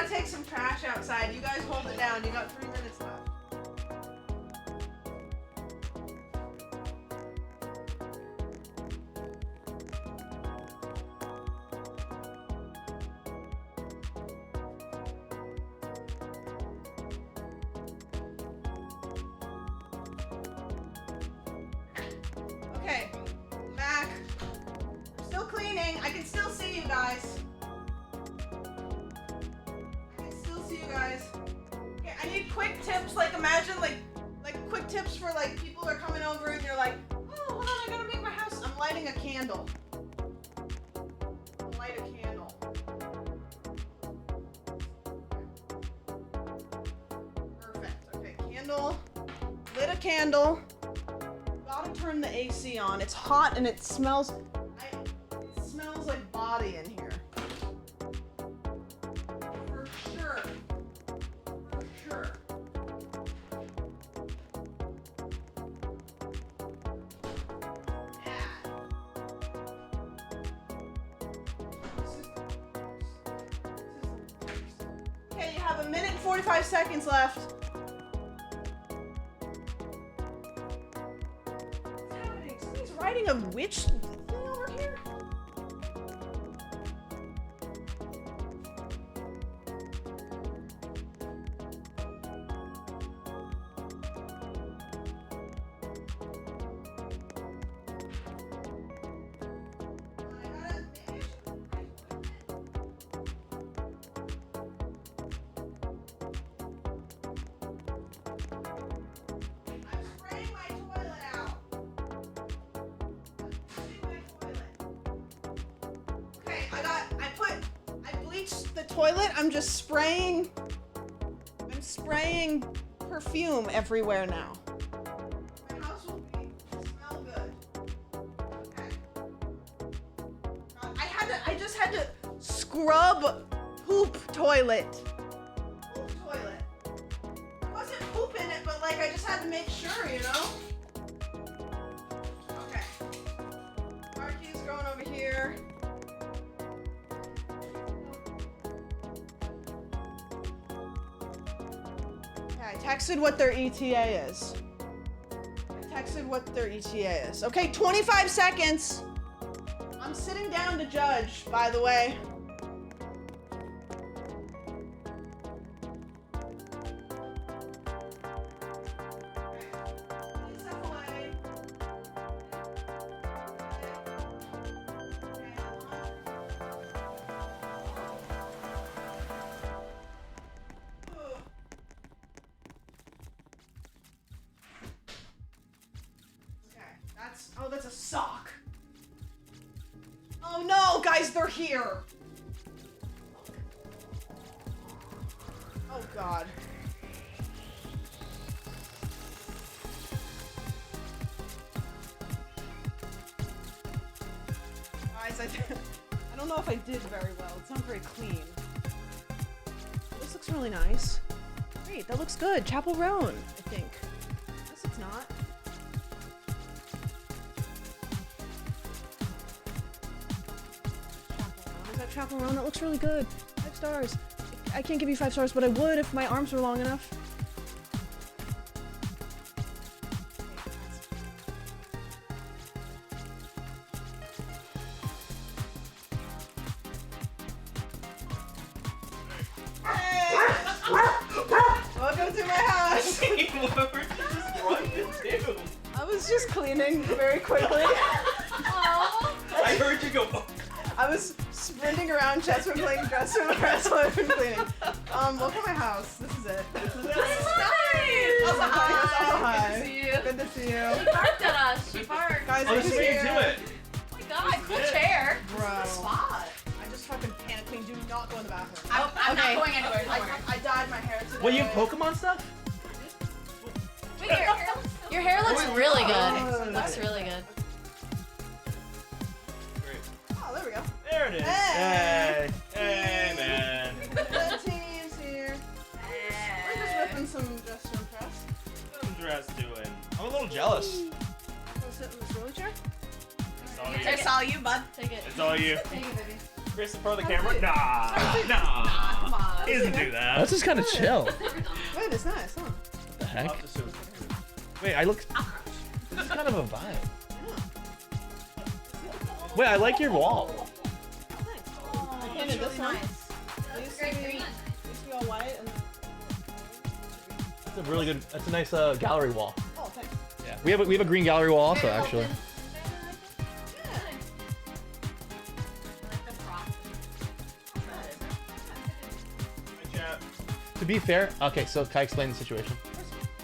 Speaker 1: take some trash outside. You guys hold it down, you got 3 minutes left. Okay, Mac. I'm still cleaning. I can still see you guys. Okay, I need quick tips. Like imagine like quick tips for like people who are coming over and you're like, oh, hold on, I gotta make my house. I'm lighting a candle. Light a candle. Perfect. Okay, candle. Lit a candle. Gotta turn the AC on. It's hot and it smells. It smells like body in here. For sure. For sure. Yeah. Okay, you have 1 minute and 45 seconds left. Riding a witch thing over here? Toilet, I'm just spraying. I'm spraying perfume everywhere now. My house will smell good. Okay. I just had to scrub poop toilet. Poop toilet. There wasn't poop in it, but like I just had to make sure, you know? Okay. Marky's going over here. I texted what their ETA is. Okay, 25 seconds. I'm sitting down to judge, by the way. it's a sock. Oh no, guys, they're here. Oh god. Guys, I don't know if I did very well. It's not very clean. This looks really nice. Great, that looks good. Chapel Roan, I think. This looks not. Is that Chapel Roan? That looks really good. 5 stars. I can't give you 5 stars, but I would if my arms were long enough. Welcome to my house.
Speaker 15: What were you just running to do?
Speaker 1: I was just cleaning very quickly.
Speaker 15: I heard you go.
Speaker 1: I was sprinting around. Chet's been playing Dress Room while I've been cleaning. Welcome to my house. This is it. This is nice. Also hi.
Speaker 16: Good to see you.
Speaker 1: Good to see you.
Speaker 16: She barked at us. She barked.
Speaker 1: Guys,
Speaker 15: Oh,
Speaker 1: good
Speaker 15: this
Speaker 1: to
Speaker 15: is
Speaker 1: see
Speaker 15: how you
Speaker 1: you.
Speaker 15: do it.
Speaker 16: Oh my god, cool chair.
Speaker 1: Bro.
Speaker 16: This is the spot.
Speaker 1: I just fucking panic clean. Do not go in the bathroom.
Speaker 16: I'm not going anywhere. Don't worry.
Speaker 1: I dyed my hair today.
Speaker 15: What, you have Pokemon stuff?
Speaker 16: Wait, your hair looks really good. It looks really good.
Speaker 1: Oh, there we go.
Speaker 15: There it is.
Speaker 1: Hey.
Speaker 15: Hey, man.
Speaker 1: The team's here. We're just ripping some Dress Room press.
Speaker 15: What I'm dressed doing. I'm a little jealous.
Speaker 1: Wanna sit in this rolling chair?
Speaker 15: It's all you.
Speaker 16: It's all you, bud. Take it.
Speaker 15: It's all you.
Speaker 16: Take it, baby.
Speaker 15: Chris in front of the camera? Nah.
Speaker 16: Come on.
Speaker 15: He doesn't do that.
Speaker 17: This is kind of chill.
Speaker 1: Wait, it's nice, huh?
Speaker 17: What the heck?
Speaker 15: Wait, I look.
Speaker 17: This is kind of a vibe. Wait, I like your wall.
Speaker 1: I painted this one. It used to be all white and...
Speaker 17: That's a really good. That's a nice gallery wall.
Speaker 1: Oh, thanks.
Speaker 17: Yeah. We have a green gallery wall also actually. To be fair, okay, so can I explain the situation?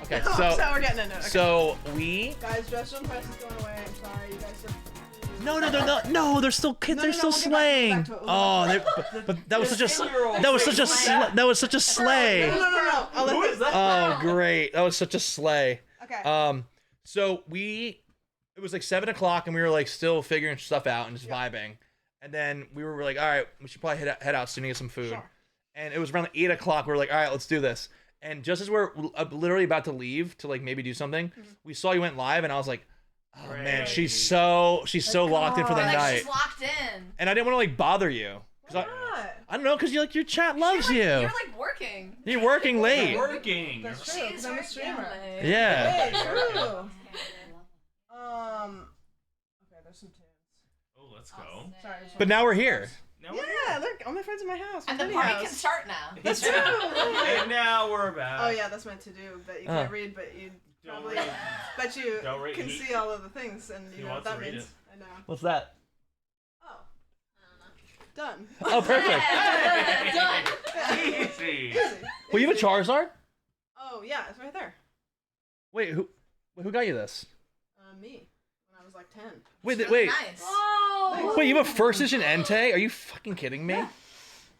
Speaker 17: Okay, so
Speaker 1: So we're getting into it. Okay.
Speaker 17: So we
Speaker 1: Guys, Dress Room press is going away. I'm sorry, you guys are...
Speaker 17: no, they're still kids. They're still slaying. Oh, but that was such a slay.
Speaker 1: No.
Speaker 15: Who is that?
Speaker 17: Oh, great. That was such a slay.
Speaker 1: Okay.
Speaker 17: So it was like 7 o'clock and we were like still figuring stuff out and just vibing. And then we were like, all right, we should probably head out soon to get some food.
Speaker 1: Sure.
Speaker 17: And it was around like 8 o'clock. We were like, all right, let's do this. And just as we're literally about to leave to like maybe do something, we saw you went live and I was like, oh man, she's so locked in for the night.
Speaker 16: She's locked in.
Speaker 17: And I didn't want to like bother you.
Speaker 1: Why not?
Speaker 17: I don't know, cause your chat loves you.
Speaker 16: You're like working.
Speaker 17: You're working late.
Speaker 15: You're working.
Speaker 1: That's true, because I'm a streamer.
Speaker 17: Yeah.
Speaker 1: Hey, true. Okay, there's some tunes.
Speaker 15: Oh, let's go.
Speaker 1: Sorry.
Speaker 17: But now we're here.
Speaker 1: Yeah, look, all my friends in my house.
Speaker 16: And the
Speaker 1: Tiny
Speaker 16: party
Speaker 1: house.
Speaker 16: can start now.
Speaker 1: That's true.
Speaker 15: And now we're back.
Speaker 1: Oh yeah, that's my to-do that you can't read, but you probably bet you can see all of the things, and you know what that means. I know.
Speaker 17: What's that?
Speaker 1: Oh. Done.
Speaker 17: Oh, perfect.
Speaker 1: Done.
Speaker 15: Easy.
Speaker 17: Well, you have a Charizard?
Speaker 1: Oh yeah, it's right there.
Speaker 17: Wait, who got you this?
Speaker 1: Me. When I was like 10.
Speaker 17: Wait,
Speaker 1: It's
Speaker 17: wait.
Speaker 1: Nice.
Speaker 16: Oh.
Speaker 17: Wait, you have a first edition Entei? Are you fucking kidding me?
Speaker 16: And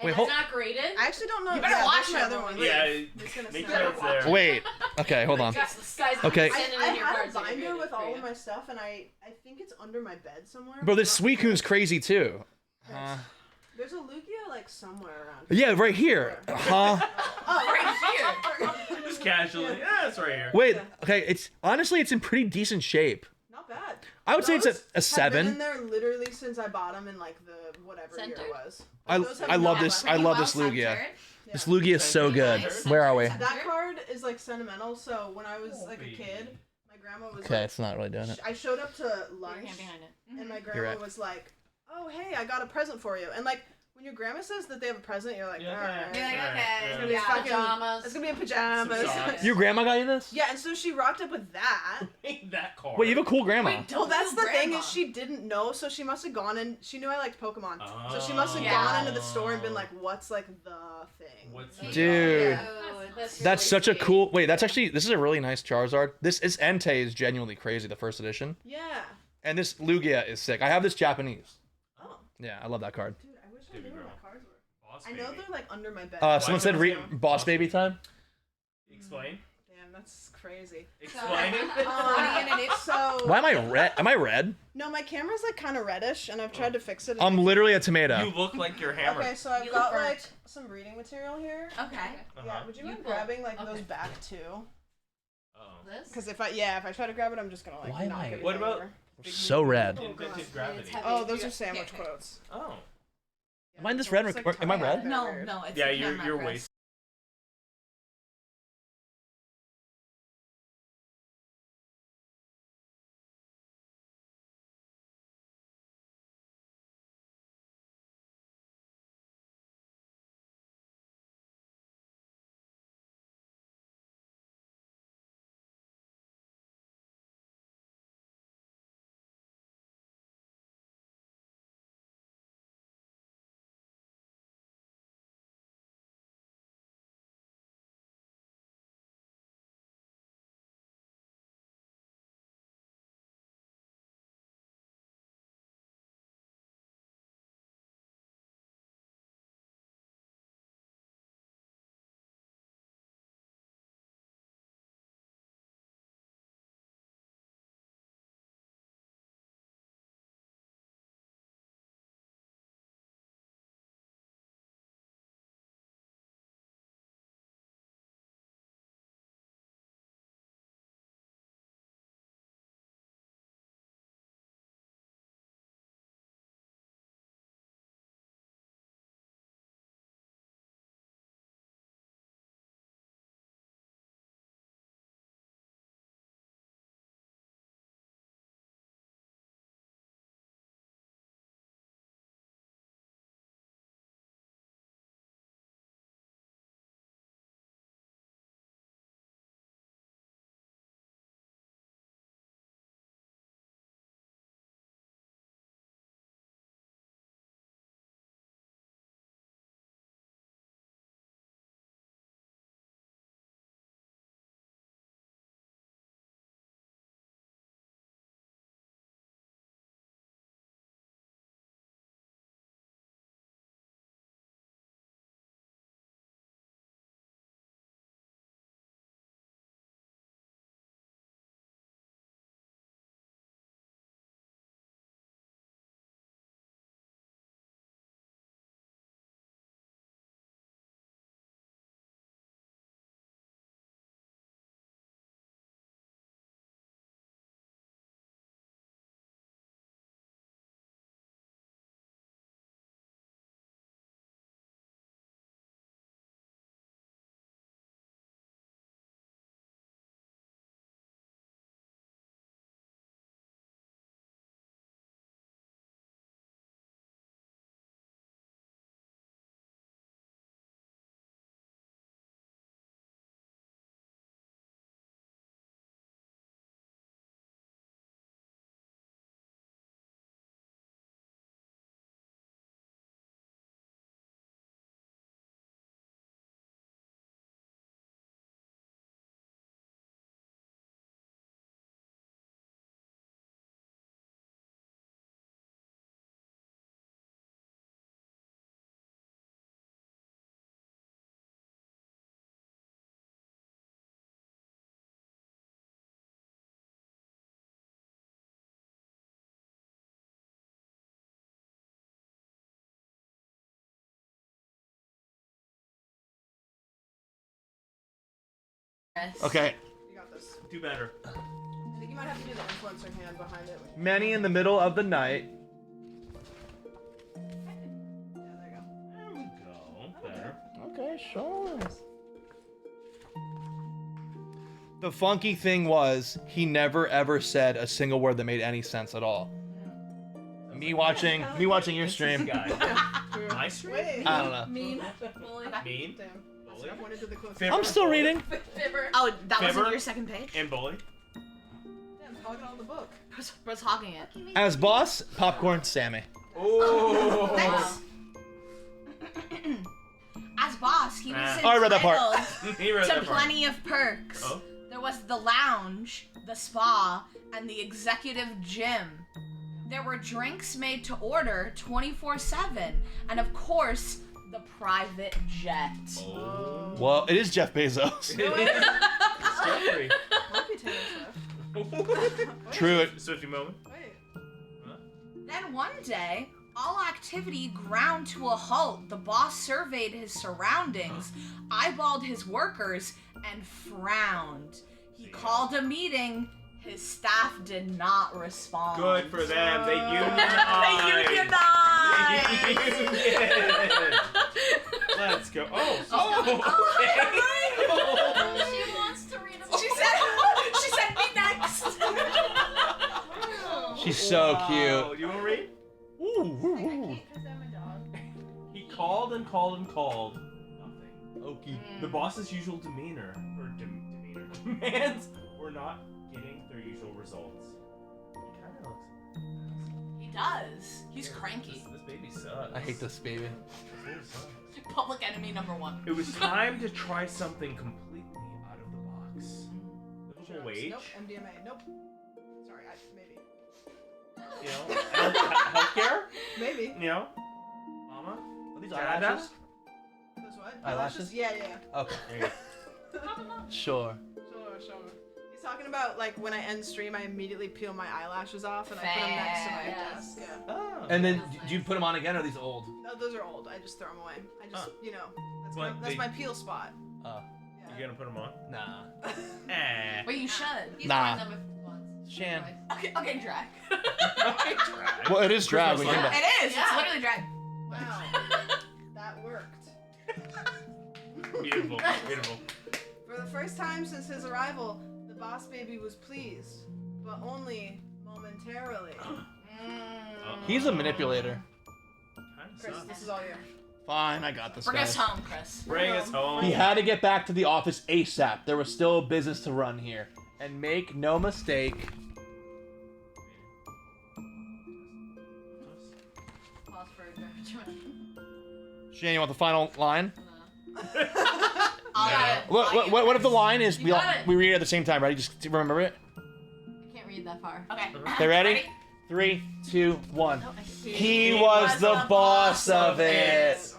Speaker 17: Wait,
Speaker 16: it's
Speaker 17: hold.
Speaker 16: not graded?
Speaker 1: I actually don't know.
Speaker 16: You better watch
Speaker 1: my
Speaker 16: it.
Speaker 1: other one.
Speaker 15: Yeah,
Speaker 1: It's gonna
Speaker 15: make
Speaker 1: snap.
Speaker 15: sure it's there.
Speaker 17: Wait. Okay, hold on.
Speaker 16: This guy's
Speaker 17: Okay.
Speaker 16: sending
Speaker 1: I
Speaker 16: in your
Speaker 1: had a
Speaker 16: cards that you're
Speaker 1: binder
Speaker 16: graded
Speaker 1: with
Speaker 16: for
Speaker 1: all
Speaker 16: you.
Speaker 1: of my stuff, and I think it's under my bed somewhere.
Speaker 17: Bro, this Suicune's crazy too.
Speaker 1: There's a Lugia like somewhere around.
Speaker 17: Yeah, right here.
Speaker 1: Oh,
Speaker 16: right here.
Speaker 15: Just casually. Yeah, it's right here.
Speaker 17: Wait, okay, it's in pretty decent shape.
Speaker 1: Not bad.
Speaker 17: I would say it's a
Speaker 1: Those have
Speaker 17: 7.
Speaker 1: been in there literally since I bought them in like the whatever year it was.
Speaker 17: I
Speaker 1: Those have
Speaker 17: love
Speaker 1: not
Speaker 17: this.
Speaker 1: left.
Speaker 17: I love this Lugia. This Lugia is so good. Where are we?
Speaker 1: That card is like sentimental. So when I was like a kid, my grandma was
Speaker 17: Okay,
Speaker 1: like,
Speaker 17: it's not really doing it.
Speaker 1: I showed up to lunch,
Speaker 16: behind it.
Speaker 1: and my
Speaker 17: You're
Speaker 1: grandma
Speaker 17: right.
Speaker 1: was like, "Oh, hey, I got a present for you." And like when your grandma says that they have a present, you're like, "All right."
Speaker 16: You're like, okay.
Speaker 1: It's gonna be fucking
Speaker 16: pajamas.
Speaker 1: It's gonna be a pajamas.
Speaker 17: Your grandma got you this?
Speaker 1: Yeah, and so she rocked up with that.
Speaker 15: That card.
Speaker 17: Wait, you have a cool grandma.
Speaker 1: Well, that's the thing
Speaker 16: grandma.
Speaker 1: is she didn't know, so she must have gone in. She knew I liked Pokemon, so she
Speaker 15: Oh.
Speaker 1: must have
Speaker 16: Yeah.
Speaker 1: gone into the store and been like, "What's like the thing?"
Speaker 15: What's
Speaker 17: Dude.
Speaker 16: That's
Speaker 17: That's such a cool. Wait, this is a really nice Charizard. This Entei is genuinely crazy, the first edition.
Speaker 1: Yeah.
Speaker 17: And this Lugia is sick. I have this Japanese.
Speaker 1: Oh.
Speaker 17: Yeah, I love that card.
Speaker 1: Dude, I wish I knew where my cards were. I know they're like under my bed.
Speaker 17: Someone said Boss Baby time.
Speaker 15: Explain.
Speaker 1: Damn, that's crazy.
Speaker 15: Explain it.
Speaker 1: So.
Speaker 17: Why am I red? Am I red?
Speaker 1: No, my camera's like kind of reddish, and I've tried to fix it.
Speaker 17: I'm literally a tomato.
Speaker 15: You look like you're hammered.
Speaker 1: Okay, so I've got like some reading material here.
Speaker 16: Okay.
Speaker 1: Yeah, would you mind grabbing like those back too?
Speaker 15: Oh.
Speaker 16: This?
Speaker 1: Because if I try to grab it, I'm just gonna like
Speaker 17: Why am
Speaker 1: knock
Speaker 17: I-
Speaker 1: everything
Speaker 15: What about
Speaker 1: over.
Speaker 17: So red.
Speaker 15: Invented gravity?
Speaker 1: Oh, those are sandwich quotes.
Speaker 15: Oh.
Speaker 17: Am I in this red?
Speaker 1: It's like
Speaker 17: Am I
Speaker 1: tie-dye.
Speaker 17: red?
Speaker 16: No, it's
Speaker 15: Yeah,
Speaker 16: the
Speaker 15: you're
Speaker 16: camera, Chris.
Speaker 15: wasted.
Speaker 17: Okay.
Speaker 1: You got this.
Speaker 15: Do better.
Speaker 1: I think you might have to do the influencer hand behind it.
Speaker 17: Many in the middle of the night.
Speaker 15: Go. Better.
Speaker 17: Okay, sure. The funky thing was he never ever said a single word that made any sense at all. Me watching your stream.
Speaker 15: My stream?
Speaker 17: I don't know.
Speaker 16: Mean.
Speaker 15: Mean?
Speaker 1: I pointed to the cliff.
Speaker 17: I'm still reading.
Speaker 16: Fibber. Oh, that wasn't
Speaker 15: Fibber?
Speaker 16: your second page?
Speaker 15: And bully.
Speaker 1: Damn, hogging all the book.
Speaker 16: Bro's hogging it.
Speaker 17: As boss, popcorn, Sammy.
Speaker 15: Oh.
Speaker 16: Thanks. As boss, he was
Speaker 17: Oh, I read that part.
Speaker 16: entitled
Speaker 15: He read
Speaker 16: to
Speaker 15: that part.
Speaker 16: plenty of perks.
Speaker 15: Oh.
Speaker 16: There was the lounge, the spa, and the executive gym.
Speaker 18: There were drinks made to order 24/7, and of course, the private jet.
Speaker 17: Oh. Well, it is Jeff Bezos.
Speaker 15: Jeffrey.
Speaker 17: True.
Speaker 15: Swifty moment.
Speaker 18: Then one day, all activity ground to a halt. The boss surveyed his surroundings, eyeballed his workers, and frowned. He called a meeting. His staff did not respond.
Speaker 15: Good for them. They unionized.
Speaker 18: They unionized.
Speaker 15: Let's go. Oh.
Speaker 16: She wants to read a book.
Speaker 18: She said me next.
Speaker 17: She's so cute.
Speaker 15: You want to read? Ooh. He called and called and called. Nothing.
Speaker 17: Okie.
Speaker 15: The boss's usual demeanor, or demeanor, demands were not getting their usual results. He kind of looks.
Speaker 18: He does. He's cranky.
Speaker 15: This baby sucks.
Speaker 17: I hate this baby.
Speaker 15: This baby sucks.
Speaker 18: Public enemy #1.
Speaker 15: It was time to try something completely out of the box. Livable wage.
Speaker 1: Nope. MDMA. Nope. Sorry, maybe.
Speaker 15: You know, healthcare.
Speaker 1: Maybe.
Speaker 15: You know, mama.
Speaker 17: Are these
Speaker 15: Dada?
Speaker 17: eyelashes?
Speaker 1: Those what?
Speaker 17: Eyelashes?
Speaker 1: Yeah.
Speaker 17: Okay.
Speaker 15: There you go.
Speaker 17: Sure.
Speaker 1: Sure. He's talking about like when I end stream, I immediately peel my eyelashes off and I put them next to my desk. Yeah.
Speaker 15: Oh.
Speaker 17: And then do you put them on again, or are these old?
Speaker 1: No, those are old. I just throw them away. I just, that's,
Speaker 15: What,
Speaker 1: that's
Speaker 15: they-
Speaker 1: my peel spot.
Speaker 15: You gonna put them on?
Speaker 17: Nah.
Speaker 18: Wait, you should.
Speaker 16: He's
Speaker 17: Nah.
Speaker 16: worn them once.
Speaker 17: Shan.
Speaker 18: Okay, drag.
Speaker 17: Well, it is drag. We
Speaker 18: It
Speaker 17: can
Speaker 18: is. It's literally drag.
Speaker 1: Wow. That worked.
Speaker 15: Beautiful. Beautiful.
Speaker 1: For the first time since his arrival, the boss baby was pleased, but only momentarily.
Speaker 17: He's a manipulator.
Speaker 1: Chris, this is all you.
Speaker 17: Fine, I got this.
Speaker 18: Bring us
Speaker 17: guys.
Speaker 18: home, Chris.
Speaker 15: Bring us home.
Speaker 17: He had to get back to the office ASAP. There was still a business to run here. And make no mistake,
Speaker 16: Pause for encouragement.
Speaker 17: Shane, you want the final line?
Speaker 18: I'll get it.
Speaker 17: What if the line is
Speaker 16: You got it.
Speaker 17: we read it at the same time, right? Just remember it.
Speaker 16: I can't read that far.
Speaker 18: Okay.
Speaker 17: Okay, ready? 3, 2, 1.
Speaker 16: No, I can't.
Speaker 17: He was the boss of it.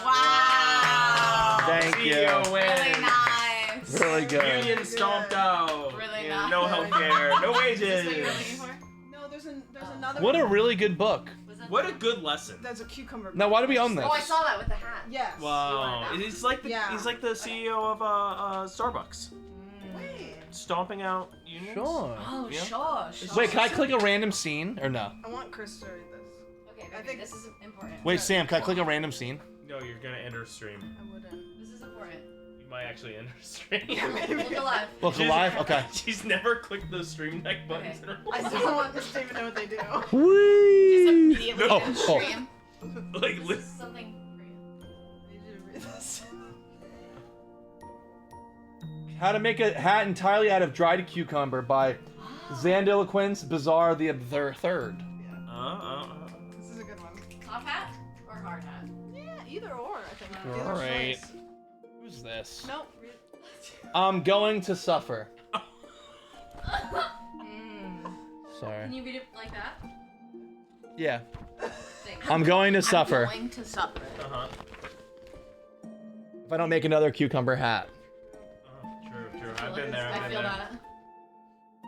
Speaker 18: Wow.
Speaker 17: Thank you.
Speaker 18: Really nice.
Speaker 17: Really good.
Speaker 15: Union stomped out.
Speaker 18: Really
Speaker 15: Yeah,
Speaker 18: nice.
Speaker 15: no healthcare. No
Speaker 18: Is
Speaker 15: wages.
Speaker 18: this what you're looking for?
Speaker 1: No, there's another
Speaker 17: What a
Speaker 1: one.
Speaker 17: really good book.
Speaker 15: What a good lesson.
Speaker 1: That's a cucumber.
Speaker 17: Now, why do we own this?
Speaker 16: Oh, I saw that with the hat.
Speaker 1: Yes.
Speaker 15: Wow. He's like the
Speaker 1: Yeah.
Speaker 15: he's like the CEO of Starbucks.
Speaker 1: Wait.
Speaker 15: Stomping out unions.
Speaker 17: Sure.
Speaker 18: Oh,
Speaker 15: Yeah.
Speaker 18: sure.
Speaker 17: Wait, can I click a random scene or no?
Speaker 1: I want Chris to read this.
Speaker 16: Okay,
Speaker 1: I
Speaker 16: baby,
Speaker 1: think-
Speaker 16: this is important.
Speaker 17: Wait, Sam, can I click a random scene?
Speaker 15: No, you're gonna end her stream.
Speaker 1: I wouldn't.
Speaker 16: This is important.
Speaker 15: You might actually end her stream.
Speaker 16: Look alive.
Speaker 17: Look alive? Okay.
Speaker 15: She's never clicked those stream deck buttons in her
Speaker 1: I
Speaker 15: life.
Speaker 1: still want this to even know what they do.
Speaker 17: Whee!
Speaker 18: Immediately
Speaker 17: Oh,
Speaker 18: end
Speaker 17: oh.
Speaker 18: stream.
Speaker 15: Like,
Speaker 16: This is something for you.
Speaker 1: I need you to read this.
Speaker 17: How to Make a Hat Entirely Out of Dried Cucumber by Zandiloquence Bizarre the Third.
Speaker 1: This is a good one.
Speaker 16: Top hat or hard hat?
Speaker 1: Yeah, either or, I think. Dealer's
Speaker 17: Great.
Speaker 1: choice.
Speaker 17: Who's this?
Speaker 1: Nope.
Speaker 17: I'm going to suffer. Sorry.
Speaker 16: Can you read it like that?
Speaker 17: Yeah.
Speaker 16: Thanks.
Speaker 17: I'm going to suffer.
Speaker 18: I'm going to suffer.
Speaker 15: Uh-huh.
Speaker 17: If I don't make another cucumber hat.
Speaker 15: True. I've been there.
Speaker 16: I
Speaker 15: I've been
Speaker 16: feel
Speaker 15: there.
Speaker 16: that.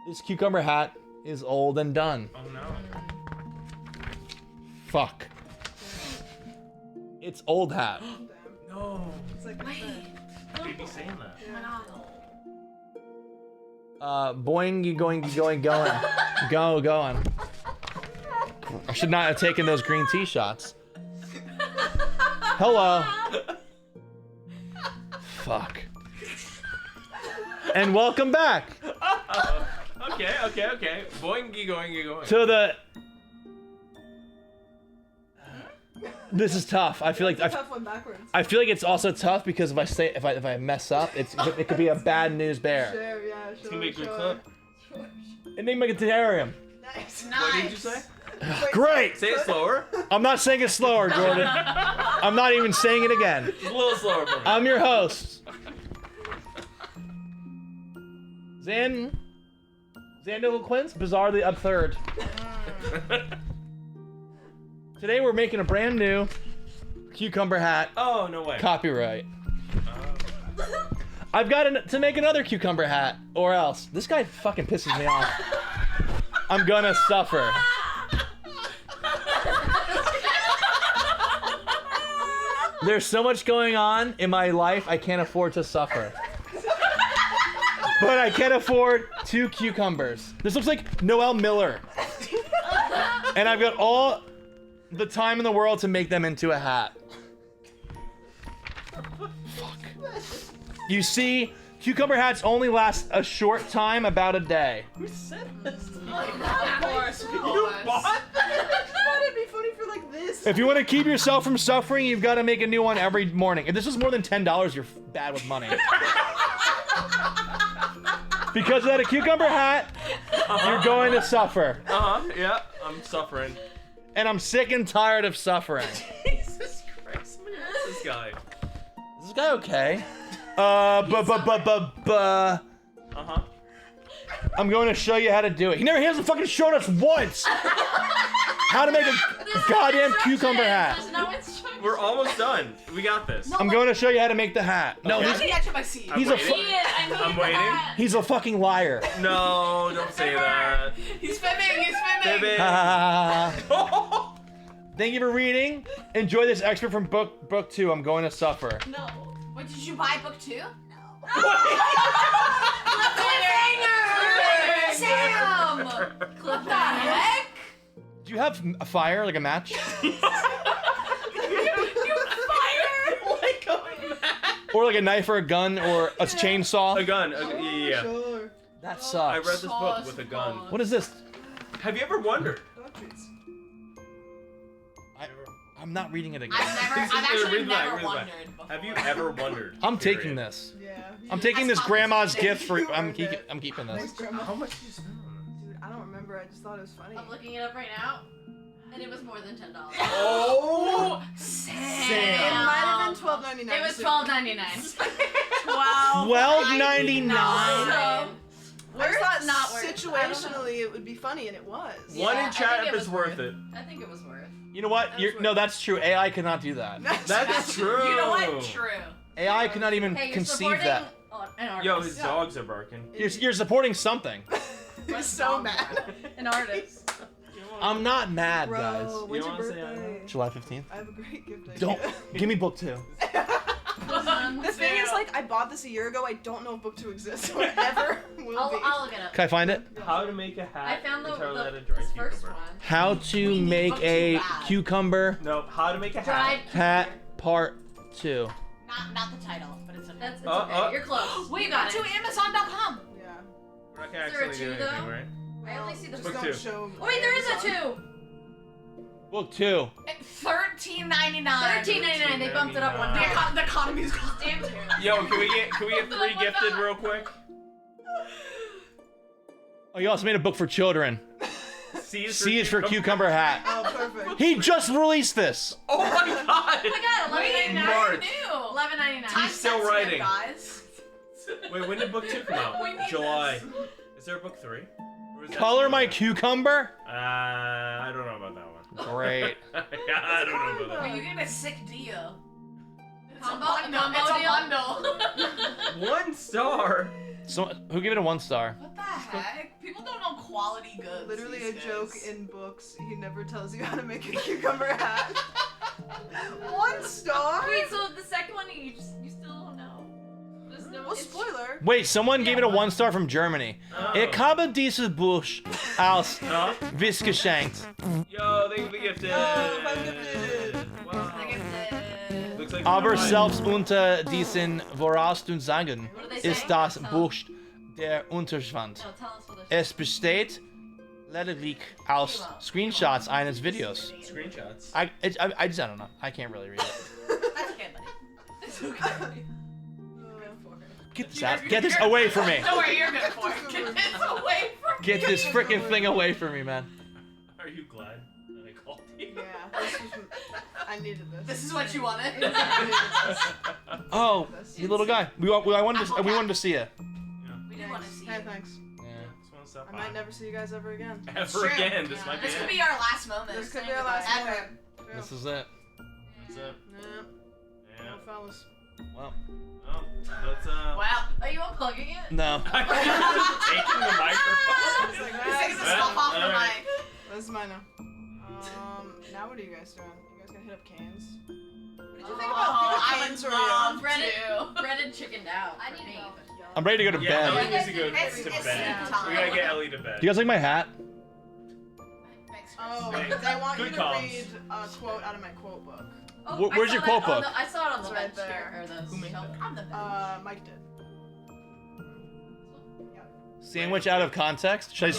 Speaker 17: This cucumber hat is old and done.
Speaker 15: Oh no.
Speaker 17: Fuck. It's old hat.
Speaker 15: No.
Speaker 1: It's like
Speaker 15: You'd be saying that.
Speaker 17: Boing, going. Going. I should not have taken those green tea shots. Hello. Fuck. And welcome back
Speaker 15: Okay. Boingy going.
Speaker 17: to the. This is tough. I feel like
Speaker 1: tough one backwards.
Speaker 17: I feel like it's also tough because if I mess up, it could be a bad news bear.
Speaker 1: Sure, yeah, sure.
Speaker 15: It's gonna be a good
Speaker 1: sure.
Speaker 15: clip.
Speaker 17: Enigmaticarium.
Speaker 1: Nice.
Speaker 15: What did you say?
Speaker 17: Great.
Speaker 15: Say it slower.
Speaker 17: I'm not saying it slower, Jordan. I'm not even saying it again.
Speaker 15: Just a little slower for me.
Speaker 17: I'm your host. Zandiloquence, bizarrely absurd. Today we're making a brand new cucumber hat.
Speaker 15: Oh, no way.
Speaker 17: Copyright. I've got to make another cucumber hat, or else. This guy fucking pisses me off. I'm gonna suffer. There's so much going on in my life, I can't afford to suffer. But I can afford 2 cucumbers. This looks like Noel Miller. And I've got all the time in the world to make them into a hat. Fuck. You see, cucumber hats only last a short time, about a day.
Speaker 1: Who said this?
Speaker 18: Of course.
Speaker 15: You bought that?
Speaker 1: I thought it'd be funny for like this.
Speaker 17: If you want to keep yourself from suffering, you've got to make a new one every morning. If this is more than $10, you're bad with money. Because without a cucumber hat, you're going to suffer.
Speaker 15: Yeah, I'm suffering.
Speaker 17: And I'm sick and tired of suffering.
Speaker 15: Jesus Christ, man, what's this guy?
Speaker 17: Is this guy okay? I'm going to show you how to do it. He hasn't fucking showed us once how to make a goddamn cucumber hat.
Speaker 15: We're almost done. We got this.
Speaker 17: I'm going to show you how to make the hat. No,
Speaker 15: Okay.
Speaker 17: he's a
Speaker 15: I'm waiting.
Speaker 17: he's a fucking liar.
Speaker 15: No, don't say that.
Speaker 18: He's fibbing. He's fibbing.
Speaker 17: Thank you for reading. Enjoy this excerpt from book 2. I'm going to suffer.
Speaker 18: No. Wait, did you buy book 2? No. Cliffhanger! Sam! What the heck?
Speaker 17: Do you have a fire, like a match? Or like a knife or a gun or a chainsaw?
Speaker 15: A gun. Yeah.
Speaker 17: That sucks.
Speaker 15: I read this book with a gun.
Speaker 17: What is this?
Speaker 15: Have you ever wondered?
Speaker 17: I'm not reading it again.
Speaker 18: I've actually never wondered before.
Speaker 15: Have you ever wondered?
Speaker 17: I'm taking this. I'm taking this grandma's gift for. I'm keeping this.
Speaker 15: How much did you spend on it?
Speaker 1: Dude, I don't remember. I just thought it was funny.
Speaker 16: I'm looking it up right now, and it was more than $10.
Speaker 15: Oh,
Speaker 18: Sam!
Speaker 1: It might have been $12.99.
Speaker 16: It was $12.99.
Speaker 17: $12.99.
Speaker 1: I just thought
Speaker 16: not worth it.
Speaker 1: situationally it would be funny, and it was.
Speaker 15: One in
Speaker 16: I
Speaker 15: chat
Speaker 16: think
Speaker 15: if
Speaker 16: it
Speaker 15: it's
Speaker 16: was
Speaker 15: worth it.
Speaker 16: I think it was worth.
Speaker 17: You know what? No, that's true. AI cannot do that.
Speaker 15: That's true.
Speaker 18: You know what? True.
Speaker 17: AI could not even
Speaker 16: Hey, you're
Speaker 17: conceive
Speaker 16: supporting
Speaker 17: that.
Speaker 16: an artist.
Speaker 15: Yo, his dogs are barking.
Speaker 17: You're supporting something.
Speaker 1: He's so mad.
Speaker 16: An artist.
Speaker 17: I'm not mad,
Speaker 1: Bro,
Speaker 17: guys.
Speaker 1: when's your birthday?
Speaker 17: July 15th.
Speaker 1: I have a great gift idea.
Speaker 17: Don't give me book 2.
Speaker 1: The thing is, like, I bought this a year ago. I don't know if book 2 exists or ever will be.
Speaker 16: I'll look it up.
Speaker 17: Can I find it?
Speaker 15: How to make a hat
Speaker 16: I found
Speaker 15: entirely out
Speaker 16: the
Speaker 15: of dried
Speaker 16: first
Speaker 15: cucumber.
Speaker 16: one.
Speaker 17: How to make a cucumber
Speaker 15: No, how to make a
Speaker 16: Dried
Speaker 15: hat.
Speaker 17: hat part 2.
Speaker 18: Not the title, but it's okay.
Speaker 16: It's okay. You're close.
Speaker 18: Wait,
Speaker 16: You got
Speaker 18: go
Speaker 16: it.
Speaker 18: to Amazon.com.
Speaker 1: Yeah.
Speaker 15: We're not gonna
Speaker 16: Is there a
Speaker 15: actually do
Speaker 16: 2
Speaker 15: anything,
Speaker 16: though?
Speaker 15: right?
Speaker 16: I only see the
Speaker 15: Book
Speaker 1: Just
Speaker 15: 2.
Speaker 1: don't show.
Speaker 16: Oh wait, there is a 2.
Speaker 17: Book 2.
Speaker 18: $13.99.
Speaker 16: $13.99. They bumped it up one.
Speaker 18: The economy's gone.
Speaker 16: Damn too.
Speaker 15: Yo, can we get 3 gifted real quick?
Speaker 17: Oh, you also made a book for children.
Speaker 15: C
Speaker 17: is for cucumber hat.
Speaker 1: Oh, perfect.
Speaker 17: He just released this.
Speaker 15: Oh my god!
Speaker 16: Oh my god,
Speaker 15: March.
Speaker 16: $11.99.
Speaker 15: He's still writing.
Speaker 18: Guys.
Speaker 15: Wait, when did book 2 come out?
Speaker 18: We need
Speaker 15: July.
Speaker 18: this.
Speaker 15: Is there a book 3? Or is that
Speaker 17: Color
Speaker 15: still
Speaker 17: my
Speaker 15: there?
Speaker 17: cucumber?
Speaker 15: I don't know about that one.
Speaker 17: Great.
Speaker 15: I don't know about that
Speaker 18: Wait,
Speaker 15: one.
Speaker 18: you get a sick deal. It's a
Speaker 16: Combo
Speaker 18: bundle.
Speaker 16: deal?
Speaker 15: 1 star.
Speaker 17: So, who gave it a 1 star?
Speaker 18: What the heck? People don't know quality goods.
Speaker 1: Literally a
Speaker 18: these
Speaker 1: joke
Speaker 18: days.
Speaker 1: in books. He never tells you how to make a cucumber hat. 1 star?
Speaker 16: Wait, so the second one you still don't know. There's no.
Speaker 1: Well, spoiler.
Speaker 17: Wait, someone gave it a 1 star from Germany.
Speaker 15: Oh.
Speaker 17: Ich habe dieses Buch aus
Speaker 15: Huh?
Speaker 17: Wiss geschenkt.
Speaker 15: Yo, they gifted.
Speaker 1: Oh, I'm gifted.
Speaker 15: Wow. Looks like
Speaker 17: Aber
Speaker 15: mine.
Speaker 17: selbst unter diesen Voraussagen
Speaker 16: What do they say?
Speaker 17: ist das
Speaker 16: Tell
Speaker 17: Buch der Unterschwand.
Speaker 16: No, tell us what they're
Speaker 17: Es besteht lediglich aus Screenshots eines Videos.
Speaker 15: Screenshots.
Speaker 17: I don't know. I can't really read it.
Speaker 18: That's okay, buddy. It's okay, buddy.
Speaker 17: Get this out. Get this away from me.
Speaker 18: Don't worry, you're good for it. Get this away from me.
Speaker 17: Get this freaking thing away from me, man.
Speaker 15: Are you glad that I called you?
Speaker 1: Yeah, I needed this.
Speaker 18: This is what you wanted.
Speaker 17: Oh, you little guy. We wanted to see it.
Speaker 18: We did want to see
Speaker 1: Hey,
Speaker 18: it.
Speaker 1: thanks.
Speaker 17: Yeah.
Speaker 15: Just want to What's up?
Speaker 1: I might never see you guys ever again.
Speaker 15: Ever again. This might be
Speaker 18: This
Speaker 15: it.
Speaker 18: could be our last moment.
Speaker 1: This could be our last
Speaker 18: ever.
Speaker 1: moment.
Speaker 17: This is it.
Speaker 15: That's it.
Speaker 1: Yeah. No, fellas.
Speaker 17: Well.
Speaker 15: Oh, let's
Speaker 16: Wow. Are you unplugging it?
Speaker 17: No.
Speaker 15: Taking the microphone.
Speaker 1: It's like,
Speaker 18: He's taking the stuff off the mic.
Speaker 1: This is mine now. Now what are you guys doing? You guys gonna hit up cans? What did you think
Speaker 16: Oh,
Speaker 1: about
Speaker 16: I
Speaker 1: cans?
Speaker 16: love breaded chickened out. I need to go.
Speaker 17: I'm ready to go to
Speaker 15: Yeah,
Speaker 17: bed.
Speaker 15: Ellie needs to go
Speaker 18: It's
Speaker 15: to
Speaker 18: sleep
Speaker 15: bed.
Speaker 18: time.
Speaker 15: We gotta get Ellie to bed.
Speaker 17: Do you guys like my hat?
Speaker 1: Oh,
Speaker 15: Hey,
Speaker 1: they want you
Speaker 15: good
Speaker 1: to
Speaker 15: calls.
Speaker 1: read a quote out of my quote book.
Speaker 16: Oh,
Speaker 17: Where's
Speaker 16: I
Speaker 17: your
Speaker 16: saw
Speaker 17: quote
Speaker 16: that on
Speaker 17: book?
Speaker 16: I saw it on the
Speaker 1: It's right
Speaker 16: bench
Speaker 1: there.
Speaker 16: here. Or the
Speaker 15: Who made
Speaker 16: shelf.
Speaker 15: that?
Speaker 16: On the bench.
Speaker 1: Mike did.
Speaker 17: Sandwich out of context? Should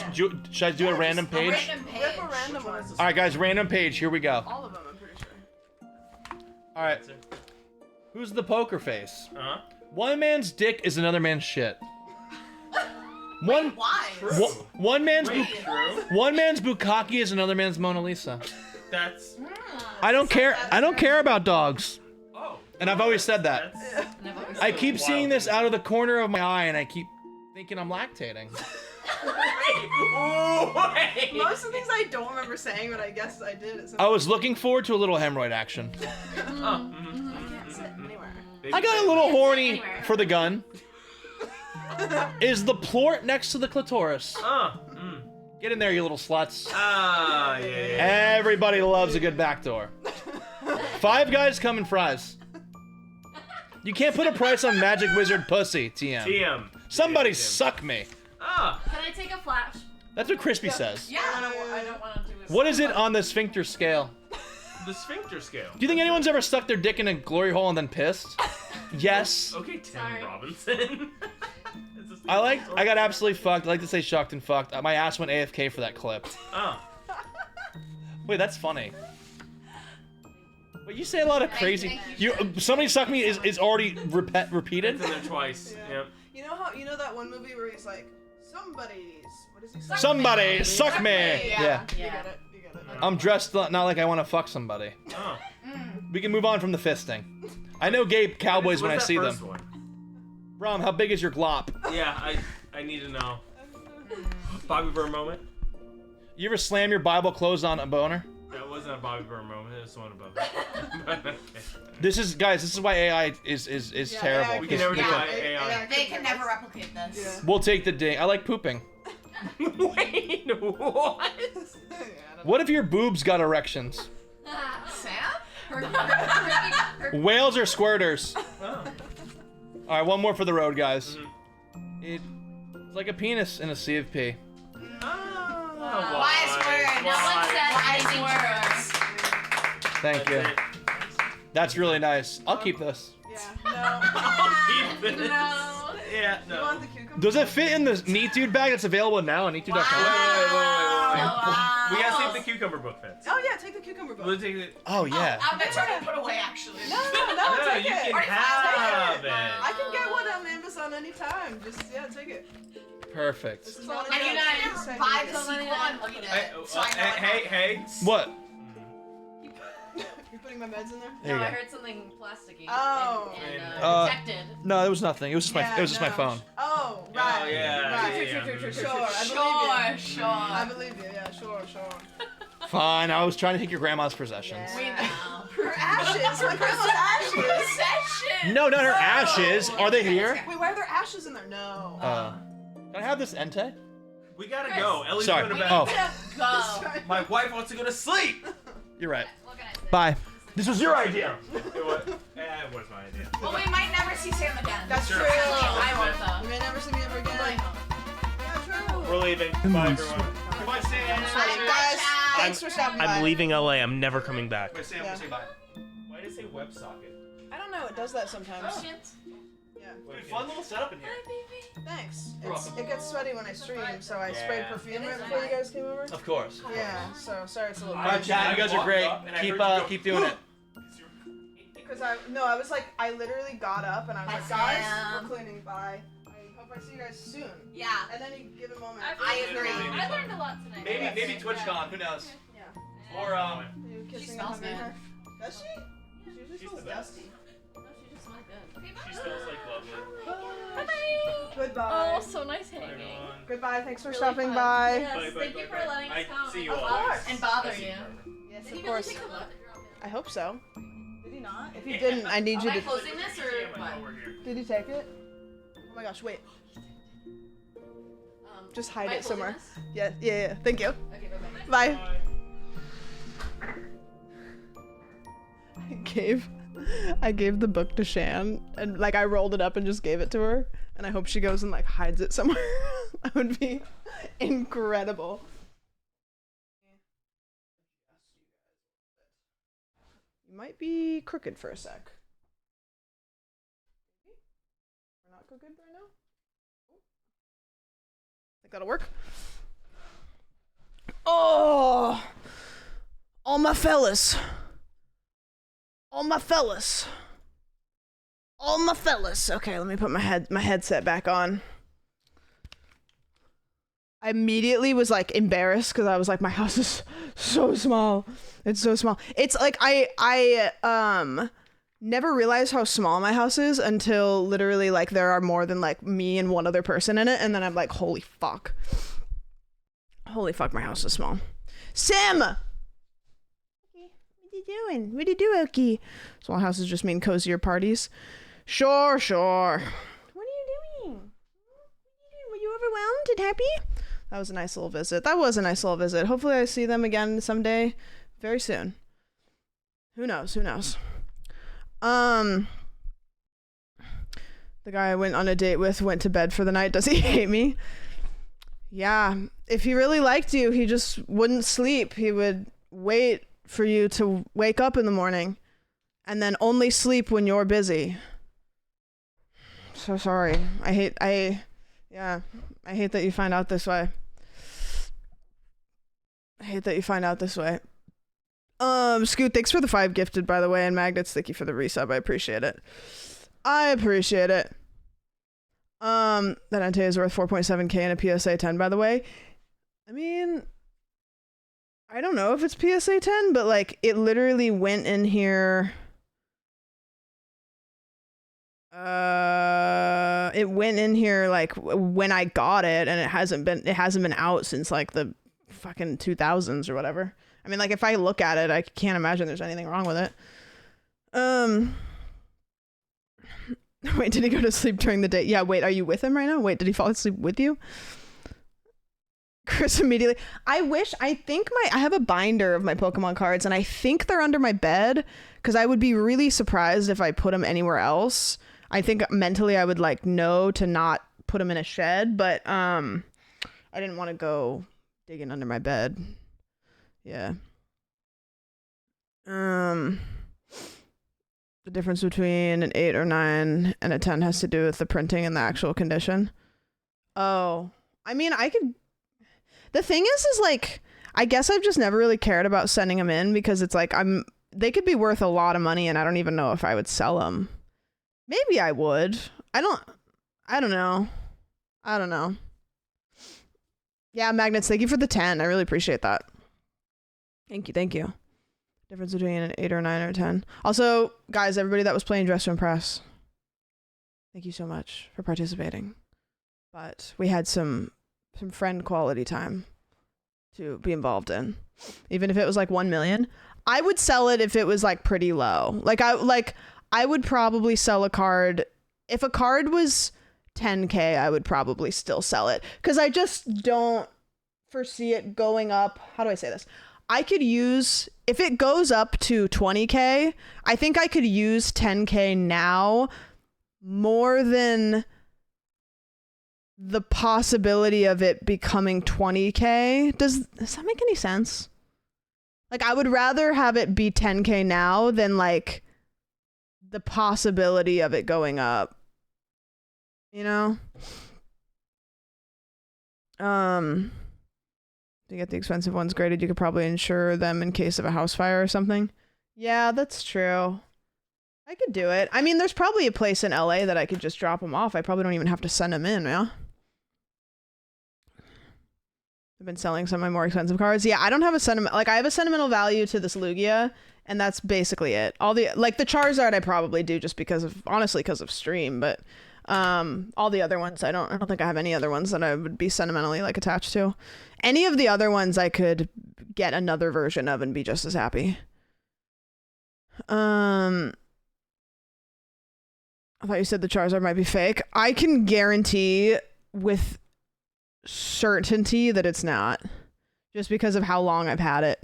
Speaker 17: I do a random page?
Speaker 16: Random page.
Speaker 1: Rip a random one.
Speaker 17: All right, guys, random page. Here we go.
Speaker 1: All of them, I'm pretty sure.
Speaker 17: All right. Who's the poker face?
Speaker 15: Huh?
Speaker 17: One man's dick is another man's shit.
Speaker 18: Why?
Speaker 17: One man's
Speaker 15: Wait, true?
Speaker 17: one man's bukkake is another man's Mona Lisa.
Speaker 15: That's.
Speaker 17: I don't care. I don't care about dogs.
Speaker 15: Oh.
Speaker 17: And I've always said that.
Speaker 15: That's.
Speaker 17: I keep seeing this out of the corner of my eye, and I keep thinking I'm lactating.
Speaker 15: Wait.
Speaker 1: Most of the things I don't remember saying, but I guess I did.
Speaker 17: I was looking forward to a little hemorrhoid action.
Speaker 15: Oh.
Speaker 1: I can't sit anywhere.
Speaker 17: I got a little horny for the gun. Is the plort next to the clitoris? Get in there, you little sluts.
Speaker 15: Ah, yeah.
Speaker 17: Everybody loves a good backdoor. Five Guys come in fries. You can't put a price on Magic Wizard pussy, TM.
Speaker 15: TM.
Speaker 17: Somebody suck me.
Speaker 15: Ah.
Speaker 16: Can I take a flash?
Speaker 17: That's what Crispy says.
Speaker 16: Yeah. I don't want to do it.
Speaker 17: What is it on the sphincter scale?
Speaker 15: The sphincter scale.
Speaker 17: Do you think anyone's ever stuck their dick in a glory hole and then pissed? Yes.
Speaker 15: Okay, Tim Robinson.
Speaker 17: I got absolutely fucked. I like to say shucked and fucked. My ass went AFK for that clip.
Speaker 15: Oh.
Speaker 17: Wait, that's funny. But you say a lot of crazy. Somebody suck me is already repeated.
Speaker 15: It's in there twice. Yep.
Speaker 1: You know that one movie where he's like, somebody's, what is he saying?
Speaker 17: Somebody suck me. Yeah.
Speaker 1: You get it. You get it.
Speaker 17: I'm dressed not like I want to fuck somebody.
Speaker 15: Oh.
Speaker 17: We can move on from the fisting. I know gay cowboys when I see them. Rom, how big is your glop?
Speaker 15: Yeah, I need to know. Bobby Burr moment.
Speaker 17: You ever slam your Bible closed on a boner?
Speaker 15: That wasn't a Bobby Burr moment. It was one above it. Okay.
Speaker 17: This is why AI is terrible.
Speaker 15: We can never do AI.
Speaker 18: They can never replicate this.
Speaker 17: We'll take the ding. I like pooping.
Speaker 15: Wait, what?
Speaker 17: What if your boobs got erections?
Speaker 18: Sam?
Speaker 17: Whales or squirters?
Speaker 15: Oh.
Speaker 17: All right, one more for the road, guys. It's like a penis in a sea of pee.
Speaker 18: Wise word.
Speaker 16: No one said anything words.
Speaker 17: Thank you. That's really nice. I'll keep this.
Speaker 15: I'll keep this.
Speaker 16: No.
Speaker 15: Yeah, no.
Speaker 1: You want the cucumber?
Speaker 17: Does it fit in the Neat Dude bag that's available now on neatdude.com?
Speaker 15: Wait. We gotta see if the cucumber book fits.
Speaker 1: Oh yeah, take the cucumber book.
Speaker 15: We'll take it.
Speaker 17: Oh yeah.
Speaker 18: That's already put away, actually.
Speaker 1: No,
Speaker 15: No,
Speaker 1: take
Speaker 15: you
Speaker 1: it.
Speaker 15: can have it.
Speaker 1: I can get one on Amazon anytime. Just take it.
Speaker 17: Perfect.
Speaker 1: This is all
Speaker 18: And you never buy the sequel and read it. So I know what
Speaker 15: Hey.
Speaker 17: What?
Speaker 1: You're putting my meds in there?
Speaker 17: There you
Speaker 16: No, I
Speaker 17: go.
Speaker 16: heard something plasticky.
Speaker 1: Oh.
Speaker 16: And protected.
Speaker 17: No, it was nothing. It was just my phone.
Speaker 1: Oh, right.
Speaker 15: Oh, yeah.
Speaker 1: Right.
Speaker 15: Yeah.
Speaker 1: Sure, I believe you.
Speaker 18: Sure.
Speaker 1: I believe you. Yeah, sure.
Speaker 17: Fine. I was trying to take your grandma's possessions.
Speaker 18: We know.
Speaker 1: Her ashes. My grandma's ashes.
Speaker 18: Possession.
Speaker 17: No, not her ashes. Are they here?
Speaker 1: Wait, why are there ashes in there? No.
Speaker 17: Can I have this Entei?
Speaker 15: We gotta go. Ellie's
Speaker 17: Sorry.
Speaker 15: going to bed.
Speaker 17: Oh,
Speaker 18: Go.
Speaker 15: My wife wants to go to sleep.
Speaker 17: you're right.
Speaker 16: What can I say?
Speaker 17: Bye. This was your idea.
Speaker 15: It was my idea.
Speaker 18: Well, we might never see Sam again.
Speaker 1: That's
Speaker 15: Sure.
Speaker 1: true.
Speaker 18: I hope so.
Speaker 1: You may never see me ever again. Yeah, true.
Speaker 15: We're leaving. Bye, everyone. Goodbye, Sam.
Speaker 1: Bye, guys. Thanks for stopping by.
Speaker 15: I'm leaving LA. I'm never coming back.
Speaker 17: Wait, Sam,
Speaker 1: Yeah.
Speaker 17: say bye.
Speaker 15: Why did it say WebSocket?
Speaker 1: I don't know. It does that sometimes.
Speaker 16: Oh, shit.
Speaker 1: Yeah.
Speaker 17: Dude, fun little setup in here.
Speaker 1: Thanks.
Speaker 17: You're welcome.
Speaker 1: It gets sweaty when I stream, so I
Speaker 15: Yeah.
Speaker 1: sprayed perfume right before you guys came over.
Speaker 17: Of course.
Speaker 1: Yeah. So sorry, it's a little.
Speaker 17: All right, chat. You guys are great. Keep doing it.
Speaker 1: Because I was like, I literally got up and I was like, guys, we're cleaning. Bye. I hope I see you guys soon.
Speaker 18: Yeah.
Speaker 1: And then you give a moment.
Speaker 18: I agree.
Speaker 16: I learned a lot tonight.
Speaker 17: Maybe TwitchCon. Who knows?
Speaker 1: Yeah.
Speaker 17: Or
Speaker 1: You
Speaker 16: She
Speaker 1: kissing
Speaker 16: smells
Speaker 1: and hugging
Speaker 16: good.
Speaker 1: her. Does she? She usually
Speaker 15: She's
Speaker 1: smells
Speaker 15: the best.
Speaker 1: dusty.
Speaker 16: No, she just smells good.
Speaker 15: She smells like lovely.
Speaker 1: Goodbye.
Speaker 16: Oh, so nice hanging.
Speaker 1: Goodbye. Thanks for
Speaker 16: Really
Speaker 1: stopping
Speaker 16: fun.
Speaker 1: by.
Speaker 16: Yes, thank you for letting us come.
Speaker 15: See you
Speaker 16: Of
Speaker 15: all.
Speaker 16: course. And bother you.
Speaker 1: Yes,
Speaker 16: Did
Speaker 1: of
Speaker 16: he
Speaker 1: course.
Speaker 16: really take a look?
Speaker 1: I hope so. Did he not? If he didn't, I need you
Speaker 16: Am I
Speaker 1: to.
Speaker 16: closing this or what?
Speaker 1: Did he take it? Oh my gosh! Wait. Just hide
Speaker 16: am I
Speaker 1: it somewhere.
Speaker 16: closing
Speaker 1: Yeah. Thank you.
Speaker 16: Okay, bye-bye.
Speaker 1: Bye. I gave the book to Shan, and like I rolled it up and just gave it to her, and I hope she goes and like hides it somewhere. That would be incredible. You might be crooked for a sec. We're not crooked right now. Think that'll work. Oh, all my fellas. All my fellas. All my fellas. Okay, let me put my headset back on. I immediately was like embarrassed because I was like, my house is so small. It's so small. It's like I never realized how small my house is until literally like there are more than like me and one other person in it, and then I'm like, holy fuck. Holy fuck, my house is small. Sim! What you doing? What do you do, Oki? Small houses just mean cozier parties. Sure. What are you doing? Were you overwhelmed and happy? That was a nice little visit. Hopefully I see them again someday. Very soon. Who knows? The guy I went on a date with went to bed for the night. Does he hate me? Yeah. If he really liked you, he just wouldn't sleep. He would wait for you to wake up in the morning and then only sleep when you're busy. So sorry. I hate that you find out this way. Scoot, thanks for the 5 gifted, by the way, and Magnets, thank you for the resub. I appreciate it. That Entei is worth 4.7k in a PSA 10, by the way. I mean, I don't know if it's PSA 10, but like it literally went in here. It went in here like when I got it, and it hasn't been out since like the fucking 2000s or whatever. I mean, like if I look at it, I can't imagine there's anything wrong with it. Wait, did he go to sleep during the day? Yeah, wait, are you with him right now? Wait, did he fall asleep with you? Chris immediately. I have a binder of my Pokemon cards, and I think they're under my bed, because I would be really surprised if I put them anywhere else. I think mentally I would like know to not put them in a shed, but I didn't want to go digging under my bed. Yeah. The difference between an 8 or 9 and a 10 has to do with the printing and the actual condition. Oh, I mean, the thing is like, I guess I've just never really cared about sending them in, because it's like they could be worth a lot of money, and I don't even know if I would sell them. Maybe I would. I don't know. Yeah, Magnets, thank you for the 10. I really appreciate that. Thank you. Difference between an 8 or 9 or a 10. Also, guys, everybody that was playing Dress to Impress, thank you so much for participating. But we had some friend quality time to be involved in. Even if it was like 1 million, I would sell it if it was like pretty low. I would probably sell a card. If a card was 10k, I would probably still sell it, because I just don't foresee it going up. How do I say this? I could use, if it goes up to 20k, I think I could use 10k now more than the possibility of it becoming 20k. Does that make any sense? Like, I would rather have it be 10k now than like the possibility of it going up, you know? To get the expensive ones graded, you could probably insure them in case of a house fire or something. Yeah, that's true. I could do it. I mean, there's probably a place in LA that I could just drop them off. I probably don't even have to send them in, yeah? I've been selling some of my more expensive cards. Yeah, I don't have a sentiment. Like, I have a sentimental value to this Lugia, and that's basically it. All the, like, the Charizard I probably do just because of, honestly, because of stream, but All the other ones, I don't think I have any other ones that I would be sentimentally like attached to. Any of the other ones I could get another version of and be just as happy. I thought you said the Charizard might be fake. I can guarantee with certainty that it's not. Just because of how long I've had it.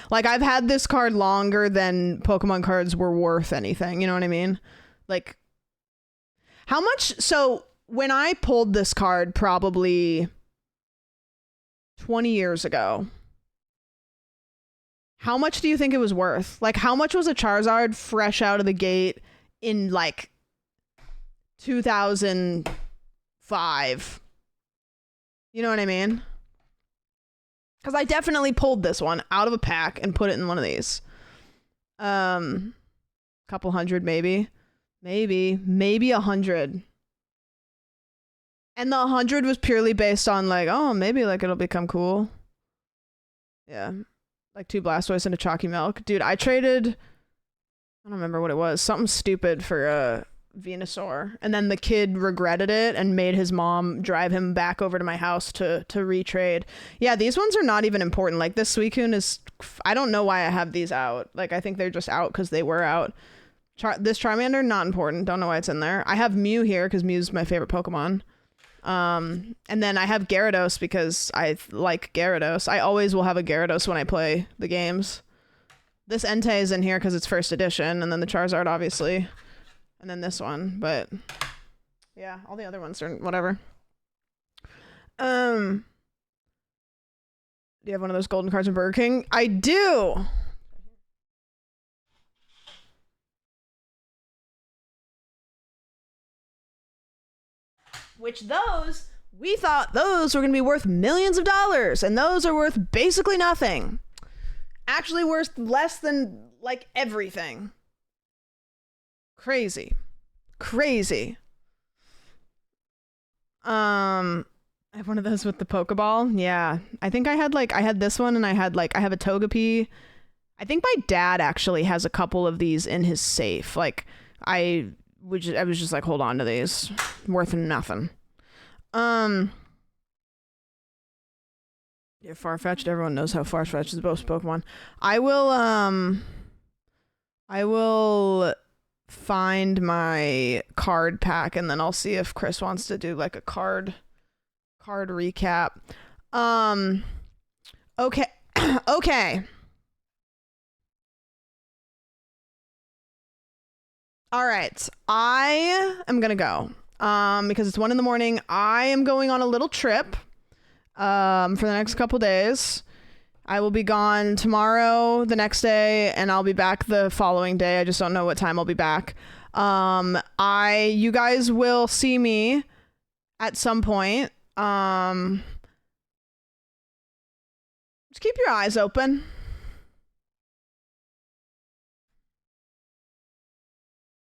Speaker 1: Like, I've had this card longer than Pokemon cards were worth anything. You know what I mean? Like, how much... So, when I pulled this card probably 20 years ago, how much do you think it was worth? Like, how much was a Charizard fresh out of the gate in, like, 2005? You know what I mean? Because I definitely pulled this one out of a pack and put it in one of these. Couple hundred, maybe 100. And the 100 was purely based on like, oh, maybe like it'll become cool. Yeah. Like 2 Blastoise and a Chalky Milk. Dude, I traded, I don't remember what it was, something stupid for a Venusaur, and then the kid regretted it and made his mom drive him back over to my house to retrade. Yeah, these ones are not even important. Like this Suicune is, I don't know why I have these out. Like I think they're just out because they were out. This Charmander, not important. Don't know why it's in there. I have Mew here because Mew's my favorite Pokemon. And then I have Gyarados because I like Gyarados. I always will have a Gyarados when I play the games. This Entei is in here because it's first edition, and then the Charizard obviously. And then this one, but yeah, all the other ones are whatever. Do you have one of those golden cards in Burger King? I do. Which we thought those were going to be worth millions of dollars, and those are worth basically nothing. Actually worth less than like everything. Crazy. I have one of those with the Pokeball. Yeah. I think I had this one, and I have a Togepi. I think my dad actually has a couple of these in his safe. Like I was just like, hold on to these. Worth nothing. Yeah, Farfetch'd. Everyone knows how Farfetch'd is the best Pokemon. I will find my card pack, and then I'll see if Chris wants to do like a card recap. Okay. Okay. All right. I am gonna go because it's 1 a.m. I am going on a little trip for the next couple days. I will be gone tomorrow, the next day, and I'll be back the following day. I just don't know what time I'll be back. You guys will see me at some point. Just keep your eyes open.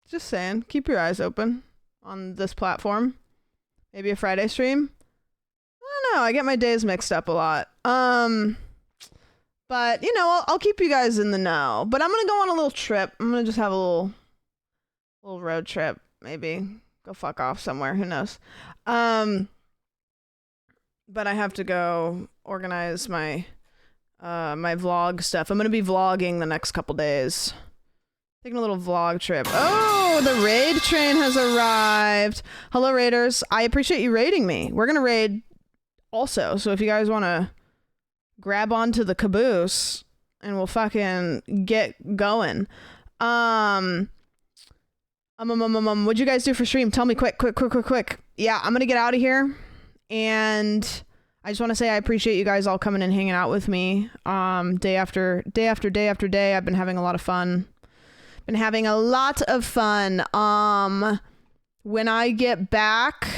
Speaker 1: Just saying, keep your eyes open on this platform. Maybe a Friday stream. I don't know. I get my days mixed up a lot. But, you know, I'll keep you guys in the know. But I'm going to go on a little trip. I'm going to just have a little road trip. Maybe go fuck off somewhere. Who knows? But I have to go organize my my vlog stuff. I'm going to be vlogging the next couple days. Taking a little vlog trip. Oh, the raid train has arrived. Hello, raiders. I appreciate you raiding me. We're going to raid also. So if you guys want to grab onto the caboose and we'll fucking get going. What'd you guys do for stream? Tell me quick. Yeah, I'm gonna get out of here, and I just want to say I appreciate you guys all coming and hanging out with me day after day. I've been having a lot of fun. When I get back,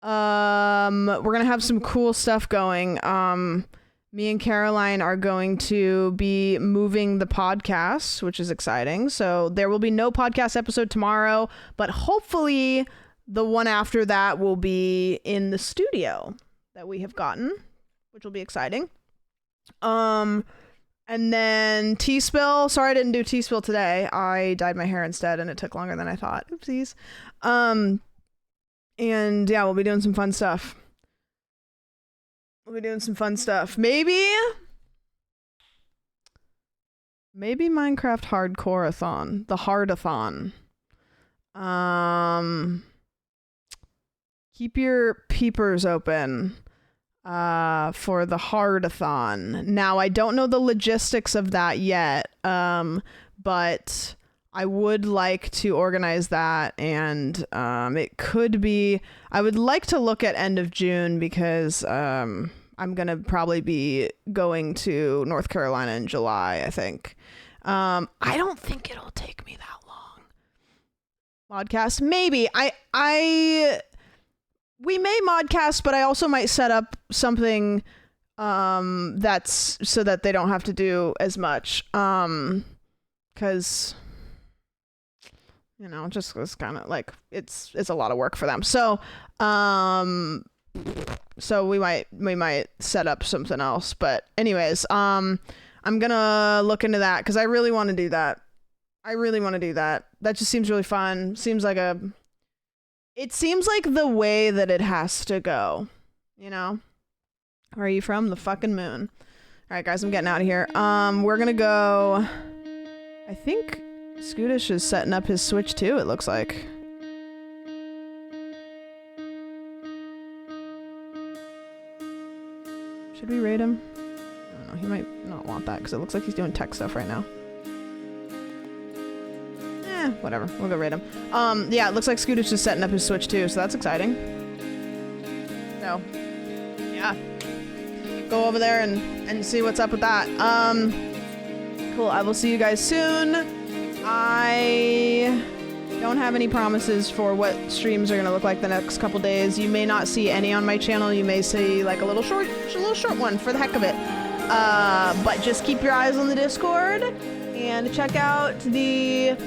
Speaker 1: we're gonna have some cool stuff going. Me and Caroline are going to be moving the podcast, which is exciting. So there will be no podcast episode tomorrow, but hopefully the one after that will be in the studio that we have gotten, which will be exciting. And then T-Spill. Sorry I didn't do T-Spill today. I dyed my hair instead and it took longer than I thought. Oopsies. And yeah, we'll be doing some fun stuff. Maybe Minecraft Hardcore-a-thon. The Hardathon. Keep your peepers open for the Hardathon. Now, I don't know the logistics of that yet, but I would like to organize that, and it could be... I would like to look at end of June because I'm going to probably be going to North Carolina in July, I think. I don't think it'll take me that long. Modcast? Maybe. We may modcast, but I also might set up something that's so that they don't have to do as much. Because... you know, just was kind of like it's a lot of work for them. So we might set up something else. But anyways, I'm gonna look into that because I really want to do that. That just seems really fun. It seems like the way that it has to go. You know, where are you from? The fucking moon. All right, guys, I'm getting out of here. We're gonna go. I think Scootish is setting up his Switch too, it looks like. Should we raid him? I don't know, he might not want that because it looks like he's doing tech stuff right now. Whatever, we'll go raid him. Yeah, it looks like Scootish is setting up his Switch too, so that's exciting. So, yeah. Go over there and see what's up with that. Cool, I will see you guys soon. I don't have any promises for what streams are going to look like the next couple days. You may not see any on my channel. You may see like a little short one for the heck of it. But just keep your eyes on the Discord and check out I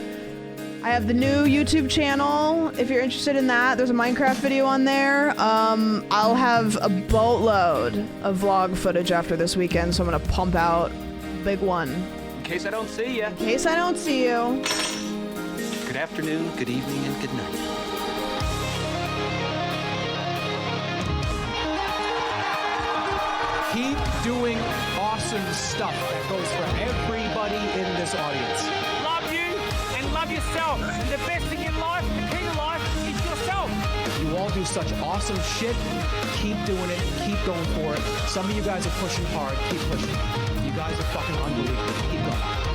Speaker 1: have the new YouTube channel. If you're interested in that, there's a Minecraft video on there. I'll have a boatload of vlog footage after this weekend, so I'm going to pump out a big one.
Speaker 13: In case I don't see you.
Speaker 19: Good afternoon, good evening, and good night.
Speaker 13: Keep doing awesome stuff that goes for everybody in this audience.
Speaker 20: Love you and love yourself. And the best thing in life, the key to life, is yourself.
Speaker 13: You all do such awesome shit. Keep doing it. Keep going for it. Some of you guys are pushing hard. Keep pushing. You guys are fucking unbelievable. Keep going.